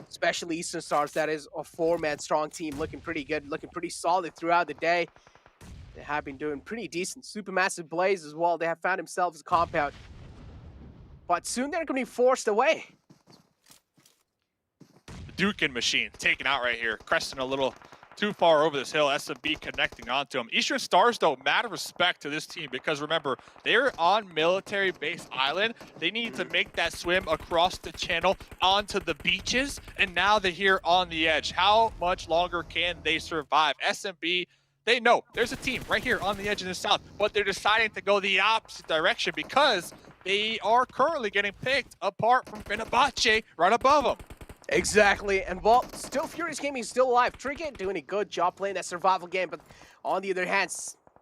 Speaker 1: especially Eastern Stars. That is a 4-man strong team, looking pretty good, looking pretty solid throughout the day. They have been doing pretty decent. Supermassive Blaze as well. They have found themselves a compound. But soon they're going to be forced away.
Speaker 15: The Dukin machine taken out right here. Cresting a little too far over this hill. SMB connecting onto him. Eastern Stars, though, mad respect to this team because remember, they're on military base island. They need to make that swim across the channel onto the beaches, and now they're here on the edge. How much longer can they survive? SMB, they know there's a team right here on the edge of the south, but they're deciding to go the opposite direction because they are currently getting picked apart from Fenerbahce right above them.
Speaker 1: Exactly, and well, still Furious Gaming is still alive. Trinket doing a good job playing that survival game, but on the other hand,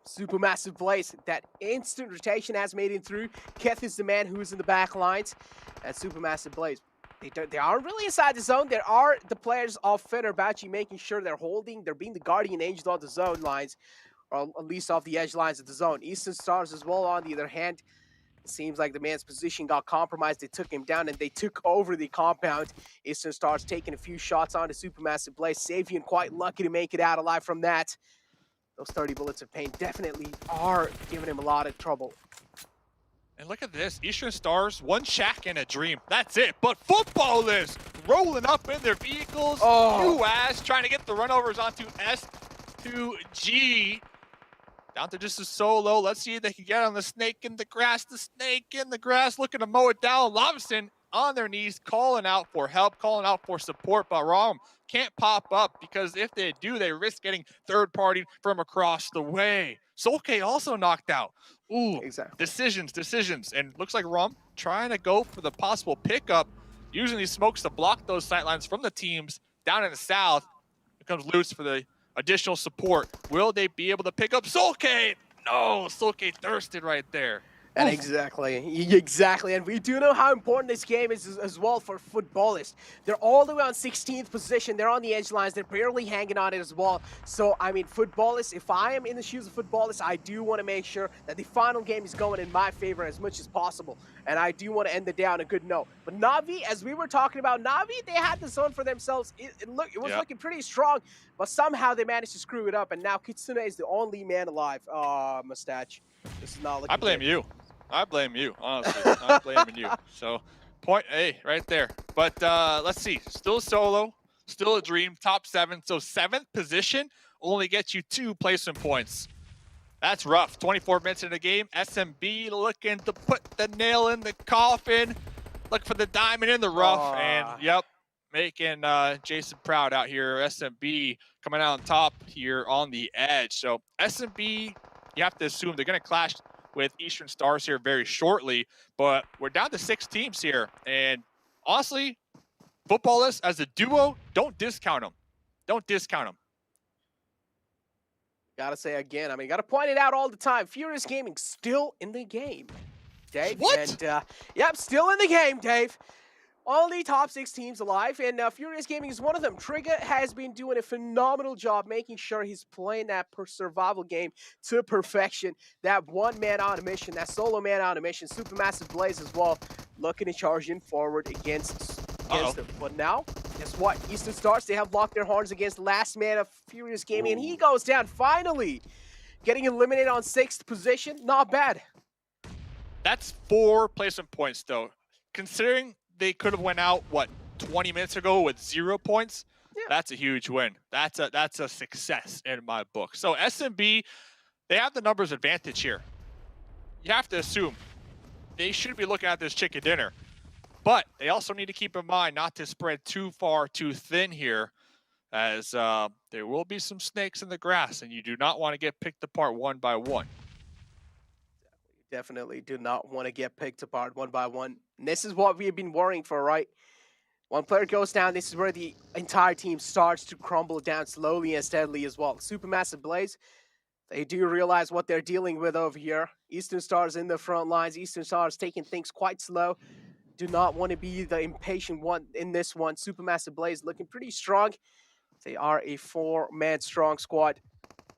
Speaker 1: Supermassive Blaze, that instant rotation has made it through. Keth is the man who's in the back lines, and Supermassive Blaze. They aren't really inside the zone. There are the players of Fenerbahce making sure they're being the guardian angels of the zone lines, or at least off the edge lines of the zone. Eastern Stars as well, on the other hand, Seems like the man's position got compromised. They took him down and they took over the compound. Eastern Stars taking a few shots onto Supermassive Blaze. Savian quite lucky to make it out alive from that. Those 30 bullets of pain definitely are giving him a lot of trouble.
Speaker 15: And look at this, Eastern Stars, one shack and a dream. That's it. But football is rolling up in their vehicles. UAS trying to get the runovers onto S2G. Down to just a solo. Let's see if they can get on the snake in the grass. The snake in the grass looking to mow it down. Lobson on their knees, calling out for help, calling out for support. But Rom can't pop up because if they do, they risk getting third-partied from across the way. Solke also knocked out. Ooh,
Speaker 1: exactly.
Speaker 15: Decisions. And looks like Rom trying to go for the possible pickup, using these smokes to block those sightlines from the teams down in the south. It comes loose for the additional support. Will they be able to pick up Solke? No, Solke thirsted right there.
Speaker 1: And exactly. And we do know how important this game is as well for footballists. They're all the way on 16th position. They're on the edge lines. They're barely hanging on it as well. So, I mean, footballists, if I am in the shoes of footballists, I do want to make sure that the final game is going in my favor as much as possible. And I do want to end the day on a good note. But Na'Vi, as we were talking about, Na'Vi, they had the zone for themselves. It was looking pretty strong, but somehow they managed to screw it up. And now Kitsune is the only man alive. Mustache. This is not looking
Speaker 15: I blame
Speaker 1: good.
Speaker 15: you. I blame you, honestly. I'm blaming you. So, point A right there. But let's see. Still solo, still a dream, top 7. So 7th position only gets you 2 placement points. That's rough. 24 minutes in the game. SMB looking to put the nail in the coffin. Look for the diamond in the rough. And, yep, making Jason proud out here. SMB coming out on top here on the edge. So SMB, you have to assume they're going to clash with Eastern Stars here very shortly, but we're down to 6 teams here. And honestly, footballists as a duo, don't discount them. Don't discount them.
Speaker 1: Gotta say again, I mean, gotta point it out all the time. Furious Gaming still in the game, Dave.
Speaker 15: What?
Speaker 1: And, yep, still in the game, Dave. Only top 6 teams alive, and Furious Gaming is one of them. Trigger has been doing a phenomenal job making sure he's playing that survival game to perfection. That one-man on a mission, that solo man on a mission, Supermassive Blaze as well, looking to charge in forward against them. But now, guess what? Eastern Stars, they have locked their horns against last man of Furious Gaming, and he goes down finally. Getting eliminated on 6th position, not bad.
Speaker 15: That's 4 placement points, though. Considering they could have went out, what, 20 minutes ago with 0 points? Yeah. That's a huge win. That's a success in my book. So SMB, they have the numbers advantage here. You have to assume they should be looking at this chicken dinner. But they also need to keep in mind not to spread too far too thin here, as there will be some snakes in the grass, and you do not want to get picked apart one by one.
Speaker 1: Definitely do not want to get picked apart one by one. And this is what we've been worrying for, right? One player goes down, this is where the entire team starts to crumble down slowly and steadily as well. Supermassive Blaze, they do realize what they're dealing with over here. Eastern Stars in the front lines. Eastern Stars taking things quite slow. Do not want to be the impatient one in this one. Supermassive Blaze looking pretty strong. They are a 4-man strong squad.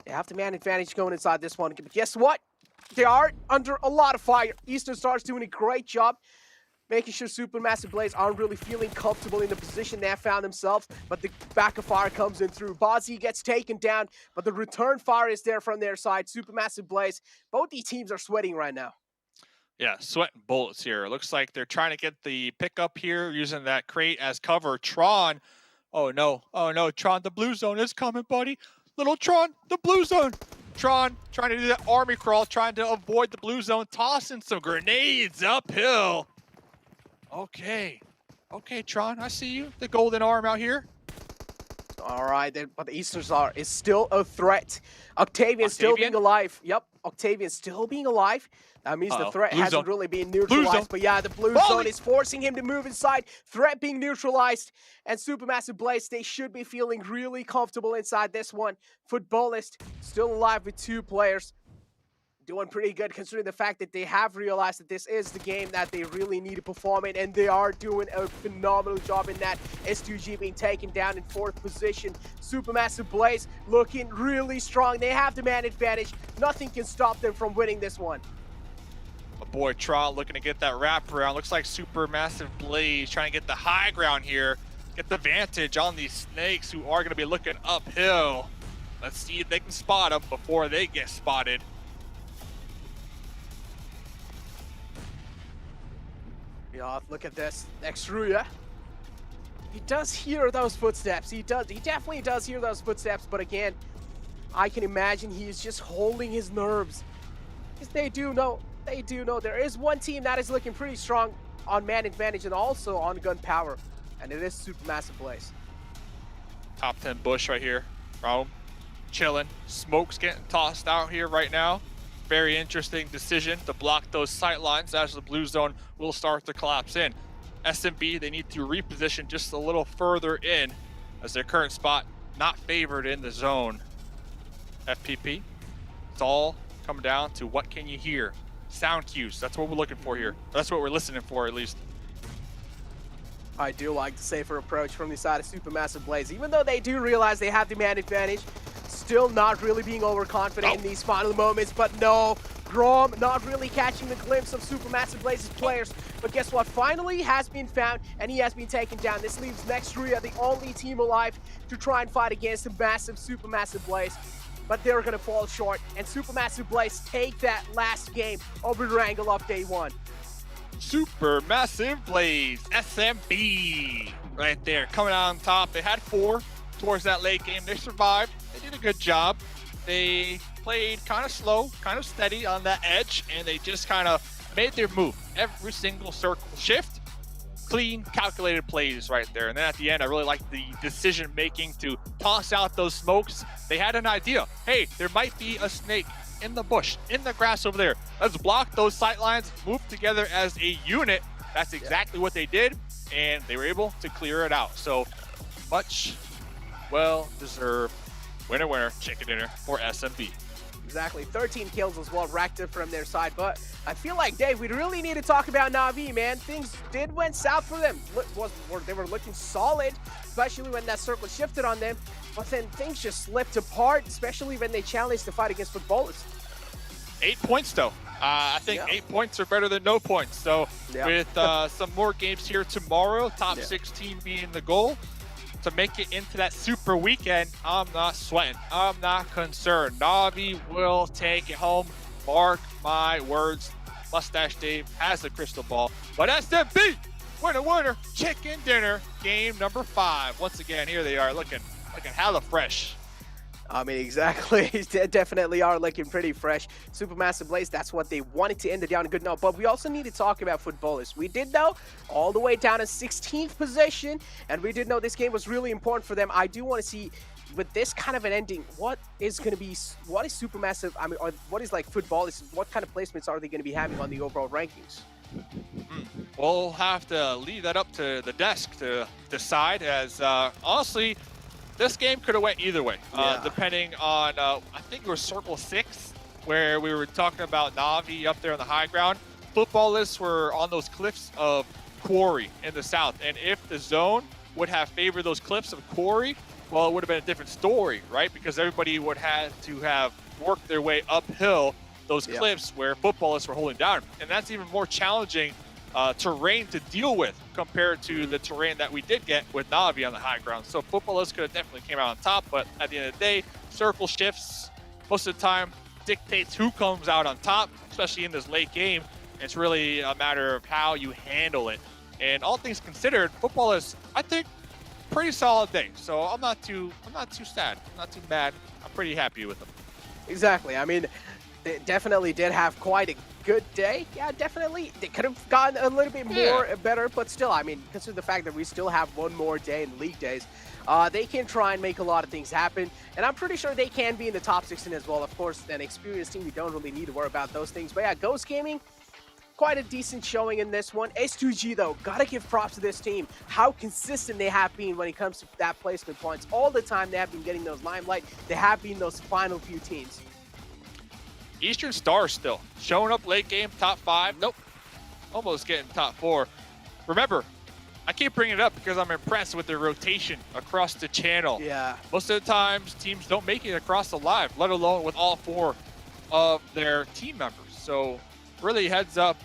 Speaker 1: They have the man advantage going inside this one. But guess what? They are under a lot of fire. Eastern Stars doing a great job making sure Supermassive Blaze aren't really feeling comfortable in the position they have found themselves, but the back of fire comes in through. Bazi gets taken down, but the return fire is there from their side. Supermassive Blaze, both these teams are sweating right now.
Speaker 15: Yeah, sweating bullets here. Looks like they're trying to get the pickup here using that crate as cover. Tron, oh no, Tron, the blue zone is coming, buddy. Little Tron, the blue zone. Tron trying to do that army crawl, trying to avoid the blue zone, tossing some grenades uphill. Okay, Tron, I see you. The golden arm out here.
Speaker 1: All right, but the Eastern Star is still a threat. Octavian still being alive. Yep, Octavian still being alive. That means the threat hasn't really been neutralized. But yeah, the blue zone is forcing him to move inside. Threat being neutralized. And Supermassive Blaze, they should be feeling really comfortable inside this one. Footballist still alive with 2 players. Doing pretty good considering the fact that they have realized that this is the game that they really need to perform in, and they are doing a phenomenal job in that. S2G being taken down in 4th position. Supermassive Blaze looking really strong. They have the man advantage. Nothing can stop them from winning this one.
Speaker 15: My boy Tron looking to get that wraparound. Looks like Supermassive Blaze trying to get the high ground here. Get the advantage on these snakes who are going to be looking uphill. Let's see if they can spot them before they get spotted.
Speaker 1: Yeah, look at this. Extruya. He does hear those footsteps. He definitely does hear those footsteps, but again, I can imagine he is just holding his nerves. Because they do know there is one team that is looking pretty strong on man advantage and also on gun power, and it is Supermassive Blaze.
Speaker 15: Top 10 bush right here. Rome chilling. Smoke's getting tossed out here right now. Very interesting decision to block those sight lines as the blue zone will start to collapse in. SMB, they need to reposition just a little further in as their current spot not favored in the zone. FPP, it's all coming down to what can you hear? Sound cues, that's what we're looking for here. That's what we're listening for at least.
Speaker 1: I do like the safer approach from the side of Supermassive Blaze. Even though they do realize they have the man advantage, still not really being overconfident in these final moments, but no, Grom not really catching the glimpse of Supermassive Blaze's players. But guess what? Finally has been found, and he has been taken down. This leaves Nextria, the only team alive, to try and fight against the massive Supermassive Blaze. But they're going to fall short, and Supermassive Blaze take that last game over Erangel off day one.
Speaker 15: Supermassive Blaze, SMB, right there, coming out on top. They had 4 towards that late game. They survived. They did a good job. They played kind of slow, kind of steady on that edge, and they just kind of made their move. Every single circle shift, clean, calculated plays right there. And then at the end, I really liked the decision making to toss out those smokes. They had an idea. Hey, there might be a snake in the bush, in the grass over there. Let's block those sight lines, move together as a unit. That's exactly what they did, and they were able to clear it out. So much well-deserved winner, chicken dinner for SMB.
Speaker 1: Exactly, 13 kills as well racked up from their side, but I feel like, Dave, we really need to talk about Na'Vi, man. Things went south for them. They were looking solid, especially when that circle shifted on them, but then things just slipped apart, especially when they challenged the fight against footballers.
Speaker 15: 8 points, though. I think 8 points are better than no points. So with some more games here tomorrow, top 16 being the goal, to make it into that super weekend, I'm not sweating. I'm not concerned. Na'Vi will take it home. Mark my words. Mustache Dave has the crystal ball. But SMB, winner, chicken dinner, game number 5. Once again, here they are looking hella fresh.
Speaker 1: I mean, exactly. They definitely are looking pretty fresh. Supermassive Blaze, that's what they wanted to end it down a good note. But we also need to talk about footballers. We did know all the way down in 16th position, and we did know this game was really important for them. I do want to see, with this kind of an ending, what is Supermassive, I mean, or what is like footballers, what kind of placements are they going to be having on the overall rankings?
Speaker 15: We'll have to leave that up to the desk to decide, as honestly, this game could have went either way, depending on, I think it was Circle 6, where we were talking about Na'Vi up there on the high ground. Footballists were on those cliffs of Quarry in the south, and if the zone would have favored those cliffs of Quarry, well, it would have been a different story, right? Because everybody would have to have worked their way uphill those cliffs where footballists were holding down. And that's even more challenging terrain to deal with compared to the terrain that we did get with Na'Vi on the high ground. So footballers could have definitely came out on top, but at the end of the day, circle shifts most of the time dictates who comes out on top, especially in this late game. It's really a matter of how you handle it. And all things considered, footballers, I think, pretty solid day. So I'm not too sad, I'm not too mad. I'm pretty happy with them.
Speaker 1: Exactly. I mean, they definitely did have quite a good day. Yeah, definitely. They could have gotten a little bit more better, but still, I mean, consider the fact that we still have one more day in league days. They can try and make a lot of things happen, and I'm pretty sure they can be in the top 16 as well. Of course, an experienced team, we don't really need to worry about those things. But yeah, Ghost Gaming, quite a decent showing in this one. S2G, though, gotta give props to this team. How consistent they have been when it comes to that placement points. All the time they have been getting those limelight. They have been those final few teams.
Speaker 15: Eastern Star still showing up late game, top 5. Nope, almost getting top 4. Remember, I keep bringing it up because I'm impressed with their rotation across the channel.
Speaker 1: Yeah.
Speaker 15: Most of the times, teams don't make it across the live, let alone with all 4 of their team members. So really heads up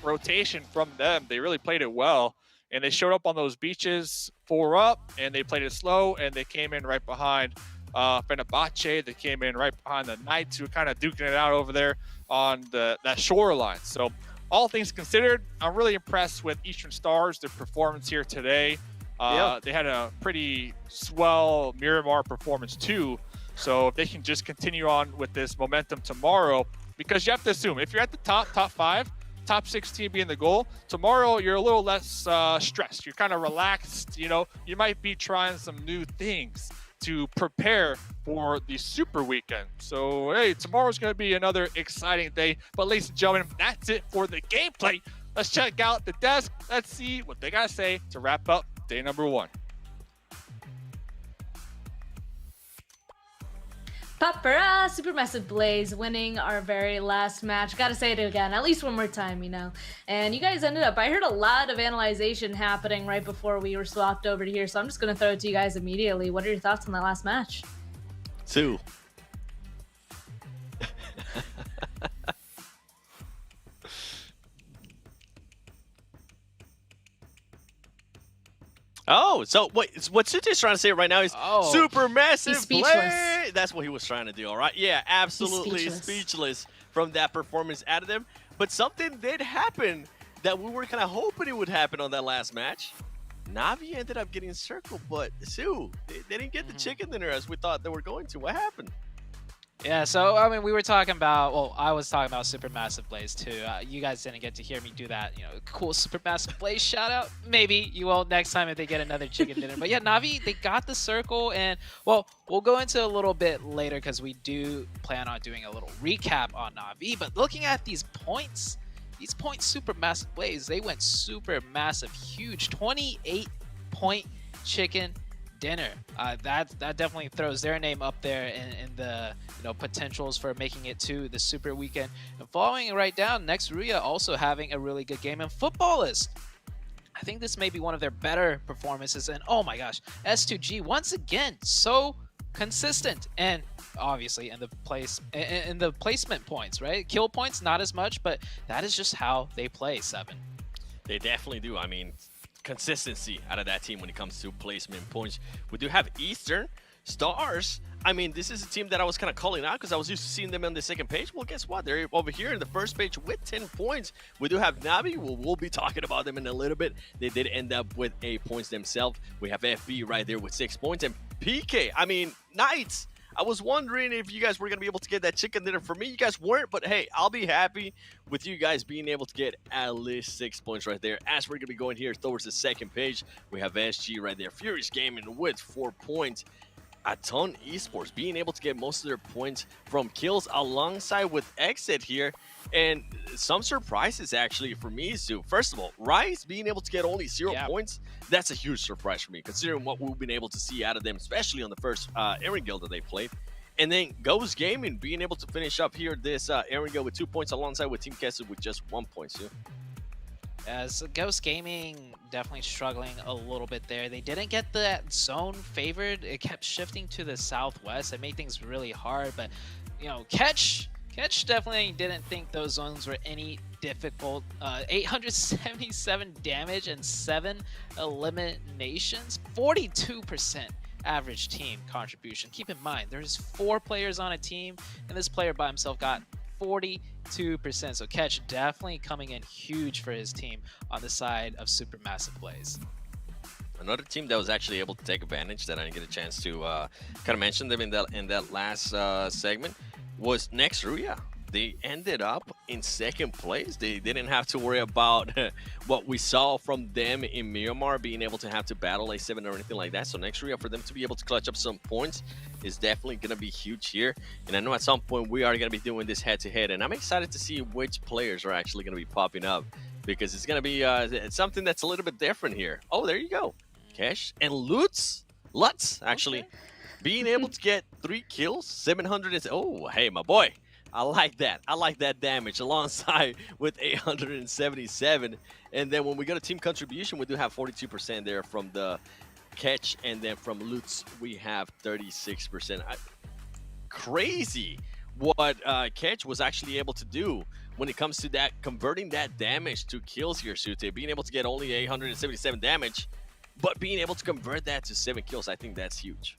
Speaker 15: rotation from them. They really played it well, and they showed up on those beaches 4 up, and they played it slow, and they came in right behind Fenerbahce. They came in right behind the Knights, who were kind of duking it out over there on that shoreline. So all things considered, I'm really impressed with Eastern Stars, their performance here today. They had a pretty swell Miramar performance too. So if they can just continue on with this momentum tomorrow, because you have to assume if you're at the top 5, top 16 being the goal, tomorrow you're a little less stressed. You're kind of relaxed. You know, you might be trying some new things to prepare for the Super Weekend. So, hey, tomorrow's going to be another exciting day. But ladies and gentlemen, that's it for the gameplay. Let's check out the desk. Let's see what they got to say to wrap up day number 1.
Speaker 11: Papara, Supermassive Blaze winning our very last match. Gotta say it again, at least one more time, you know. And you guys ended up, I heard a lot of analyzation happening right before we were swapped over to here, so I'm just gonna throw it to you guys immediately. What are your thoughts on that last match?
Speaker 14: Sue. Oh, so what Sute's trying to say right now is super massive play. That's what he was trying to do, all right? Yeah, absolutely speechless from that performance out of them. But something did happen that we were kind of hoping it would happen on that last match. Na'Vi ended up getting circled, but Sue, they didn't get the chicken dinner as we thought they were going to. What happened?
Speaker 5: Yeah, so, I mean, we were talking about, well, I was talking about Supermassive Blaze, too. You guys didn't get to hear me do that, you know, cool Supermassive Blaze shout-out. Maybe you will next time if they get another chicken dinner. But yeah, Na'Vi, they got the circle, and, well, we'll go into a little bit later because we do plan on doing a little recap on Na'Vi. But looking at these points Supermassive Blaze, they went super massive, huge, 28-point chicken dinner. That definitely throws their name up there in the potentials for making it to the Super Weekend. And following it right down, next Ruya also having a really good game. And Footballist, I think this may be one of their better performances. And oh my gosh, S2G once again so consistent, and obviously in the placement points, right? Kill points not as much, but that is just how they play. 7.
Speaker 14: They definitely do. I mean, consistency out of that team when it comes to placement points. We do have Eastern Stars. I mean, this is a team that I was kind of calling out because I was used to seeing them on the second page. Well, guess what? They're over here in the first page with 10 points. We do have Na'Vi. We'll be talking about them in a little bit. They did end up with 8 points themselves. We have FB right there with 6 points. And PK, I mean, Knights. I was wondering if you guys were going to be able to get that chicken dinner. For me, you guys weren't, but hey, I'll be happy with you guys being able to get at least 6 points right there. As we're going to be going here towards the second page, we have SG right there. Furious Gaming with 4 points. A ton Esports being able to get most of their points from kills alongside with Exit here. And some surprises actually for me, Sue. First of all, Rise being able to get only 0 points, that's a huge surprise for me, considering what we've been able to see out of them, especially on the first Erangel that they played. And then Ghost Gaming being able to finish up here this Erangel with 2 points alongside with Team Kessel with just 1 point, Sue.
Speaker 5: As Ghost Gaming definitely struggling a little bit there. They didn't get that zone favored. It kept shifting to the southwest. It made things really hard, but Catch definitely didn't think those zones were any difficult. 877 damage and 7 eliminations. 42% average team contribution. Keep in mind, there's 4 players on a team, and this player by himself got 42%. So Catch definitely coming in huge for his team on the side of Supermassive Blaze.
Speaker 14: Another team that was actually able to take advantage that I didn't get a chance to kind of mention them in that last segment was Next Ruya. They ended up in second place. They didn't have to worry about what we saw from them in Miramar, being able to have to battle A7 or anything like that. So Next Ruya, for them to be able to clutch up some points is definitely going to be huge here. And I know at some point we are going to be doing this head-to-head, and I'm excited to see which players are actually going to be popping up, because it's going to be something that's a little bit different here. Oh, there you go. Kesh and Lutz, actually, being able to get 3 kills, 700 is, oh, hey, my boy. I like that. I like that damage alongside with 877. And then when we go to team contribution, we do have 42% there from the Catch, and then from Lutz, we have 36%. Crazy what Catch was actually able to do when it comes to that, converting that damage to kills here, Sute. Being able to get only 877 damage, but being able to convert that to 7 kills, I think that's huge.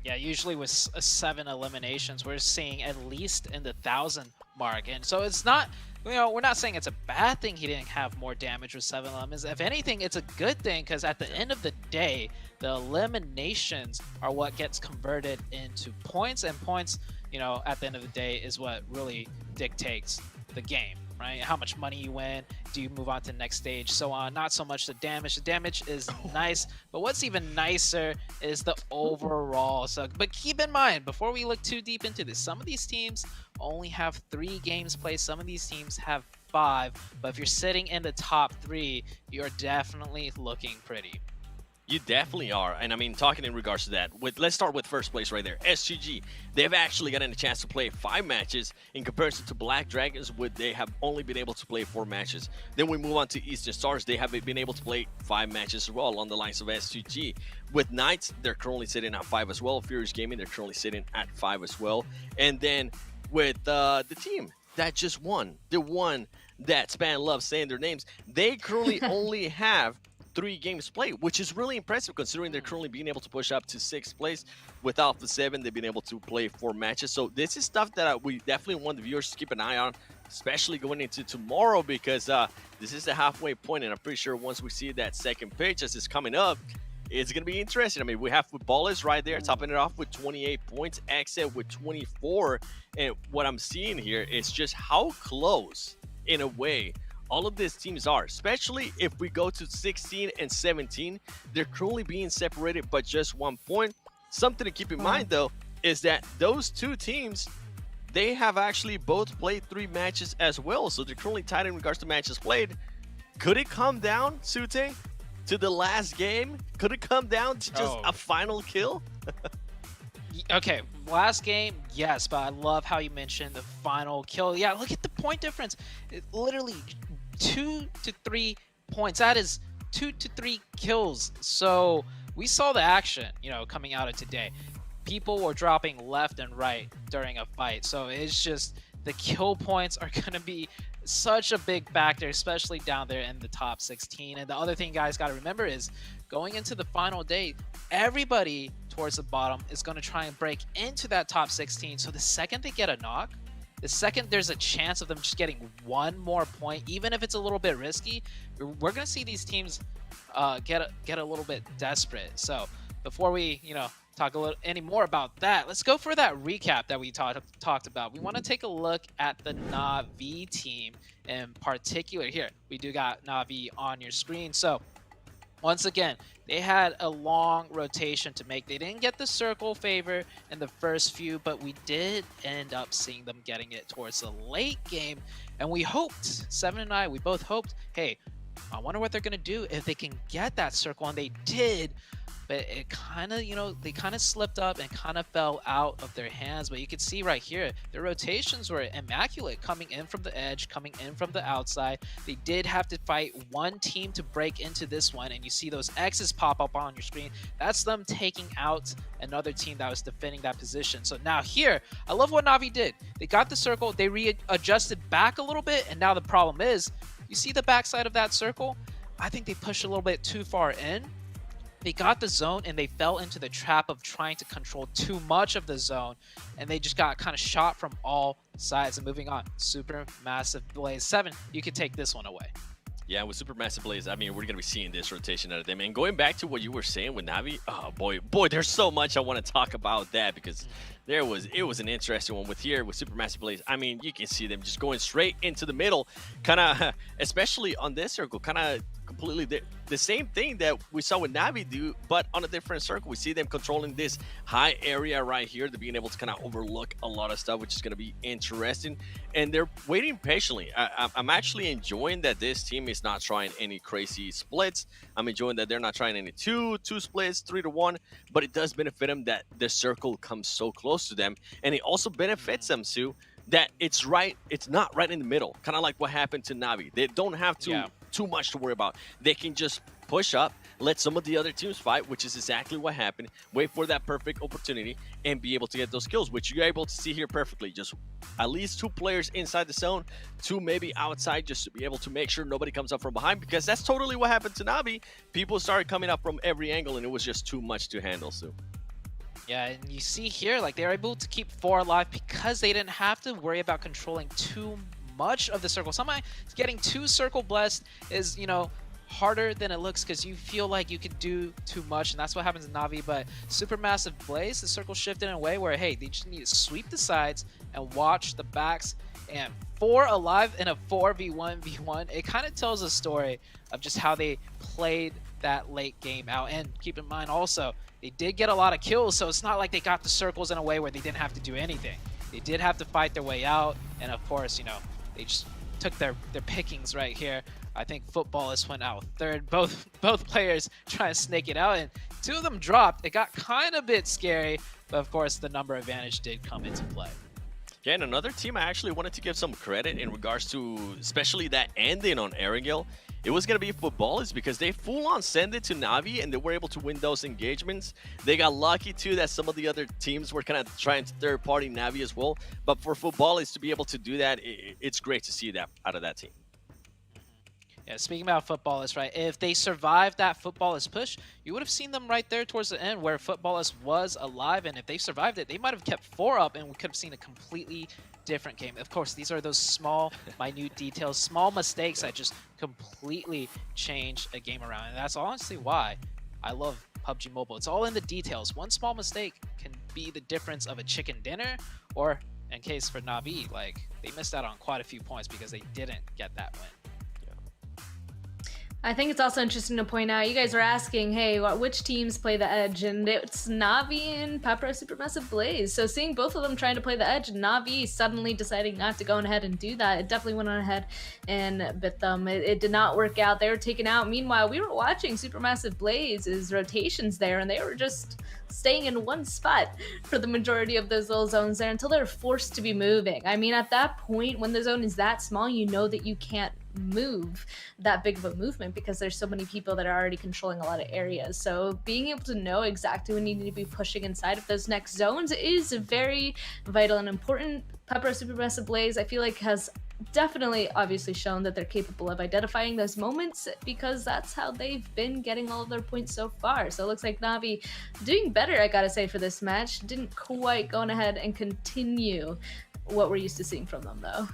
Speaker 5: Yeah, usually with 7 eliminations, we're seeing at least in the 1,000 mark. And so it's not, we're not saying it's a bad thing he didn't have more damage with 7 eliminations. If anything, it's a good thing, because at the end of the day, the eliminations are what gets converted into points, and points, at the end of the day is what really dictates the game, right? How much money you win, do you move on to the next stage, so on. Not so much the damage. The damage is nice, but what's even nicer is the overall. So, but keep in mind, before we look too deep into this, some of these teams only have 3 games played. Some of these teams have 5, but if you're sitting in the top 3, you're definitely looking pretty.
Speaker 14: You definitely are. And I mean, talking in regards to that, let's start with first place right there. SGG, they've actually gotten a chance to play 5 matches in comparison to Black Dragons, where they have only been able to play 4 matches. Then we move on to Eastern Stars. They have been able to play 5 matches as well on the lines of SGG. With Knights, they're currently sitting at 5 as well. Furious Gaming, they're currently sitting at 5 as well. And then with the team that just won, the one that Span loves saying their names, they currently only have 3 games played, which is really impressive considering they're currently being able to push up to 6th place. With Alpha 7, they've been able to play 4 matches. So this is stuff that we definitely want the viewers to keep an eye on, especially going into tomorrow, because this is the halfway point, and I'm pretty sure once we see that second pitch as it's coming up, it's going to be interesting. I mean, we have Footballers right there, topping it off with 28 points, Exit with 24, and what I'm seeing here is just how close, in a way, all of these teams are, especially if we go to 16 and 17. They're currently being separated by just 1 point. Something to keep in mind, though, is that those 2 teams, they have actually both played 3 matches as well. So they're currently tied in regards to matches played. Could it come down, Sute, to the last game? Could it come down to just a final kill?
Speaker 5: Okay, last game, yes, but I love how you mentioned the final kill. Yeah, look at the point difference. Literally 2 to 3 points. That is 2 to 3 kills. So we saw the action, coming out of today. People were dropping left and right during a fight. So it's just the kill points are going to be such a big factor, especially down there in the top 16. And the other thing you guys got to remember is going into the final day, everybody towards the bottom is going to try and break into that top 16. So the second they get a knock, the second there's a chance of them just getting 1 more point, even if it's a little bit risky, we're going to see these teams get a little bit desperate. So before we, talk any more about that, let's go for that recap that we talked about. We want to take a look at the Na'Vi team in particular. Here, we do got Na'Vi on your screen. So once again, they had a long rotation to make. They didn't get the circle favor in the first few, but we did end up seeing them getting it towards the late game. And we hoped, Seven and I, we both hoped, hey, I wonder what they're going to do if they can get that circle. And they did. But it kind of, they kind of slipped up and kind of fell out of their hands. But you can see right here, their rotations were immaculate, coming in from the edge, coming in from the outside. They did have to fight 1 team to break into this one. And you see those X's pop up on your screen. That's them taking out another team that was defending that position. So now here, I love what Na'Vi did. They got the circle, they readjusted back a little bit. And now the problem is, you see the backside of that circle? I think they pushed a little bit too far in. They got the zone and they fell into the trap of trying to control too much of the zone, and they just got kind of shot from all sides. And moving on, Super Massive Blaze. 7, you can take this one away.
Speaker 14: Yeah, with Super Massive Blaze, I mean, we're going to be seeing this rotation out of them. And going back to what you were saying with Na'Vi, oh boy, there's so much I want to talk about that, because it was an interesting one with Super Massive Blaze. I mean, you can see them just going straight into the middle, kind of, especially on this circle, kind of completely the same thing that we saw with Na'Vi do, but on a different circle. We see them controlling this high area right here. They're being able to kind of overlook a lot of stuff, which is going to be interesting. And they're waiting patiently. I'm actually enjoying that this team is not trying any crazy splits. I'm enjoying that they're not trying any two splits, 3-1, but it does benefit them that the circle comes so close to them. And it also benefits them, Sue, that it's not right in the middle, kind of like what happened to Na'Vi. They don't have too much to worry about. They can just push up, let some of the other teams fight, which is exactly what happened. Wait for that perfect opportunity and be able to get those kills, which you're able to see here perfectly. Just at least 2 players inside the zone, 2 maybe outside, just to be able to make sure nobody comes up from behind, because that's totally what happened to Navi. People started coming up from every angle and it was just too much to handle. So
Speaker 5: yeah, and you see here, like, they're able to keep 4 alive because they didn't have to worry about controlling too much of the circle. Sometimes getting 2 circle blessed is, you know, harder than it looks because you feel like you could do too much, and that's what happens in Navi. But Supermassive Blaze, the circle shifted in a way where, hey, they just need to sweep the sides and watch the backs, and 4 alive in a 4v1v1, it kind of tells a story of just how they played that late game out. And keep in mind also, they did get a lot of kills, so it's not like they got the circles in a way where they didn't have to do anything. They did have to fight their way out, and of course, you know, they just took their pickings right here. I think Footballist went out third. Both players trying to snake it out, and 2 of them dropped. It got kind of a bit scary, but of course, the number advantage did come into play.
Speaker 14: Yeah, and another team I actually wanted to give some credit in regards to, especially that ending on Erangel. It was going to be Footballers because they full-on sent it to Navi and they were able to win those engagements. They got lucky too that some of the other teams were kind of trying to third-party Navi as well. But for Footballers to be able to do that, it's great to see that out of that team.
Speaker 5: Yeah, speaking about Footballers, right? If they survived that Footballers push, you would have seen them right there towards the end where Footballers was alive, and if they survived it, they might have kept 4 up, and we could have seen a completely different game. Of course, these are those small, minute details, small mistakes that just completely change a game around, and that's honestly why I love PUBG Mobile. It's all in the details. One small mistake can be the difference of a chicken dinner, or in case for Navi, like, they missed out on quite a few points because they didn't get that win.
Speaker 11: I think it's also interesting to point out, you guys were asking, hey, which teams play the edge? And it's Navi and Papra Supermassive Blaze. So seeing both of them trying to play the edge, Navi suddenly deciding not to go on ahead and do that, it definitely went on ahead and bit them. It did not work out. They were taken out. Meanwhile, we were watching Supermassive Blaze's rotations there, and they were just staying in one spot for the majority of those little zones there until they're forced to be moving. I mean, at that point, when the zone is that small, you know that you can't move that big of a movement because there's so many people that are already controlling a lot of areas. So being able to know exactly when you need to be pushing inside of those next zones is very vital and important. Pepper Supermassive Blaze, I feel like, has definitely obviously shown that they're capable of identifying those moments because that's how they've been getting all of their points so far. So it looks like Navi doing better, I gotta say, for this match. Didn't quite go on ahead and continue what we're used to seeing from them, though.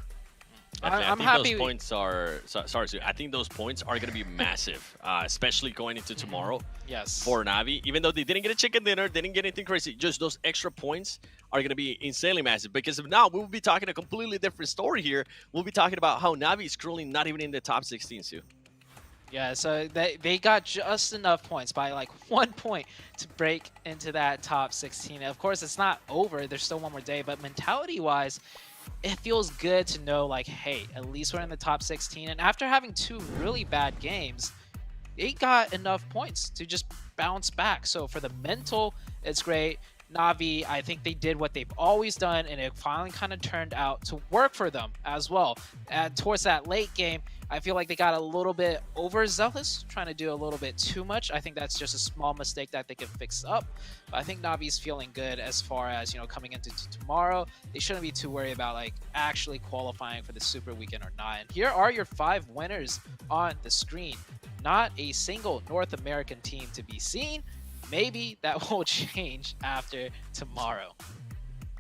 Speaker 14: I think happy. Those points are sorry, Sue. I think those points are going to be massive, especially going into tomorrow.
Speaker 5: Yes.
Speaker 14: For Navi, even though they didn't get a chicken dinner, they didn't get anything crazy. Just those extra points are going to be insanely massive. Because if now we will be talking a completely different story here. We'll be talking about how Navi is currently not even in the top 16, Sue.
Speaker 5: Yeah, so they got just enough points, by like 1 point, to break into that top 16. Of course, it's not over. There's still one more day, but mentality-wise, it feels good to know, like, hey, at least we're in the top 16. And after having 2 really bad games, they got enough points to just bounce back. So for the mental, it's great. Navi, I think they did what they've always done, and it finally kind of turned out to work for them as well. And towards that late game, I feel like they got a little bit overzealous, trying to do a little bit too much. I think that's just a small mistake that they can fix up. But I think Navi's feeling good as far as, you know, coming into tomorrow. They shouldn't be too worried about, like, actually qualifying for the Super Weekend or not. And here are your 5 winners on the screen. Not a single North American team to be seen. Maybe that will change after tomorrow.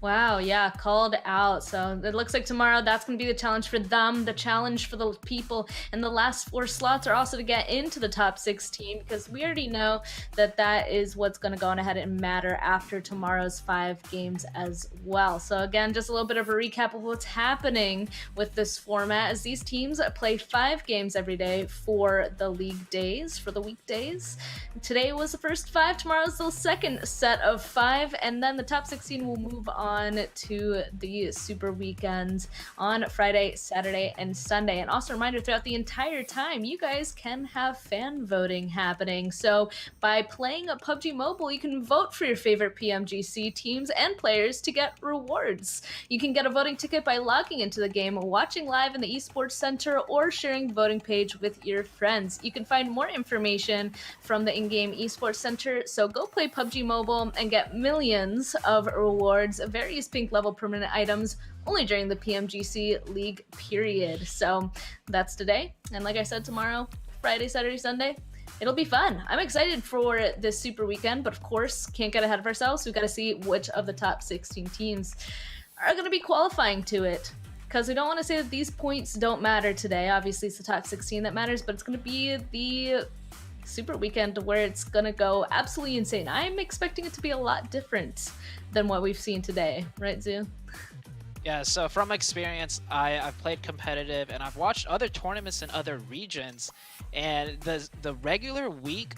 Speaker 11: Wow, yeah, called out. So it looks like tomorrow that's going to be the challenge for them. The challenge for the people in the last 4 slots are also to get into the top 16 because we already know that that is what's going to go on ahead and matter after tomorrow's 5 games as well. So again, just a little bit of a recap of what's happening with this format as these teams play 5 games every day for the league days, for the weekdays. Today was the first 5, tomorrow's the second set of 5, and then the top 16 will move on on to the Super Weekend on Friday, Saturday, and Sunday. And also a reminder, throughout the entire time, you guys can have fan voting happening. So by playing PUBG Mobile, you can vote for your favorite PMGC teams and players to get rewards. You can get a voting ticket by logging into the game, watching live in the Esports Center, or sharing the voting page with your friends. You can find more information from the in-game Esports Center, so go play PUBG Mobile and get millions of rewards, various pink level permanent items, only during the PMGC League period. So that's today, and like I said, tomorrow, Friday, Saturday, Sunday, it'll be fun. I'm excited for this Super Weekend, but of course, can't get ahead of ourselves. We've got to see which of the top 16 teams are going to be qualifying to it, because we don't want to say that these points don't matter today. Obviously, it's the top 16 that matters, but it's going to be the Super Weekend where it's going to go absolutely insane. I'm expecting it to be a lot different than what we've seen today. Right, Zoo?
Speaker 5: Yeah, so from experience, I've played competitive and I've watched other tournaments in other regions, and the regular week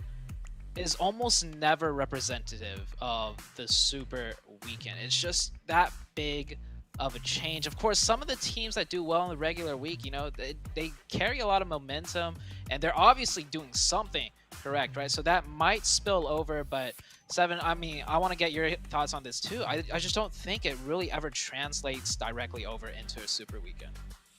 Speaker 5: is almost never representative of the Super Weekend. It's just that big of a change. Of course, some of the teams that do well in the regular week, you know, they carry a lot of momentum and they're obviously doing something correct, right? So that might spill over, but Seven, I mean, I want to get your thoughts on this too. I just don't think it really ever translates directly over into a Super Weekend.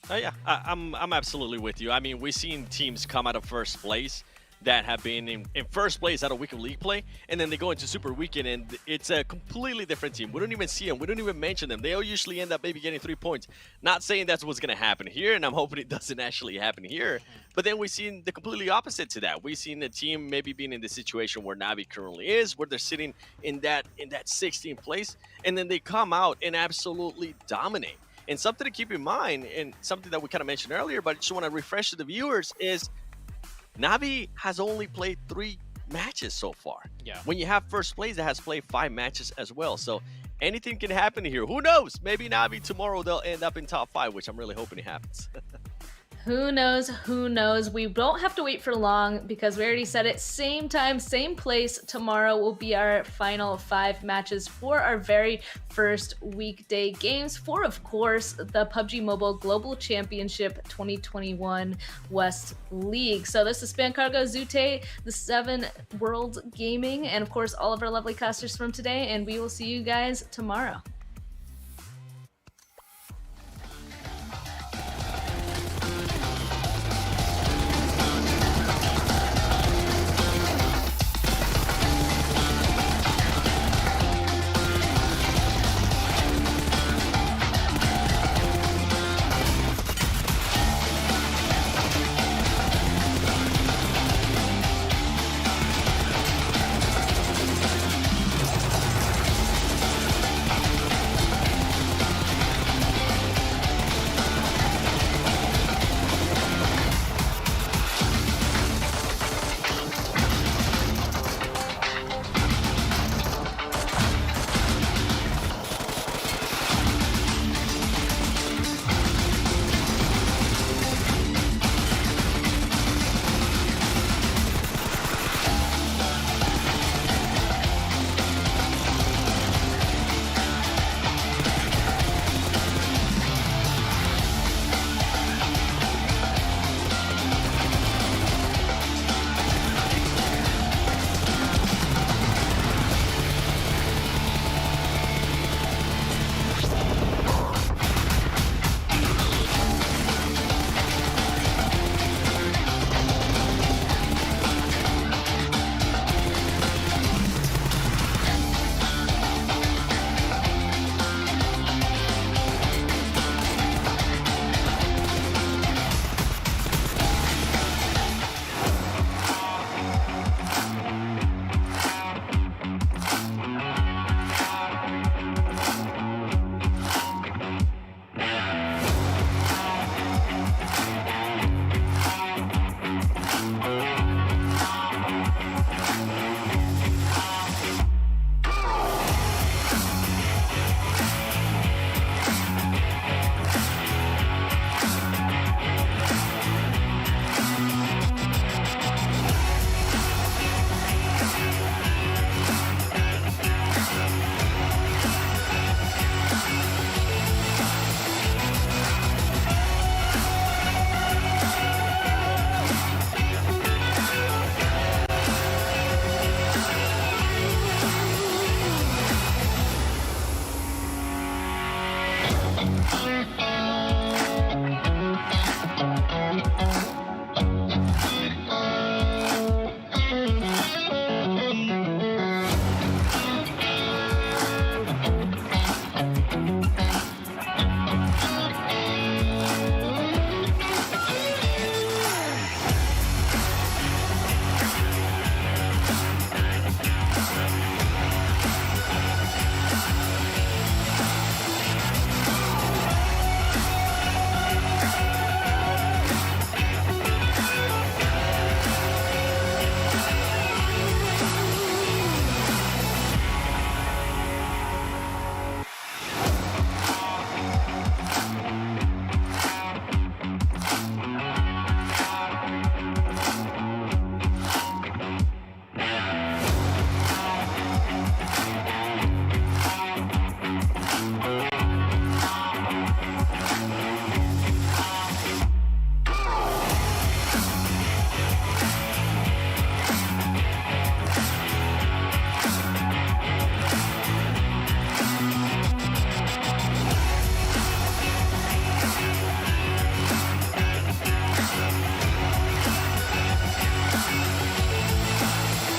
Speaker 14: Yeah, I'm absolutely with you. I mean, we've seen teams come out of first place that have been in first place out of week of league play, and then they go into Super Weekend, and it's a completely different team. We don't even see them. We don't even mention them. They all usually end up maybe getting 3 points. Not saying that's what's going to happen here, and I'm hoping it doesn't actually happen here. But then we've seen the completely opposite to that. We've seen the team maybe being in the situation where Navi currently is, where they're sitting in that 16th place, and then they come out and absolutely dominate. And something to keep in mind, and something that we kind of mentioned earlier, but I just want to refresh to the viewers, is Navi has only played 3 matches so far.
Speaker 5: Yeah.
Speaker 14: When you have first place that has played 5 matches as well. So anything can happen here. Who knows? Maybe Navi tomorrow they'll end up in top 5, which I'm really hoping it happens.
Speaker 11: Who knows? Who knows? We don't have to wait for long because we already said it. Same time, same place. Tomorrow will be our final 5 matches for our very first weekday games for, of course, the PUBG Mobile Global Championship 2021 West League. So this is Spancargo, Zute, the 7 World Gaming, and of course all of our lovely casters from today, and we will see you guys tomorrow.